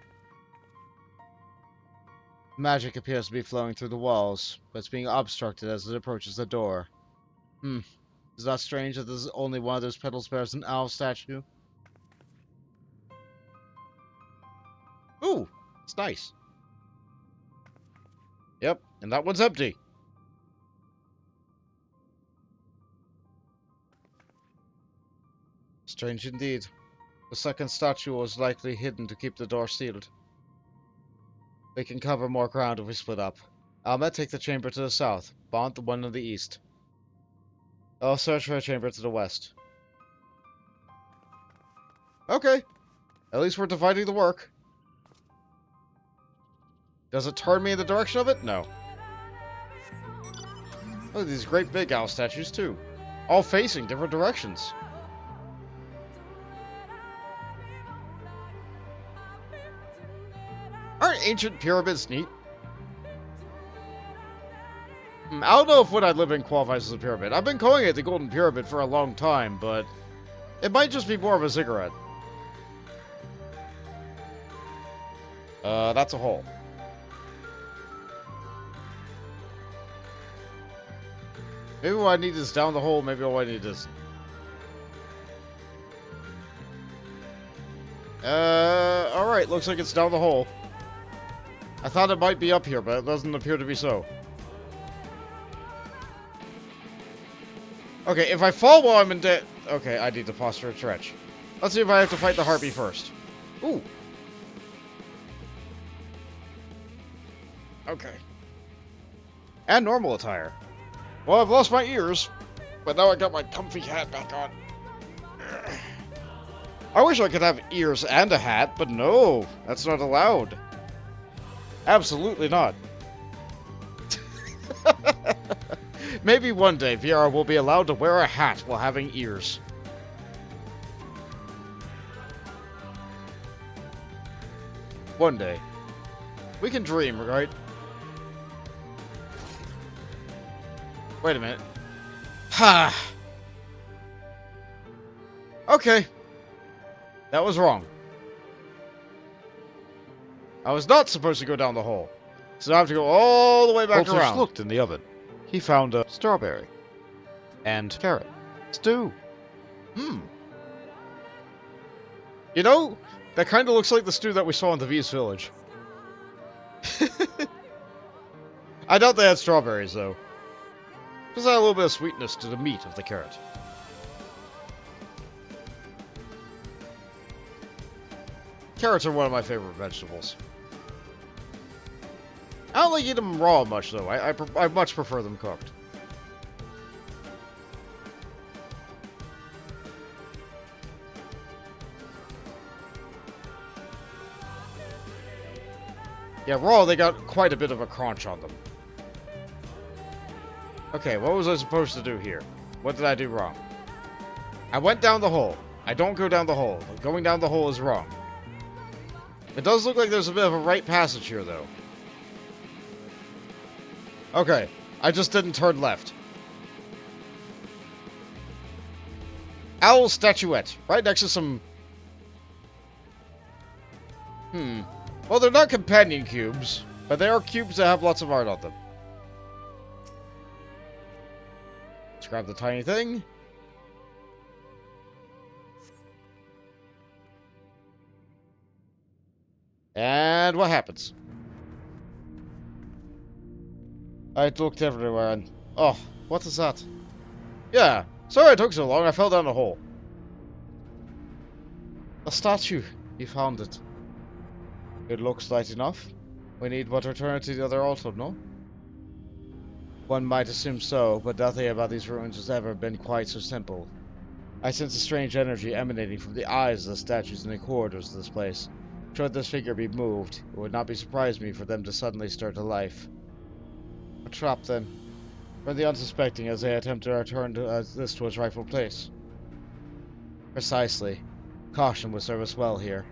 Magic appears to be flowing through the walls, but it's being obstructed as it approaches the door. Is that strange that there's only one of those petals bears an owl statue? Ooh, it's nice. Yep, and that one's empty. Strange indeed. The second statue was likely hidden to keep the door sealed. We can cover more ground if we split up. Almet, take the chamber to the south. Bont, the one in the east. I'll search for a chamber to the west. Okay. At least we're dividing the work. Does it turn me in the direction of it? No. Look at these great big owl statues, too. All facing different directions. Aren't ancient pyramids neat? I don't know if what I live in qualifies as a pyramid. I've been calling it the Golden Pyramid for a long time, but it might just be more of a ziggurat. That's a hole. Maybe what I need is down the hole, maybe all I need is... alright, looks like it's down the hole. I thought it might be up here, but it doesn't appear to be so. Okay, if I fall while I'm in debt... Okay, I need to posture a stretch. Let's see if I have to fight the harpy first. Ooh. Okay. And normal attire. Well, I've lost my ears. But now I got my comfy hat back on. I wish I could have ears and a hat, but no, that's not allowed. Absolutely not. Maybe one day VR will be allowed to wear a hat while having ears. One day. We can dream, right? Wait a minute. Ha! Okay. That was wrong. I was not supposed to go down the hole. So I have to go all the way back Voltage around. looked in the oven. He found a strawberry. And carrot. Stew. You know, that kind of looks like the stew that we saw in the V's village. I doubt they had strawberries, though. Just add a little bit of sweetness to the meat of the carrot. Carrots are one of my favorite vegetables. I don't like eating them raw much, though. I much prefer them cooked. Yeah, raw, they got quite a bit of a crunch on them. Okay, what was I supposed to do here? What did I do wrong? I went down the hole. I don't go down the hole. Going down the hole is wrong. It does look like there's a bit of a right passage here, though. Okay, I just didn't turn left. Owl statuette, right next to some... Well, they're not companion cubes, but they are cubes that have lots of art on them. Let's grab the tiny thing. And what happens? I looked everywhere and... Oh, what is that? Yeah, sorry it took so long, I fell down a hole. A statue. You found it. It looks light enough. We need but return to the other altar, no? One might assume so, but nothing about these ruins has ever been quite so simple. I sense a strange energy emanating from the eyes of the statues in the corridors of this place. Should this figure be moved, it would not be surprised me for them to suddenly stir to life. A trap, then. For the unsuspecting as they attempt to return this to its rightful place. Precisely. Caution would serve us well here.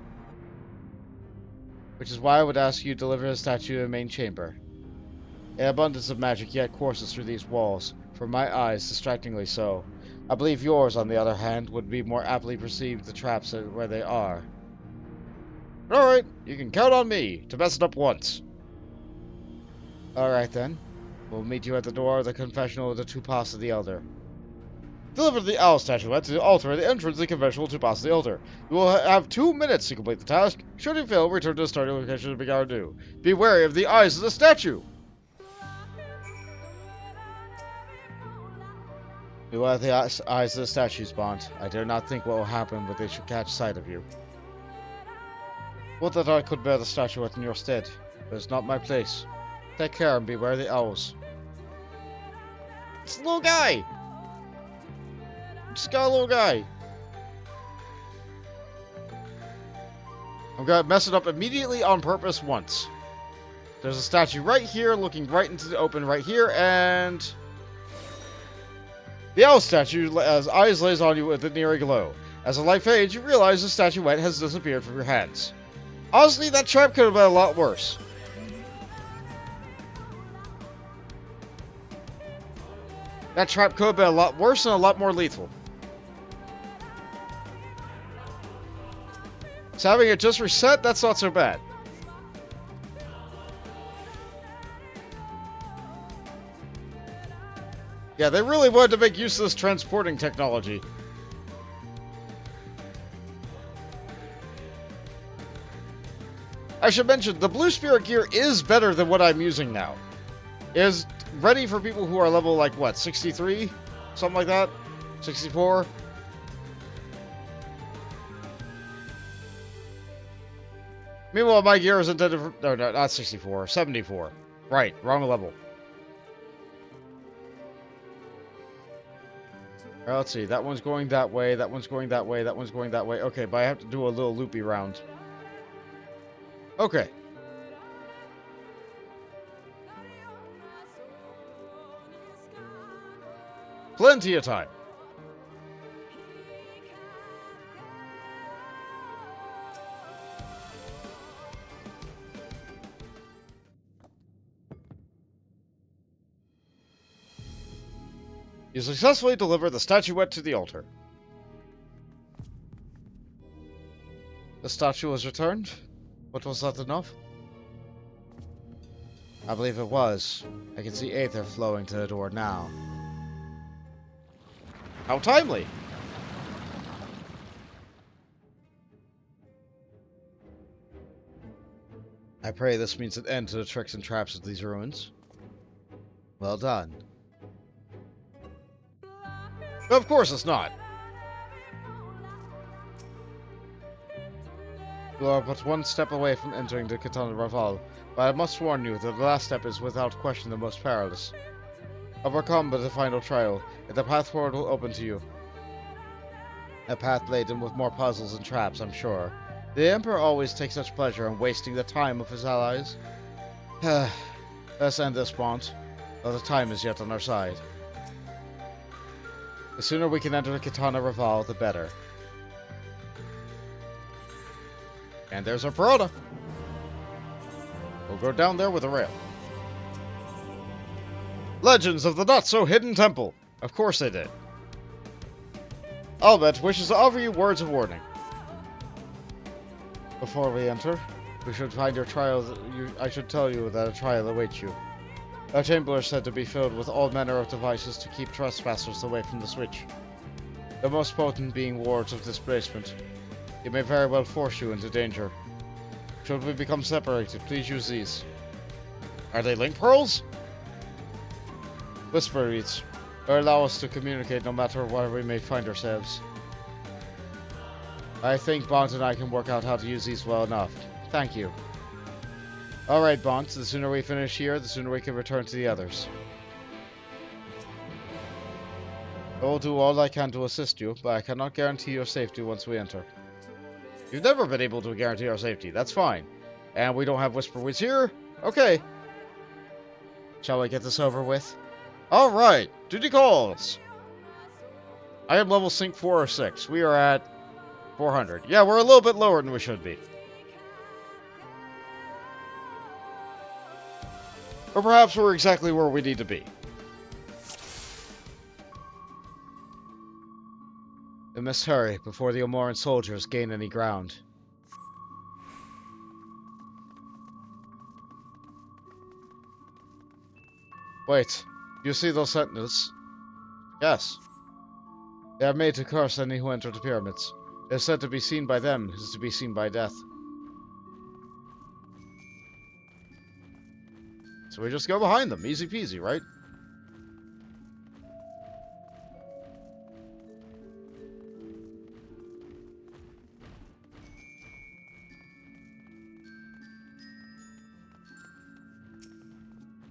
Which is why I would ask you to deliver the statue to the main chamber. An abundance of magic yet courses through these walls, for my eyes distractingly so. I believe yours, on the other hand, would be more aptly perceive the traps where they are. Alright, you can count on me to mess it up once. Alright then. We'll meet you at the door of the confessional of the Tupas of the Elder. Deliver the owl statuette to the altar at the entrance of the confessional Tupas of the Elder. You will have 2 minutes to complete the task. Should you fail, return to the starting location of McGammar do. Be wary of the eyes of the statue! You are the eyes of the statues, Bond. I dare not think what will happen when they should catch sight of you. Would that I could bear the statuette in your stead, but it's not my place. Take care and beware the owls. It's a little guy! Just got a little guy. I'm gonna mess it up immediately on purpose once. There's a statue right here, looking right into the open right here, and... The owl statue, as eyes lays on you with an eerie glow. As the light fades, you realize the statuette has disappeared from your hands. Honestly, that trap could have been a lot worse. That trap could have been a lot worse and a lot more lethal. So having it just reset, that's not so bad. Yeah, they really wanted to make use of this transporting technology. I should mention, the Blue Spirit gear is better than what I'm using now. It is ready for people who are level, like, what, 63? Something like that? 64? Meanwhile, my gear is intended for... No, not 64. 74. Right, wrong level. Alright, let's see. That one's going that way, that one's going that way, that one's going that way. Okay, but I have to do a little loopy round. Okay. Plenty of time. You successfully delivered the statuette to the altar. The statue was returned? But was that enough? I believe it was. I can see aether flowing to the door now. How timely! I pray this means an end to the tricks and traps of these ruins. Well done. Of course it's not! You are but one step away from entering the Qitana Ravel, but I must warn you that the last step is without question the most perilous. Overcome by the final trial, and the path forward will open to you. A path laden with more puzzles and traps, I'm sure. The Emperor always takes such pleasure in wasting the time of his allies. Let's end this, Bont, though the time is yet on our side. The sooner we can enter the Qitana Ravel, the better. And there's our Piranha. We'll go down there with a rail. Legends of the Not-So-Hidden Temple. Of course they did. Albert wishes to offer you words of warning. Before we enter, we should find your trial. I should tell you that a trial awaits you. Our chamber is said to be filled with all manner of devices to keep trespassers away from the switch. The most potent being wards of displacement. It may very well force you into danger. Should we become separated, please use these. Are they link pearls? Whisper reads, or allow us to communicate no matter where we may find ourselves. I think Bont and I can work out how to use these well enough. Thank you. Alright, Bont, the sooner we finish here, the sooner we can return to the others. I will do all I can to assist you, but I cannot guarantee your safety once we enter. You've never been able to guarantee our safety, that's fine. And we don't have Whisperwoods here? Okay. Shall we get this over with? Alright, duty calls! I am level sync 4 or 6. We are at 400. Yeah, we're a little bit lower than we should be. Or perhaps we're exactly where we need to be. We must hurry before the Omoran soldiers gain any ground. Wait, you see those sentinels? Yes. They are made to curse any who enter the pyramids. It is said to be seen by them is to be seen by death. So we just go behind them, easy peasy, right?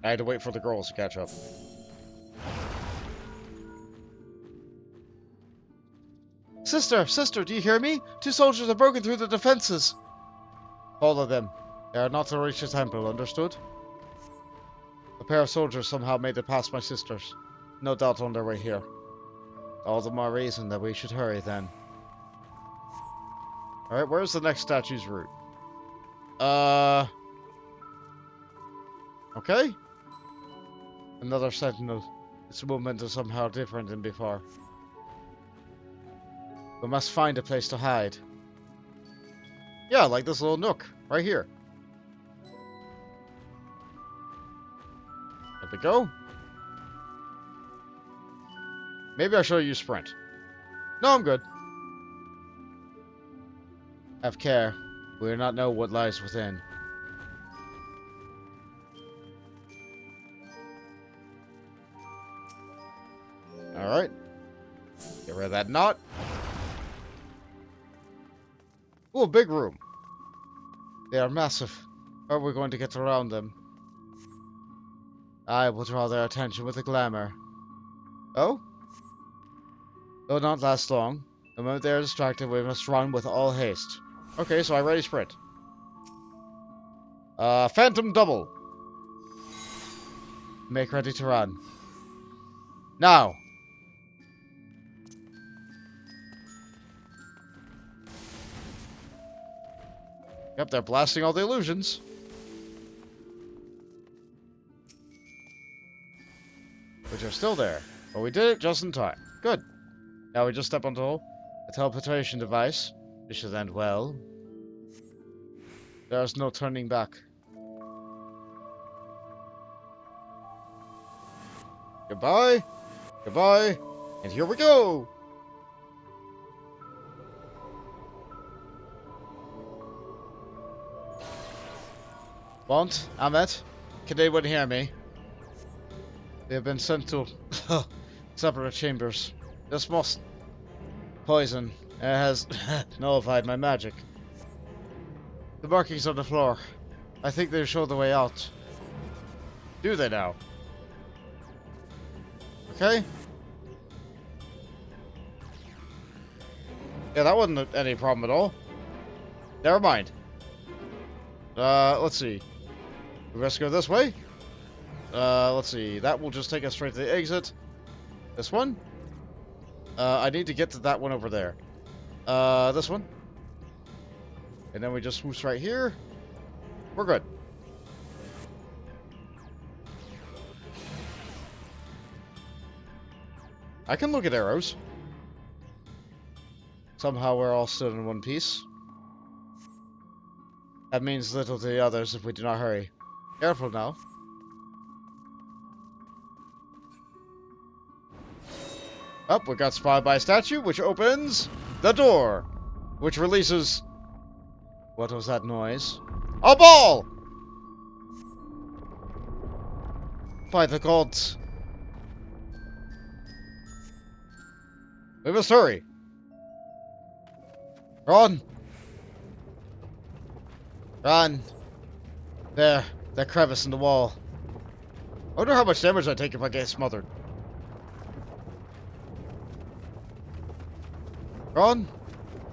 I had to wait for the girls to catch up. Sister, do you hear me? 2 soldiers have broken through the defenses. Follow them. They are not to reach the temple, understood? A pair of soldiers somehow made it past my sisters. No doubt on their way here. All the more reason that we should hurry then. Alright, where's the next statue's route? Okay. Another sentinel. Its movement is somehow different than before. We must find a place to hide. Yeah, like this little nook, right here. There we go. Maybe I should use sprint. No, I'm good. Have care. We do not know what lies within. Alright. Get rid of that knot. Ooh, a big room. They are massive. How are we going to get around them? I will draw their attention with a glamour. Oh? Though not last long. The moment they are distracted, we must run with all haste. Okay, so I ready sprint. Phantom double. Make ready to run. Now. Yep, they're blasting all the illusions. Which are still there. But we did it just in time. Good. Now we just step onto a teleportation device. This should end well. There's no turning back. Goodbye. Goodbye. And here we go. Bont, Ahmet, can anyone hear me? They have been sent to separate chambers. This must poison. It has nullified my magic. The markings on the floor. I think they show the way out. Do they now? Okay. Yeah, that wasn't any problem at all. Never mind. Let's see. We best go this way. Let's see. That will just take us straight to the exit. This one? I need to get to that one over there. This one. And then we just swoosh right here. We're good. I can look at arrows. Somehow we're all still in one piece. That means little to the others if we do not hurry. Careful now. Oh, we got spotted by a statue, which opens the door, which releases... What was that noise? A ball! By the gods. We must hurry. Run! Run! There, that crevice in the wall. I wonder how much damage I take if I get smothered. Run?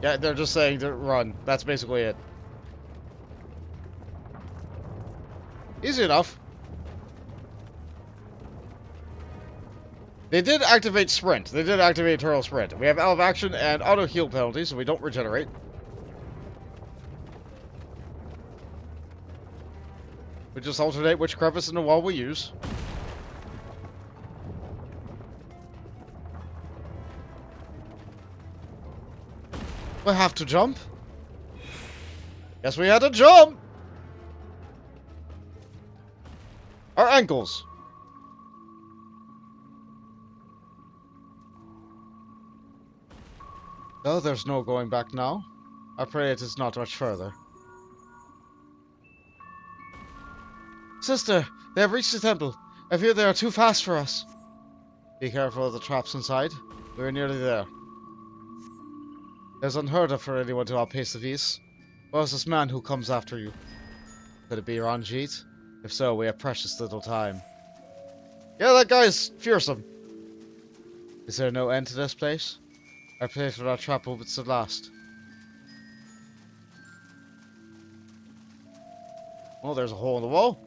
Yeah, they're just saying to run. That's basically it. Easy enough. They did activate sprint. They did activate turtle sprint. We have out of action and auto heal penalty, so we don't regenerate. We just alternate which crevice in the wall we use. We have to jump. Yes, we had to jump. Our ankles. No, there's no going back now. I pray it is not much further. Sister, they have reached the temple. I fear they are too fast for us. Be careful of the traps inside. We are nearly there. It is unheard of for anyone to outpace the beasts. What is this man who comes after you? Could it be Ranjit? If so, we have precious little time. Yeah, that guy's fearsome. Is there no end to this place? Our place with our trap opens at last. Oh, there's a hole in the wall.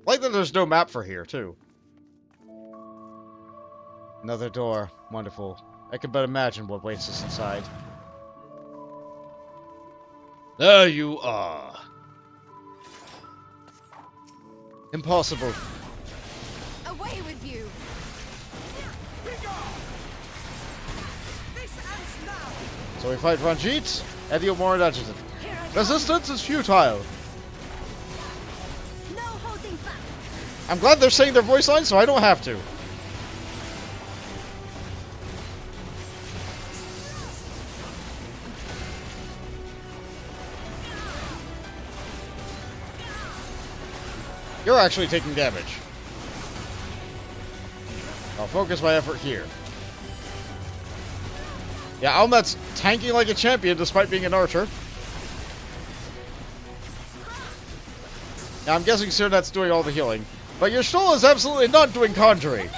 Like that there's no map for here, too. Another door. Wonderful. I can but imagine what waits us inside. There you are. Impossible. Away with you. So we fight Ranjit and the Omoran Adjutant. Resistance is futile. No holding back. I'm glad they're saying their voice lines so I don't have to. You're actually taking damage. I'll focus my effort here. Yeah, Almet's tanking like a champion despite being an archer. Now I'm guessing Sirnet's doing all the healing. But Yashtola is absolutely not doing conjuring.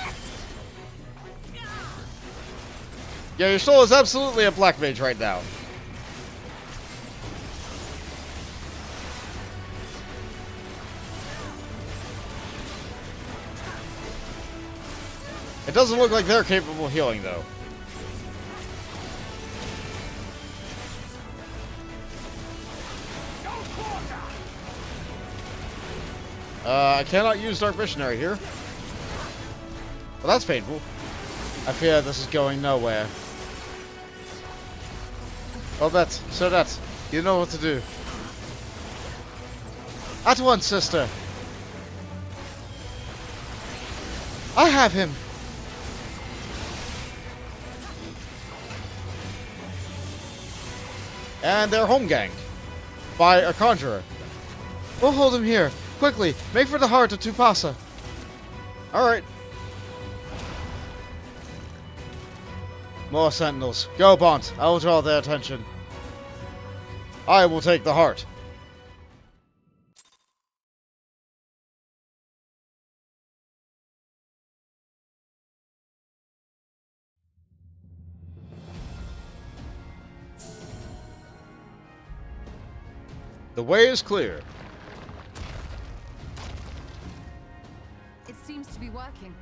Yeah, your soul is absolutely a black mage right now. It doesn't look like they're capable of healing, though. I cannot use Dark Missionary here. Well, that's painful. I fear this is going nowhere. Well, that's you know what to do. At once, sister. I have him. And they're home ganged by a conjurer. We'll hold him here. Quickly, make for the heart of Tupasa. Alright. More sentinels. Go, Bont. I will draw their attention. I will take the heart. The way is clear. It seems to be working.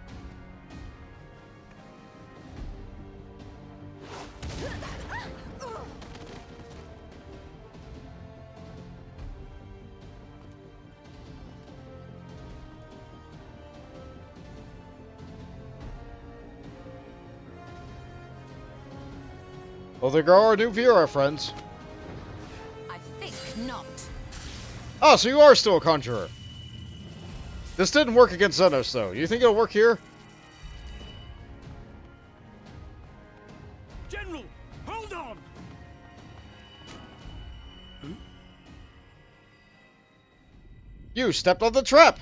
Well, there go our new viewer, friends. I think not. Oh, so you are still a conjurer. This didn't work against Xenos, though. You think it'll work here? General, hold on! You stepped on the trap!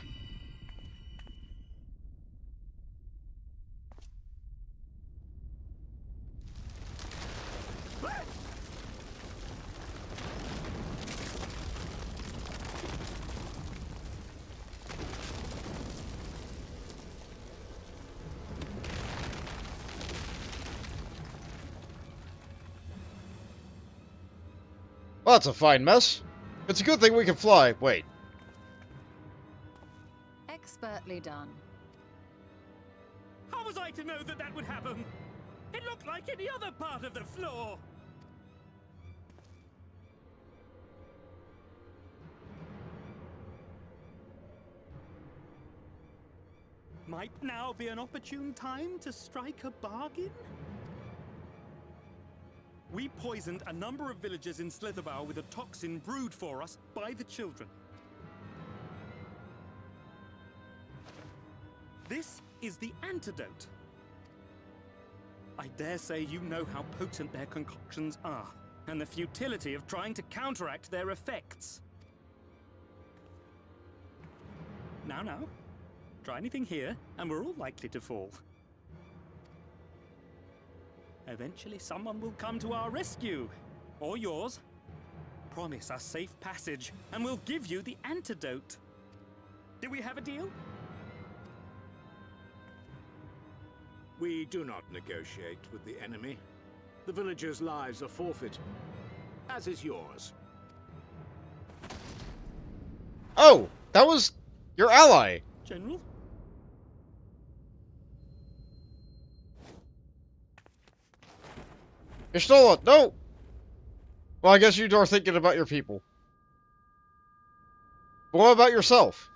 Well, that's a fine mess. It's a good thing we can fly. Wait. Expertly done. How was I to know that that would happen? It looked like any other part of the floor. Might now be an opportune time to strike a bargain? We poisoned a number of villagers in Slitherbough with a toxin brewed for us by the children. This is the antidote. I dare say you know how potent their concoctions are, and the futility of trying to counteract their effects. Now, try anything here, and we're all likely to fall. Eventually someone will come to our rescue, or yours. Promise us safe passage, and we'll give you the antidote. Do we have a deal? We do not negotiate with the enemy. The villagers' lives are forfeit, as is yours. Oh, that was your ally. General? You stole it. No. Well, I guess you are thinking about your people. But what about yourself?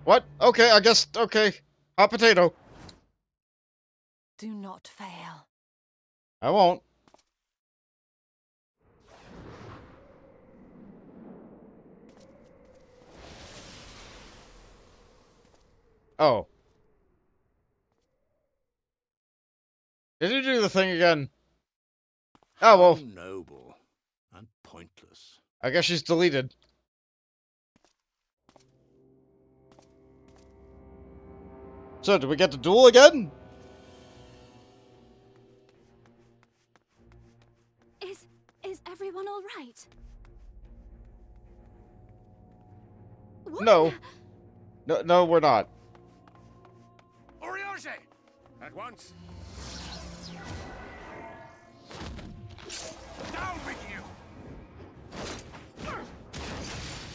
What? Okay, I guess. Okay. Hot potato. Do not fail. I won't. Oh. Did you do the thing again? Oh, well. Noble and pointless. I guess she's deleted. So, do we get to duel again? Is everyone all right? What? No. No, we're not. Oriage! At once.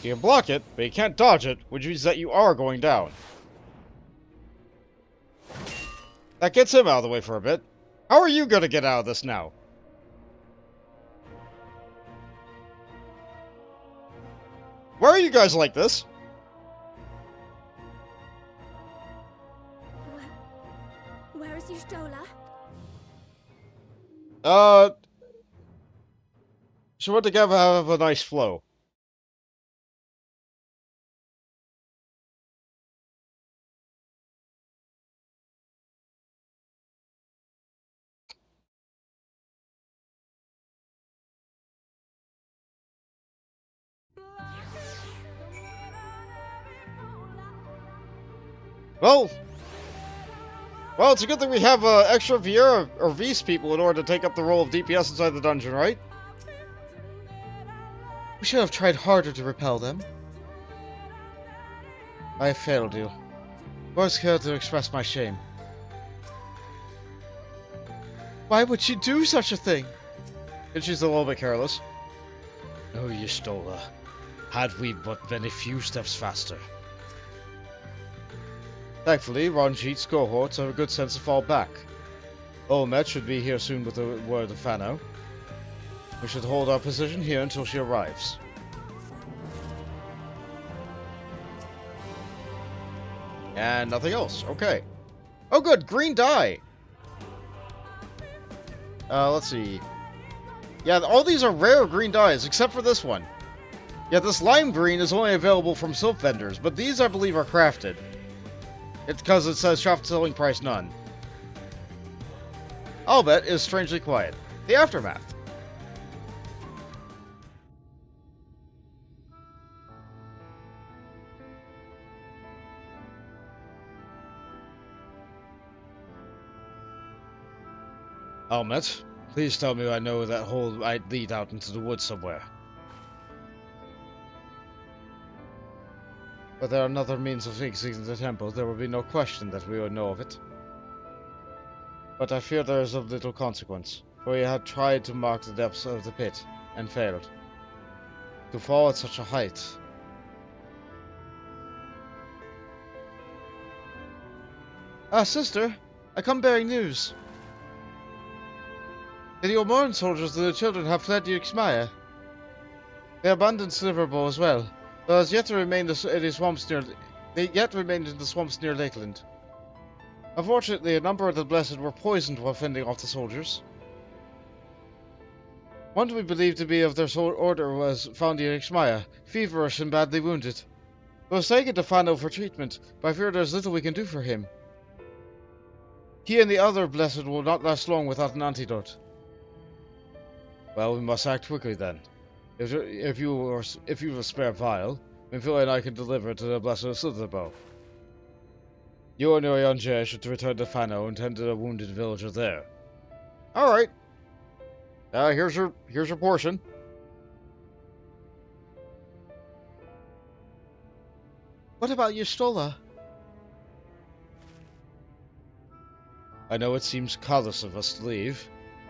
You can block it, but you can't dodge it, which means that you are going down. That gets him out of the way for a bit. How are you gonna get out of this now? Why are you guys like this? Where is Y'shtola? She went to have a nice flow. Well, it's a good thing we have extra VR or V's people in order to take up the role of DPS inside the dungeon, right? We should have tried harder to repel them. I failed you. Words care to express my shame. Why would she do such a thing? And she's a little bit careless. Oh, Y'shtola. Had we but been a few steps faster. Thankfully, Ranjit's cohorts have a good sense to fall back. Olmet should be here soon with the word of Fano. We should hold our position here until she arrives. And nothing else. Okay. Oh good, green dye! Let's see. Yeah, all these are rare green dyes, except for this one. Yeah, this lime green is only available from silk vendors, but these I believe are crafted. It's because it says shop selling price none. Albet is strangely quiet. The aftermath. Almet, please tell me I know that hole might lead out into the woods somewhere. But there are another means of exiting the temple, there will be no question that we would know of it. But I fear there is of little consequence, for we had tried to mark the depths of the pit, and failed. To fall at such a height... Ah, sister! I come bearing news! The Omoran soldiers and the children have fled to Ixmaya. They abandoned Silverbow as well. Though has yet to remain in the swamps near. They yet remained in the swamps near Lakeland. Unfortunately, a number of the blessed were poisoned while fending off the soldiers. One we believe to be of their order was found in Ixmaya, feverish and badly wounded. He was taken to Fano for treatment, but I fear there's little we can do for him. He and the other blessed will not last long without an antidote. Well, we must act quickly then. If you have a spare vial, Minfil and I can deliver it to the Blessed of Silverbow. You and your young Jay should return to Fano and tend to the wounded villager there. Alright. Here's your portion. What about Y'shtola? I know it seems callous of us to leave,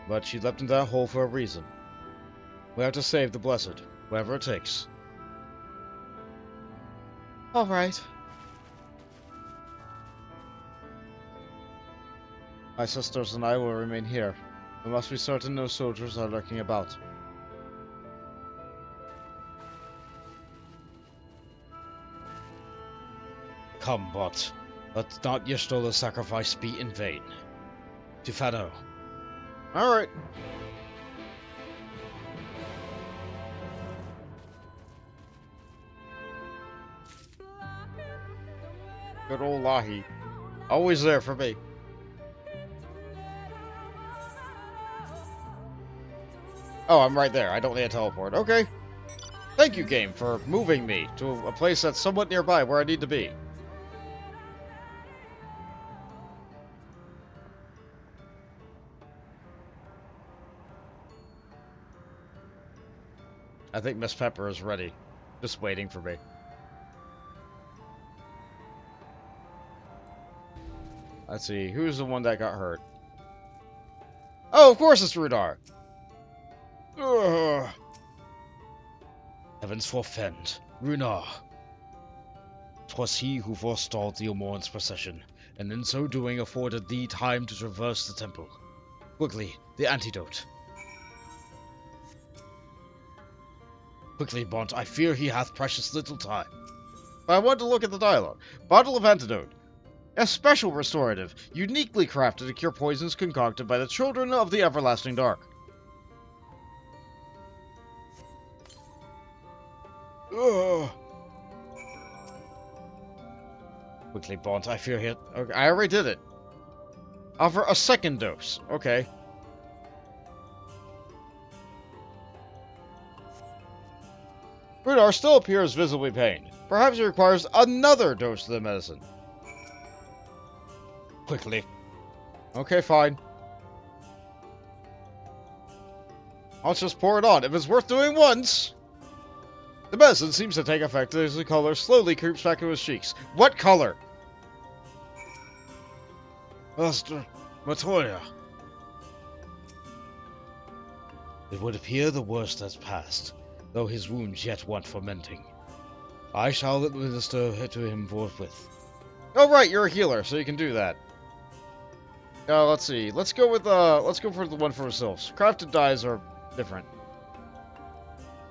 but she leapt into that hole for a reason. We have to save the Blessed, whatever it takes. Alright. My sisters and I will remain here. We must be certain no soldiers are lurking about. Come, but let not Y'shtola's sacrifice be in vain. To Fano. Alright. Good old Lahi. Always there for me. Oh, I'm right there. I don't need a teleport. Okay. Thank you, game, for moving me to a place that's somewhat nearby where I need to be. I think Miss Pepper is ready. Just waiting for me. Let's see, who's the one that got hurt? Oh, of course it's Rudar! Ugh. Heavens forfend. Runar. 'Twas he who forestalled the Omorn's procession, and in so doing afforded thee time to traverse the temple. Quickly, the antidote. Quickly, Bont, I fear he hath precious little time. But I want to look at the dialogue. Bottle of antidote. A special restorative, uniquely crafted to cure poisons concocted by the children of the everlasting dark. Ugh. Quickly, Bont, I fear he... Okay, I already did it. Offer a second dose. Okay. Runar still appears visibly pained. Perhaps he requires another dose of the medicine. Quickly. Okay, fine. I'll just pour it on. If it's worth doing once... The medicine seems to take effect as the color slowly creeps back to his cheeks. What color? Master Matoya. It would appear the worst has passed, though his wounds yet want fomenting. I shall administer it to him forthwith. Oh right, you're a healer, so you can do that. Let's see. Let's go for the one for ourselves. Crafted dyes are different.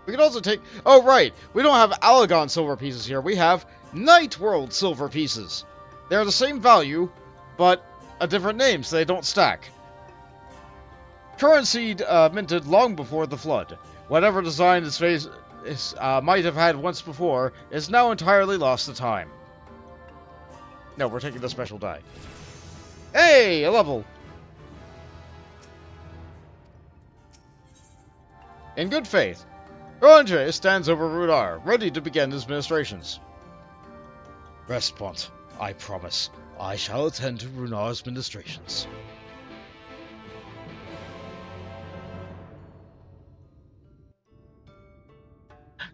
We can also take... Oh, right! We don't have Alagon silver pieces here. We have Night World silver pieces. They're the same value, but a different name, so they don't stack. Currency minted long before the Flood. Whatever design this phase might have had once before is now entirely lost to time. No, we're taking the special die. Hey! A level! In good faith, Oranje stands over Runar, ready to begin his ministrations. Rest, Bont. I promise. I shall attend to Runar's ministrations.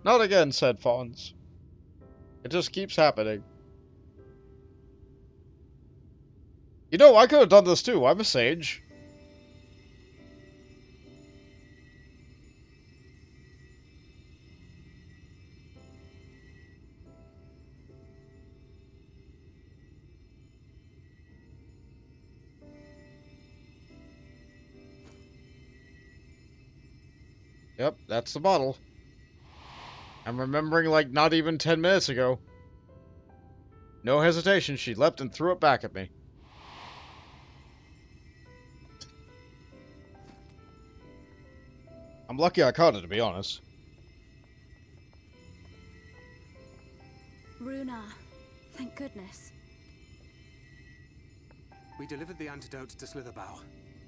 Not again, said Fawns. It just keeps happening. You know, I could have done this too. I'm a sage. Yep, that's the bottle. I'm remembering like not even 10 minutes ago. No hesitation, she leapt and threw it back at me. I'm lucky I caught it, to be honest. Runar, thank goodness. We delivered the antidote to Slitherbow,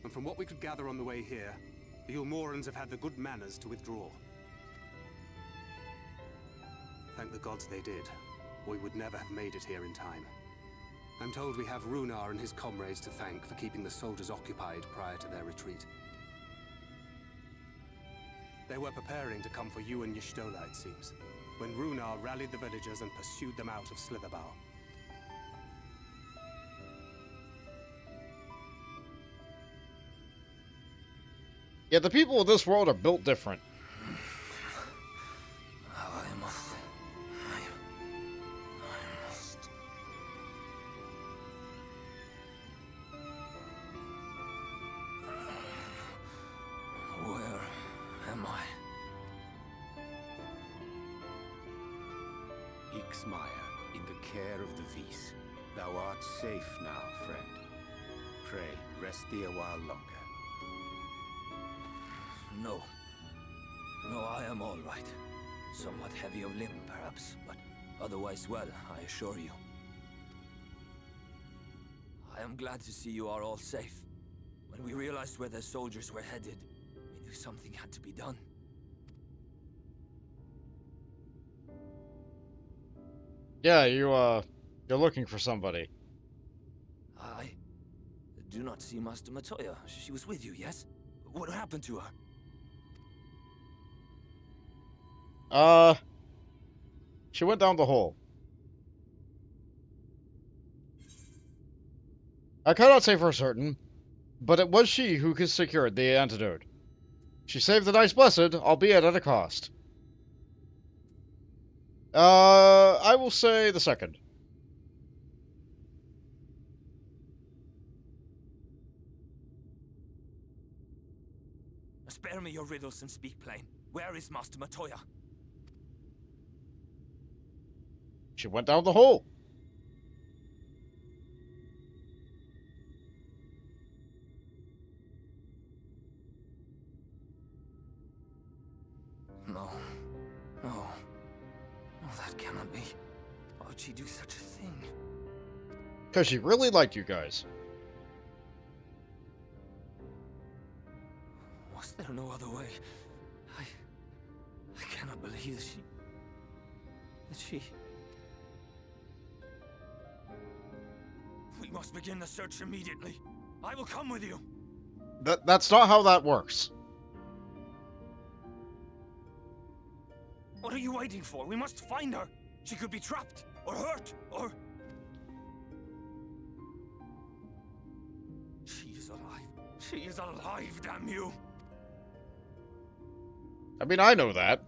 and from what we could gather on the way here, the Ulmorans have had the good manners to withdraw. Thank the gods they did, or we would never have made it here in time. I'm told we have Runar and his comrades to thank for keeping the soldiers occupied prior to their retreat. They were preparing to come for you and Y'shtola, it seems, when Runar rallied the villagers and pursued them out of Slitherbow. Yeah, the people of this world are built different. I must. Where am I? Ixmaya, in the care of the Vis. Thou art safe now, friend. Pray, rest thee a while longer. No. No, I am all right. Somewhat heavy of limb, perhaps, but otherwise well, I assure you. I am glad to see you are all safe. When we realized where the soldiers were headed, we knew something had to be done. Yeah, you're looking for somebody. I do not see Master Matoya. She was with you, yes? What happened to her? She went down the hole. I cannot say for certain, but it was she who secured the antidote. She saved the Nice Blessed, albeit at a cost. I will say the second. Spare me your riddles and speak plain. Where is Master Matoya? She went down the hole. No. No. No, that cannot be. Why would she do such a thing? Because she really liked you guys. Was there no other way? I cannot believe that she... We must begin the search immediately. I will come with you. That's not how that works. What are you waiting for? We must find her. She could be trapped, or hurt, or... She is alive. She is alive, damn you. I mean, I know that.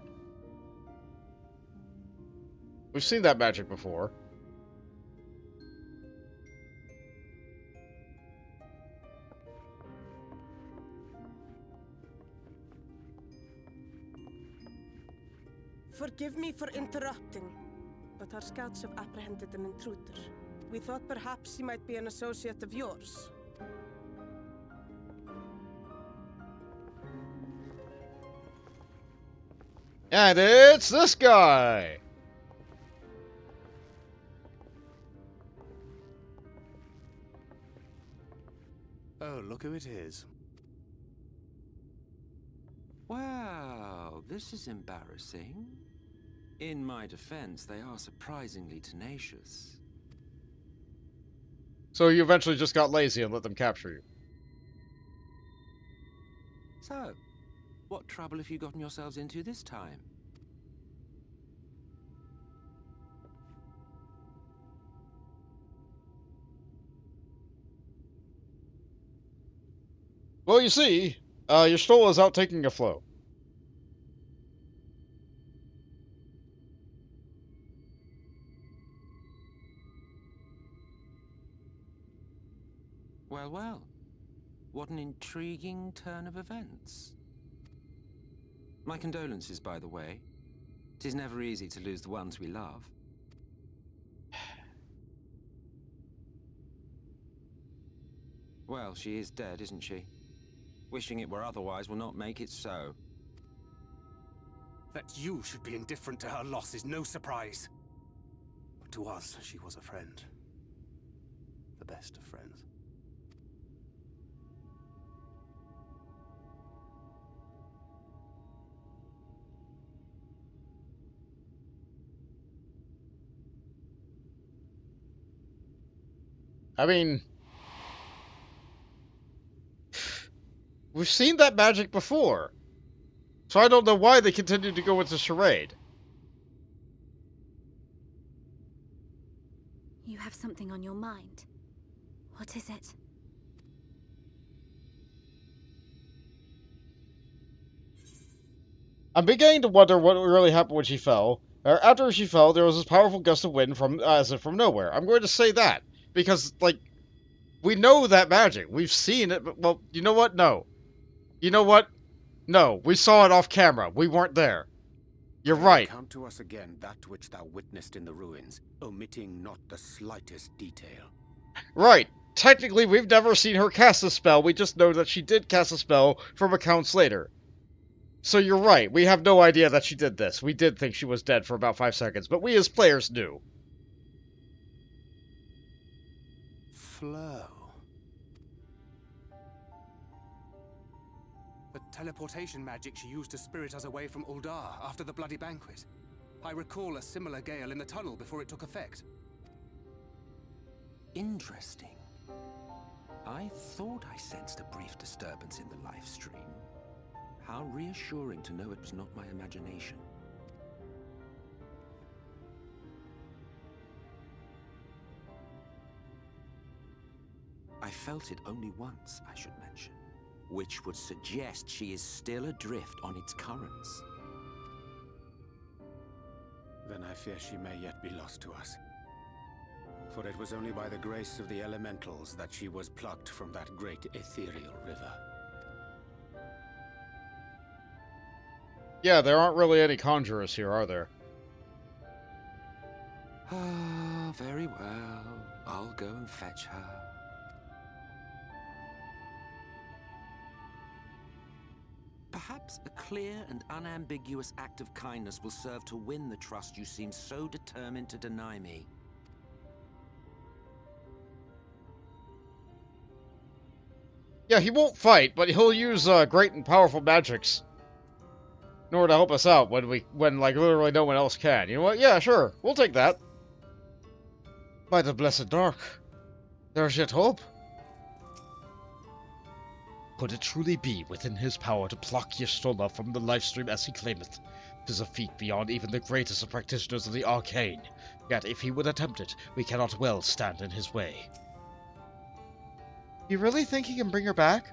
We've seen that magic before. Forgive me for interrupting, but our scouts have apprehended an intruder. We thought perhaps he might be an associate of yours. And it's this guy! Oh, look who it is. Well, this is embarrassing. In my defense, they are surprisingly tenacious. So you eventually just got lazy and let them capture you. So, what trouble have you gotten yourselves into this time? Well, you see, your Stola is out taking a flow. Well, well. What an intriguing turn of events. My condolences, by the way. 'Tis never easy to lose the ones we love. Well, she is dead, isn't she? Wishing it were otherwise will not make it so. That you should be indifferent to her loss is no surprise. But to us, she was a friend. The best of friends. I mean, we've seen that magic before. So I don't know why they continue to go with the charade. You have something on your mind. What is it? I'm beginning to wonder what really happened when she fell. After she fell, there was this powerful gust of wind from, as if from nowhere. I'm going to say that. Because, like, we know that magic. We've seen it, but, well, you know what? No. You know what? No, we saw it off camera. We weren't there. You're right. Count to us again that which thou witnessed in the ruins, omitting not the slightest detail. Right. Technically, we've never seen her cast a spell. We just know that she did cast a spell from accounts later. So you're right. We have no idea that she did this. We did think she was dead for about 5 seconds, but we as players knew. Flow. The teleportation magic she used to spirit us away from Uldar after the bloody banquet. I recall a similar gale in the tunnel before it took effect. Interesting. I thought I sensed a brief disturbance in the live stream. How reassuring to know it was not my imagination. I felt it only once, I should mention, which would suggest she is still adrift on its currents. then I fear she may yet be lost to us. For it was only by the grace of the elementals that she was plucked from that great ethereal river. Yeah, there aren't really any conjurers here, are there? Ah, very well. I'll go and fetch her. Perhaps a clear and unambiguous act of kindness will serve to win the trust you seem so determined to deny me. Yeah, he won't fight, but he'll use great and powerful magics in order to help us out when like literally no one else can. You know what? Yeah, sure, we'll take that. By the blessed dark, there's yet hope. Could it truly be within his power to pluck Y'shtola from the lifestream as he claimeth? 'Tis a feat beyond even the greatest of practitioners of the arcane. Yet if he would attempt it, we cannot well stand in his way. You really think he can bring her back?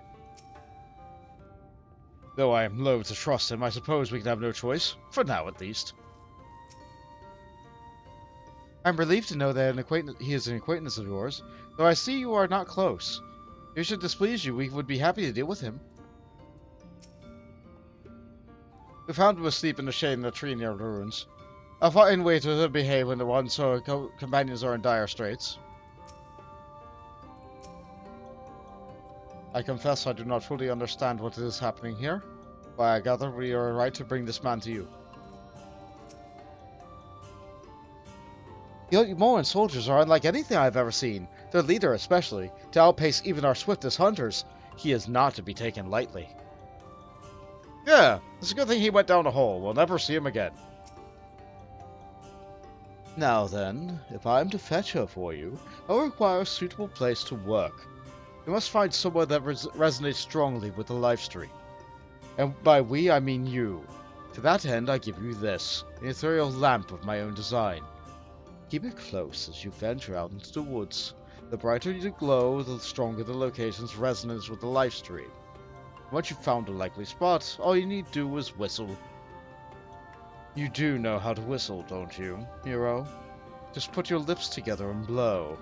Though I am loath to trust him, I suppose we can have no choice. For now, at least. I'm relieved to know that he is an acquaintance of yours, though I see you are not close. If it should displease you, we would be happy to deal with him. We found him asleep in the shade in the tree near the ruins. A fine way to behave when the one's companions are in dire straits. I confess I do not fully understand what is happening here, but I gather we are right to bring this man to you. The Moan soldiers are unlike anything I've ever seen, their leader especially, to outpace even our swiftest hunters. He is not to be taken lightly. Yeah, it's a good thing he went down the hole. We'll never see him again. Now then, if I am to fetch her for you, I'll require a suitable place to work. You must find somewhere that resonates strongly with the lifestream. And by we, I mean you. To that end, I give you this, an ethereal lamp of my own design. Keep it close as you venture out into the woods. The brighter you glow, the stronger the location's resonance with the lifestream. Once you've found a likely spot, all you need do is whistle. You do know how to whistle, don't you, hero? Just put your lips together and blow.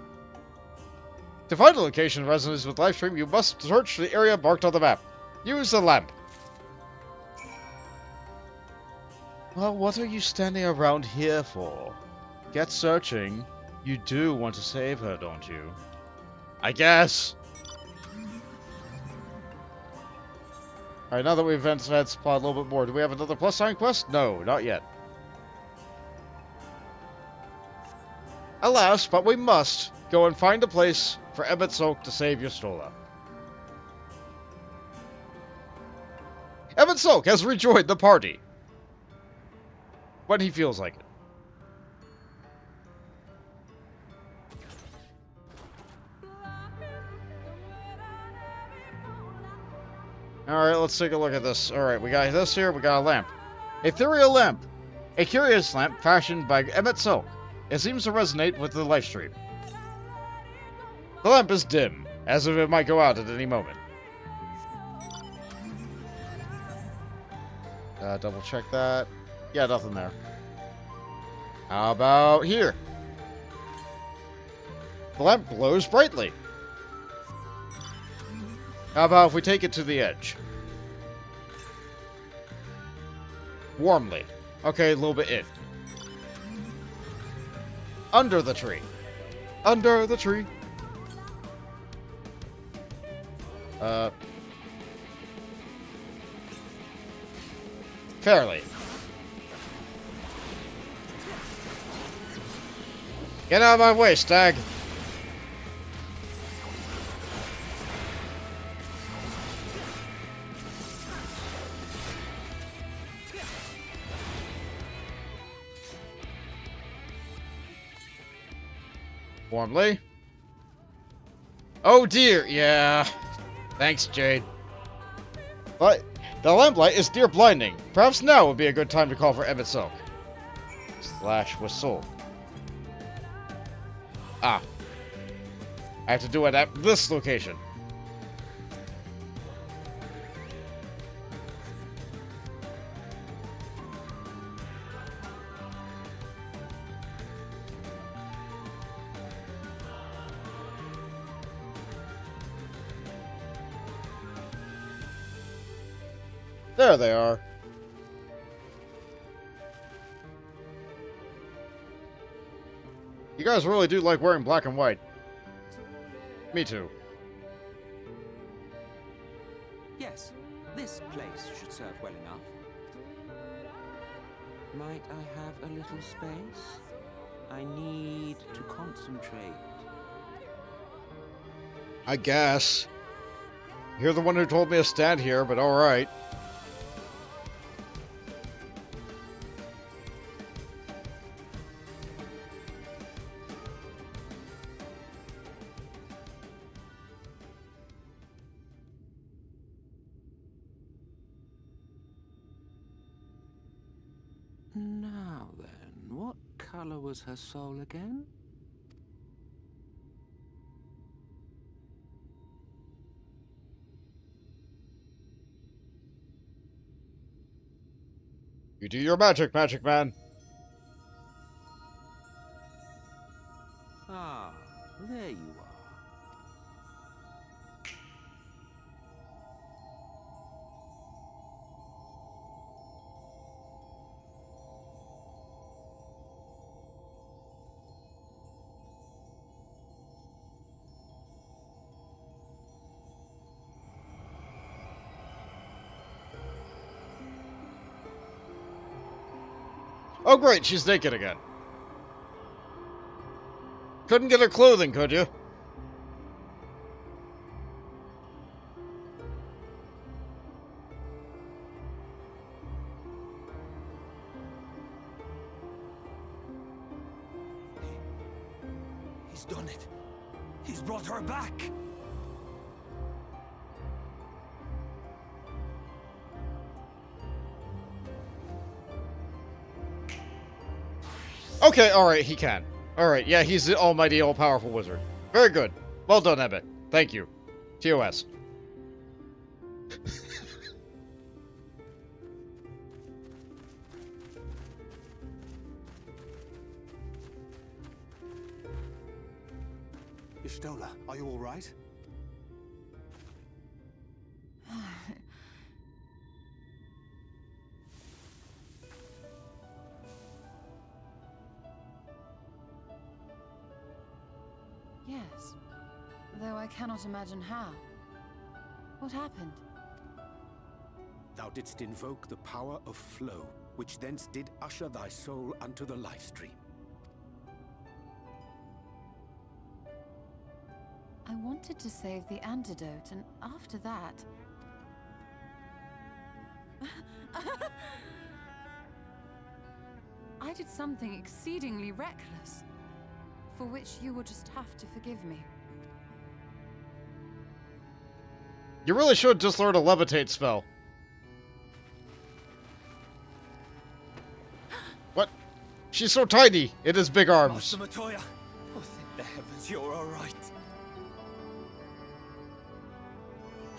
To find a location resonance with lifestream, you must search the area marked on the map. Use the lamp. Well, what are you standing around here for? Get searching. You do want to save her, don't you? I guess. Alright, now that we've advanced plot a little bit more, do we have another plus sign quest? No, not yet. Alas, but we must go and find a place for Emmett Soak to save Y'shtola. Emmett Soak has rejoined the party. When he feels like it. Alright, let's take a look at this. Alright, we got this here, we got a lamp. Ethereal lamp. A curious lamp fashioned by Emmett Soak. It seems to resonate with the lifestream. The lamp is dim, as if it might go out at any moment. Double check that. Yeah, nothing there. How about here? The lamp glows brightly. How about if we take it to the edge? Warmly. Okay, a little bit in. Under the tree. Under the tree. Fairly. Get out of my way, stag. Warmly. Oh dear, yeah. Thanks, Jade. But the lamplight is near blinding. Perhaps now would be a good time to call for Emmett Soak. / whistle. Ah. I have to do it at this location. There they are. You guys really do like wearing black and white. Me too. Yes, this place should serve well enough. Might I have a little space? I need to concentrate. I guess. You're the one who told me to stand here, but alright. Now then, what color was her soul again? You do your magic, Magic Man. Ah, there you are. Oh great, she's naked again. Couldn't get her clothing, could you? He's done it. He's brought her back. Okay, alright, he can. Alright, yeah, he's the almighty, all-powerful wizard. Very good. Well done, Ebbet. Thank you. TOS. Y'shtola, are you all right? Yes, though I cannot imagine how. What happened? Thou didst invoke the power of flow, which thence did usher thy soul unto the life stream. I wanted to save the antidote, and after that... I did something exceedingly reckless, for which you will just have to forgive me. You really should just learn a levitate spell. What? She's so tiny. It has big arms. Master Matoya! Oh, thank the heavens you're all right.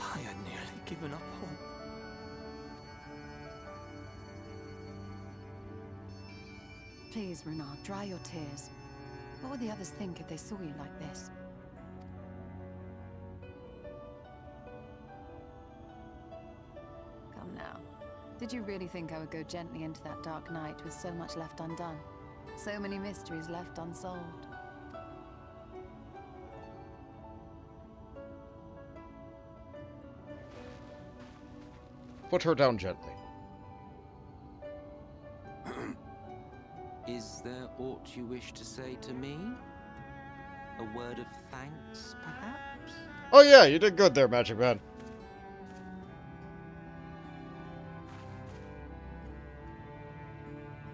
I had nearly given up hope. Please, Renard, dry your tears. What would the others think if they saw you like this? Come now. Did you really think I would go gently into that dark night with so much left undone? So many mysteries left unsolved? Put her down gently. Is there aught you wish to say to me? A word of thanks, perhaps? Oh yeah, you did good there, Magic Man.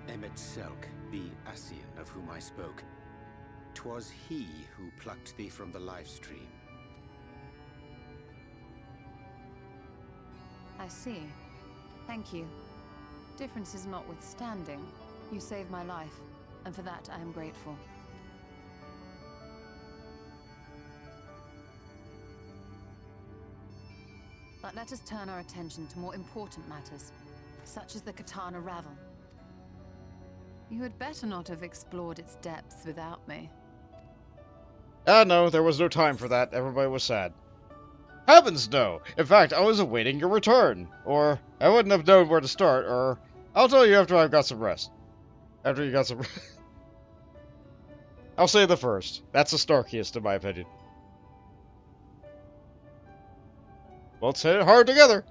Emmet Selk, the Ascian of whom I spoke. 'Twas he who plucked thee from the life stream. I see. Thank you. Differences notwithstanding, you saved my life, and for that I am grateful. But let us turn our attention to more important matters, such as the Qitana Ravel. You had better not have explored its depths without me. Ah, no, there was no time for that. Everybody was sad. Heavens no! In fact, I was awaiting your return. Or, I wouldn't have known where to start, or... I'll tell you after I've got some rest. After you got some... I'll say the first. That's the starkiest, in my opinion. Let's hit it hard together!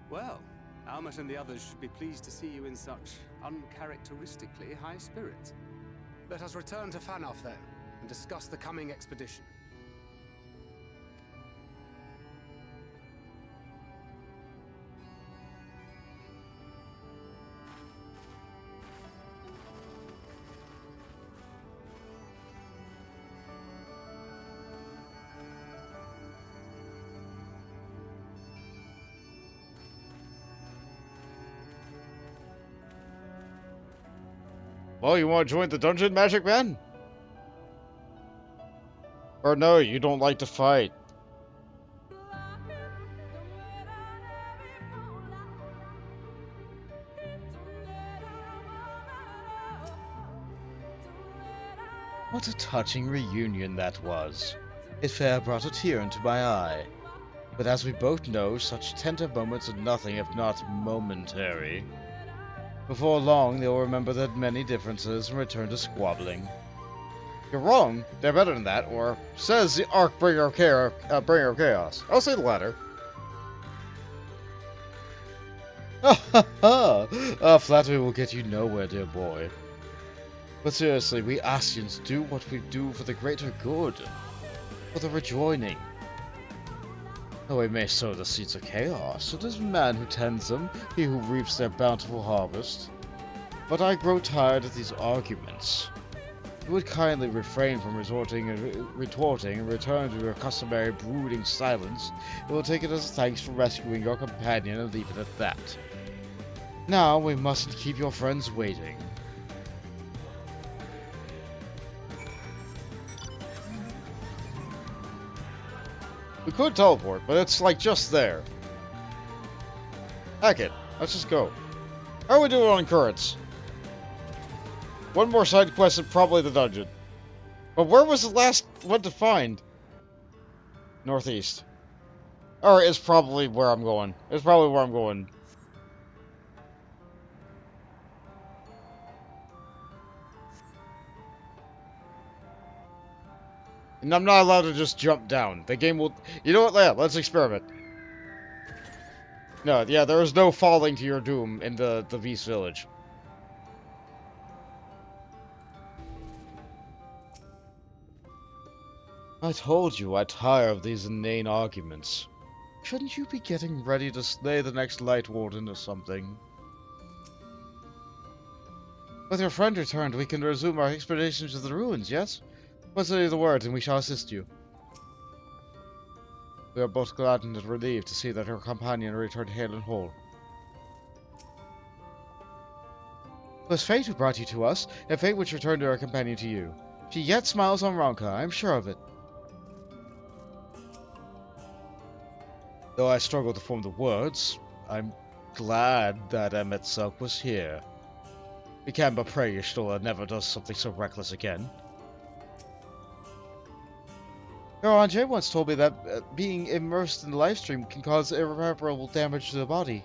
Well, Almet and the others should be pleased to see you in such uncharacteristically high spirits. Let us return to Fanoff then, and discuss the coming expedition. Well, you want to join the dungeon, Magic Man? Or no, you don't like to fight. What a touching reunion that was. It fair brought a tear into my eye. But as we both know, such tender moments are nothing if not momentary. Before long, they'll remember their many differences and return to squabbling. You're wrong. They're better than that, or says the Bringer of Chaos. I'll say the latter. Flattery will get you nowhere, dear boy. But seriously, we Ascians do what we do for the greater good. For the rejoining. Though we may sow the seeds of chaos, it is man who tends them, he who reaps their bountiful harvest. But I grow tired of these arguments. If you would kindly refrain from retorting and return to your customary brooding silence, it will take it as thanks for rescuing your companion and leave it at that. Now, we mustn't keep your friends waiting. We could teleport, but it's like just there. Heck it, let's just go. How are we doing on currents? One more side quest and probably the dungeon. But where was the last one to find? Northeast. Alright, it's probably where I'm going. It's probably where I'm going. And I'm not allowed to just jump down. The game will... You know what? Yeah, let's experiment. No, yeah, there is no falling to your doom in the Beast Village. I told you I tire of these inane arguments. Shouldn't you be getting ready to slay the next Light Warden or something? With your friend returned, we can resume our expedition to the ruins, yes? But say the word, and we shall assist you. We are both glad and relieved to see that her companion returned hale and whole. It was fate who brought you to us, and fate which returned her companion to you. She yet smiles on Ronka, I am sure of it. Though I struggle to form the words, I'm glad that Emetzelk was here. We can but pray Y'shtola never does something so reckless again. Anje once told me that being immersed in the live stream can cause irreparable damage to the body.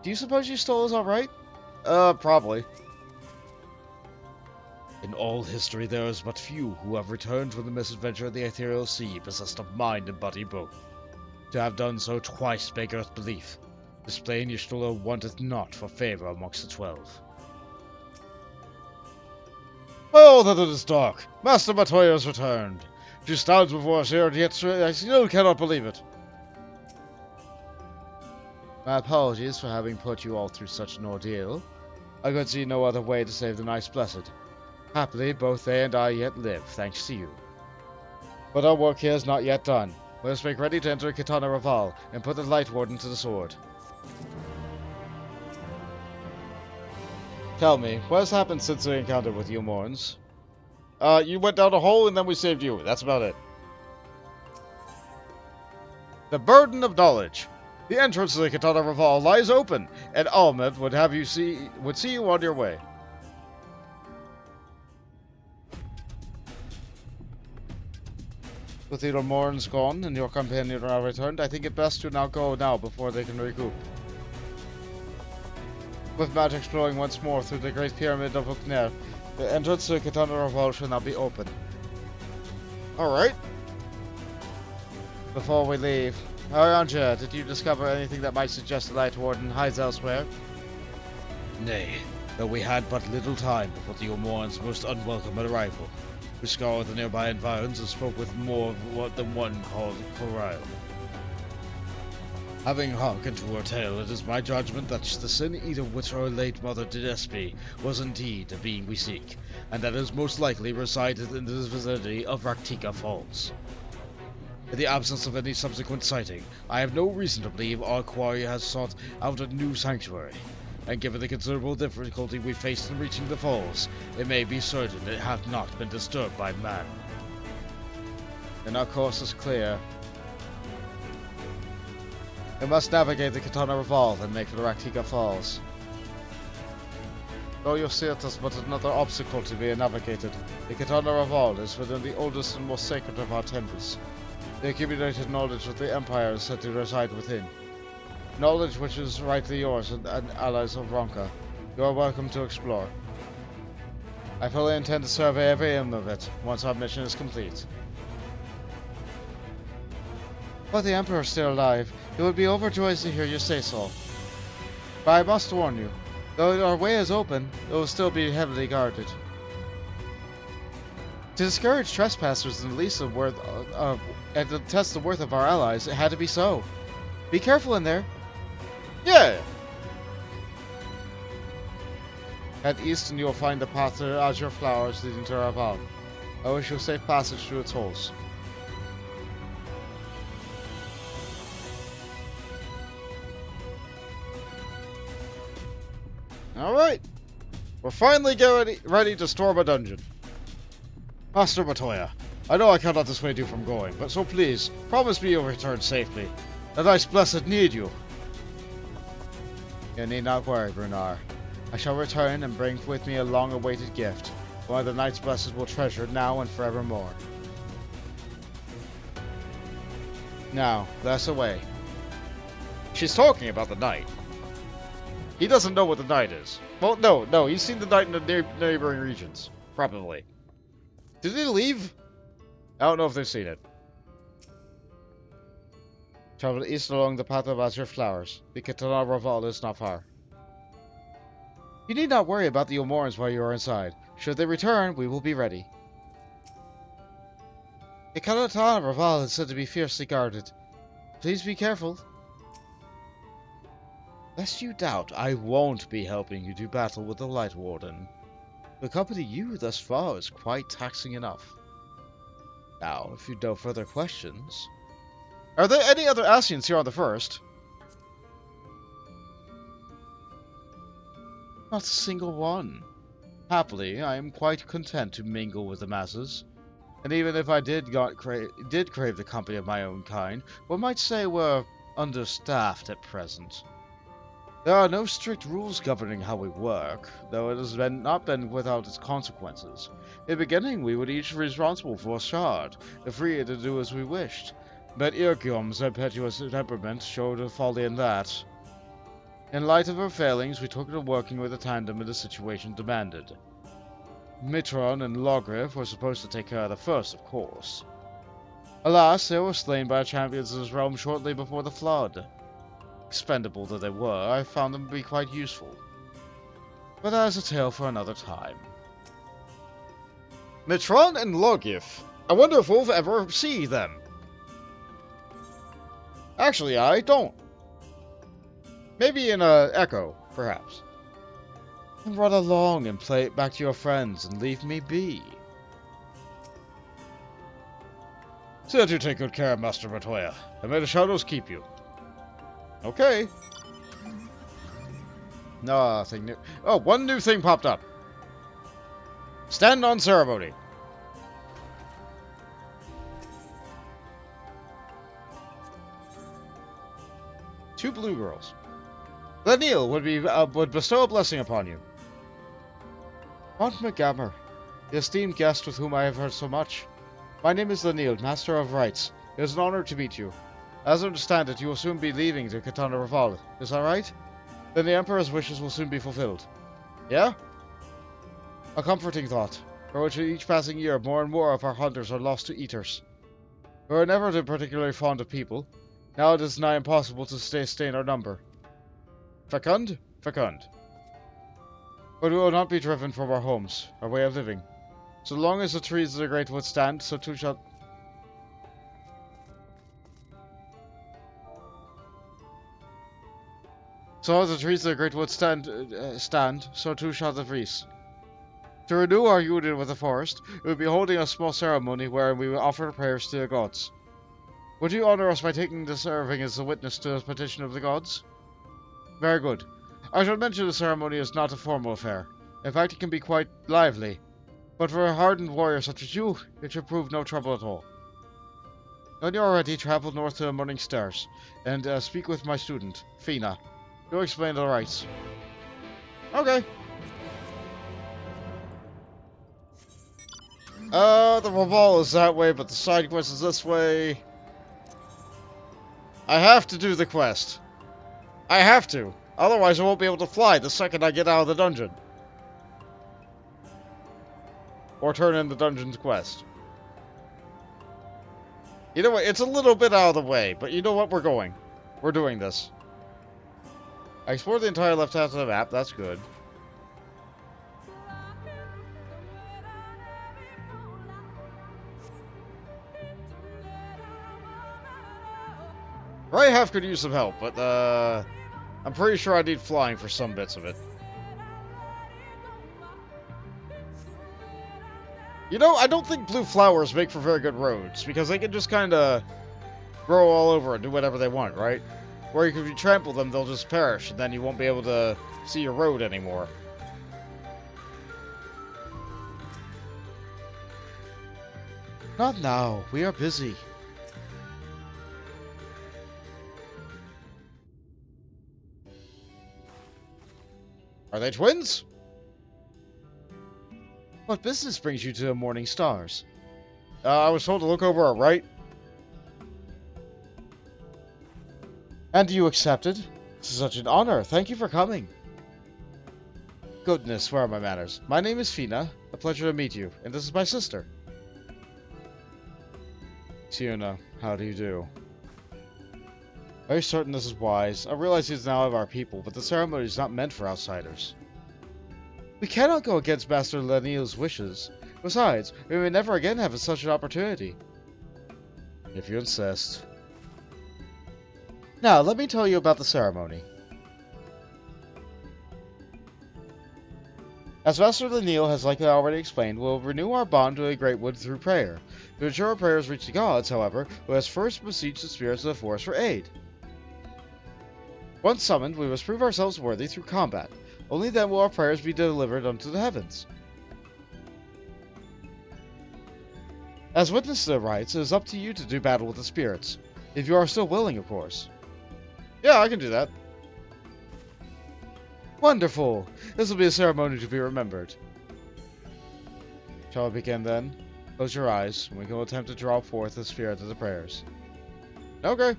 Do you suppose Y'shtola's alright? Probably. In all history, there is but few who have returned from the misadventure of the ethereal sea, possessed of mind and body both. To have done so twice beggars belief. This plain Y'shtola wanteth not for favour amongst the 12. Oh, that it is dark! Master Matoya has returned! She stands before us here, and yet I still cannot believe it. My apologies for having put you all through such an ordeal. I could see no other way to save the Nice Blessed. Happily, both they and I yet live, thanks to you. But our work here is not yet done. Let us make ready to enter Qitana Ravel, and put the Light Warden to the sword. Tell me, what has happened since the encounter with you, Morns? You went down a hole and then we saved you. That's about it. The burden of knowledge. The entrance to the Qitana Ravel lies open, and Almet would see you on your way. With the Morns gone and your companion now returned, I think it best to now go now before they can recoup. With magic flowing once more through the Great Pyramid of Ukner, the entrance to the Qitana Ravel shall now be open. Alright. Before we leave, Aranja, did you discover anything that might suggest the Light Warden hides elsewhere? Nay, though we had but little time before the Omorn's most unwelcome arrival. We scoured the nearby environs and spoke with more than one called Corral. Having hearkened to her tale, it is my judgment that the Sin Eater which our late mother did espy was indeed the being we seek, and that is most likely resided in the vicinity of Raktika Falls. In the absence of any subsequent sighting, I have no reason to believe our quarry has sought out a new sanctuary, and given the considerable difficulty we faced in reaching the falls, it may be certain it hath not been disturbed by man. Then our course is clear. We must navigate the Qitana Ravel and make for the Raktika Falls. Though you see it as but another obstacle to be navigated, the Qitana Ravel is within the oldest and most sacred of our temples. The accumulated knowledge of the Empire is said to reside within. Knowledge which is rightly yours and allies of Ronka. You are welcome to explore. I fully intend to survey every inch of it once our mission is complete. But the Emperor is still alive. He would be overjoyed to hear you say so. But I must warn you, though our way is open, it will still be heavily guarded. To discourage trespassers and and to test the worth of our allies, it had to be so. Be careful in there. Yeah! Head east and you will find the path to azure flowers leading to Ravel. I wish you safe passage through its holes. Alright! We're finally ready to storm a dungeon. Master Matoya, I know I cannot dissuade you from going, but so please, promise me you'll return safely. The Knights Blessed need you. You need not worry, Brunar. I shall return and bring with me a long-awaited gift, one the Knights Blessed will treasure now and forevermore. Now, let us away. She's talking about the Knight. He doesn't know what the Knight is. Well, no, he's seen the Knight in the neighboring regions. Probably. Did he leave? I don't know if they've seen it. Travel east along the path of azure flowers. The Qitana Ravel is not far. You need not worry about the Omorans while you are inside. Should they return, we will be ready. The Qitana Ravel is said to be fiercely guarded. Please be careful. Lest you doubt, I won't be helping you do battle with the Light Warden. To accompany you thus far is quite taxing enough. Now, if you have no further questions... Are there any other Asians here on the first? Not a single one. Happily, I am quite content to mingle with the masses. And even if I did crave the company of my own kind, one might say we're understaffed at present. There are no strict rules governing how we work, though it has not been without its consequences. In the beginning, we were each responsible for a shard, and free to do as we wished. But Irkium's impetuous temperament showed a folly in that. In light of her failings, we took to working with a tandem when the situation demanded. Mitron and Logrif were supposed to take care of the first, of course. Alas, they were slain by champions of this realm shortly before the flood. Expendable though they were, I found them to be quite useful. But that is a tale for another time. Mitron and Logif. I wonder if we'll ever see them. Actually, I don't. Maybe in Echo, perhaps. And run along and play it back to your friends and leave me be. So that you take good care of Master Matoya, and may the shadows keep you. Okay. Nothing new. Oh, one new thing popped up. Stand on ceremony. Two blue girls. Lenil would bestow a blessing upon you. Aunt McGammar, the esteemed guest with whom I have heard so much. My name is Lanil, Master of Rites. It is an honor to meet you. As I understand it, you will soon be leaving the Qitana Ravel. Is that right? Then the Emperor's wishes will soon be fulfilled. Yeah? A comforting thought, for which each passing year more and more of our hunters are lost to eaters. We were never particularly fond of people. Now it is nigh impossible to stay in our number. Fecund? Fecund. But we will not be driven from our homes, our way of living. So long as the trees of the great wood stand, so too shall... So long as the trees of the great wood stand, so too shall the trees. To renew our union with the forest, we will be holding a small ceremony wherein we will offer prayers to the gods. Would you honor us by taking the serving as a witness to the petition of the gods? Very good. I shall mention the ceremony is not a formal affair. In fact, it can be quite lively. But for a hardened warrior such as you, it should prove no trouble at all. When you are ready, travel north to the Morning Stars, and speak with my student, Fina. He'll explain the rites. Okay. The Ravel is that way, but the side quest is this way. I have to do the quest. I have to. Otherwise, I won't be able to fly the second I get out of the dungeon. Or turn in the dungeon's quest. You know what? It's a little bit out of the way, but you know what? We're going. We're doing this. I explored the entire left half of the map. That's good. Right half could use some help, but I'm pretty sure I need flying for some bits of it. You know, I don't think blue flowers make for very good roads, because they can just kind of grow all over and do whatever they want, right? Where if you trample them, they'll just perish, and then you won't be able to see your road anymore. Not now. We are busy. Are they twins? What business brings you to the Morning Stars? I was told to look over our right. And you accepted? This is such an honor. Thank you for coming. Goodness, where are my manners? My name is Fina. A pleasure to meet you. And this is my sister. Qitana, how do you do? Are you certain this is wise? I realize he's now of our people, but the ceremony is not meant for outsiders. We cannot go against Master Lanil's wishes. Besides, we may never again have such an opportunity. If you insist. Now, let me tell you about the ceremony. As Master Lanil has likely already explained, we'll renew our bond to the Great Wood through prayer. To ensure our prayers reach the gods, however, we must first beseech the spirits of the forest for aid. Once summoned, we must prove ourselves worthy through combat. Only then will our prayers be delivered unto the heavens. As witness to the rites, it is up to you to do battle with the spirits. If you are still willing, of course. Yeah, I can do that. Wonderful! This will be a ceremony to be remembered. Shall we begin then? Close your eyes, and we can attempt to draw forth the spirit of the prayers. Okay.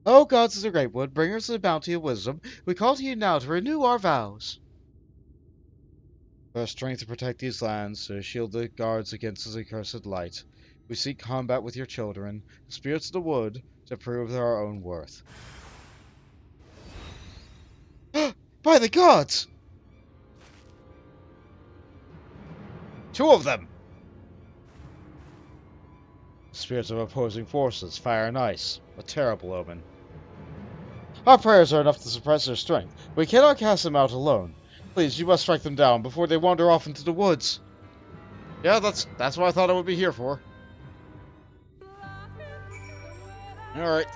O gods of the Great Wood, bringers of the bounty of wisdom, we call to you now to renew our vows. For our strength to protect these lands, to shield the guards against the accursed light, we seek combat with your children, the spirits of the wood, to prove our own worth. By the gods! 2 of them! Spirits of opposing forces, fire and ice. A terrible omen. Our prayers are enough to suppress their strength. We cannot cast them out alone. Please, you must strike them down before they wander off into the woods. Yeah, that's what I thought I would be here for. Alright.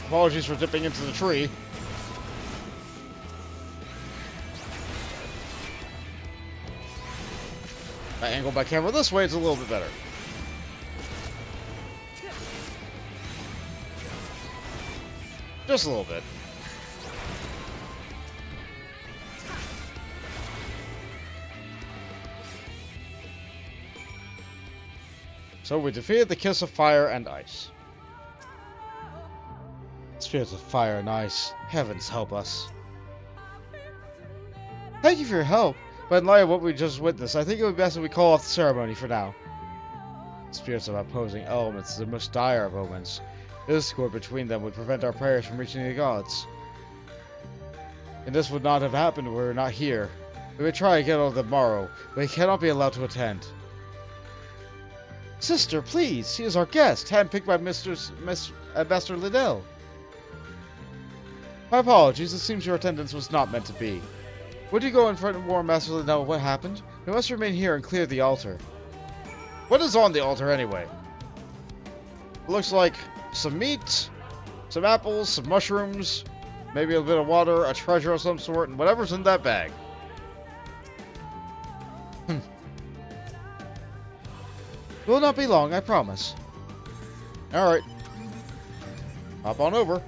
Apologies for dipping into the tree. I angle my camera this way, it's a little bit better. Just a little bit. So we defeated the Kiss of Fire and Ice. Spirits of Fire and Ice, heavens help us. Thank you for your help, but in light of what we just witnessed, I think it would be best if we call off the ceremony for now. Spirits of opposing elements is the most dire of omens. Discord between them would prevent our prayers from reaching the gods. And this would not have happened were we not here. We may try again on the morrow, but he cannot be allowed to attend. Sister, please, she is our guest, handpicked by Master Liddell. My apologies, it seems your attendance was not meant to be. Would you go in front and warn Master Liddell what happened? We must remain here and clear the altar. What is on the altar anyway? It looks like some meat, some apples, some mushrooms, maybe a bit of water, a treasure of some sort, and whatever's in that bag. It will not be long, I promise. Alright. Hop on over.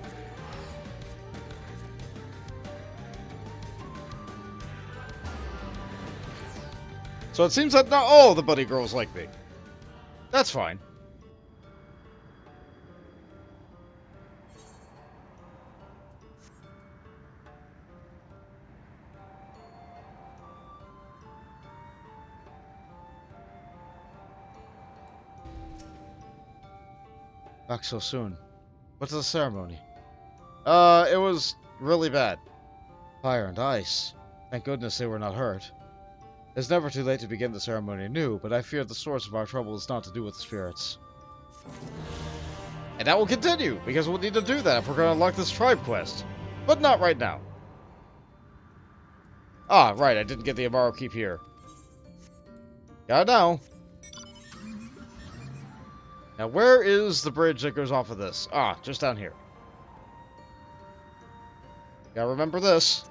So it seems that not all the bunny girls like me. That's fine. Back so soon. What's the ceremony? It was really bad. Fire and ice. Thank goodness they were not hurt. It's never too late to begin the ceremony anew, but I fear the source of our trouble is not to do with the spirits. And that will continue, because we'll need to do that if we're going to unlock this tribe quest. But not right now. Ah, right, I didn't get the Amaro Keep here. Got it now. Now, where is the bridge that goes off of this? Ah, just down here. Gotta remember this.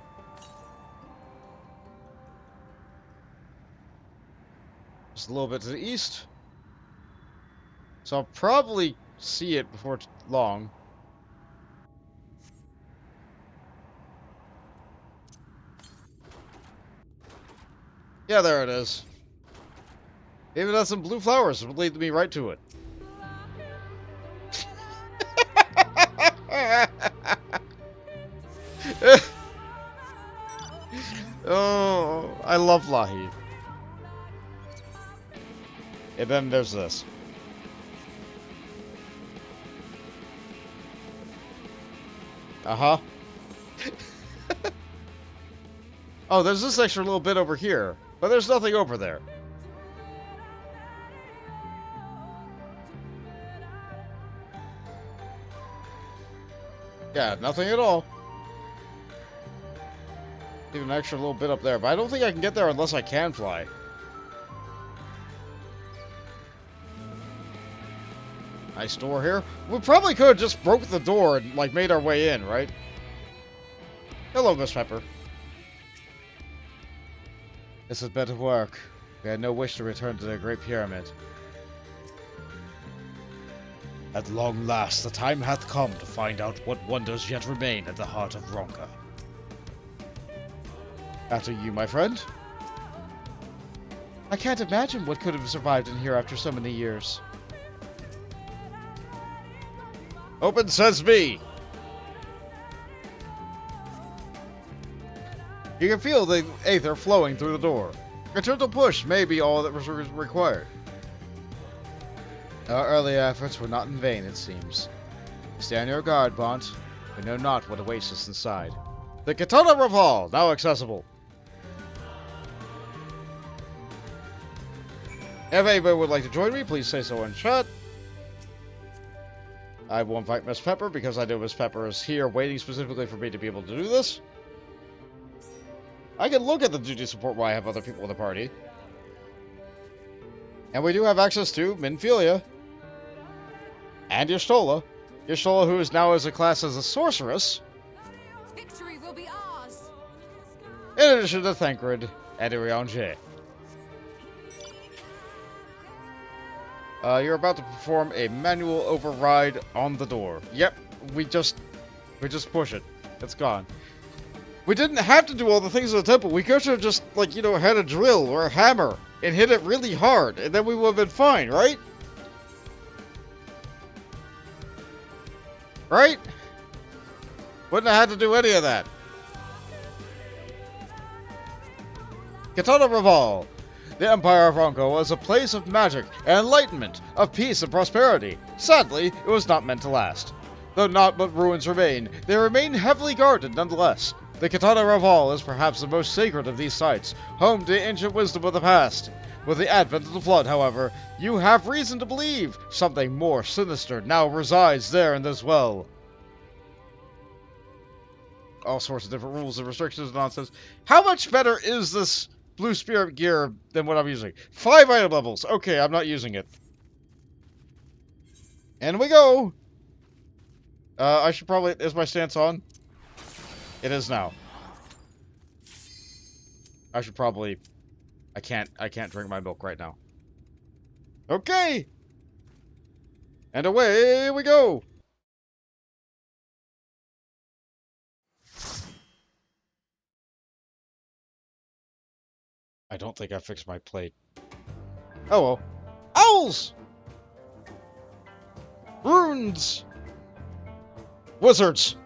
Just a little bit to the east. So I'll probably see it before long. Yeah, there it is. Even has some blue flowers that lead me right to it. Oh, I love Lahi. And then there's this. Uh-huh. Oh, there's this extra little bit over here, but there's nothing over there. Yeah, nothing at all. Even an extra little bit up there, but I don't think I can get there unless I can fly. Nice door here. We probably could have just broke the door and, like, made our way in, right? Hello, Miss Pepper. This is better work. We had no wish to return to the Great Pyramid. At long last, the time hath come to find out what wonders yet remain at the heart of Ronka. After you, my friend. I can't imagine what could have survived in here after so many years. Open sesame! You can feel the aether flowing through the door. A gentle push may be all that was required. Our early efforts were not in vain, it seems. Stay on your guard, Bont. We know not what awaits us inside. The Qitana Ravel, now accessible. If anybody would like to join me, please say so in chat. I will invite Miss Pepper because I know Miss Pepper is here waiting specifically for me to be able to do this. I can look at the duty support while I have other people in the party. And we do have access to Minfilia. And Y'shtola. Y'shtola, who is now as a class as a sorceress. Victory will be ours. In addition to Thancred and Iriange. You're about to perform a manual override on the door. Yep, we just push it. It's gone. We didn't have to do all the things in the temple. We could have just, like, you know, had a drill or a hammer and hit it really hard, and then we would have been fine, right? Right? Wouldn't have had to do any of that. Qitana Ravel. The Empire of Ronco was a place of magic and enlightenment, of peace and prosperity. Sadly, it was not meant to last. Though naught but ruins remain, they remain heavily guarded nonetheless. The Qitana Ravel is perhaps the most sacred of these sites, home to the ancient wisdom of the past. With the advent of the Flood, however, you have reason to believe something more sinister now resides there in this well. All sorts of different rules and restrictions and nonsense. How much better is this Blue Spirit gear than what I'm using? 5 item levels. Okay, I'm not using it. And we go. I should probably... Is my stance on? It is now. I should probably... I can't drink my milk right now. Okay! And away we go! I don't think I fixed my plate. Oh well. Owls! Runes! Wizards!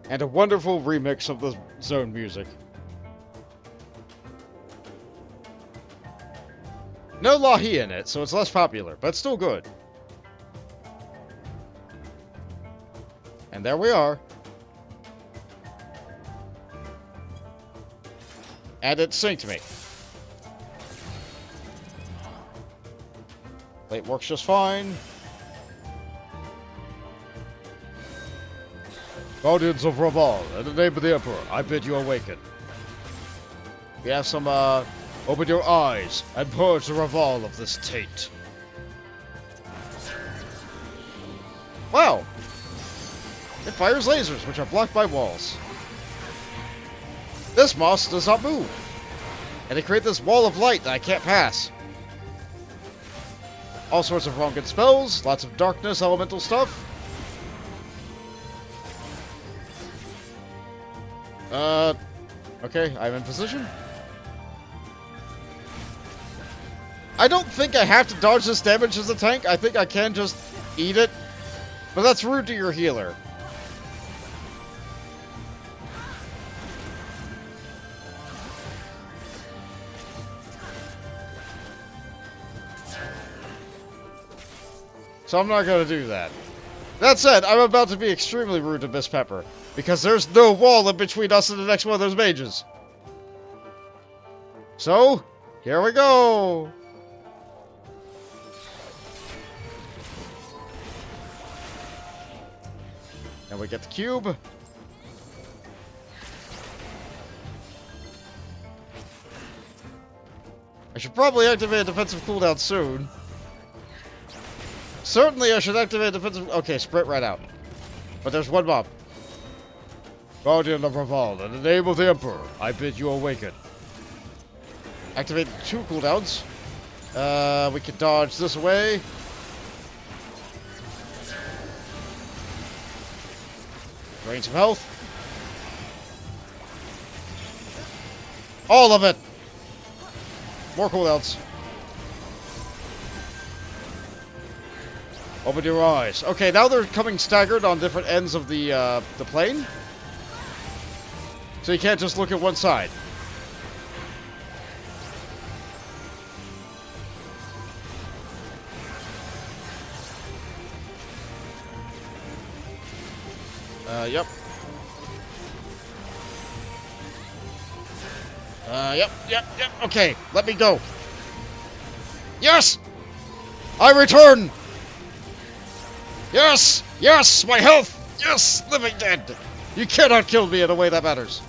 And a wonderful remix of the zone music. No Lahi in it, so it's less popular, but still good. And there we are. And it synced me. Plate works just fine. Guardians of Ravel, in the name of the Emperor, I bid you awaken. We have some, open your eyes and purge the Ravel of this taint. Wow! It fires lasers, which are blocked by walls. This moss does not move. And they create this wall of light that I can't pass. All sorts of wrong good spells, lots of darkness, elemental stuff. Okay, I'm in position. I don't think I have to dodge this damage as a tank. I think I can just eat it. But that's rude to your healer. So I'm not going to do that. That said, I'm about to be extremely rude to Miss Pepper, because there's no wall in between us and the next one of those mages. So, here we go! And we get the cube. I should probably activate a defensive cooldown soon. Certainly I should activate defensive... Okay, sprint right out. But there's one mob. Guardian of Ravel, in the name of the Emperor, I bid you awaken. Activate 2 cooldowns. We can dodge this away. Drain some health. All of it! More cooldowns. Open your eyes. Okay, now they're coming staggered on different ends of the plane. So you can't just look at one side. Yep. Yep. Okay, let me go. Yes! I return! Yes! Yes! My health! Yes! Living dead! You cannot kill me in a way that matters.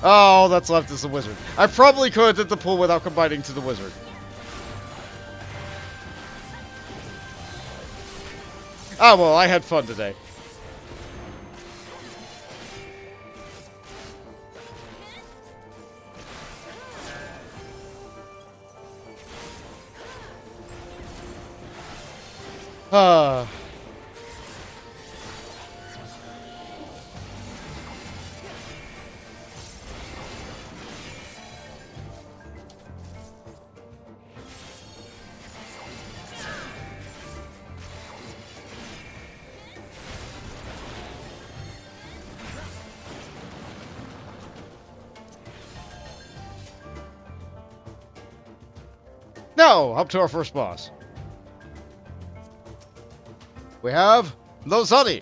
Oh, that's left is the wizard. I probably could have did the pull without combining to the wizard. Ah, well, I had fun today. Ah. No, up to our first boss. We have Lozani.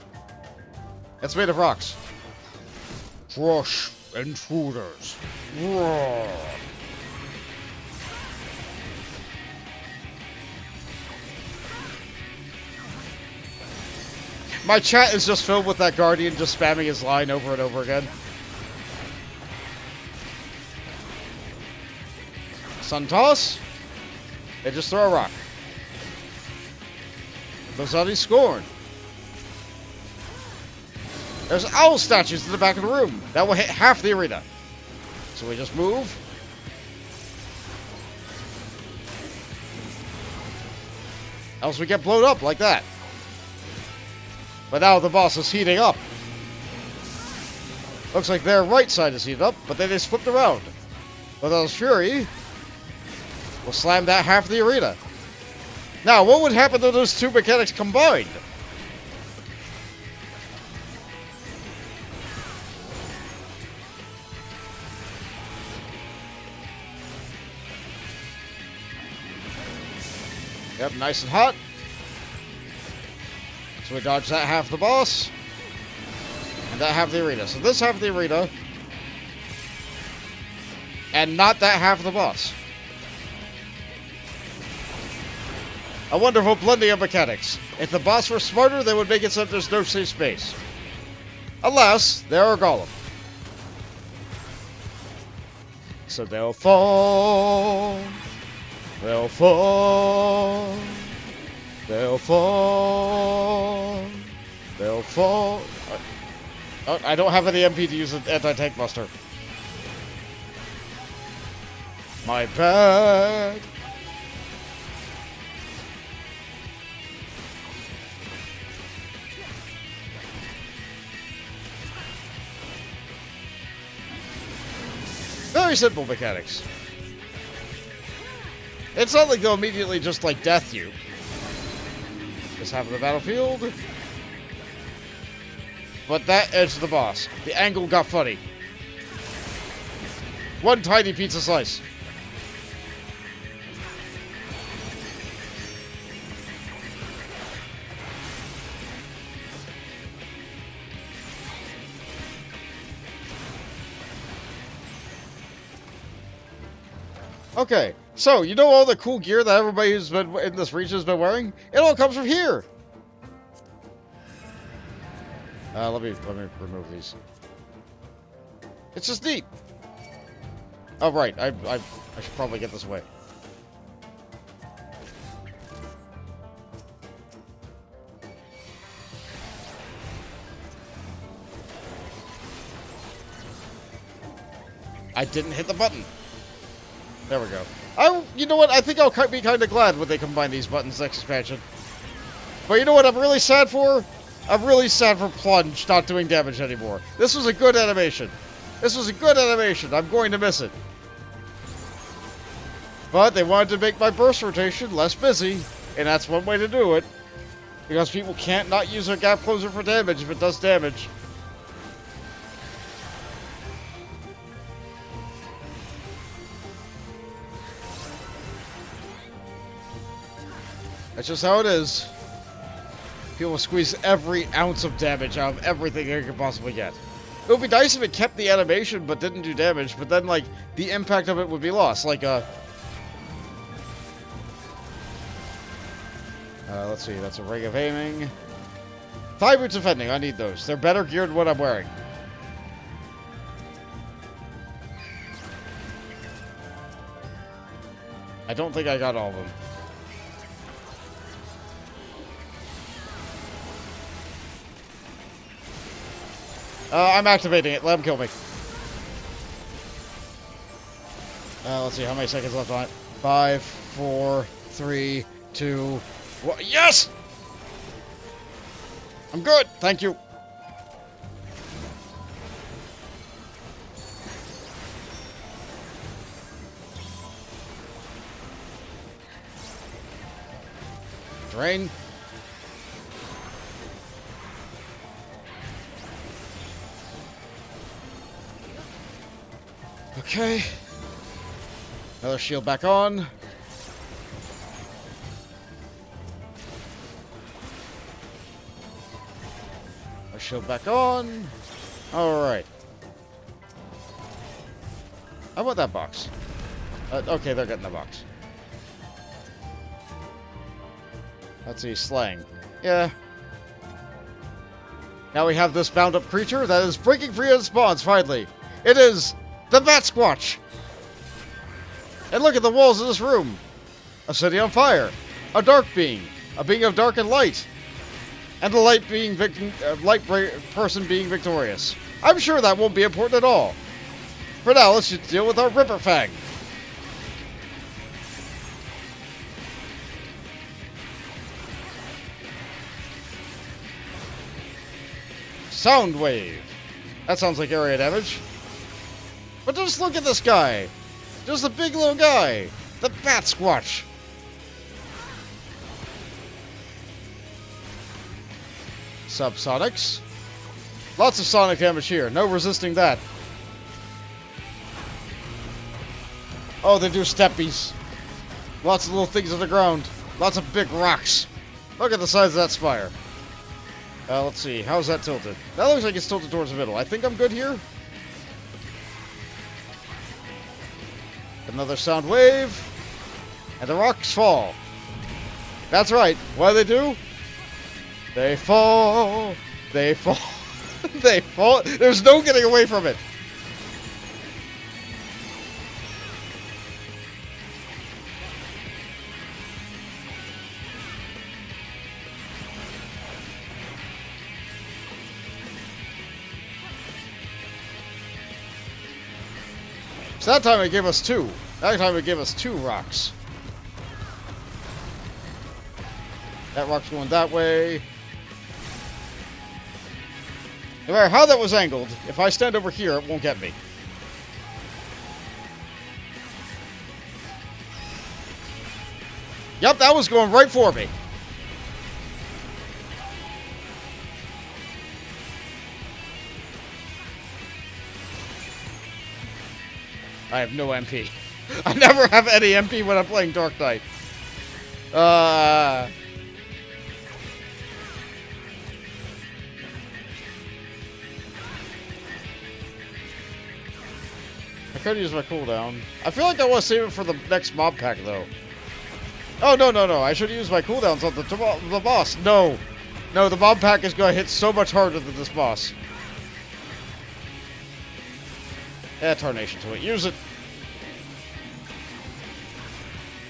It's made of rocks. Crush intruders. Roar. My chat is just filled with that Guardian just spamming his line over and over again. Sun Toss. They just throw a rock. Lozani Scorn. There's owl statues in the back of the room. That will hit half the arena. So we just move. Else we get blown up like that. But now the boss is heating up. Looks like their right side is heated up, but then it's flipped around. Lothal's Fury will slam that half of the arena. Now, what would happen to those two mechanics combined? Yep, nice and hot. So we dodge that half the boss. And that half the arena. So this half of the arena. And not that half of the boss. A wonderful blending of mechanics. If the boss were smarter, they would make it so that there's no safe space. Alas, they're a golem. So they'll fall. They'll fall. They'll fall. They'll fall. Oh, I don't have any MP to use an anti-tank buster. My bad. Very simple mechanics. It's not like they'll immediately just like death you. Just have the battlefield. But that edge of the boss. The angle got funny. One tiny pizza slice. Okay, so you know all the cool gear that everybody who's been in this region has been wearing? It all comes from here. Let me remove these. It's just neat. Oh right, I should probably get this away. I didn't hit the button. There we go. You know what? I think I'll be kind of glad when they combine these buttons next expansion. But you know what I'm really sad for? I'm really sad for Plunge not doing damage anymore. This was a good animation. This was a good animation. I'm going to miss it. But they wanted to make my burst rotation less busy, and that's one way to do it. Because people can't not use their gap closer for damage if it does damage. That's just how it is. People squeeze every ounce of damage out of everything they could possibly get. It would be nice if it kept the animation but didn't do damage, but then, like, the impact of it would be lost. Like, let's see, that's a ring of aiming. Thigh boots defending, I need those. They're better geared than what I'm wearing. I don't think I got all of them. I'm activating it. Let him kill me. Let's see, how many seconds left on it? 5, 4, 3, 2, 1. Yes! I'm good. Thank you. Drain. Okay. Another shield back on. Our shield back on. Alright. How about that box? Okay, they're getting the box. Let's see, slang. Yeah. Now we have this bound-up creature that is breaking free of spawns, finally. It is the Bat Squatch! And look at the walls of this room. A city on fire. A dark being. A being of dark and light. And the light being person being victorious. I'm sure that won't be important at all. For now, let's just deal with our Ripper Fang. Sound wave. That sounds like area damage. But just look at this guy. Just a big little guy. The Bat Squatch. Subsonics. Lots of sonic damage here. No resisting that. Oh, they do steppies. Lots of little things on the ground. Lots of big rocks. Look at the size of that spire. Let's see. How's that tilted? That looks like it's tilted towards the middle. I think I'm good here. Another sound wave. And the rocks fall. That's right. What do? They fall. They fall. They fall. There's no getting away from it. So that time it gave us 2. That time it gave us 2 rocks. That rock's going that way. No matter how that was angled, if I stand over here, it won't get me. Yep, that was going right for me. I have no MP. I never have any MP when I'm playing Dark Knight. I could use my cooldown. I feel like I want to save it for the next mob pack, though. Oh, no. I should use my cooldowns on the boss. No. No, the mob pack is going to hit so much harder than this boss. Add Tarnation to it. Use it.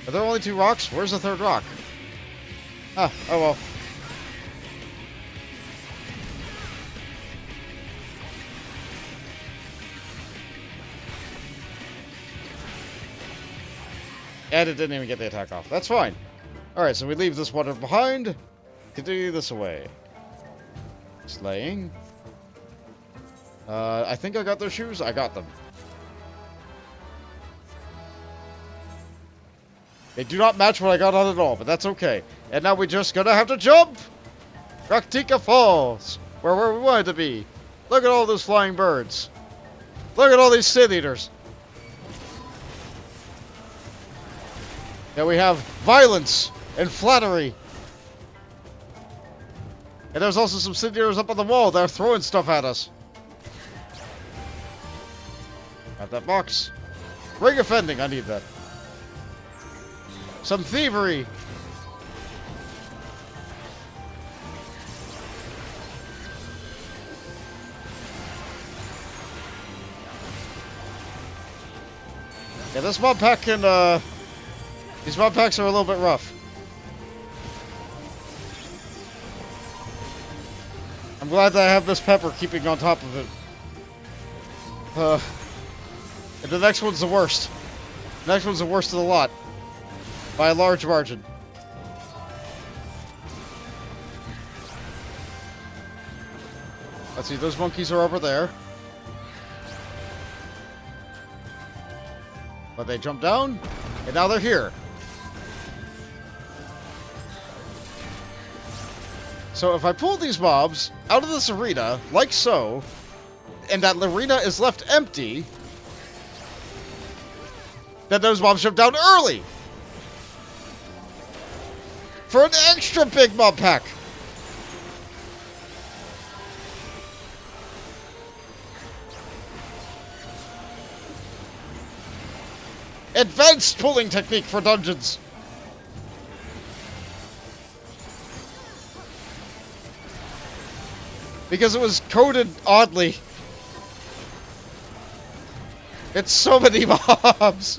Are there only 2 rocks? Where's the 3rd rock? Ah, oh well. And it didn't even get the attack off. That's fine. Alright, so we leave this water behind. Continue this away. Slaying. I think I got those shoes. I got them. They do not match what I got on at all, but that's okay. And now we're just gonna have to jump! Raktika Falls! Where we wanted to be. Look at all those flying birds. Look at all these Sith Eaters. Now we have violence and flattery. And there's also some Sith Eaters up on the wall that are throwing stuff at us. Have that box. Ring offending, I need that. Some thievery. Yeah, this mob pack can, these mob packs are a little bit rough. I'm glad that I have Miss Pepper keeping on top of it. And the next one's the worst. The next one's the worst of the lot. By a large margin. Let's see, those monkeys are over there. But they jumped down, and now they're here. So if I pull these mobs out of this arena, like so, and that arena is left empty, then those mobs jump down early! For an extra big mob pack! Advanced pulling technique for dungeons! Because it was coded oddly. It's so many mobs!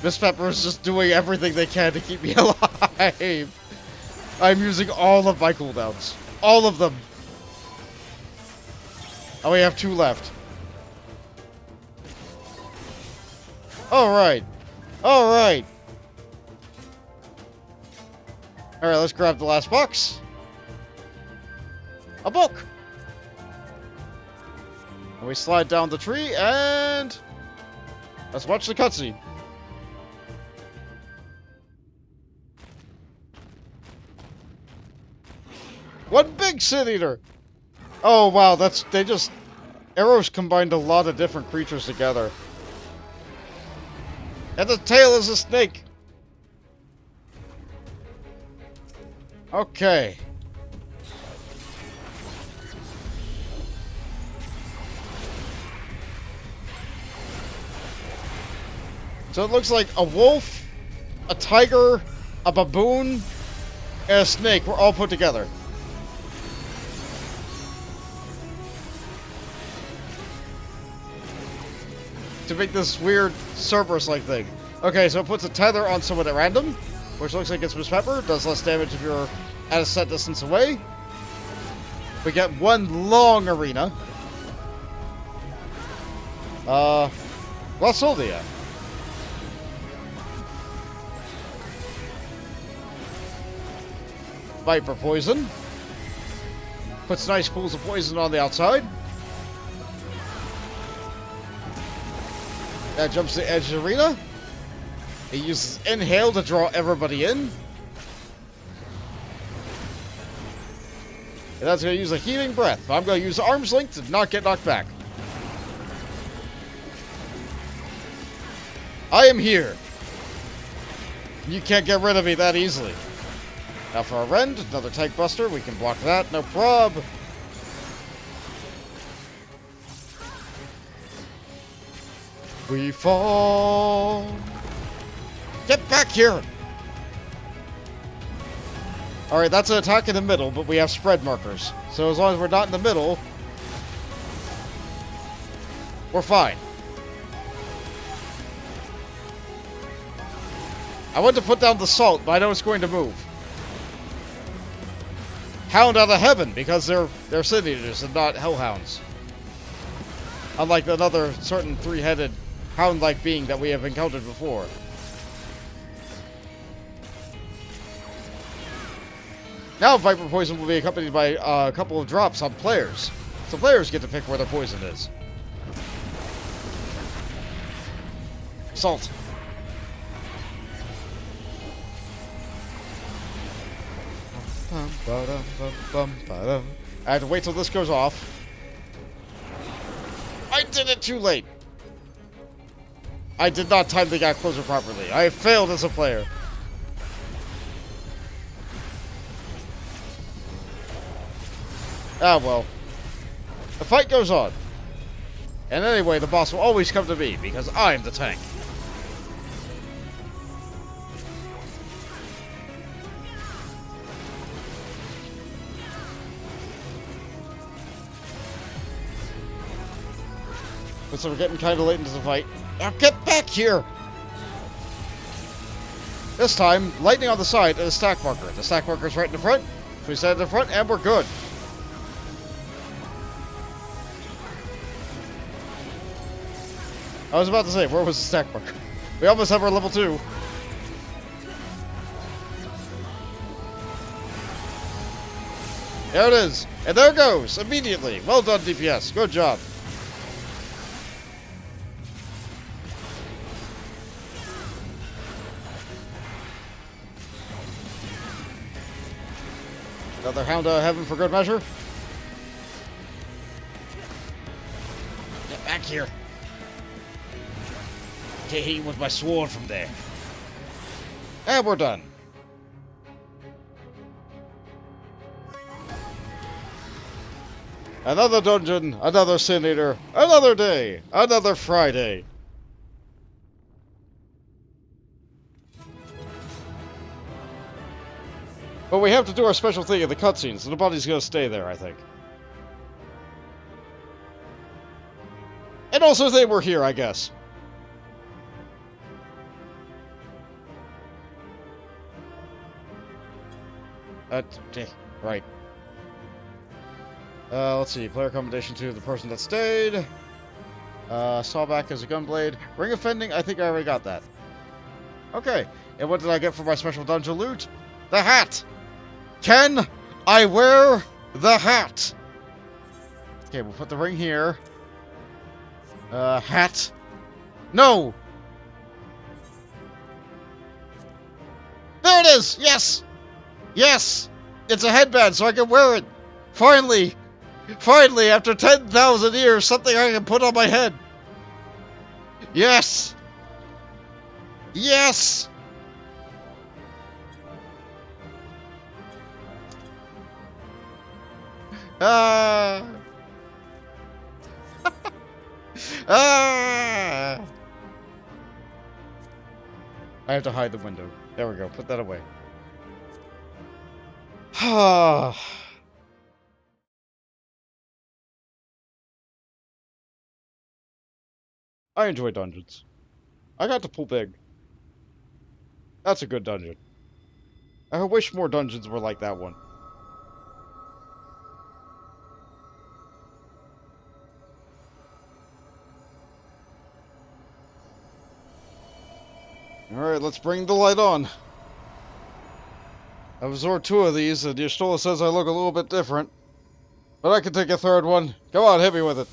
Miss Pepper is just doing everything they can to keep me alive. I'm using all of my cooldowns. All of them. I only have 2 left. Alright. Alright. Alright, let's grab the last box. A book! And we slide down the tree, and let's watch the cutscene. One big Sin Eater! Oh wow, arrows combined a lot of different creatures together. And the tail is a snake! Okay. So it looks like a wolf, a tiger, a baboon, and a snake were all put together. To make this weird Cerberus-like thing. Okay, so it puts a tether on someone at random, which looks like it's Miss Pepper. Does less damage if you're at a set distance away. We get one long arena. Glossoldia. Viper poison. Puts nice pools of poison on the outside. That jumps to the edge of the arena. He uses Inhale to draw everybody in. And that's going to use a Healing Breath. But I'm going to use Arm's Length to not get knocked back. I am here. You can't get rid of me that easily. Now for our Rend, another Tank Buster. We can block that, no prob. We fall. Get back here! Alright, that's an attack in the middle, but we have spread markers. So as long as we're not in the middle, we're fine. I want to put down the salt, but I know it's going to move. Hound out of heaven, because they're Sin Eaters and not Hellhounds. Unlike another certain 3-headed hound-like being that we have encountered before. Now Viper Poison will be accompanied by a couple of drops on players. So players get to pick where their poison is. Salt. I have to wait till this goes off. I did it too late. I did not time the gap closer properly. I failed as a player. Ah well. The fight goes on. And anyway, the boss will always come to me, because I'm the tank. But so we're getting kind of late into the fight. Now get back here! This time, lightning on the side and a stack marker. The stack marker's right in the front. We stand in the front and we're good. I was about to say, where was the stack mark? We almost have our level 2. There it is. And there it goes. Immediately. Well done, DPS. Good job. Another Hound of Heaven for good measure. Get back here. Can't hit him with my sword from there. And we're done. Another dungeon, another Sin Eater, another day, another Friday. But we have to do our special thing in the cutscenes, so the body's gonna stay there, I think. And also they were here, I guess. Right. Let's see. Player commendation to the person that stayed. Sawback as a gunblade. Ring offending, I think I already got that. Okay. And what did I get for my special dungeon loot? The hat! Can I wear the hat? Okay, we'll put the ring here. Hat. No! There it is! Yes! Yes! It's a headband, so I can wear it! Finally! Finally, after 10,000 years, something I can put on my head! Yes! Yes! Ah! Ah! I have to hide the window. There we go. Put that away. I enjoy dungeons. I got to pull big. That's a good dungeon. I wish more dungeons were like that one. Alright, let's bring the light on. I've absorbed 2 of these, and Y'shtola says I look a little bit different. But I can take a 3rd one. Come on, hit me with it.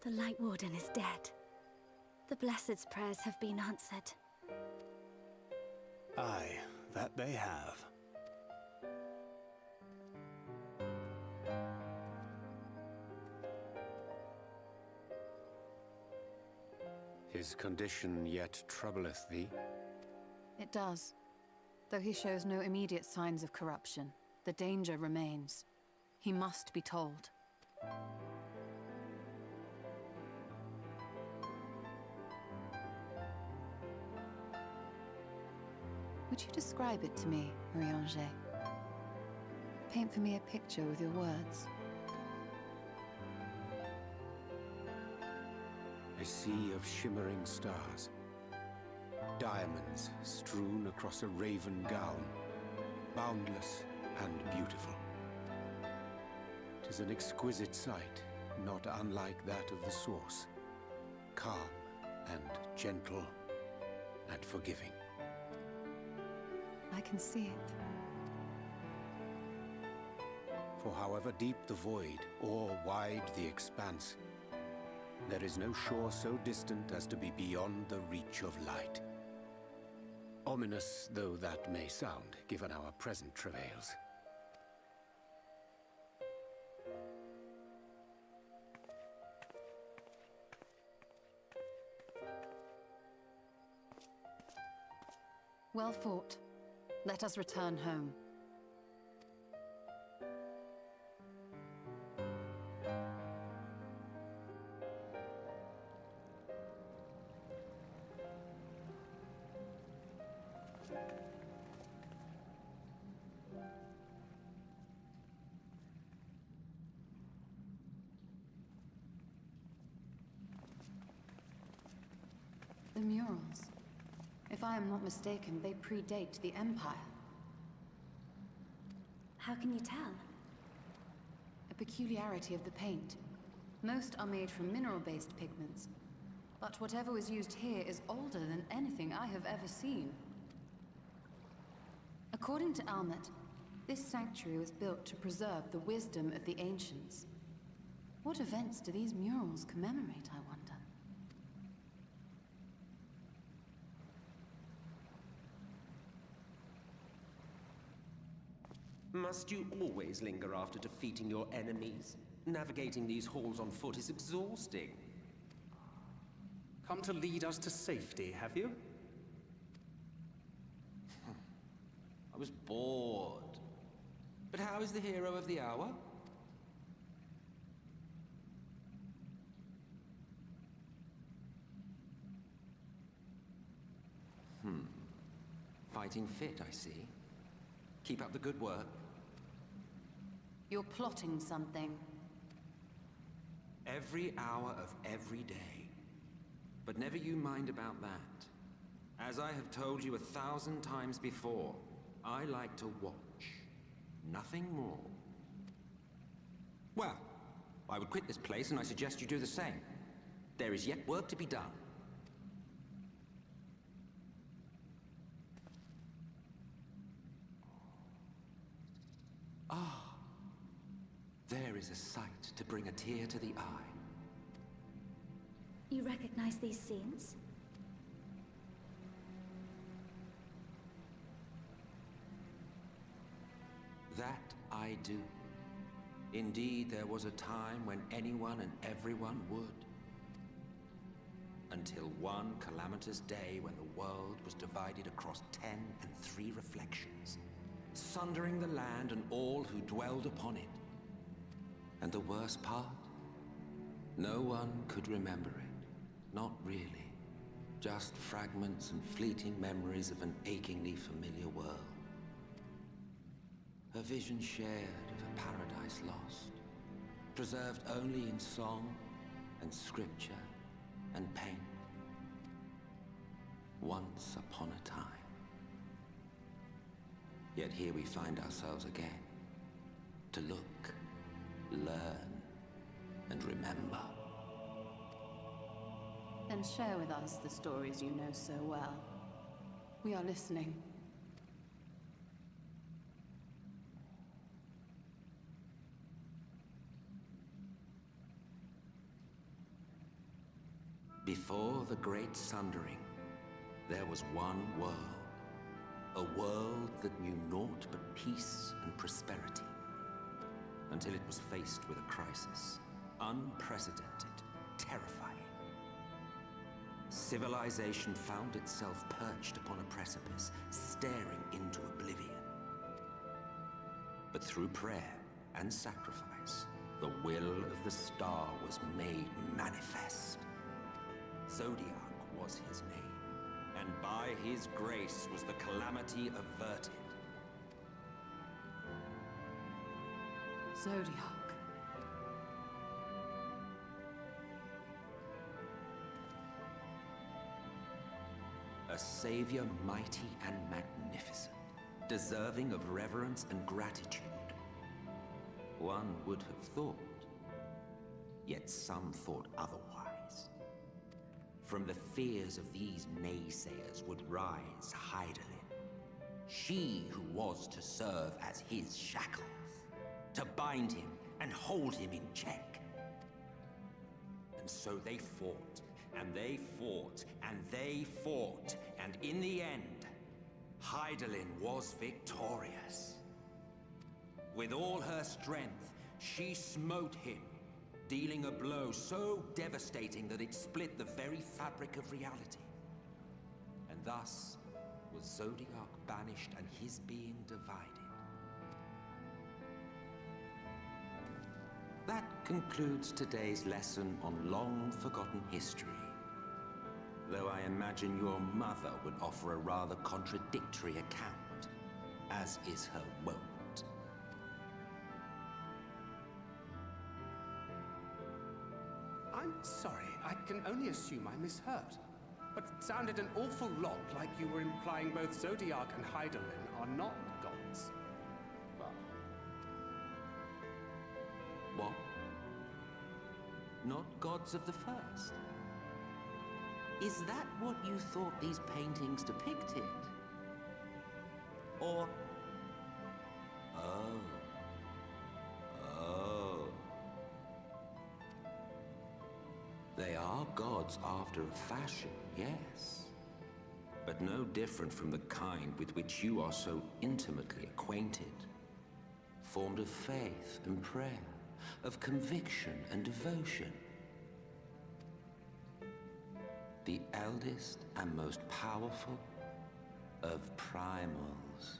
The Light Warden is dead. The Blessed's prayers have been answered. Aye, that they have. His condition yet troubleth thee? It does. Though he shows no immediate signs of corruption, the danger remains. He must be told. Would you describe it to me, Marie-Angé? Paint for me a picture with your words. A sea of shimmering stars. Diamonds strewn across a raven gown. Boundless and beautiful. 'Tis an exquisite sight, not unlike that of the source. Calm and gentle and forgiving. I can see it. For however deep the void, or wide the expanse, there is no shore so distant as to be beyond the reach of light. Ominous though that may sound, given our present travails. Well fought. Let us return home. The murals. If I am not mistaken, they predate the Empire. How can you tell? A peculiarity of the paint. Most are made from mineral-based pigments, but whatever was used here is older than anything I have ever seen. According to Almet, this sanctuary was built to preserve the wisdom of the ancients. What events do these murals commemorate, I wonder? Must you always linger after defeating your enemies? Navigating these halls on foot is exhausting. Come to lead us to safety, have you? I was bored. But how is the hero of the hour? Fighting fit, I see. Keep up the good work. You're plotting something. Every hour of every day. But never you mind about that. As I have told you 1,000 times before, I like to watch. Nothing more. Well, I would quit this place and I suggest you do the same. There is yet work to be done. Ah, there is a sight to bring a tear to the eye. You recognize these scenes? That I do. Indeed, there was a time when anyone and everyone would. Until one calamitous day when the world was divided across 10 and 3 reflections, sundering the land and all who dwelled upon it. And the worst part? No one could remember it. Not really. Just fragments and fleeting memories of an achingly familiar world. A vision shared of a paradise lost, preserved only in song and scripture and paint. Once upon a time. Yet here we find ourselves again, to look, learn, and remember. Then share with us the stories you know so well. We are listening. Before the Great Sundering, there was one world. A world that knew naught but peace and prosperity. Until it was faced with a crisis. Unprecedented, terrifying. Civilization found itself perched upon a precipice, staring into oblivion. But through prayer and sacrifice, the will of the star was made manifest. Zodiac was his name, and by his grace was the calamity averted. Zodiac. A savior mighty and magnificent, deserving of reverence and gratitude. One would have thought, yet some thought otherwise. From the fears of these naysayers would rise Hydaelyn, she who was to serve as his shackles, to bind him and hold him in check. And so they fought, and they fought, and they fought, and in the end, Hydaelyn was victorious. With all her strength, she smote him, dealing a blow so devastating that it split the very fabric of reality. And thus was Zodiac banished and his being divided. That concludes today's lesson on long-forgotten history. Though I imagine your mother would offer a rather contradictory account, as is her wont. I'm sorry, I can only assume I misheard. But it sounded an awful lot like you were implying both Zodiac and Hydaelyn are not gods. Well... What? Not gods of the first? Is that what you thought these paintings depicted? Or... Oh. They are gods after a fashion, yes. But no different from the kind with which you are so intimately acquainted. Formed of faith and prayer, of conviction and devotion. The eldest and most powerful of primals.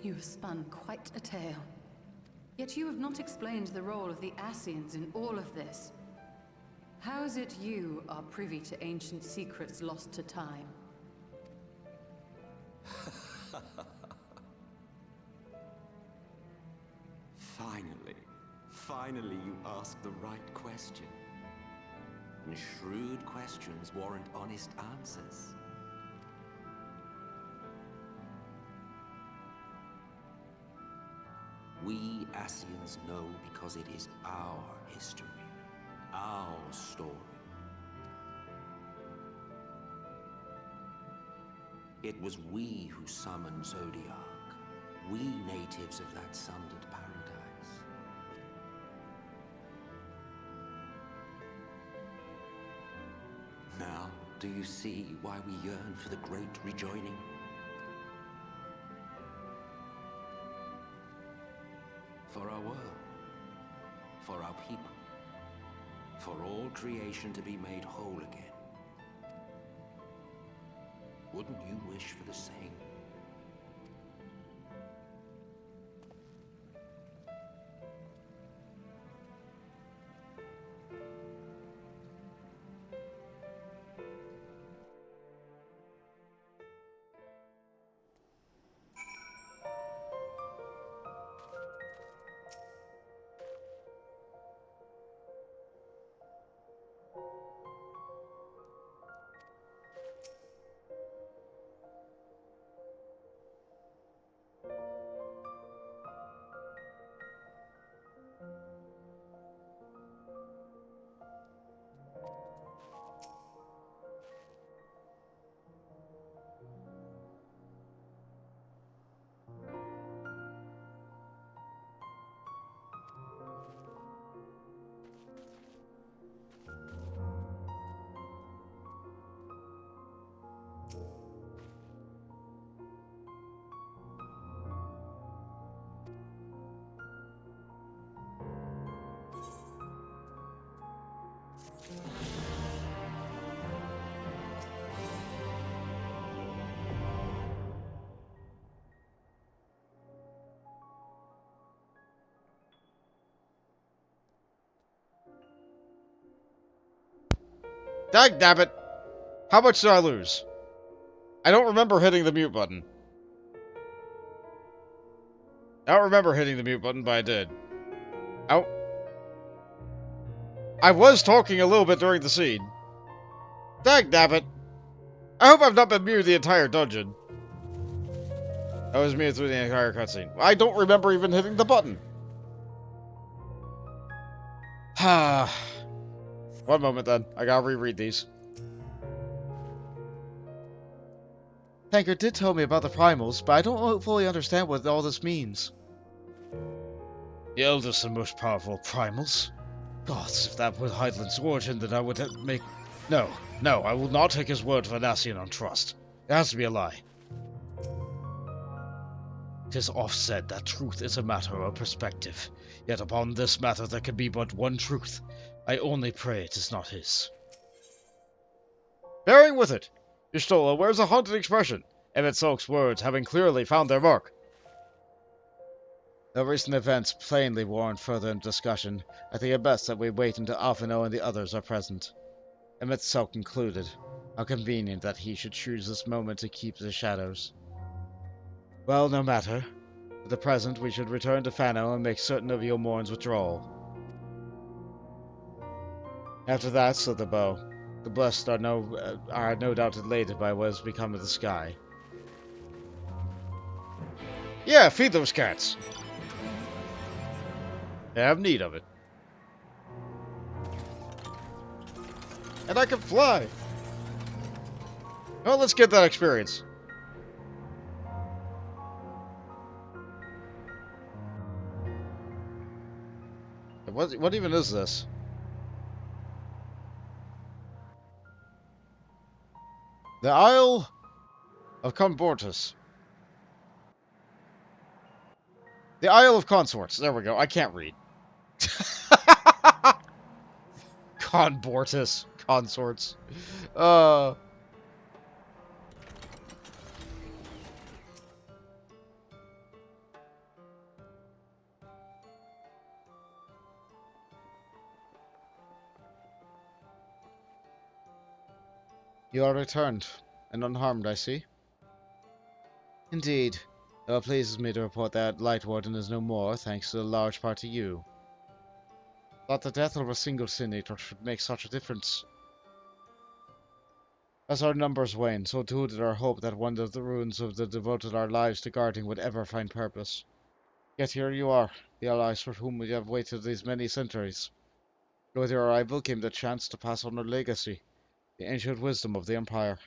You have spun quite a tale. Yet you have not explained the role of the Ascians in all of this. How is it you are privy to ancient secrets lost to time? Finally you ask the right question. And shrewd questions warrant honest answers. We Ascians know because it is our history, our story. It was we who summoned Zodiac, we natives of that sundered paradise. Now, do you see why we yearn for the great rejoining? For our world, for our people, for all creation to be made whole again. Wouldn't you wish for the same? Dagnabbit! How much did I lose? I don't remember hitting the mute button. I don't remember hitting the mute button, but I did. Ow. I was talking a little bit during the scene. Dagnabbit! I hope I've not been muted the entire dungeon. I was muted through the entire cutscene. I don't remember even hitting the button. One moment then. I gotta reread these. Tankard did tell me about the primals, but I don't fully understand what all this means. The eldest and most powerful primals? Gods, if that were Hydaelyn's origin, then I would make... No, I will not take his word for Nassian on trust. It has to be a lie. 'Tis oft said that truth is a matter of perspective. Yet upon this matter there can be but one truth. I only pray it is not his. Bearing with it, Y'shtola wears a haunted expression, Emmett Sulk's words having clearly found their mark. The recent events plainly warrant further discussion. I think it best that we wait until Alphino and the others are present. Emmett Sulk included. How convenient that he should choose this moment to keep the shadows. Well, no matter. For the present, we should return to Fano and make certain of Yomorn's withdrawal. After that, said the bow, the blessed are no doubt elated by what has become of the sky. Yeah, feed those cats! They have need of it. And I can fly! Well, let's get that experience. What even is this? The Isle of Combortus. The Isle of Consorts. There we go. I can't read. Conbortus. Consorts. You are returned, and unharmed, I see. Indeed. Though it pleases me to report that Light Warden is no more, thanks to a large part to you. Thought the death of a single Senator should make such a difference. As our numbers wane, so too did our hope that one of the runes of the devoted our lives to guarding would ever find purpose. Yet here you are, the allies for whom we have waited these many centuries. With your arrival came the chance to pass on our legacy, the ancient wisdom of the Empire.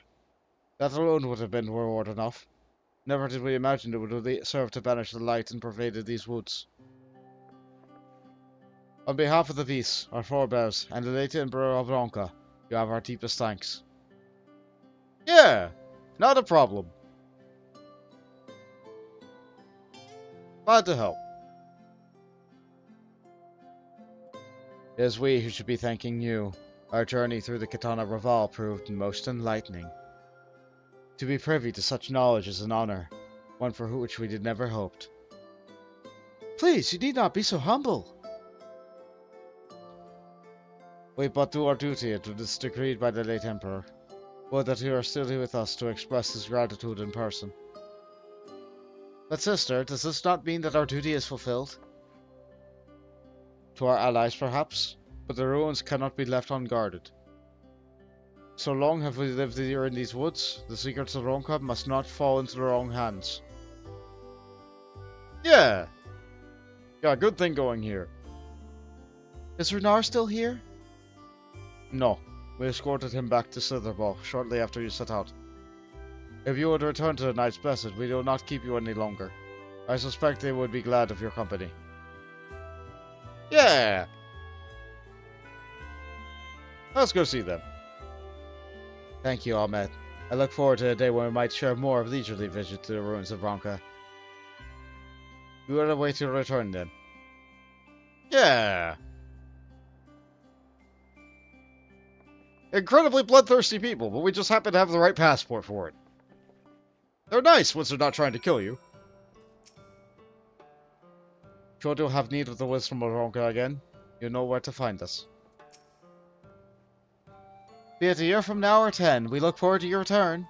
That alone would have been reward enough. Never did we imagine it would serve to banish the light and pervaded these woods. On behalf of the Peace, our forebears, and the late Emperor of Ronka, you have our deepest thanks. Yeah, not a problem. Glad to help. It is we who should be thanking you. Our journey through the Qitana Ravel proved most enlightening. To be privy to such knowledge is an honor, one for which we had never hoped. Please, you need not be so humble. We but do our duty as it is decreed by the late Emperor. Would that you are still here with us to express his gratitude in person. But sister, does this not mean that our duty is fulfilled? To our allies, perhaps, but the ruins cannot be left unguarded. So long have we lived here in these woods, the secrets of Ronka must not fall into the wrong hands. Yeah! Got a good thing going here. Is Runar still here? No. We escorted him back to Slitherball shortly after you set out. If you would return to the Knights Blessed, we will not keep you any longer. I suspect they would be glad of your company. Yeah! Let's go see them. Thank you, Ahmed. I look forward to a day when we might share more of leisurely visit to the ruins of Ronka. We are await your return then. Yeah! Incredibly bloodthirsty people, but we just happen to have the right passport for it. They're nice once they're not trying to kill you. Should you have need of the wisdom of Ronka again, you know where to find us. Be it a year from now or 10, we look forward to your return.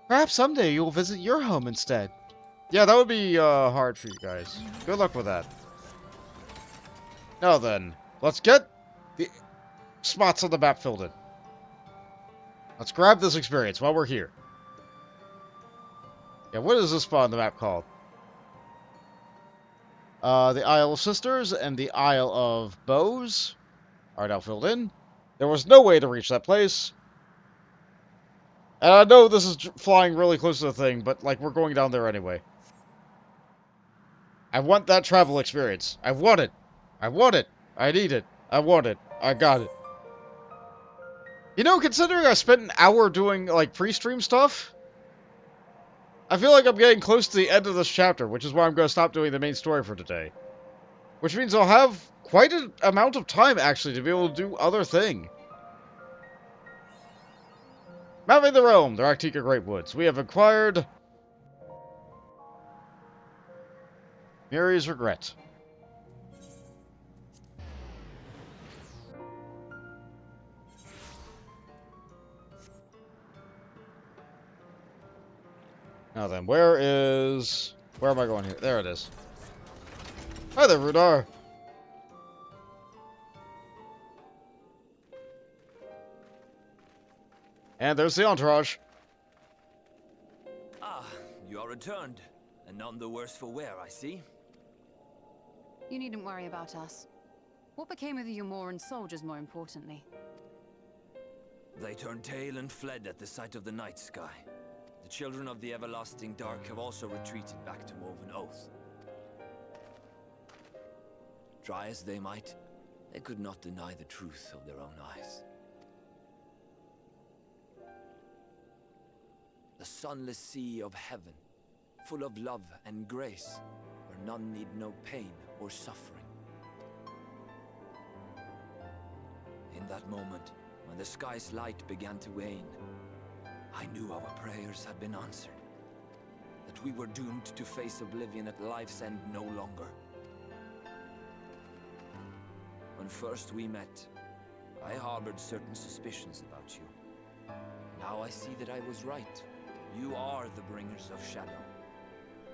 Perhaps someday you will visit your home instead. Yeah, that would be hard for you guys. Good luck with that. Now then, let's get the spots on the map filled in. Let's grab this experience while we're here. Yeah, what is this spot on the map called? The Isle of Sisters and the Isle of Bows are now filled in. There was no way to reach that place. And I know this is flying really close to the thing, but, like, we're going down there anyway. I want that travel experience. I want it. I want it. I need it. I want it. I got it. You know, considering I spent an hour doing, like, pre-stream stuff, I feel like I'm getting close to the end of this chapter, which is why I'm going to stop doing the main story for today. Which means I'll have quite an amount of time, actually, to be able to do other thing. Mapping the realm, the Arctica Great Woods. We have acquired Miri's Regret. Now then, where am I going here? There it is. Hi there, Rudar. And there's the entourage. Ah, you are returned, and none the worse for wear, I see. You needn't worry about us. What became of the Umoran soldiers, more importantly? They turned tail and fled at the sight of the night sky. The children of the everlasting dark have also retreated back to Woven Oath. Try as they might, they could not deny the truth of their own eyes. The sunless sea of heaven, full of love and grace, where none need know pain or suffering. In that moment, when the sky's light began to wane, I knew our prayers had been answered, that we were doomed to face oblivion at life's end no longer. When first we met, I harbored certain suspicions about you. Now I see that I was right. You are the bringers of shadow,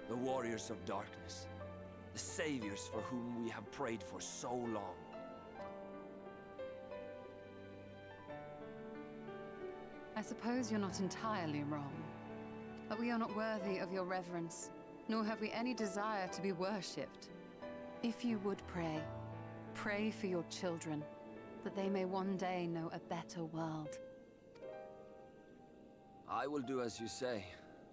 the warriors of darkness, the saviors for whom we have prayed for so long. I suppose you're not entirely wrong, but we are not worthy of your reverence, nor have we any desire to be worshipped. If you would pray, pray for your children, that they may one day know a better world. I will do as you say,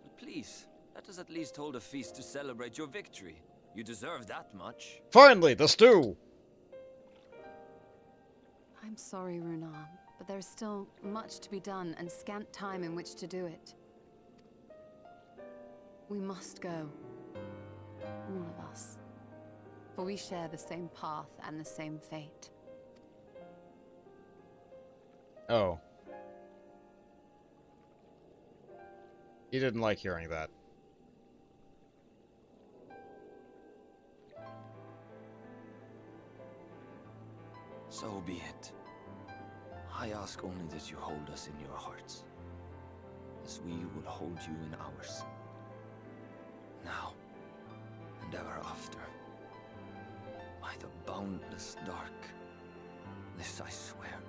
but please, let us at least hold a feast to celebrate your victory. You deserve that much. Finally, the stew! I'm sorry, Runar, but there is still much to be done and scant time in which to do it. We must go. All of us. For we share the same path and the same fate. Oh. He didn't like hearing that. So be it. I ask only that you hold us in your hearts, as we will hold you in ours. Now, and ever after. By the boundless dark, this I swear.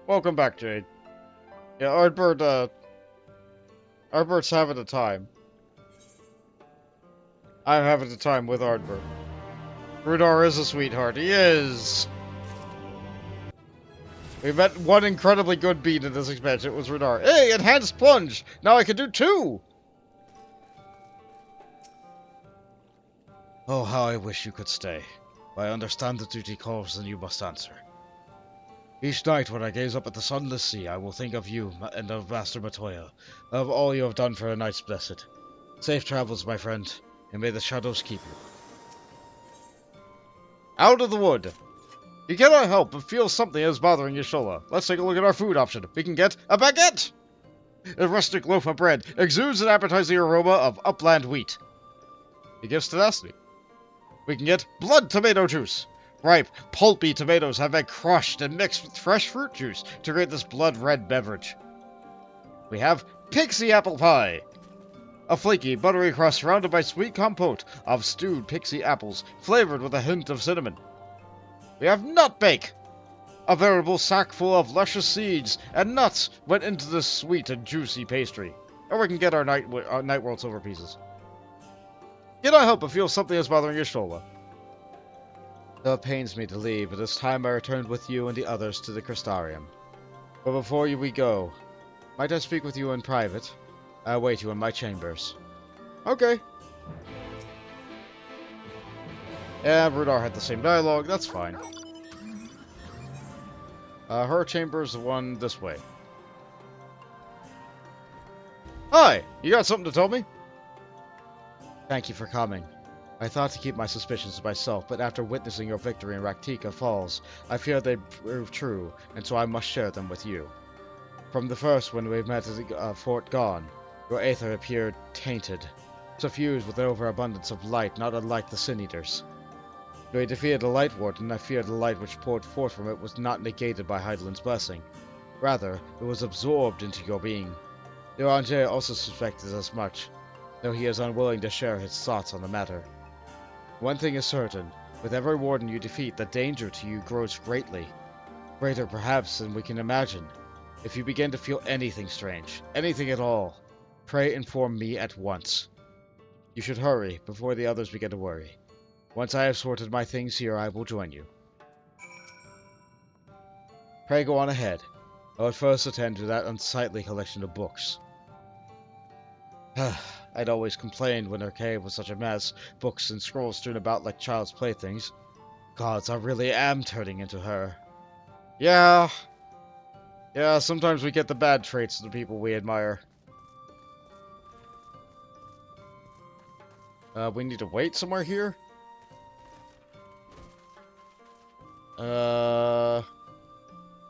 Welcome back, Jade. Yeah, Ardbert's having a time. I'm having a time with Ardbert. Rudar is a sweetheart. He is! We met one incredibly good beat in this expansion. It was Rudar. Hey, enhanced plunge! Now I can do 2! Oh, how I wish you could stay. I understand the duty calls and you must answer. Each night when I gaze up at the sunless sea, I will think of you and of Master Matoya, of all you have done for the Knights Blessed. Safe travels, my friend, and may the shadows keep you. Out of the wood! You cannot help but feel something is bothering your shoulder. Let's take a look at our food option. We can get a baguette! A rustic loaf of bread exudes an appetizing aroma of upland wheat. It gives tenacity. We can get blood tomato juice. Ripe, pulpy tomatoes have been crushed and mixed with fresh fruit juice to create this blood-red beverage. We have Pixie apple pie. A flaky, buttery crust surrounded by sweet compote of stewed Pixie apples, flavored with a hint of cinnamon. We have nut bake. A veritable sack full of luscious seeds and nuts went into this sweet and juicy pastry. Or we can get our night world silver pieces. Cannot help but feel something is bothering your shoulder. Though it pains me to leave, but it's time I returned with you and the others to the Crystarium. But before we go, might I speak with you in private? I await you in my chambers. Okay. Yeah, Rudar had the same dialogue, that's fine. Her chamber's the one this way. Hi! You got something to tell me? Thank you for coming. I thought to keep my suspicions to myself, but after witnessing your victory in Raktika Falls, I fear they prove true, and so I must share them with you. From the first, when we met at Fort Gone, your aether appeared tainted, suffused with an overabundance of light, not unlike the Sin Eaters. Though he defeated the Light Warden, I fear the light which poured forth from it was not negated by Hydaelyn's blessing. Rather, it was absorbed into your being. The Oranger also suspected as much, though he is unwilling to share his thoughts on the matter. One thing is certain, with every warden you defeat, the danger to you grows greatly. Greater perhaps than we can imagine. If you begin to feel anything strange, anything at all, pray inform me at once. You should hurry, before the others begin to worry. Once I have sorted my things here, I will join you. Pray go on ahead. I would first attend to that unsightly collection of books. I'd always complained when her cave was such a mess, books and scrolls strewn about like child's playthings. Gods, I really am turning into her. Yeah, sometimes we get the bad traits of the people we admire. We need to wait somewhere here?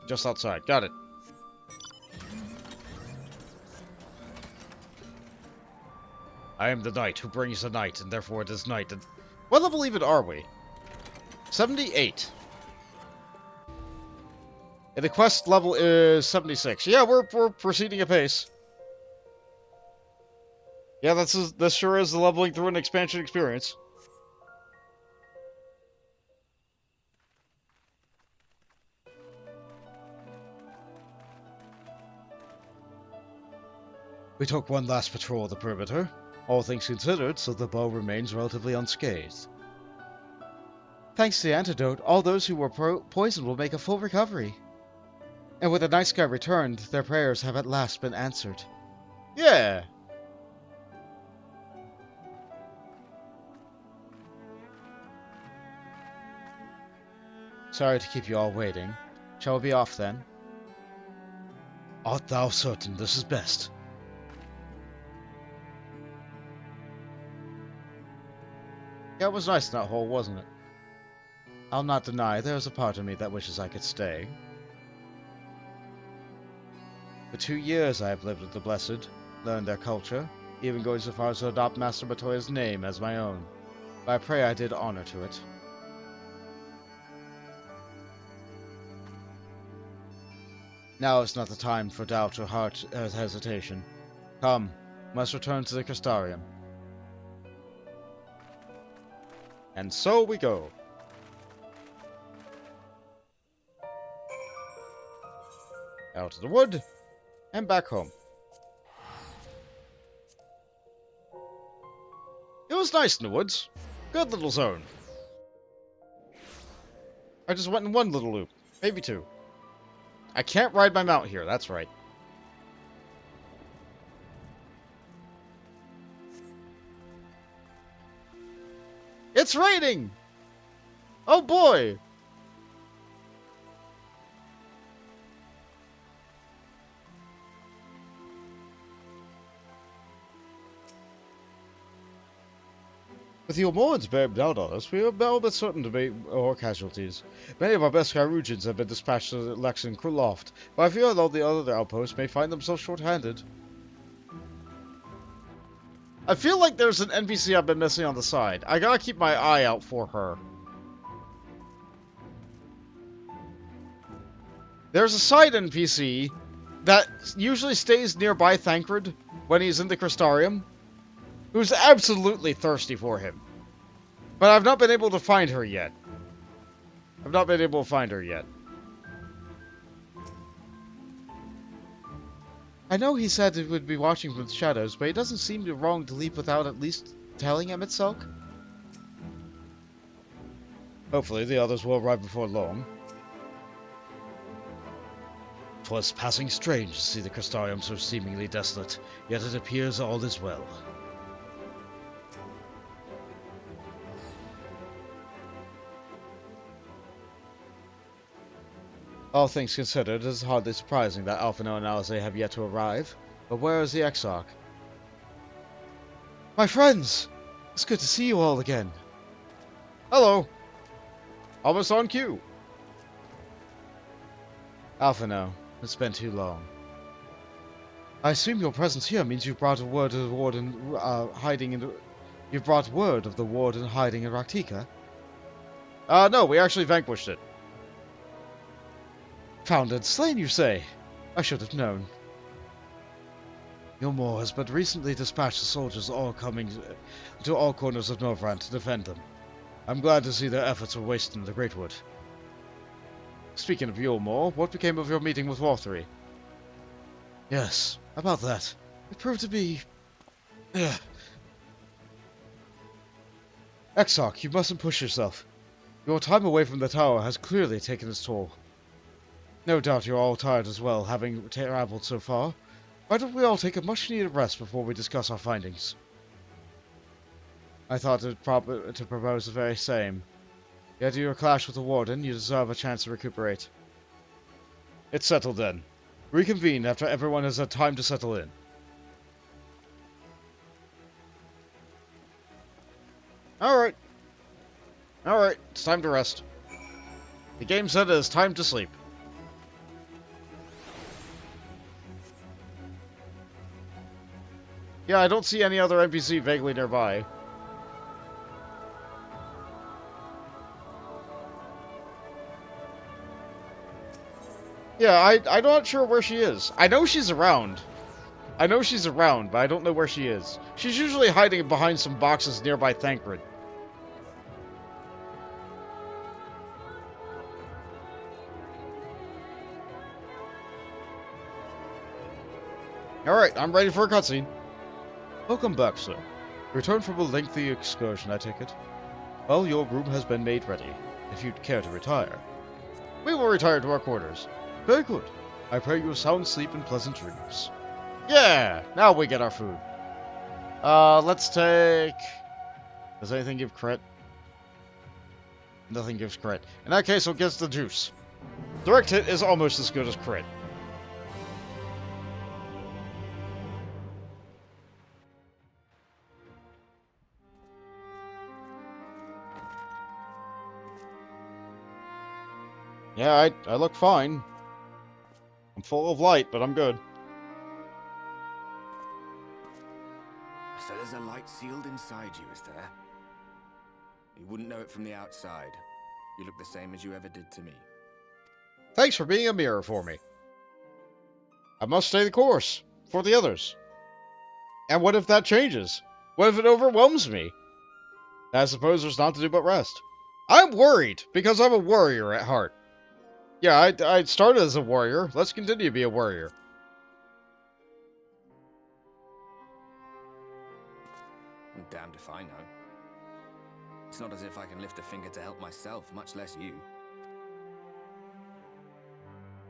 Just outside. Got it. I am the knight who brings the night, and therefore it is night. And what level even are we? 78. And the quest level is 76. Yeah, we're proceeding apace. Yeah, this sure is the leveling through an expansion experience. We took one last patrol of the perimeter, all things considered, so the bow remains relatively unscathed. Thanks to the antidote, all those who were poisoned will make a full recovery. And with the night sky returned, their prayers have at last been answered. Yeah! Sorry to keep you all waiting. Shall we be off then? Art thou certain this is best? Yeah, it was nice in that hole, wasn't it? I'll not deny there's a part of me that wishes I could stay. For 2 years I have lived with the Blessed, learned their culture, even going so far as to adopt Master Batoya's name as my own. But I pray I did honor to it. Now is not the time for doubt or hesitation. Come, must return to the Crystarium. And so we go. Out of the wood, and back home. It was nice in the woods. Good little zone. I just went in one little loop. Maybe two. I can't ride my mount here, that's right. It's raining! Oh boy! With the Omorans bearing down on us, we are all but certain to be more casualties. Many of our best Skyrugians have been dispatched to Lex and Kraloft, but I fear all the other outposts may find themselves short-handed. I feel like there's an NPC I've been missing on the side. I gotta keep my eye out for her. There's a side NPC that usually stays nearby Thancred when he's in the Crystarium, who's absolutely thirsty for him. But I've not been able to find her yet. I know he said it would be watching from the shadows, but it doesn't seem wrong to leave without at least telling him itself. Hopefully the others will arrive before long. 'Twas passing strange to see the Crystarium so seemingly desolate, yet it appears all is well. All things considered, it is hardly surprising that Alphino and Alisaie have yet to arrive. But where is the Exarch? My friends! It's good to see you all again. Hello! Almost on cue. Alphino, it's been too long. I assume your presence here means you've brought word of the warden hiding in. You've brought word of the warden hiding in Raktika? No, we actually vanquished it. Found and slain, you say? I should have known. Gilmore has but recently dispatched the soldiers all coming to all corners of Norvrand to defend them. I'm glad to see their efforts were wasted in the Greatwood. Speaking of Gilmore, what became of your meeting with Walthery? Yes, about that. It proved to be... Exarch, you mustn't push yourself. Your time away from the tower has clearly taken its toll. No doubt you're all tired as well, having traveled so far. Why don't we all take a much-needed rest before we discuss our findings? I thought it proper to propose the very same. Yet your clash with the warden, you deserve a chance to recuperate. It's settled then. Reconvene after everyone has had time to settle in. Alright. Alright, it's time to rest. The game said it is time to sleep. Yeah, I don't see any other NPC vaguely nearby. Yeah, I'm not sure where she is. I know she's around. I know she's around, but I don't know where she is. She's usually hiding behind some boxes nearby Thancred. Alright, I'm ready for a cutscene. Welcome back, sir. Returned from a lengthy excursion, I take it. Well, your room has been made ready, if you'd care to retire. We will retire to our quarters. Very good. I pray you a sound sleep and pleasant dreams. Yeah! Now we get our food. Let's take... Does anything give crit? Nothing gives crit. In that case, we'll get the juice. Direct hit is almost as good as crit. Yeah, I look fine. I'm full of light, but I'm good. So there's a light sealed inside you, is there? You wouldn't know it from the outside. You look the same as you ever did to me. Thanks for being a mirror for me. I must stay the course. For the others. And what if that changes? What if it overwhelms me? I suppose there's not to do but rest. I'm worried, because I'm a warrior at heart. Yeah, I started as a warrior. Let's continue to be a warrior. I'm damned if I know. It's not as if I can lift a finger to help myself, much less you.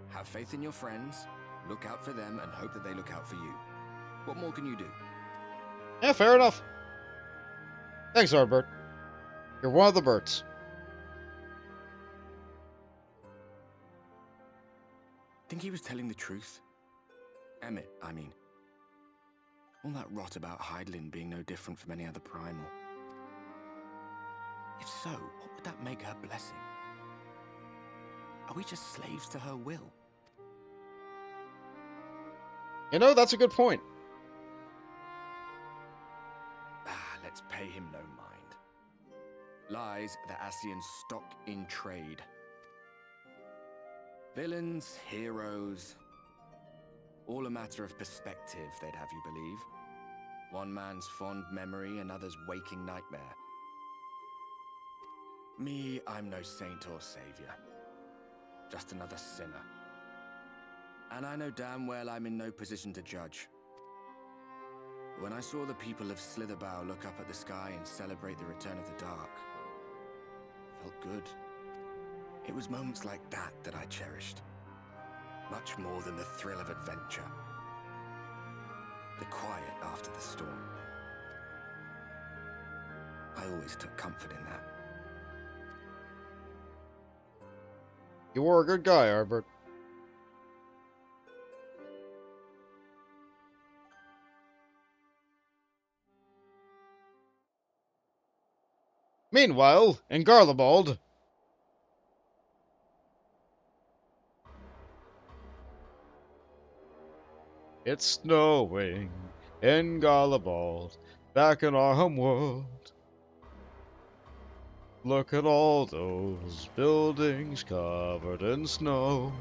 Have faith in your friends, look out for them, and hope that they look out for you. What more can you do? Yeah, fair enough. Thanks, Arbert. You're one of the birds. Think he was telling the truth? Emmett, I mean. All that rot about Hydaelyn being no different from any other primal. If so, what would that make her blessing? Are we just slaves to her will? You know, that's a good point. Let's pay him no mind. Lies the Ascian stock in trade. Villains, heroes, all a matter of perspective, they'd have you believe. One man's fond memory, another's waking nightmare. Me, I'm no saint or savior. Just another sinner. And I know damn well I'm in no position to judge. When I saw the people of Slitherbow look up at the sky and celebrate the return of the dark, felt good. It was moments like that that I cherished. Much more than the thrill of adventure. The quiet after the storm. I always took comfort in that. You were a good guy, Albert. Meanwhile, in Garlemald, it's snowing in Garlemald, back in our home world. Look at all those buildings covered in snow.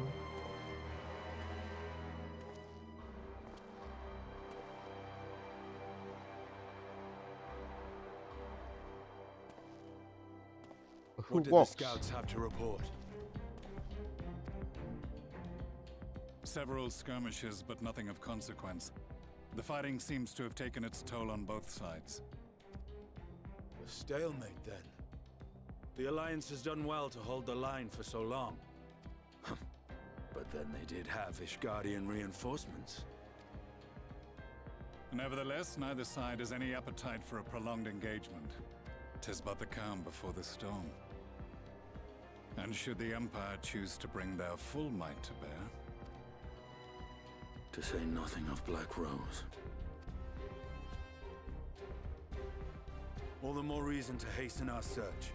What did the scouts have to report? Several skirmishes, but nothing of consequence. The fighting seems to have taken its toll on both sides. A stalemate, then. The Alliance has done well to hold the line for so long. But then they did have Ishgardian reinforcements. Nevertheless, neither side has any appetite for a prolonged engagement. 'Tis but the calm before the storm. And should the Empire choose to bring their full might to bear? To say nothing of Black Rose. All the more reason to hasten our search.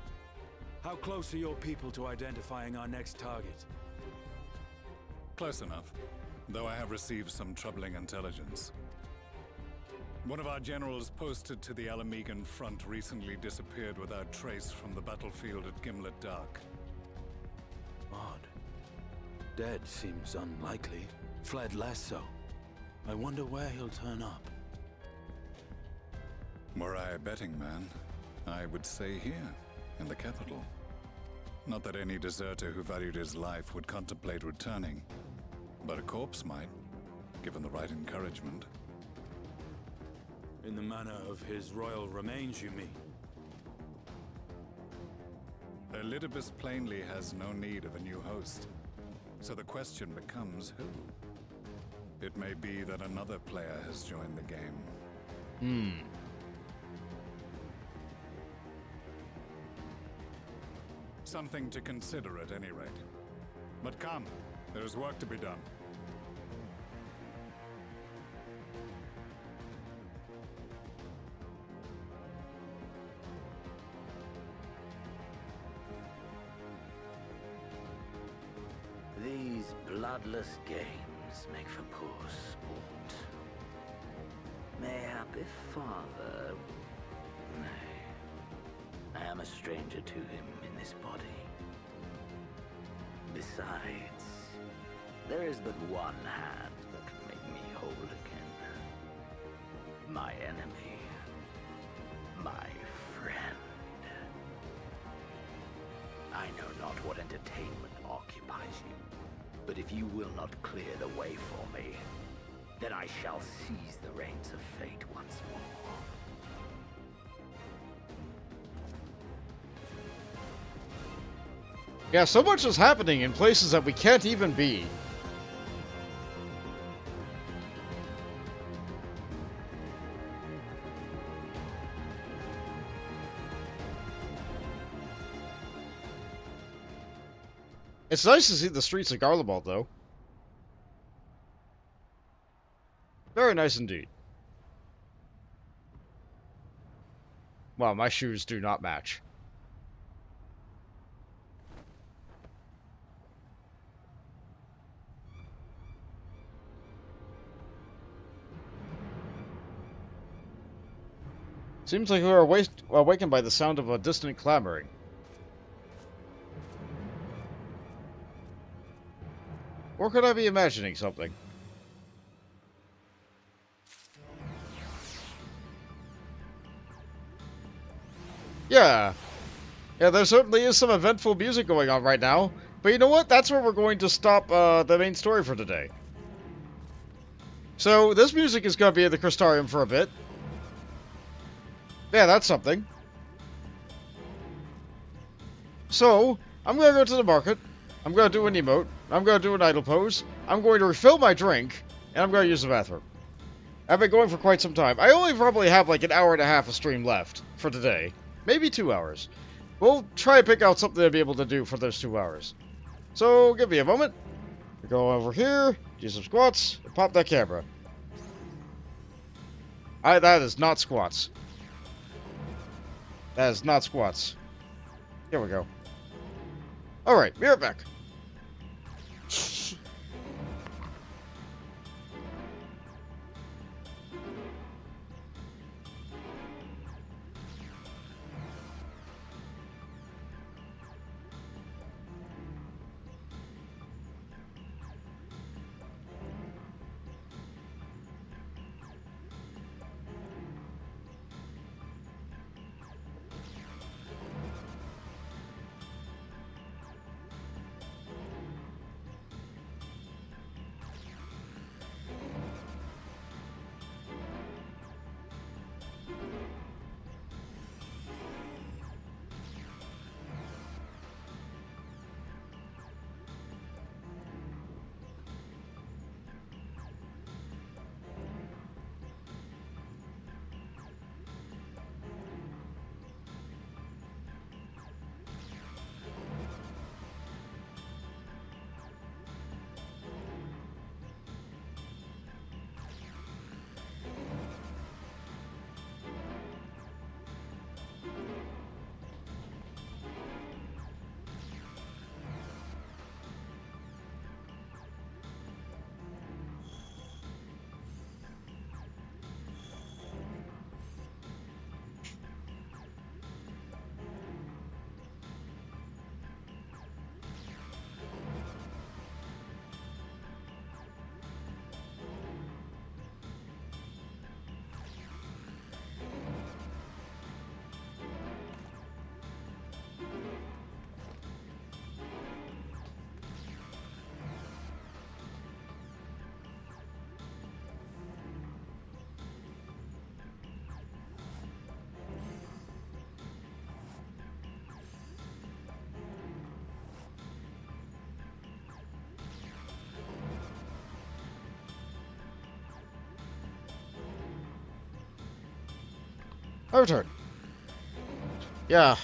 How close are your people to identifying our next target? Close enough, though I have received some troubling intelligence. One of our generals posted to the Alamegan front recently disappeared without trace from the battlefield at Gimlet Dark. Odd. Dead seems unlikely. Fled less so. I wonder where he'll turn up. Were I a betting man, I would say here, in the capital. Not that any deserter who valued his life would contemplate returning, but a corpse might, given the right encouragement. In the manner of his royal remains, you mean? Elidibus plainly has no need of a new host, so the question becomes who? It may be that another player has joined the game. Something to consider at any rate. But come, there is work to be done. These bloodless games make for poor sport. Mayhap if father... Nay. I am a stranger to him in this body. Besides, there is but one hand that can make me whole again. My enemy. My friend. I know not what entertainment occupies you, but if you will not clear the way for me, then I shall seize the reins of fate once more. Yeah, so much is happening in places that we can't even be. It's nice to see the streets of Garlemald, though. Very nice indeed. Well, my shoes do not match. Seems like we are awakened by the sound of a distant clamoring. Or could I be imagining something? Yeah, there certainly is some eventful music going on right now. But you know what? That's where we're going to stop the main story for today. So, this music is going to be in the Crystarium for a bit. Yeah, that's something. So, I'm going to go to the market. I'm going to do an emote. I'm going to do an idle pose. I'm going to refill my drink. And I'm going to use the bathroom. I've been going for quite some time. I only probably have like an hour and a half of stream left for today. Maybe 2 hours. We'll try and pick out something to be able to do for those 2 hours. So, give me a moment. Go over here, do some squats, and pop that camera. That is not squats. That is not squats. Here we go. Alright, be right back. I return. Yeah.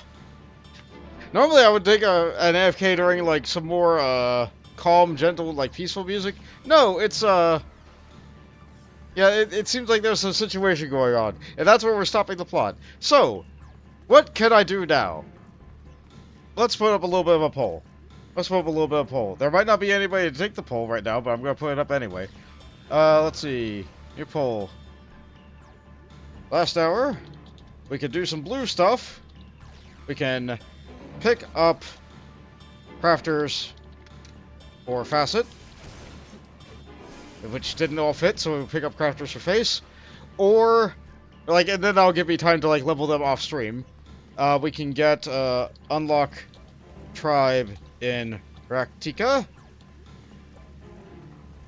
Normally I would take an AFK during, like, some more, calm, gentle, like, peaceful music. No, it's, yeah, it seems like there's a situation going on. And that's where we're stopping the plot. So, what can I do now? Let's put up a little bit of a poll. Let's put up a little bit of a poll. There might not be anybody to take the poll right now, but I'm going to put it up anyway. Let's see. New poll. Last hour. We can do some blue stuff. We can pick up crafters for facet, which didn't all fit, so we pick up crafters for face. Or, like, and then that'll give me time to, like, level them off stream. We can get, unlock tribe in Raktika.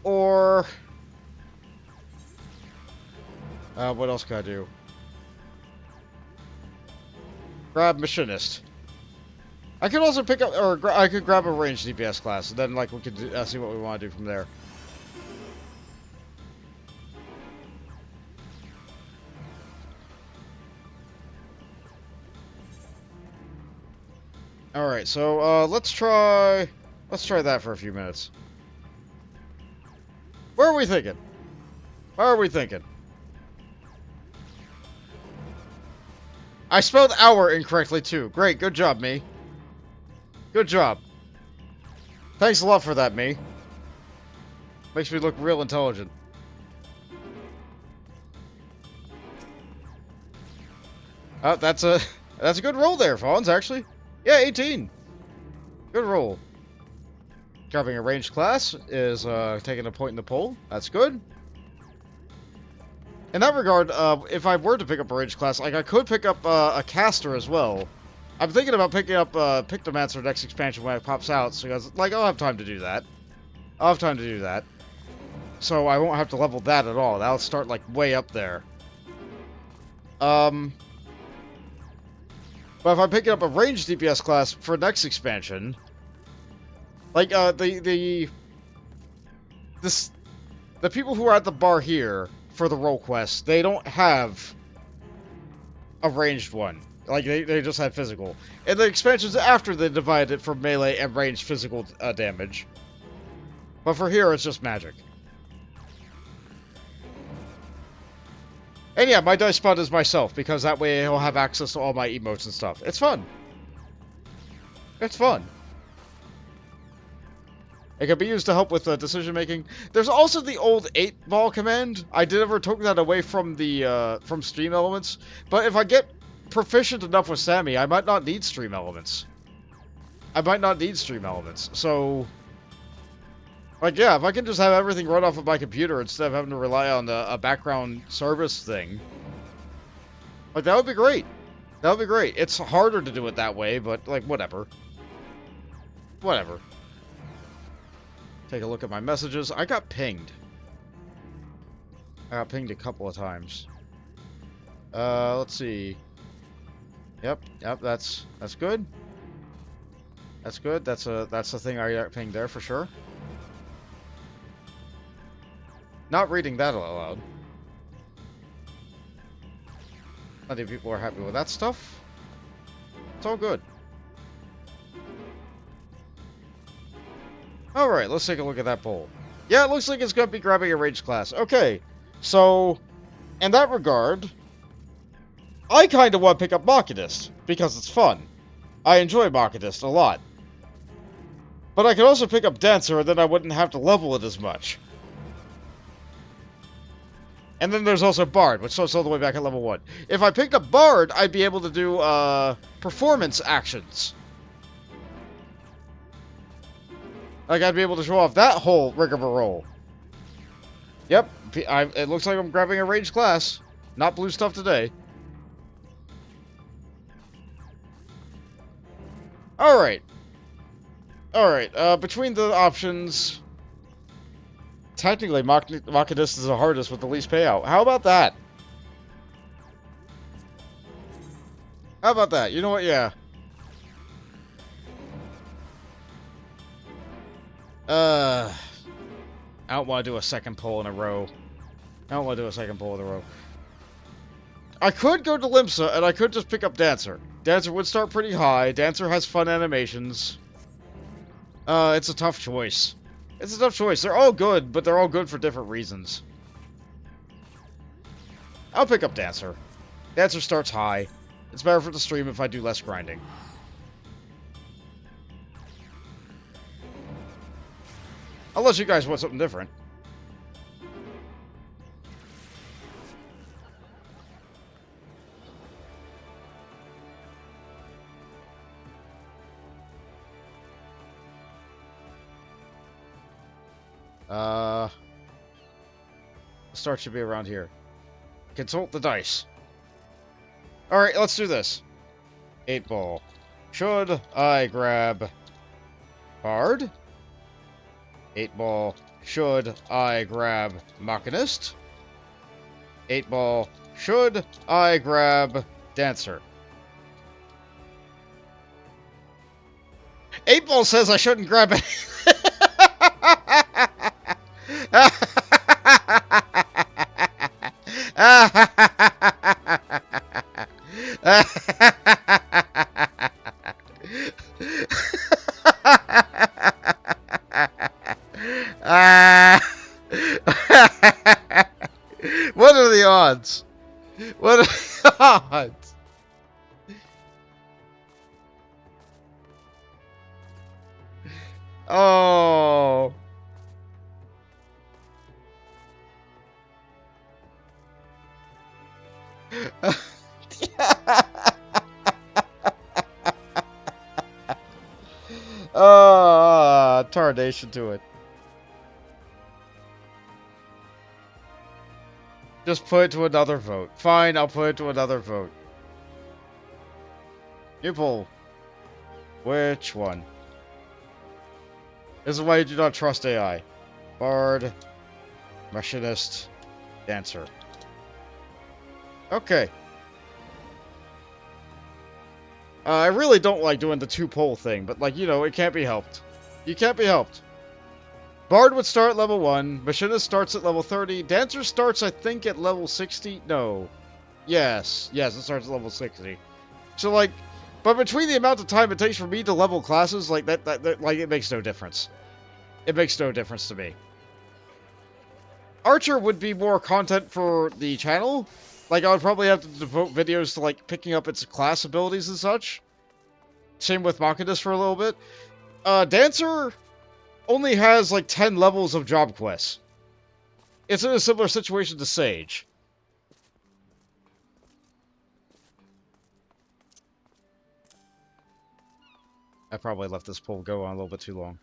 Or, what else can I do? Grab Machinist. I could also pick up, or I could grab a ranged DPS class, and then, like, we could do, see what we want to do from there. Alright, so, let's try that for a few minutes. Where are we thinking? Where are we thinking? I spelled hour incorrectly, too. Great, good job, me. Good job. Thanks a lot for that, me. Makes me look real intelligent. Oh, that's a good roll there, Fawns, actually. Yeah, 18. Good roll. Dropping a ranged class is taking a point in the poll. That's good. In that regard, if I were to pick up a ranged class, like, I could pick up a caster as well. I'm thinking about picking up Pictomancer next expansion when it pops out, so, like, I'll have time to do that. I'll have time to do that. So I won't have to level that at all. That'll start, like, way up there. But if I'm picking up a ranged DPS class for next expansion, like, the people who are at the bar here for the role quest, they don't have a ranged one. Like, they just have physical. And the expansions after, they divided it for melee and ranged physical damage. But for here, it's just magic. And yeah, my dice spot is myself, because that way he'll have access to all my emotes and stuff. It's fun. It's fun. It can be used to help with decision making. There's also the old 8-ball command. I never took that away from the from stream elements, but if I get proficient enough with Sammy, I might not need stream elements. So, like, yeah, if I can just have everything run off of my computer instead of having to rely on a background service thing, like, that would be great. That would be great. It's harder to do it that way, but, like, whatever. Whatever. Take a look at my messages. I got pinged. I got pinged a couple of times. Let's see. Yep, that's good. That's good. That's the thing I got pinged there for sure. Not reading that aloud. Plenty of people are happy with that stuff. It's all good. Alright, let's take a look at that poll. Yeah, it looks like it's going to be grabbing a ranged class. Okay, so, in that regard, I kind of want to pick up Machinist, because it's fun. I enjoy Machinist a lot. But I could also pick up Dancer, and then I wouldn't have to level it as much. And then there's also Bard, which starts all the way back at level 1. If I picked up Bard, I'd be able to do, performance actions. Like, I'd be able to show off that whole rigmarole. Yep, it looks like I'm grabbing a ranged class. Not blue stuff today. Alright. Alright, between the options... Technically, Machinist is the hardest with the least payout. How about that? How about that? You know what? Yeah. I don't want to do a second pull in a row. I could go to Limsa, and I could just pick up Dancer. Dancer would start pretty high. Dancer has fun animations. It's a tough choice. They're all good, but they're all good for different reasons. I'll pick up Dancer. Dancer starts high. It's better for the stream if I do less grinding. Unless you guys want something different. The start should be around here. Consult the dice. Alright, let's do this. 8-ball. Should I grab Bard? 8-ball. Should I grab Machinist? 8-ball. Should I grab Dancer? 8-ball says I shouldn't grab it. What are the odds? What are the odds? Oh. Tarnation to it. Just put it to another vote. Fine, I'll put it to another vote. New poll. Which one? This is why you do not trust AI. Bard. Machinist, Dancer. Okay. I really don't like doing the two-pole thing, but, like, you know, it can't be helped. You can't be helped. Bard would start at level 1, Machinist starts at level 30, Dancer starts, I think, at level 60? No. Yes, it starts at level 60. So, like, but between the amount of time it takes for me to level classes, like, that like, it makes no difference. It makes no difference to me. Archer would be more content for the channel. Like, I would probably have to devote videos to, like, picking up its class abilities and such. Same with Machinist for a little bit. Dancer only has, like, 10 levels of job quests. It's in a similar situation to Sage. I probably left this poll go on a little bit too long.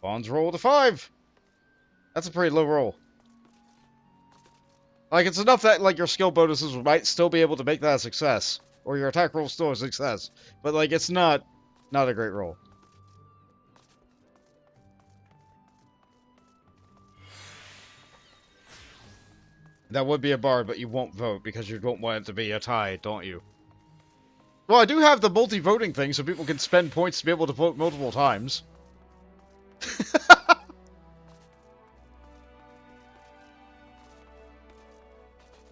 Bonds roll to 5! That's a pretty low roll. Like, it's enough that, like, your skill bonuses might still be able to make that a success. Or your attack roll still a success. But, like, it's not a great roll. That would be a bard, but you won't vote because you don't want it to be a tie, don't you? Well, I do have the multi-voting thing so people can spend points to be able to vote multiple times.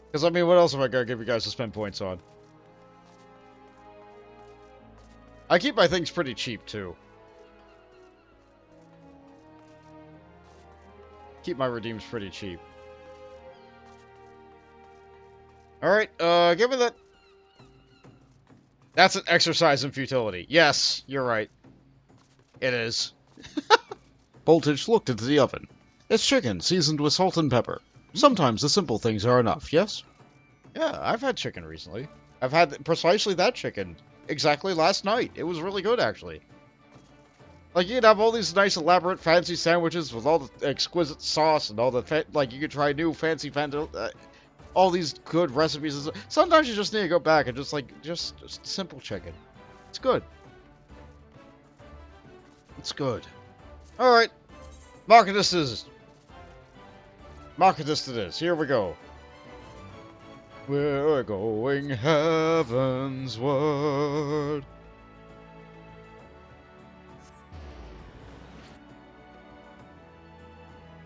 Because, I mean, what else am I going to give you guys to spend points on? I keep my things pretty cheap, too. Keep my redeems pretty cheap. Alright, given that... That's an exercise in futility. Yes, you're right. It is. Boltage looked into the oven. It's chicken, seasoned with salt and pepper. Sometimes the simple things are enough, yes? Yeah, I've had chicken recently. I've had precisely that chicken. Exactly last night. It was really good, actually. Like, you could have all these nice, elaborate, fancy sandwiches with all the exquisite sauce and all the... like, you could try new fancy... all these good recipes. Sometimes you just need to go back and just, like, just simple chicken. It's good. It's good. Alright. Machinist it is. Here we go. We're going heavensward.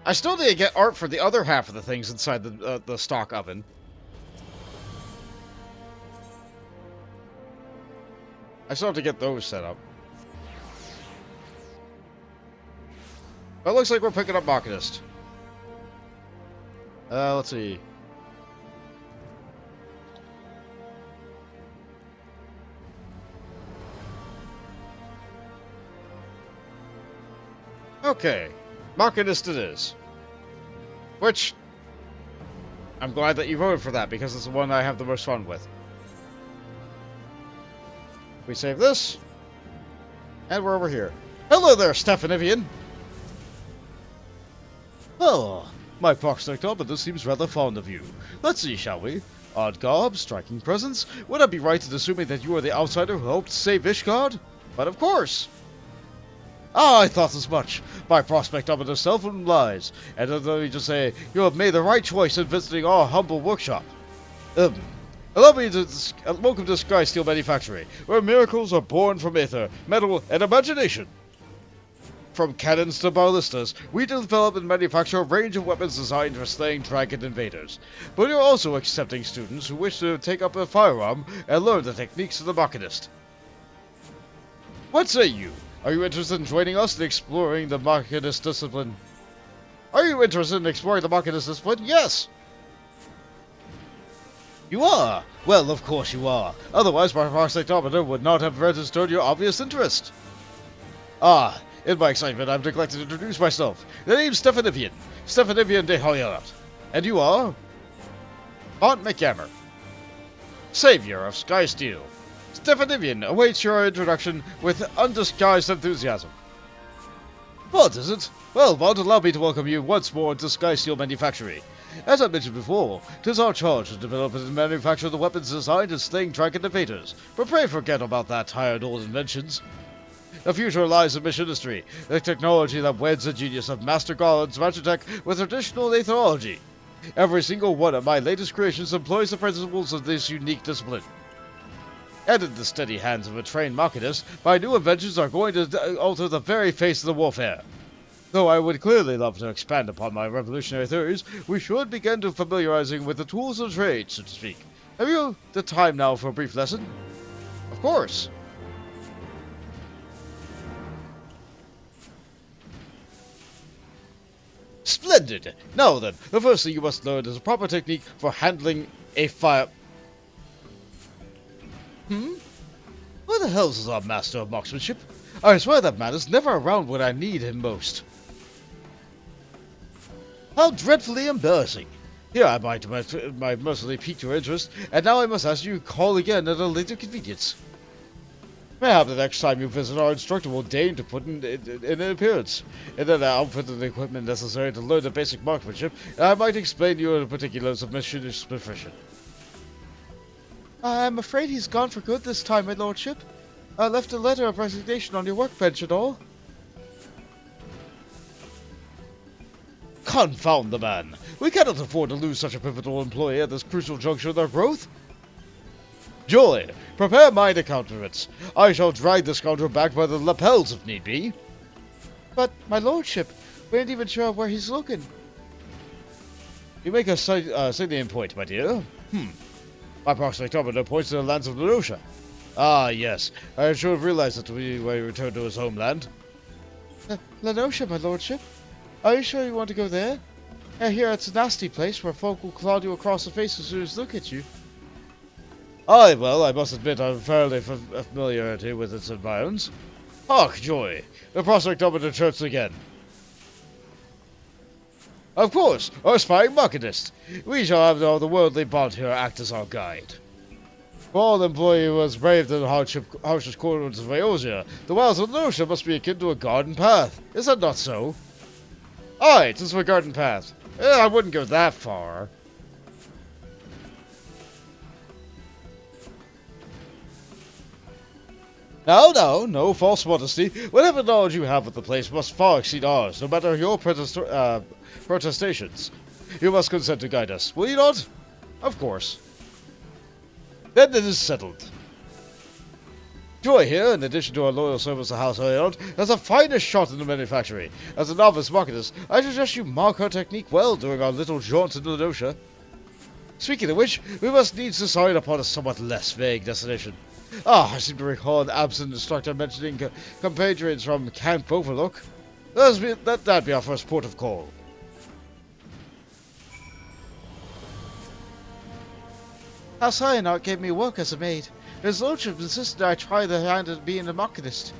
I still need to get art for the other half of the things inside the stock oven. I still have to get those set up. But it looks like we're picking up Machinist. Let's see. Okay. Machinist it is. Which, I'm glad that you voted for that, because it's the one I have the most fun with. We save this. And we're over here. Hello there, Stephanivian! Oh, my prospect Arbiter seems rather fond of you. Let's see, shall we? Odd garb, striking presence. Would I be right in assuming that you are the outsider who helped save Ishgard? But of course! Ah, I thought as much. My prospect Arbiter seldom lies, and let me just say, you have made the right choice in visiting our humble workshop. Allow me to welcome to Sky Steel Manufactory, where miracles are born from aether, metal, and imagination. From cannons to ballistas, we develop and manufacture a range of weapons designed for slaying dragon invaders. But we are also accepting students who wish to take up a firearm and learn the techniques of the Machinist. What say you? Are you interested in joining us in exploring the Machinist discipline? Yes! You are? Well, of course you are. Otherwise, my prospect Arbiter would not have registered your obvious interest. Ah, in my excitement, I've neglected to introduce myself. The name's Stephanivian. Stephanivian de Hoyarat. And you are? Aunt McGammar. Savior of Sky Steel. Stephanivian awaits your introduction with undisguised enthusiasm. What is it? Well, Bond, allow me to welcome you once more to Sky Steel Manufactory. As I mentioned before, 'tis our charge to develop and manufacture the weapons designed as slaying dragon invaders. But pray forget about that tired old inventions. The future lies in machinistry, the technology that weds the genius of Master Garland's Magitech with traditional ethology. Every single one of my latest creations employs the principles of this unique discipline. And in the steady hands of a trained machinist, my new inventions are going to alter the very face of the warfare. Though I would clearly love to expand upon my revolutionary theories, we should begin to familiarizing with the tools of trade, so to speak. Have you the time now for a brief lesson? Of course. Splendid! Now then, the first thing you must learn is a proper technique for handling a fire... Where the hell is our master of marksmanship? I swear that man is never around when I need him most. How dreadfully embarrassing. Here I might mercilessly piqued your interest, and now I must ask you to call again at a later convenience. Mayhap the next time you visit our instructor will deign to put in an appearance, and then outfit the equipment necessary to learn the basic marksmanship, and I might explain to you the particulars of machinist profession. I'm afraid he's gone for good this time, my lordship. I left a letter of resignation on your workbench and all. Confound the man! We cannot afford to lose such a pivotal employee at this crucial juncture of our growth. Joy, prepare mine to countenance. I shall drag the scoundrel back by the lapels if need be. But, my lordship, we ain't even sure where he's looking. You make a salient point, my dear. My proximate Carpenter points to the lands of Lenosha. Ah, yes. I should have realized that when he returned to his homeland. Lenosha, my lordship? Are you sure you want to go there? I hear it's a nasty place where folk will claw you across the face as soon as they look at you. Aye, well, I must admit I'm fairly familiar with its environs. Hark, Joy! The prospect of the church again. Of course, our spying machinist. We shall have all the worldly bond here act as our guide. For all employee who has braved the harshest corners of Eosia, the wilds of Lenosha must be akin to a garden path. Is that not so? Aye, it is a garden path. I wouldn't go that far. No false modesty. Whatever knowledge you have of the place must far exceed ours, no matter your protestations. You must consent to guide us, will you not? Of course. Then it is settled. Joy here, in addition to our loyal service to House Herald, has the finest shot in the manufactory. As a novice machinist, I suggest you mark her technique well during our little jaunt in Lenosha. Speaking of which, we must needs decide upon a somewhat less vague destination. I seem to recall an absent instructor mentioning compatriots from Camp Overlook. That'd be our first port of call. House Hyanart gave me work as a maid. His lordship insisted I try the hand at being a machinist.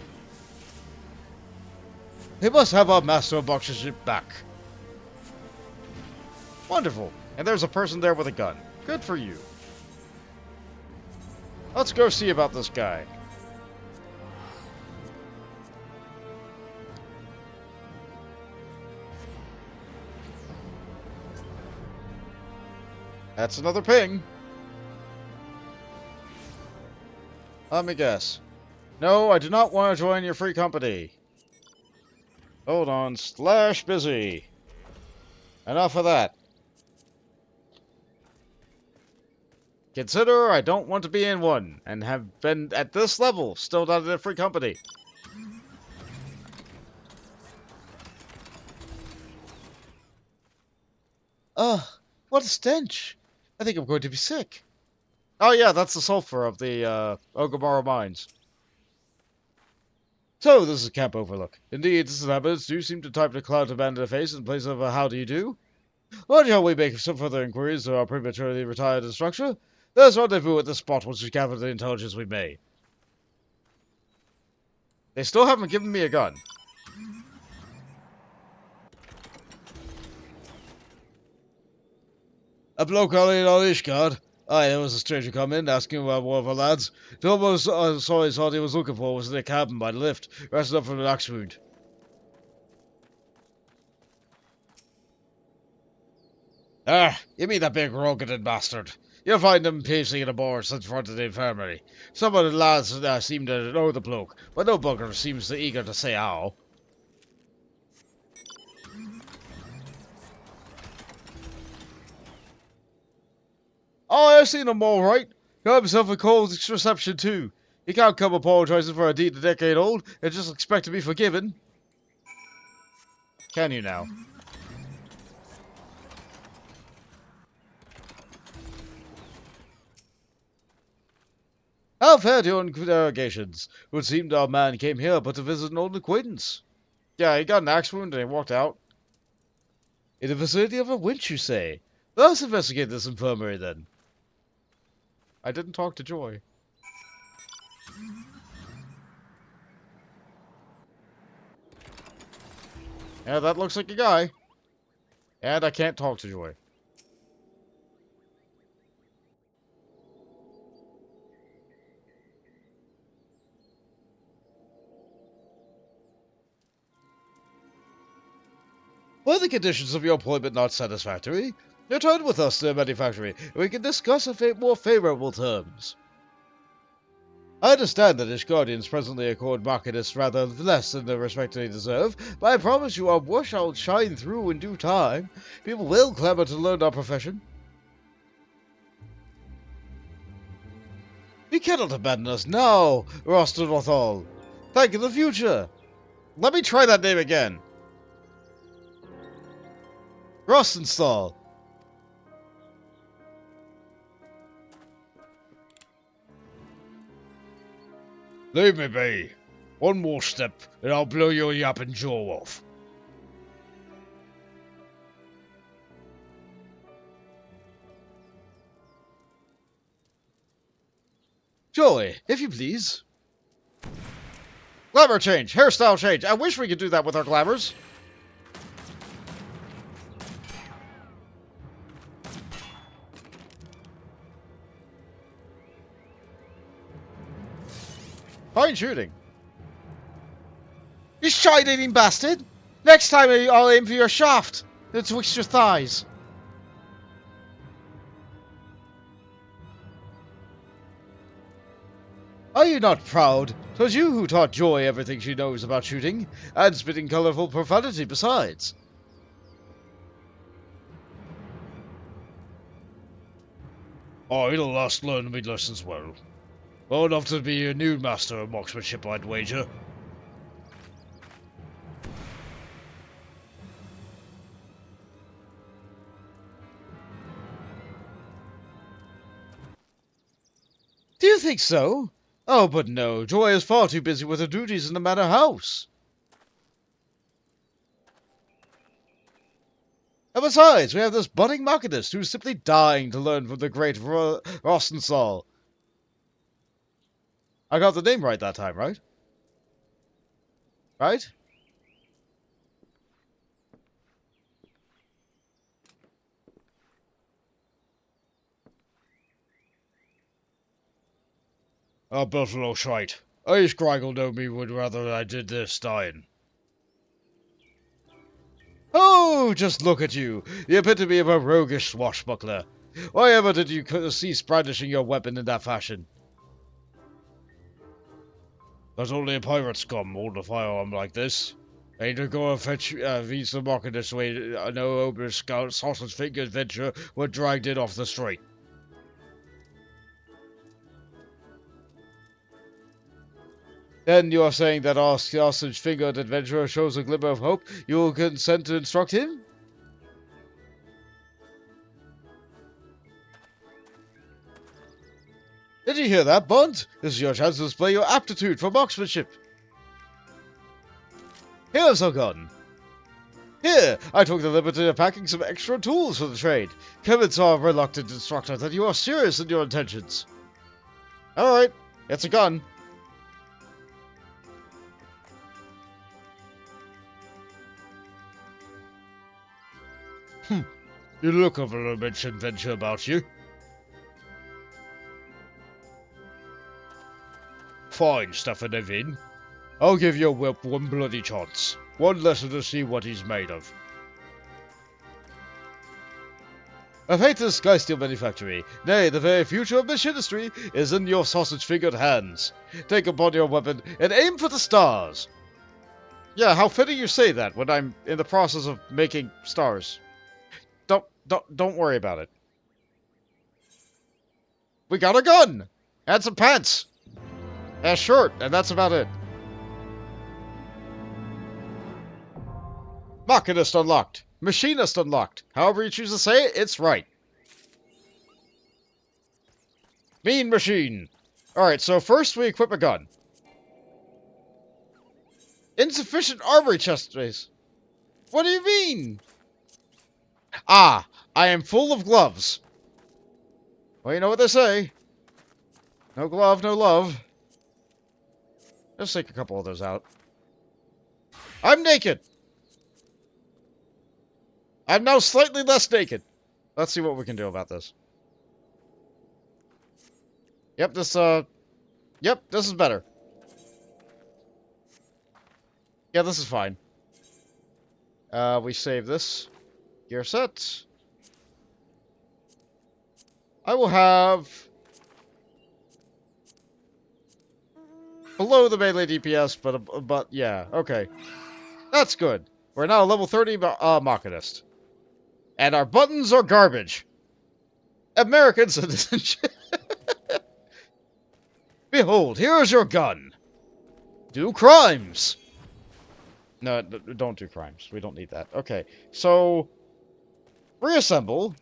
He must have our master of marksmanship back. Wonderful. And there's a person there with a gun. Good for you. Let's go see about this guy. That's another ping. Let me guess. No, I do not want to join your free company. Hold on. /busy. Enough of that. Consider I don't want to be in one, and have been at this level, still not in a free company. Ugh, what a stench. I think I'm going to be sick. Oh yeah, that's the sulfur of the Ogamara mines. So, this is Camp Overlook. Indeed, its inhabitants do seem to type the cloud abandoned face in place of a how do you do. Why shall we make some further inquiries to our prematurely retired instructor? Let's rendezvous at the spot once we gather the intelligence we may. They still haven't given me a gun. A bloke on Ishgard. Aye, there was a stranger come in, asking about one of our lads. Told him all he thought he was looking for was in a cabin by the lift, resting up from an axe wound. Ah, you mean that big rugged bastard. You'll find them pacing in a boards in front of the infirmary. Some of the lads seem to know the bloke, but no bugger seems eager to say how. Oh, I've seen him all right. Got himself a cold reception too. He can't come apologizing for a deed a decade old and just expect to be forgiven. Can you now? How fared your interrogations? It would seem our man came here but to visit an old acquaintance. Yeah, he got an axe wound and he walked out. In the vicinity of a winch, you say? Let's investigate this infirmary then. I didn't talk to Joy. Yeah, that looks like a guy. And I can't talk to Joy. Were the conditions of your employment not satisfactory? Return with us to the manufactory, and we can discuss more favorable terms. I understand that Ishgardians presently accord Machinists rather less than the respect they deserve, but I promise you our work shall shine through in due time. People will clamor to learn our profession. You cannot abandon us now, Rostenrothal. Think of the future. Let me try that name again. Rostenstall. Leave me be. One more step, and I'll blow your yapping jaw off. Joy, if you please. Glamour change, hairstyle change. I wish we could do that with our glamours. Fine shooting. You shite-eating bastard! Next time I'll aim for your shaft, then twist your thighs. Are you not proud? 'Twas you who taught Joy everything she knows about shooting, and spitting colourful profanity besides. I'd last learned me lessons well. Well enough to be a new master of marksmanship, I'd wager. Do you think so? Oh, but no, Joy is far too busy with her duties in the manor house. And besides, we have this budding Machinist who's simply dying to learn from the great Rostenstall. I got the name right that time, right? Right? I built a little shite. I scraggled know me would rather I did this dying. Oh, just look at you, the epitome of a roguish swashbuckler. Why ever did you cease brandishing your weapon in that fashion? There's only a pirate scum hold a firearm like this. Ain't to go and fetch Visa Market this way. No open scout sausage finger adventure were dragged in off the street. Then you are saying that our sausage-fingered adventurer shows a glimmer of hope. You will consent to instruct him? Did you hear that, Bond? This is your chance to display your aptitude for marksmanship. Here's our gun. Here, I took the liberty of packing some extra tools for the trade. Convince our reluctant instructor that you are serious in your intentions. Alright, it's a gun. You look of a little bit adventure about you. Fine, Stafford Evin. I'll give your whip one bloody chance. One lesson to see what he's made of. Hephaestus Sky Steel Manufactory, nay, the very future of machinistry is in your sausage-fingered hands. Take upon your weapon and aim for the stars. Yeah, how fitting you say that when I'm in the process of making stars. Don't worry about it. We got a gun! And some pants! And a shirt, and that's about it. Machinist unlocked. Machinist unlocked. However you choose to say it, it's right. Mean machine. Alright, so first we equip a gun. Insufficient armory chest space. What do you mean? Ah, I am full of gloves. Well, you know what they say. No glove, no love. Let's take a couple of those out. I'm naked. I'm now slightly less naked. Let's see what we can do about this. Yep, this is better. Yeah, this is fine. We save this. Gear set. I will have... below the melee DPS, but yeah, okay. That's good. We're now level 30 Machinist. And our buttons are garbage. American citizenship. Behold, here is your gun. Do crimes. No, don't do crimes. We don't need that. Okay, so... reassemble.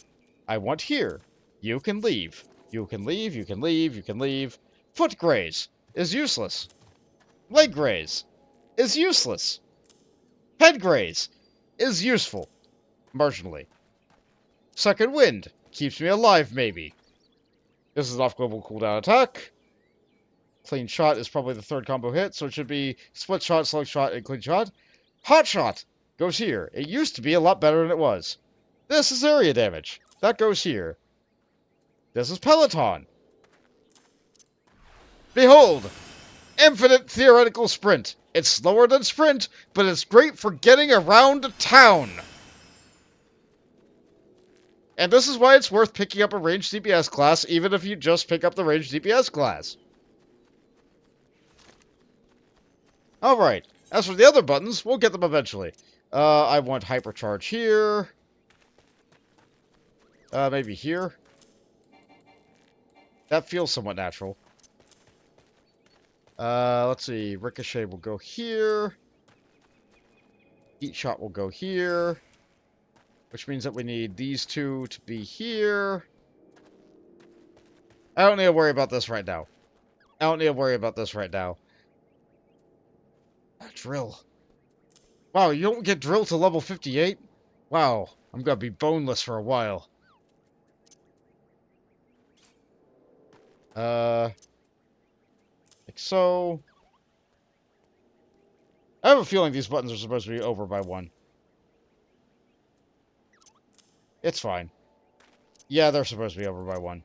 I want here. You can leave. You can leave, you can leave, you can leave. Foot graze is useless. Leg graze is useless. Head graze is useful. Marginally. Second wind. Keeps me alive, maybe. This is off global cooldown attack. Clean shot is probably the third combo hit, so it should be split shot, slug shot, and clean shot. Hot shot goes here. It used to be a lot better than it was. This is area damage. That goes here. This is Peloton. Behold! Infinite theoretical sprint. It's slower than sprint, but it's great for getting around a town. And this is why it's worth picking up a ranged DPS class, even if you just pick up the ranged DPS class. Alright. As for the other buttons, we'll get them eventually. I want hypercharge here. Maybe here. That feels somewhat natural. Let's see. Ricochet will go here. Heat shot will go here. Which means that we need these two to be here. I don't need to worry about this right now. Drill. Wow, you don't get drill to level 58? Wow, I'm gonna be boneless for a while. Like so. I have a feeling these buttons are supposed to be over by 1. It's fine. Yeah, they're supposed to be over by 1.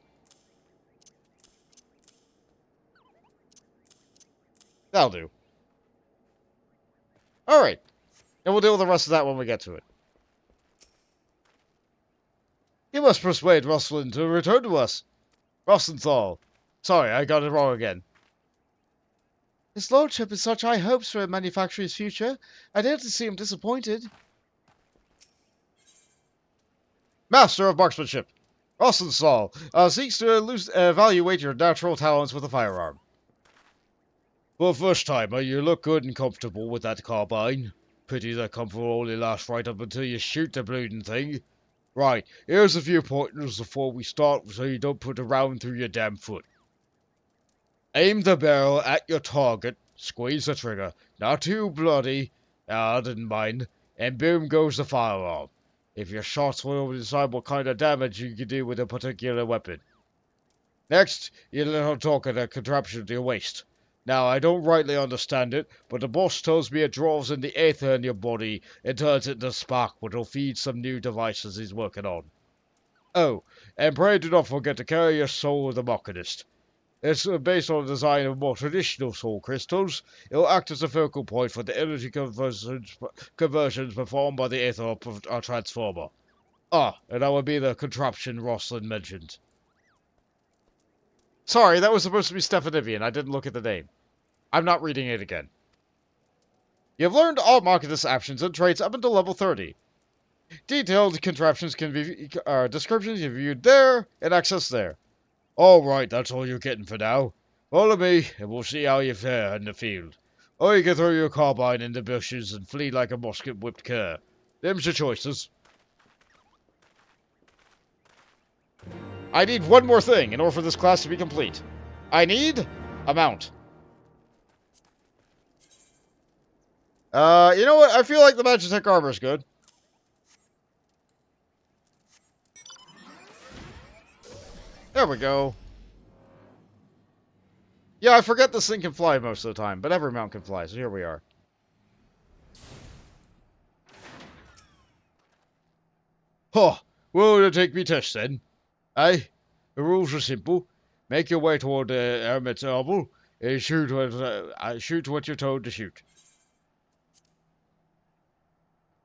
That'll do. Alright. And we'll deal with the rest of that when we get to it. You must persuade Rosslyn to return to us. Rossenthal. Sorry, I got it wrong again. His lordship has such high hopes for a manufacturer's future. I dare to see him disappointed. Master of Marksmanship. Rossenthal seeks to evaluate your natural talents with a firearm. For a first timer, you look good and comfortable with that carbine. Pity that comfort will only last right up until you shoot the bleeding thing. Right, here's a few pointers before we start so you don't put a round through your damn foot. Aim the barrel at your target, squeeze the trigger, not too bloody, I didn't mind, and boom goes the firearm. If your shots will decide what kind of damage you can do with a particular weapon. Next, you little talk at a contraption to your waist. Now, I don't rightly understand it, but the boss tells me it draws in the aether in your body and turns it into spark, which will feed some new devices he's working on. Oh, and pray do not forget to carry your soul of the Machinist. It's based on the design of more traditional soul crystals. It will act as a focal point for the energy conversions performed by the aether transformer. Ah, and that would be the contraption Rosalind mentioned. Sorry, that was supposed to be Stephanivian. I didn't look at the name. I'm not reading it again. You've learned all Machinist actions and traits up until level 30. Detailed contraptions can be descriptions can be viewed there and accessed there. Alright, that's all you're getting for now. Follow me, and we'll see how you fare in the field. Or you can throw your carbine in the bushes and flee like a musket-whipped cur. Them's your choices. I need one more thing in order for this class to be complete. I need a mount. You know what? I feel like the Magitech armor is good. There we go. Yeah, I forget this thing can fly most of the time, but every mount can fly, so here we are. Huh. Well, to take me test then. Aye. The rules are simple. Make your way toward the Hermit's Oval and shoot what you're told to shoot.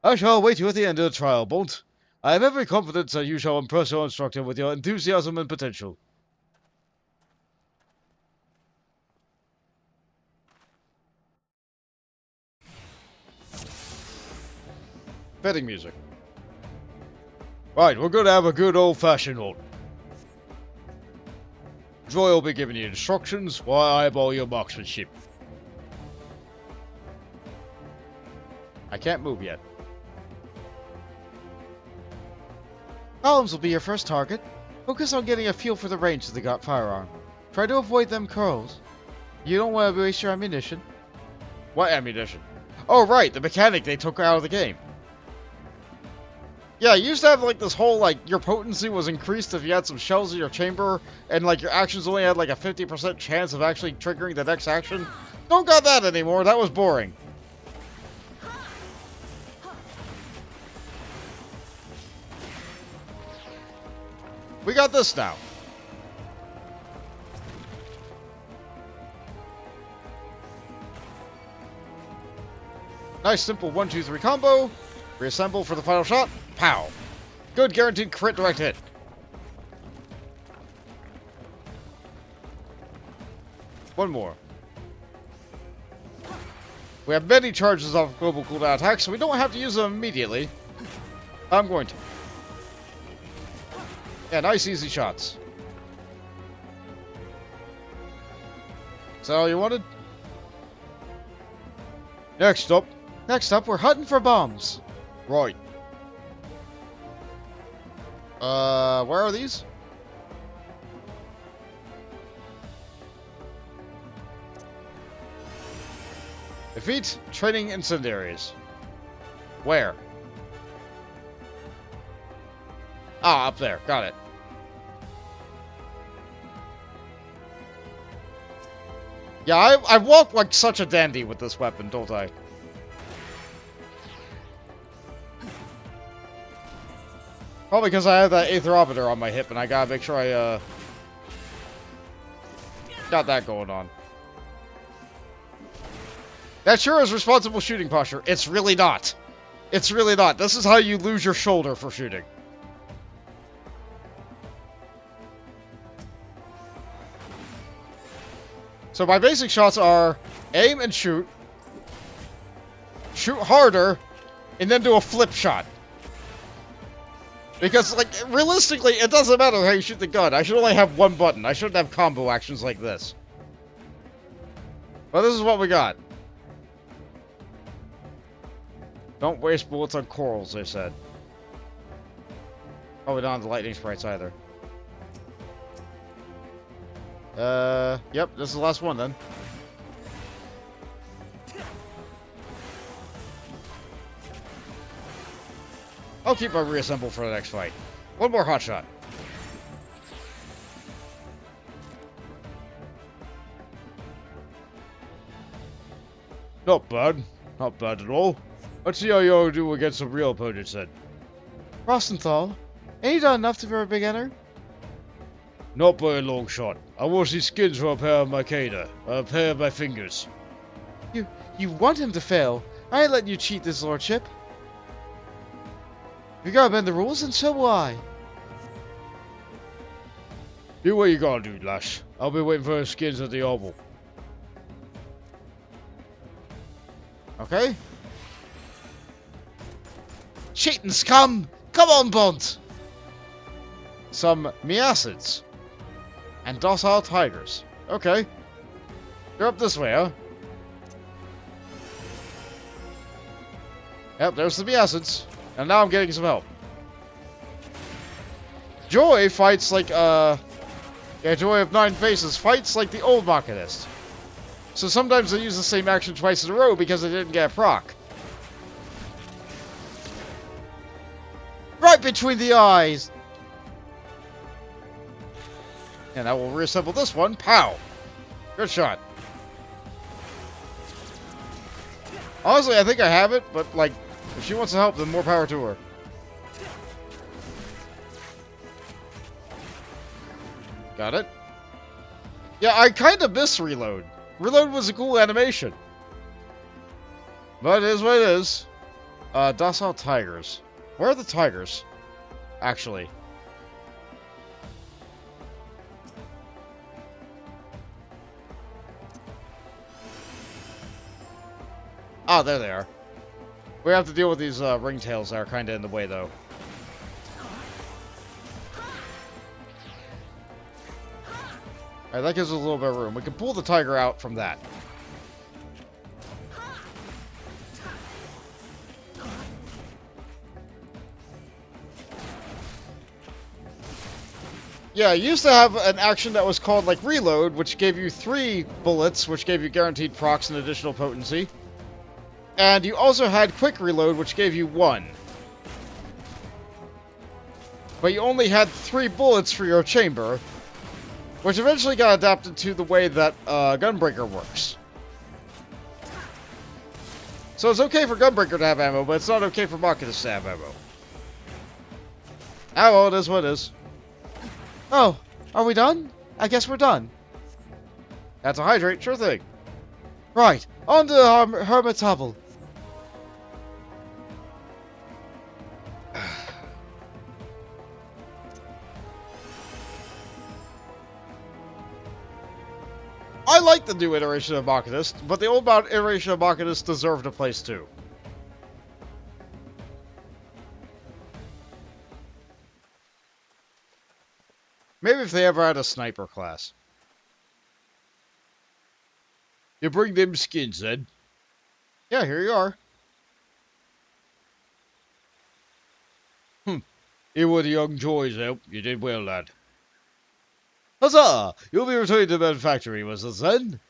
I shall await you at the end of the trial, Bolt. I have every confidence that you shall impress your instructor with your enthusiasm and potential. Betting music. Right, we're gonna have a good old-fashioned one. Joy will be giving you instructions while I eyeball your marksmanship. I can't move yet. Columns will be your first target. Focus on getting a feel for the range of the firearm. Try to avoid them curls. You don't want to waste your ammunition. What ammunition? Oh, right, the mechanic they took out of the game. Yeah, you used to have, like, this whole, like, your potency was increased if you had some shells in your chamber, and, like, your actions only had, like, a 50% chance of actually triggering the next action. Don't got that anymore, that was boring. We got this now. Nice simple 1-2-3 combo. Reassemble for the final shot. Pow. Good guaranteed crit direct hit. One more. We have many charges off global cooldown attacks, so we don't have to use them immediately. I'm going to. Yeah, nice easy shots. Is that all you wanted? Next up, we're hunting for bombs. Right. Where are these? Defeat training incendiaries. Where? Ah, up there. Got it. Yeah, I walk like such a dandy with this weapon, don't I? Probably because I have that aetherometer on my hip and I gotta make sure I, got that going on. That sure is responsible shooting posture. It's really not. It's really not. This is how you lose your shoulder for shooting. So my basic shots are aim and shoot, shoot harder, and then do a flip shot. Because, like, realistically, it doesn't matter how you shoot the gun. I should only have one button. I shouldn't have combo actions like this. But this is what we got. Don't waste bullets on corals, they said. Probably not on the lightning sprites either. Yep, this is the last one then. I'll keep my reassemble for the next fight. One more hot shot. Not bad. Not bad at all. Let's see how you do against some real opponents then. Rosenthal, ain't you done enough to be a beginner? Not by a long shot. I wore these skins for a pair of my Qitana, a pair of my fingers. You want him to fail. I ain't letting you cheat this lordship. You gotta bend the rules, and so will I. Do what you gotta do, lass. I'll be waiting for her skins at the oval. Okay. Cheating scum! Come on, Bond! Some Miacids. And docile tigers. Okay. You're up this way, huh? Yep, there's the Miacids. And now I'm getting some help. Joy fights like, yeah, Joy of Nine Faces fights like the old Machinist. So sometimes they use the same action twice in a row because they didn't get a proc. Right between the eyes! And I will reassemble this one. Pow! Good shot. Honestly, I think I have it, but, like, if she wants to help, then more power to her. Got it. Yeah, I kind of miss Reload. Reload was a cool animation. But it is what it is. Docile tigers. Where are the tigers? Actually. Oh, there they are. We have to deal with these ringtails that are kind of in the way, though. Alright, that gives us a little bit of room. We can pull the tiger out from that. Yeah, I used to have an action that was called, like, Reload, which gave you 3 bullets, which gave you guaranteed procs and additional potency. And you also had Quick Reload, which gave you 1. But you only had 3 bullets for your chamber, which eventually got adapted to the way that Gunbreaker works. So it's okay for Gunbreaker to have ammo, but it's not okay for Machinist to have ammo. Ah, well, it is what it is. Oh, are we done? I guess we're done. That's a hydrate, sure thing. Right, on to the Hermit's Hovel. I like the new iteration of Machinist, but the old iteration of Machinist deserved a place too. Maybe if they ever had a sniper class. You bring them skins, then? Yeah, here you are. Here were the young joys, help. You did well, lad. Huzzah! You'll be returning to the manufactory, was it then?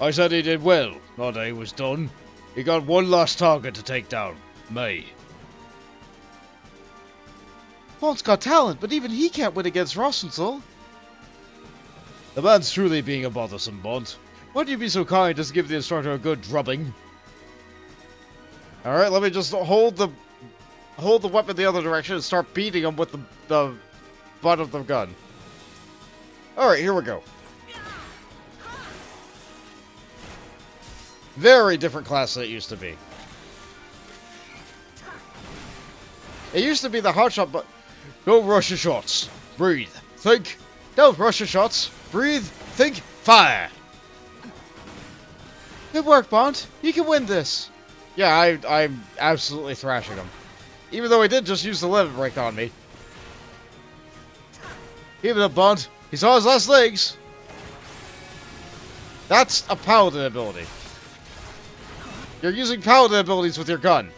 I said he did well, not that he was done. He got one last target to take down. Me. Bond's got talent, but even he can't win against Rosenthal. The man's truly being a bothersome, Bond. Would you be so kind as to give the instructor a good drubbing? Alright, let me just hold the weapon the other direction and start beating him with the butt of the gun. Alright, here we go. Very different class than it used to be. It used to be the hotshot, but don't rush your shots. Breathe. Think. Don't rush your shots. Breathe. Think. Fire. Good work, Bond. You can win this. Yeah, I'm absolutely thrashing him. Even though he did just use the limit break on me. Keep it up, Bond. He saw his last legs. That's a paladin ability. You're using paladin abilities with your gun.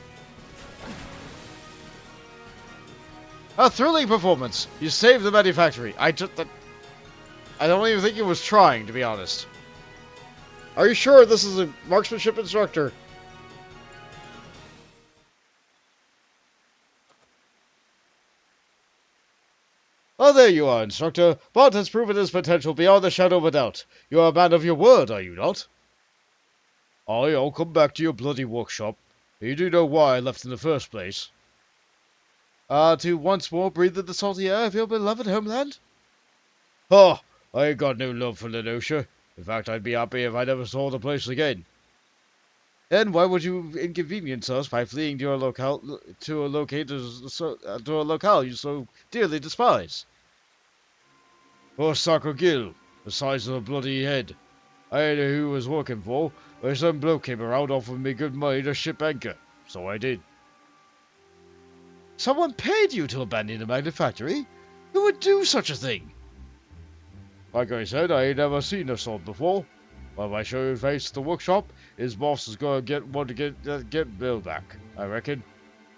A thrilling performance. You saved the manufactory. I don't even think he was trying, to be honest. Are you sure this is a marksmanship instructor? Oh, there you are, instructor. Bond has proven his potential beyond the shadow of a doubt. You are a man of your word, are you not? Aye, I'll come back to your bloody workshop. You do know why I left in the first place. To once more breathe in the salty air of your beloved homeland? Oh, I ain't got no love for Lenosha. In fact, I'd be happy if I never saw the place again. Then why would you inconvenience us by fleeing to a locale you so dearly despise? Poor Soccer Gill, the size of a bloody head. I ain't know who was working for, but some bloke came around offering me good money to ship anchor, so I did. Someone paid you to abandon the magnet factory? Who would do such a thing? Like I said, I ain't never seen a sword before. But if I show your face at the workshop, his boss is gonna want to get Bill back, I reckon.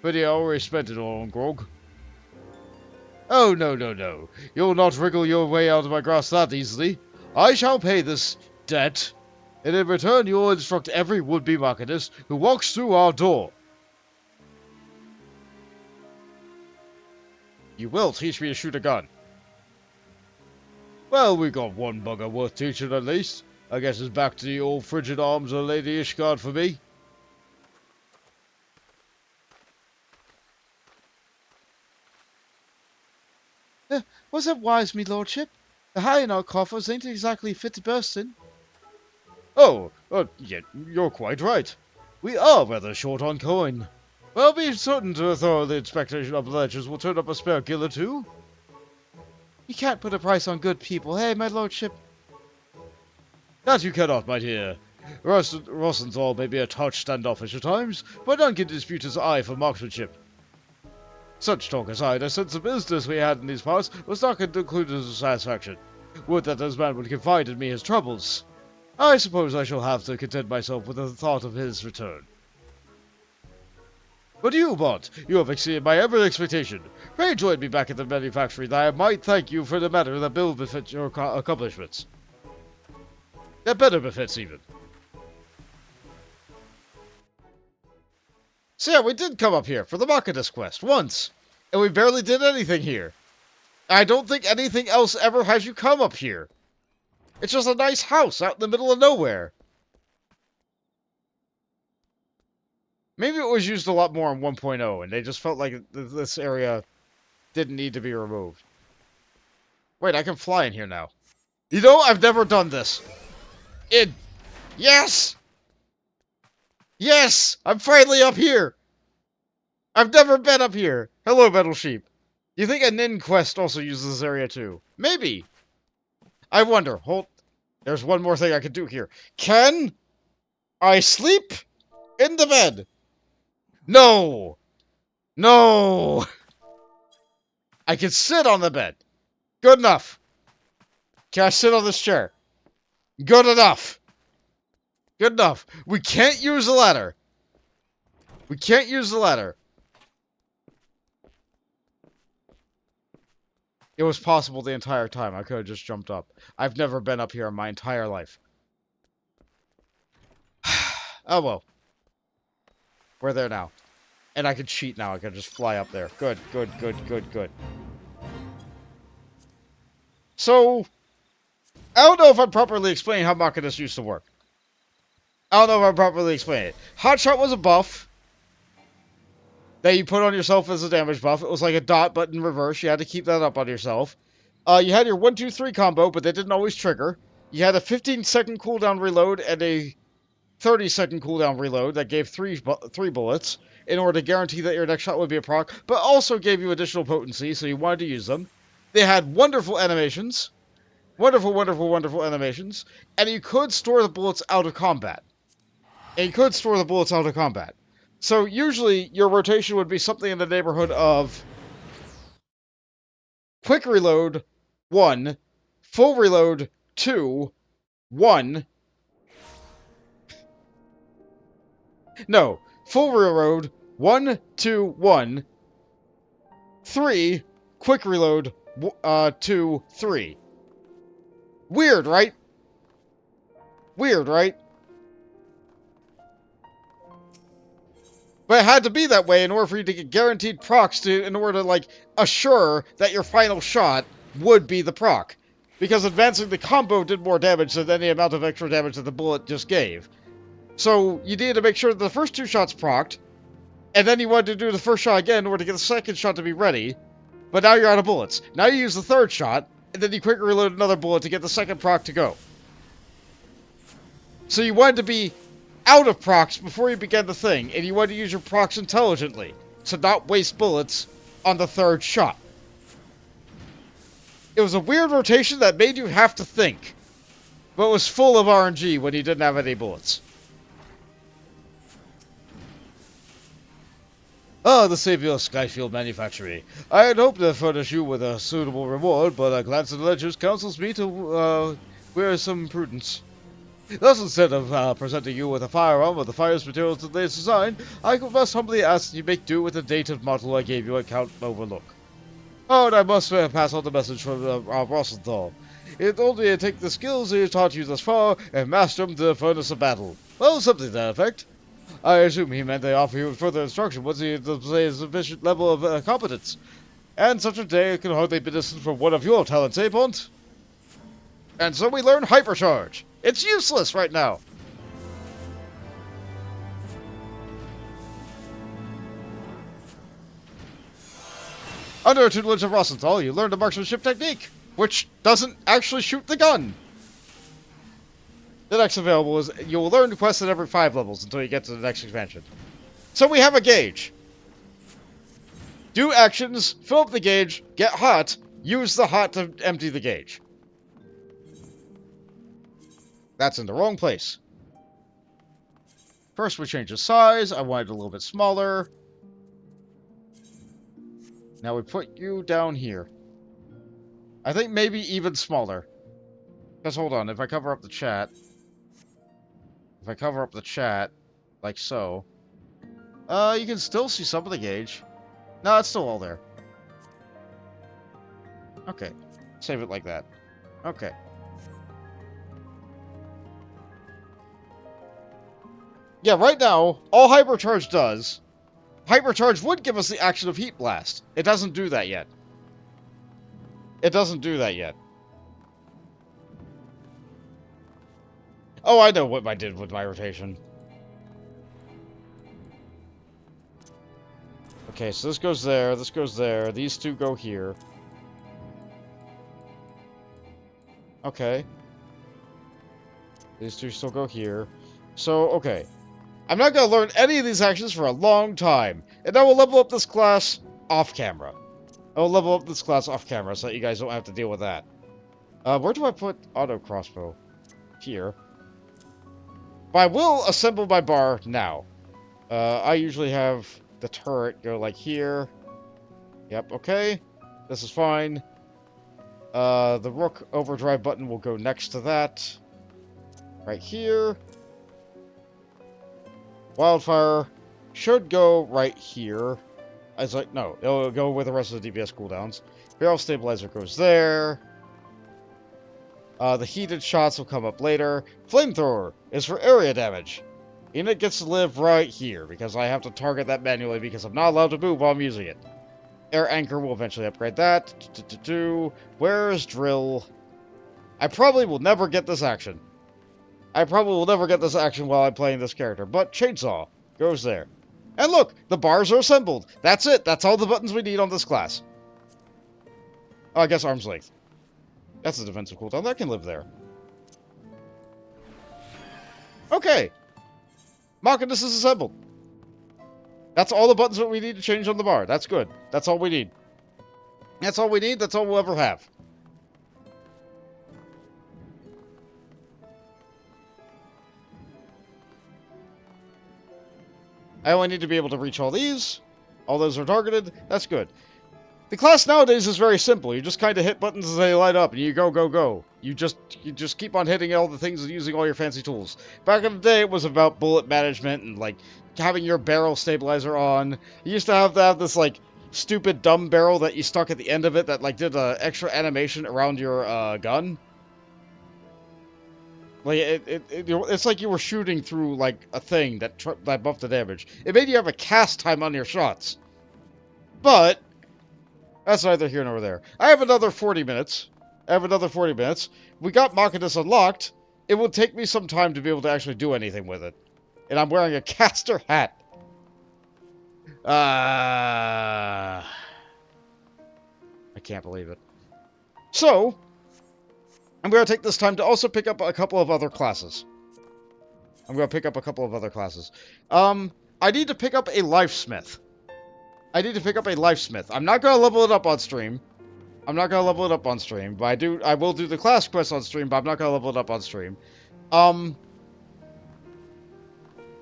But he already spent it all on grog. Oh, no. You'll not wriggle your way out of my grasp that easily. I shall pay this debt, and in return you will instruct every would-be machinist who walks through our door. You will teach me to shoot a gun. Well, we got one bugger worth teaching at least. I guess it's back to the old frigid arms of Lady Ishgard for me. Was it wise, me lordship? The high in our coffers ain't exactly fit to burst in. Oh, yeah, you're quite right. We are rather short on coin. Well, be certain to thorough the inspection of the ledgers will turn up a spare gill or two. You can't put a price on good people, hey, my lordship? That you cannot, my dear. Rosenthal may be a touch standoffish at times, but none can dispute his eye for marksmanship. Such talk aside, a sense of business we had in these parts was not concluded to satisfaction. Would that this man would confide in me his troubles. I suppose I shall have to content myself with the thought of his return. But you, Bont, you have exceeded my every expectation. Pray join me back at the manufactory, that I might thank you for the manner that will befit your accomplishments. That better befits, even. So yeah, we did come up here for the Machinist quest once, and we barely did anything here. I don't think anything else ever has you come up here. It's just a nice house out in the middle of nowhere. Maybe it was used a lot more in 1.0, and they just felt like this area didn't need to be removed. Wait, I can fly in here now. You know, I've never done this. Yes! Yes! I'm finally up here! I've never been up here! Hello, Metal Sheep. You think a Nin quest also uses this area too? Maybe. I wonder. Hold. There's one more thing I could do here. Can I sleep in the bed? No! No! I can sit on the bed. Good enough. Can I sit on this chair? Good enough. Good enough. We can't use the ladder. We can't use the ladder. It was possible the entire time. I could have just jumped up. I've never been up here in my entire life. Oh well. We're there now. And I can cheat now. I can just fly up there. Good. So, I don't know if I'm properly explaining how Machinist used to work. I don't know if I'm properly explaining it. Hotshot was a buff that you put on yourself as a damage buff. It was like a dot, but in reverse. You had to keep that up on yourself. You had your 1-2-3 combo, but they didn't always trigger. You had a 15-second cooldown reload and a 30-second cooldown reload that gave three bullets in order to guarantee that your next shot would be a proc, but also gave you additional potency, so you wanted to use them. They had wonderful animations. Wonderful animations. And you could store the bullets out of combat. So usually your rotation would be something in the neighborhood of quick reload 1, full reload 2, 1. No, full reload 1, 2, 1, 3, quick reload 2, 3. Weird, right? But it had to be that way in order for you to get guaranteed procs in order to, like, assure that your final shot would be the proc. Because advancing the combo did more damage than any amount of extra damage that the bullet just gave. So, you needed to make sure that the first two shots procced, and then you wanted to do the first shot again in order to get the second shot to be ready. But now you're out of bullets. Now you use the third shot, and then you quick reload another bullet to get the second proc to go. So you wanted to be out of procs before you began the thing, and you want to use your procs intelligently, to not waste bullets on the third shot. It was a weird rotation that made you have to think, but was full of RNG when you didn't have any bullets. Ah, the savior of Skyfield Manufactory. I had hoped to furnish you with a suitable reward, but a glance at the ledgers counsels me to, wear some prudence. Thus, instead of presenting you with a firearm or the finest materials to latest design, I must humbly ask that you make do with the dated model I gave you at Count Overlook. Oh, and I must pass on the message from Rosenthal. It only take the skills he has taught you thus far and master them to furnace a battle. Well, something to that effect. I assume he meant they offer you further instruction once he displays a sufficient level of competence. And such a day can hardly be distant from one of your talents, eh, Pont? And so we learn Hypercharge. It's useless right now. Under tutelage of Rosenthal, you learn the marksmanship technique, which doesn't actually shoot the gun. The next available is you will learn quests at every 5 levels until you get to the next expansion. So we have a gauge. Do actions, fill up the gauge, get hot, use the hot to empty the gauge. That's in the wrong place. First we change the size. I want it a little bit smaller. Now we put you down here. I think maybe even smaller. Because hold on, if I cover up the chat... If I cover up the chat, like so... you can still see some of the gauge. No, it's still all there. Okay. Save it like that. Okay. Yeah, right now, all Hypercharge does... Hypercharge would give us the action of Heat Blast. It doesn't do that yet. It doesn't do that yet. Oh, I know what I did with my rotation. Okay, so this goes there, this goes there, these two go here. Okay. These two still go here. So, okay. I'm not going to learn any of these actions for a long time. And I will level up this class off camera. I will level up this class off camera so that you guys don't have to deal with that. Where do I put auto crossbow? Here. But I will assemble my bar now. I usually have the turret go like here. Yep, okay. This is fine. The Rook overdrive button will go next to that. Right here. Wildfire should go right here. I was like, no, it'll go with the rest of the DPS cooldowns. Barrel stabilizer goes there. The heated shots will come up later. Flamethrower is for area damage. Unit gets to live right here, because I have to target that manually because I'm not allowed to move while I'm using it. Air Anchor will eventually upgrade that. Where's Drill? I probably will never get this action. I probably will never get this action while I'm playing this character, but Chainsaw goes there. And look, the bars are assembled. That's it. That's all the buttons we need on this class. Oh, I guess Arm's Length. That's a defensive cooldown. That can live there. Okay. Machinist is assembled. That's all the buttons that we need to change on the bar. That's good. That's all we need. That's all we need. That's all we'll ever have. I only need to be able to reach all these. All those are targeted. That's good. The class nowadays is very simple. You just kind of hit buttons as they light up, and you go, go, go. You just keep on hitting all the things and using all your fancy tools. Back in the day, it was about bullet management and, like, having your barrel stabilizer on. You used to have this, like, stupid dumb barrel that you stuck at the end of it that, like, did an extra animation around your gun. Like, it's like you were shooting through, like, a thing that buffed the damage. It made you have a cast time on your shots. But that's neither here nor there. I have another 40 minutes. We got Machinist unlocked. It will take me some time to be able to actually do anything with it. And I'm wearing a caster hat. I can't believe it. So, I'm going to take this time to also pick up a couple of other classes. I'm going to pick up a couple of other classes. I need to pick up a Lifesmith. I'm not going to level it up on stream. But I will do the class quest on stream, but I'm not going to level it up on stream. For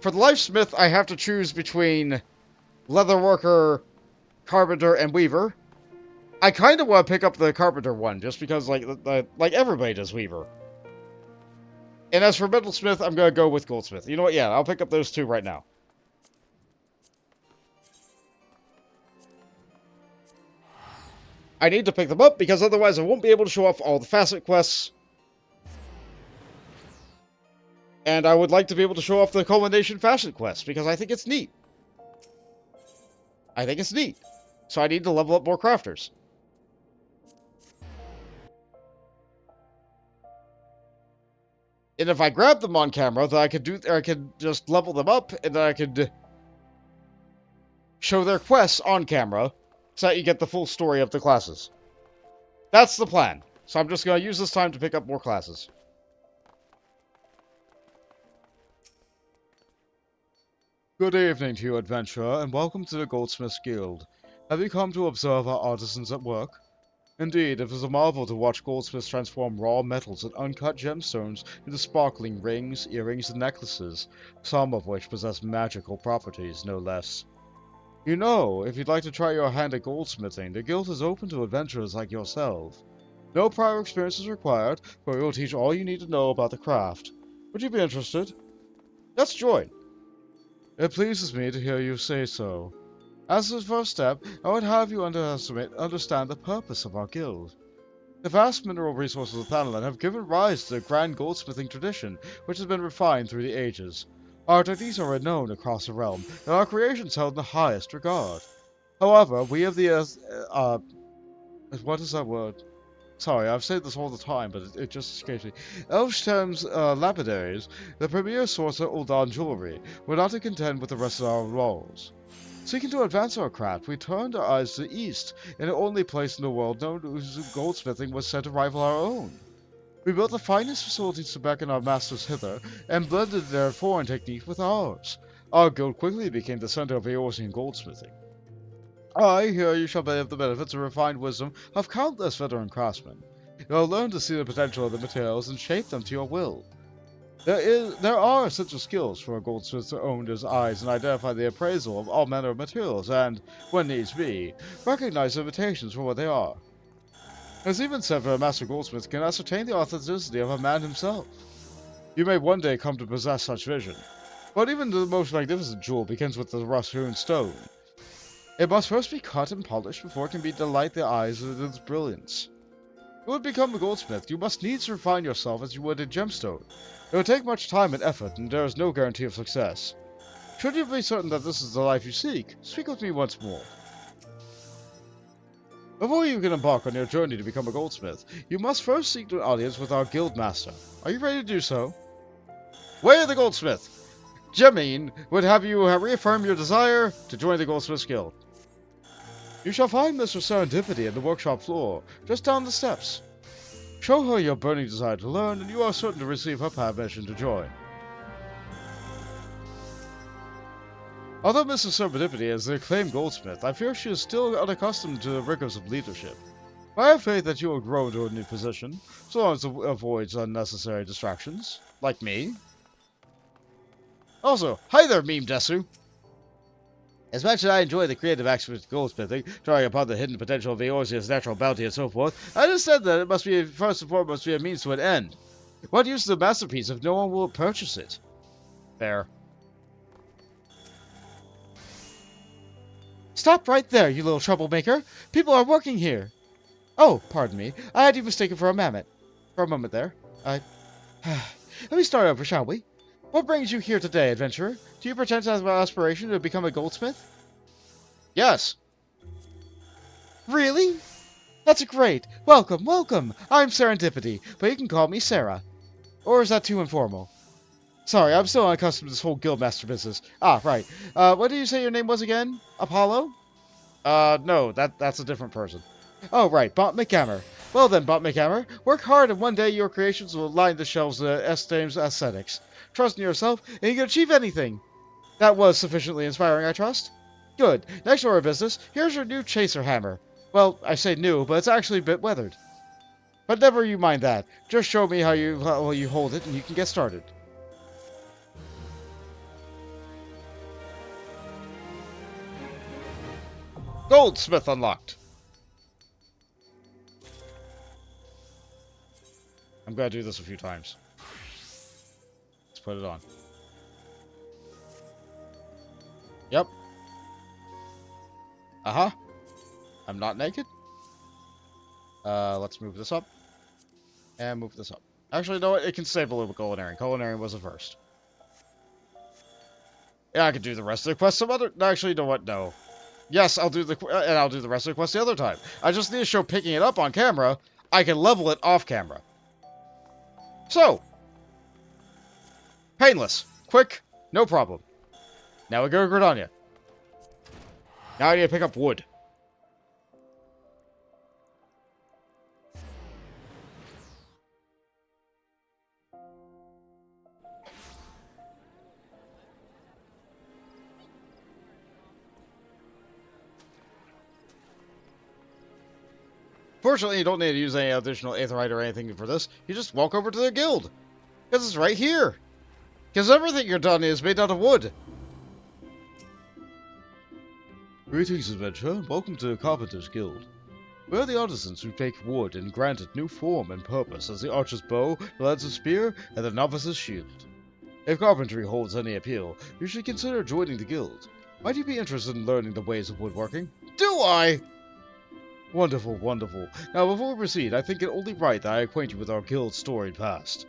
the Lifesmith, I have to choose between Leatherworker, Carpenter, and Weaver. I kind of want to pick up the Carpenter one, just because, like everybody does Weaver. And as for Metalsmith, I'm going to go with Goldsmith. You know what? Yeah, I'll pick up those two right now. I need to pick them up, because otherwise I won't be able to show off all the facet quests. And I would like to be able to show off the Culmination Facet quest, because I think it's neat. So I need to level up more crafters. And if I grab them on camera, then I could just level them up, and then I could show their quests on camera, so that you get the full story of the classes. That's the plan. So I'm just going to use this time to pick up more classes. Good evening to you, adventurer, and welcome to the Goldsmiths Guild. Have you come to observe our artisans at work? Indeed, it is a marvel to watch goldsmiths transform raw metals and uncut gemstones into sparkling rings, earrings, and necklaces, some of which possess magical properties, no less. You know, if you'd like to try your hand at goldsmithing, the guild is open to adventurers like yourself. No prior experience is required, but we will teach all you need to know about the craft. Would you be interested? Let's join. It pleases me to hear you say so. As a first step, I would have you understand the purpose of our guild. The vast mineral resources of Thanalan have given rise to the grand goldsmithing tradition, which has been refined through the ages. Our techniques are renowned across the realm, and our creations held in the highest regard. However, we of the what is that word? Sorry, I've said this all the time, but it just escapes me. Elshtam's lapidaries, the premier source of Uldan jewelry, were not to contend with the rest of our laws. Seeking to advance our craft, we turned our eyes to the east, and the only place in the world known whose goldsmithing was said to rival our own. We built the finest facilities to beckon our masters hither, and blended their foreign techniques with ours. Our guild quickly became the center of Eorzean goldsmithing. Here you shall have the benefits and refined wisdom of countless veteran craftsmen. You'll learn to see the potential of the materials and shape them to your will. There are essential skills for a goldsmith to own his eyes and identify the appraisal of all manner of materials and, when needs be, recognize imitations for what they are. As even said for a master goldsmith can ascertain the authenticity of a man himself. You may one day come to possess such vision, but even the most magnificent jewel begins with the rust-hewn stone. It must first be cut and polished before it can delight the eyes with its brilliance. To become a goldsmith, you must needs refine yourself as you would a gemstone. It will take much time and effort, and there is no guarantee of success. Should you be certain that this is the life you seek, speak with me once more. Before you can embark on your journey to become a goldsmith, you must first seek an audience with our guild master. Are you ready to do so? Way of the Goldsmith! Jemine would have you reaffirm your desire to join the Goldsmiths Guild. You shall find Mr. Serendipity at the workshop floor, just down the steps. Show her your burning desire to learn, and you are certain to receive her permission to join. Although Mrs. Serendipity is the acclaimed goldsmith, I fear she is still unaccustomed to the rigors of leadership. I have faith that you will grow into a new position, so long as it avoids unnecessary distractions, like me. Also, hi there, Meme Desu! As much as I enjoy the creative aspects of goldsmithing, drawing upon the hidden potential of Eorzean's natural bounty and so forth, I understand that it must be, first and foremost, be a means to an end. What use is a masterpiece if no one will purchase it? Fair. Stop right there, you little troublemaker! People are working here! Oh, pardon me. I had you mistaken for a mammoth. For a moment there. Let me start over, shall we? What brings you here today, adventurer? Do you pretend to have an aspiration to become a goldsmith? Yes. Really? That's great. Welcome, welcome. I'm Serendipity, but you can call me Sarah. Or is that too informal? Sorry, I'm still unaccustomed to this whole guildmaster business. Ah, right. What did you say your name was again? Apollo? No, that's a different person. Oh, right, Bot McGammar. Well then, Bot McGammar, work hard and one day your creations will line the shelves of Esteem's aesthetics. trust in yourself, and you can achieve anything. That was sufficiently inspiring, I trust? Good. Next order of business, here's your new chaser hammer. Well, I say new, but it's actually a bit weathered. But never you mind that. Just show me how you hold it, and you can get started. Goldsmith unlocked. I'm gonna do this a few times. Let's put it on. Yep. Uh-huh. I'm not naked. Let's move this up. And move this up. Actually, you know what? It can stay below culinary. Culinary was the first. Yeah, I could do the rest of the quest some other... Actually, you know what? No. Yes, I'll do the... and I'll do the rest of the quest the other time. I just need to show picking it up on camera. I can level it off camera. So. Painless. Quick. No problem. Now we go to Gridania. Now I need to pick up wood. Fortunately, you don't need to use any additional aetherite or anything for this. You just walk over to the guild. Because it's right here. Because everything you're done is made out of wood. Greetings, adventurer. Welcome to the Carpenter's Guild. We are the artisans who take wood and grant it new form and purpose as the archer's bow, the lancer's spear, and the novice's shield. If carpentry holds any appeal, you should consider joining the guild. Might you be interested in learning the ways of woodworking? Do I? Wonderful, wonderful. Now, before we proceed, I think it only right that I acquaint you with our guild's storied past.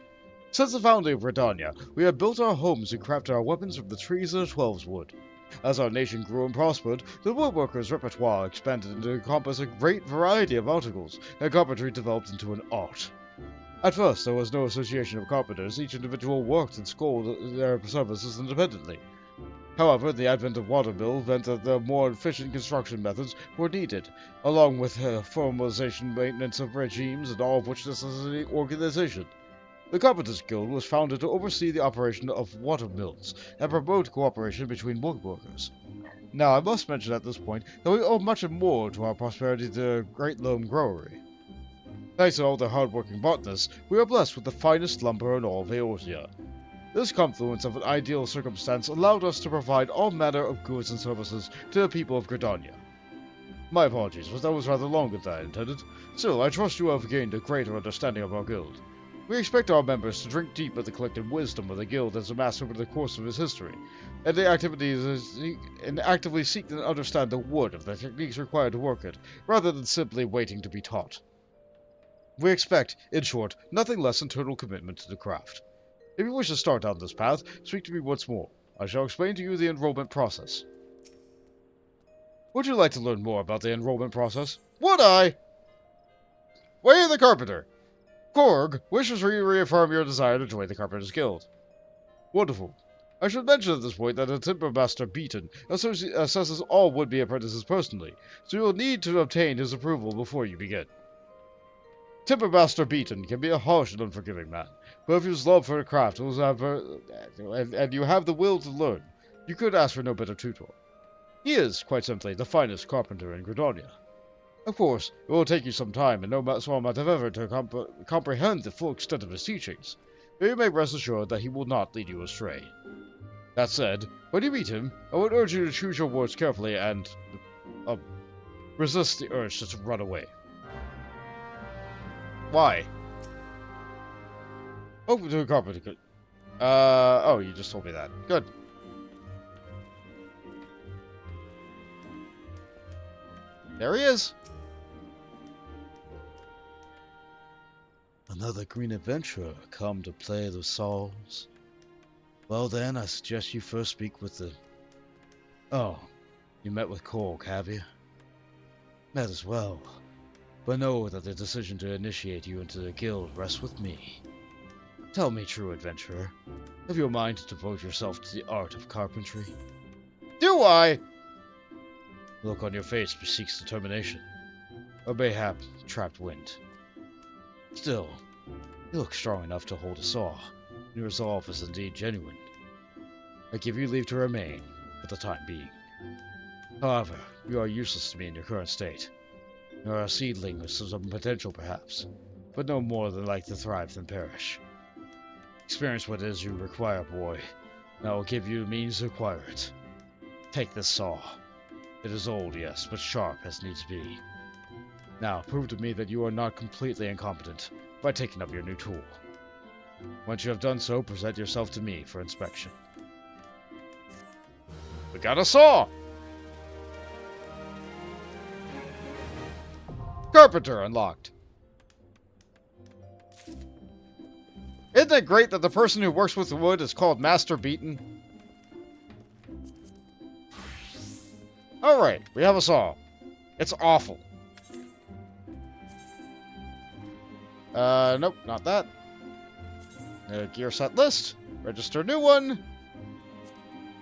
Since the founding of Gridania, we have built our homes and crafted our weapons from the trees of the Twelve's wood. As our nation grew and prospered, the woodworkers' repertoire expanded to encompass a great variety of articles, and carpentry developed into an art. At first, there was no association of carpenters. Each individual worked and scored their services independently. However, the advent of watermill meant that the more efficient construction methods were needed, along with formalization, maintenance of regimes, and all of which necessitated organization. The Carpenters Guild was founded to oversee the operation of watermills and promote cooperation between woodworkers. Now, I must mention at this point that we owe much more to our prosperity to the Great Loam Growery. Thanks to all the hard-working botanists, we are blessed with the finest lumber in all of Eorzea. This confluence of an ideal circumstance allowed us to provide all manner of goods and services to the people of Gridania. My apologies, but that was rather longer than I intended. Still, I trust you have gained a greater understanding of our guild. We expect our members to drink deep of the collective wisdom of the guild as amassed over the course of its history, and actively seek to understand the wood of the techniques required to work it, rather than simply waiting to be taught. We expect, in short, nothing less than total commitment to the craft. If you wish to start down this path, speak to me once more. I shall explain to you the enrollment process. Would you like to learn more about the enrollment process? Would I? Way of the Carpenter! Korg wishes to reaffirm your desire to join the Carpenters Guild. Wonderful. I should mention at this point that the Timbermaster Beaton assesses all would-be apprentices personally, so you will need to obtain his approval before you begin. Timbermaster Beaton can be a harsh and unforgiving man, but if his love for the craft and you have the will to learn, you could ask for no better tutor. He is, quite simply, the finest carpenter in Gridania. Of course, it will take you some time and no small amount of effort to comprehend the full extent of his teachings, but you may rest assured that he will not lead you astray. That said, when you meet him, I would urge you to choose your words carefully and resist the urge to run away. Why? Open to a carpenter. Oh, you just told me that. Good. There he is. Another green adventurer come to play the songs. Well then, I suggest you first speak with the... Oh, you met with Korg, have you? Met as well. But know that the decision to initiate you into the guild rests with me. Tell me, true adventurer, have you a mind to devote yourself to the art of carpentry? Do I? The look on your face bespeaks determination, or mayhap trapped wind. Still, you look strong enough to hold a saw. Your resolve is indeed genuine. I give you leave to remain, for the time being. However, you are useless to me in your current state. You are a seedling with some potential, perhaps, but no more than like to thrive than perish. Experience what it is you require, boy, and I will give you the means to acquire it. Take this saw. It is old, yes, but sharp as needs be. Now, prove to me that you are not completely incompetent by taking up your new tool. Once you have done so, present yourself to me for inspection. We got a saw! Carpenter unlocked. Isn't it great that the person who works with the wood is called Master Beaten? Alright, we have a saw. It's awful. Nope, not that. Gear set list. Register new one.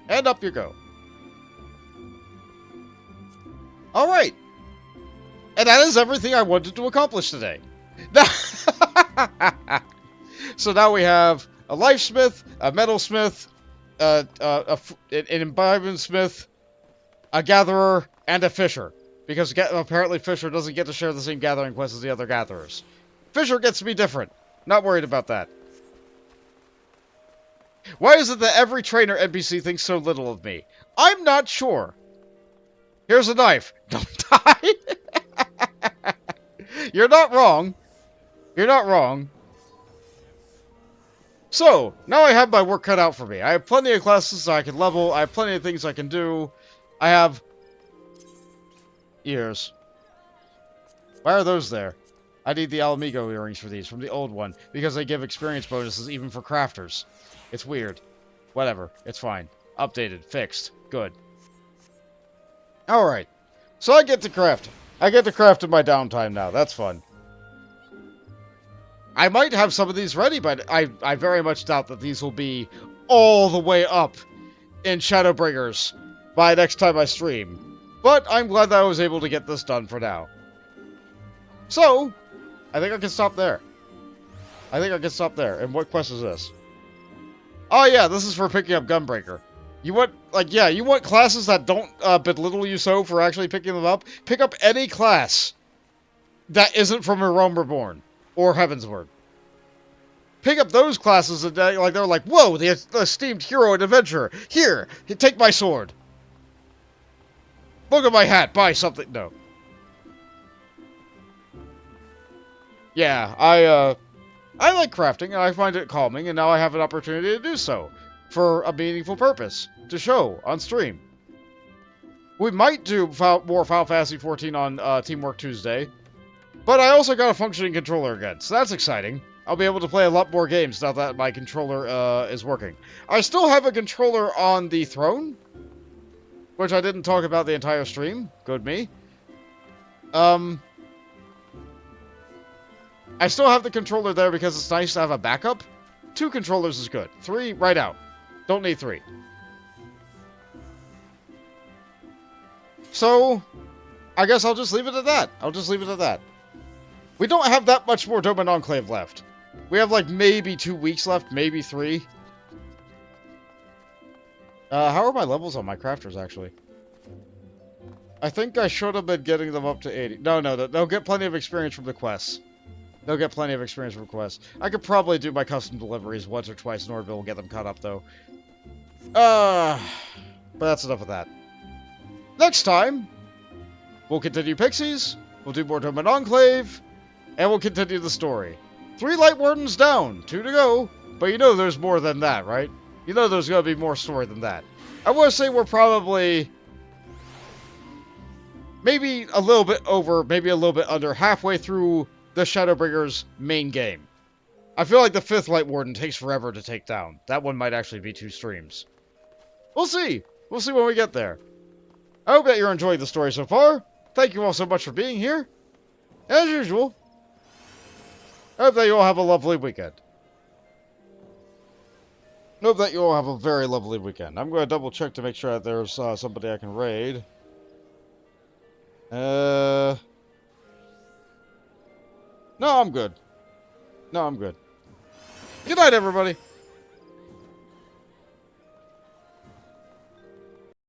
And up you go. Alright. And that is everything I wanted to accomplish today. So now we have a lifesmith, a metalsmith, an imbibing smith, a gatherer, and a fisher. Because apparently Fisher doesn't get to share the same gathering quest as the other gatherers. Fisher gets to be different. Not worried about that. Why is it that every trainer NPC thinks so little of me? I'm not sure. Here's a knife. Don't die. You're not wrong. You're not wrong. So, now I have my work cut out for me. I have plenty of classes I can level. I have plenty of things I can do. I have... ears. Why are those there? I need the Alamigo earrings for these, from the old one, because they give experience bonuses even for crafters. It's weird. Whatever. It's fine. Updated. Fixed. Good. Alright. So I get to craft. I get to craft in my downtime now. That's fun. I might have some of these ready, but I very much doubt that these will be all the way up in Shadowbringers by next time I stream. But I'm glad that I was able to get this done for now. So, I think I can stop there. I think I can stop there. And what quest is this? Oh yeah, this is for picking up Gunbreaker. You want, like, yeah, you want classes that don't belittle you so for actually picking them up? Pick up any class that isn't from A Realm Reborn or Heavensward. Pick up those classes that, like, they're like, whoa, the esteemed hero and adventurer. Here, take my sword. Look at my hat, buy something. No. Yeah, I like crafting, and I find it calming, and now I have an opportunity to do so. For a meaningful purpose. To show on stream. We might do more Final Fantasy 14 on Teamwork Tuesday. But I also got a functioning controller again, so that's exciting. I'll be able to play a lot more games now that my controller is working. I still have a controller on the throne, which I didn't talk about the entire stream. Good me. I still have the controller there because it's nice to have a backup. 2 controllers is good. 3, right out. Don't need 3. So, I guess I'll just leave it at that. I'll just leave it at that. We don't have that much more Doman Enclave left. We have like maybe 2 weeks left, maybe 3. How are my levels on my crafters, actually? I think I should have been getting them up to 80. No, they'll get plenty of experience from the quests. They'll get plenty of experience from quests. I could probably do my custom deliveries once or twice in order to get them caught up, though. But that's enough of that. Next time, we'll continue Pixies, we'll do more Doman Enclave, and we'll continue the story. 3 Light Wardens down, 2 to go, but you know there's more than that, right? You know there's gonna be more story than that. I want to say we're probably maybe a little bit over, maybe a little bit under halfway through the Shadowbringers main game. I feel like the 5th Light Warden takes forever to take down. That one might actually be 2 streams. We'll see. We'll see when we get there. I hope that you're enjoying the story so far. Thank you all so much for being here. As usual, I hope that you all have a lovely weekend. I hope that you all have a very lovely weekend. I'm going to double check to make sure that there's somebody I can raid. No, I'm good. No, I'm good. Good night, everybody.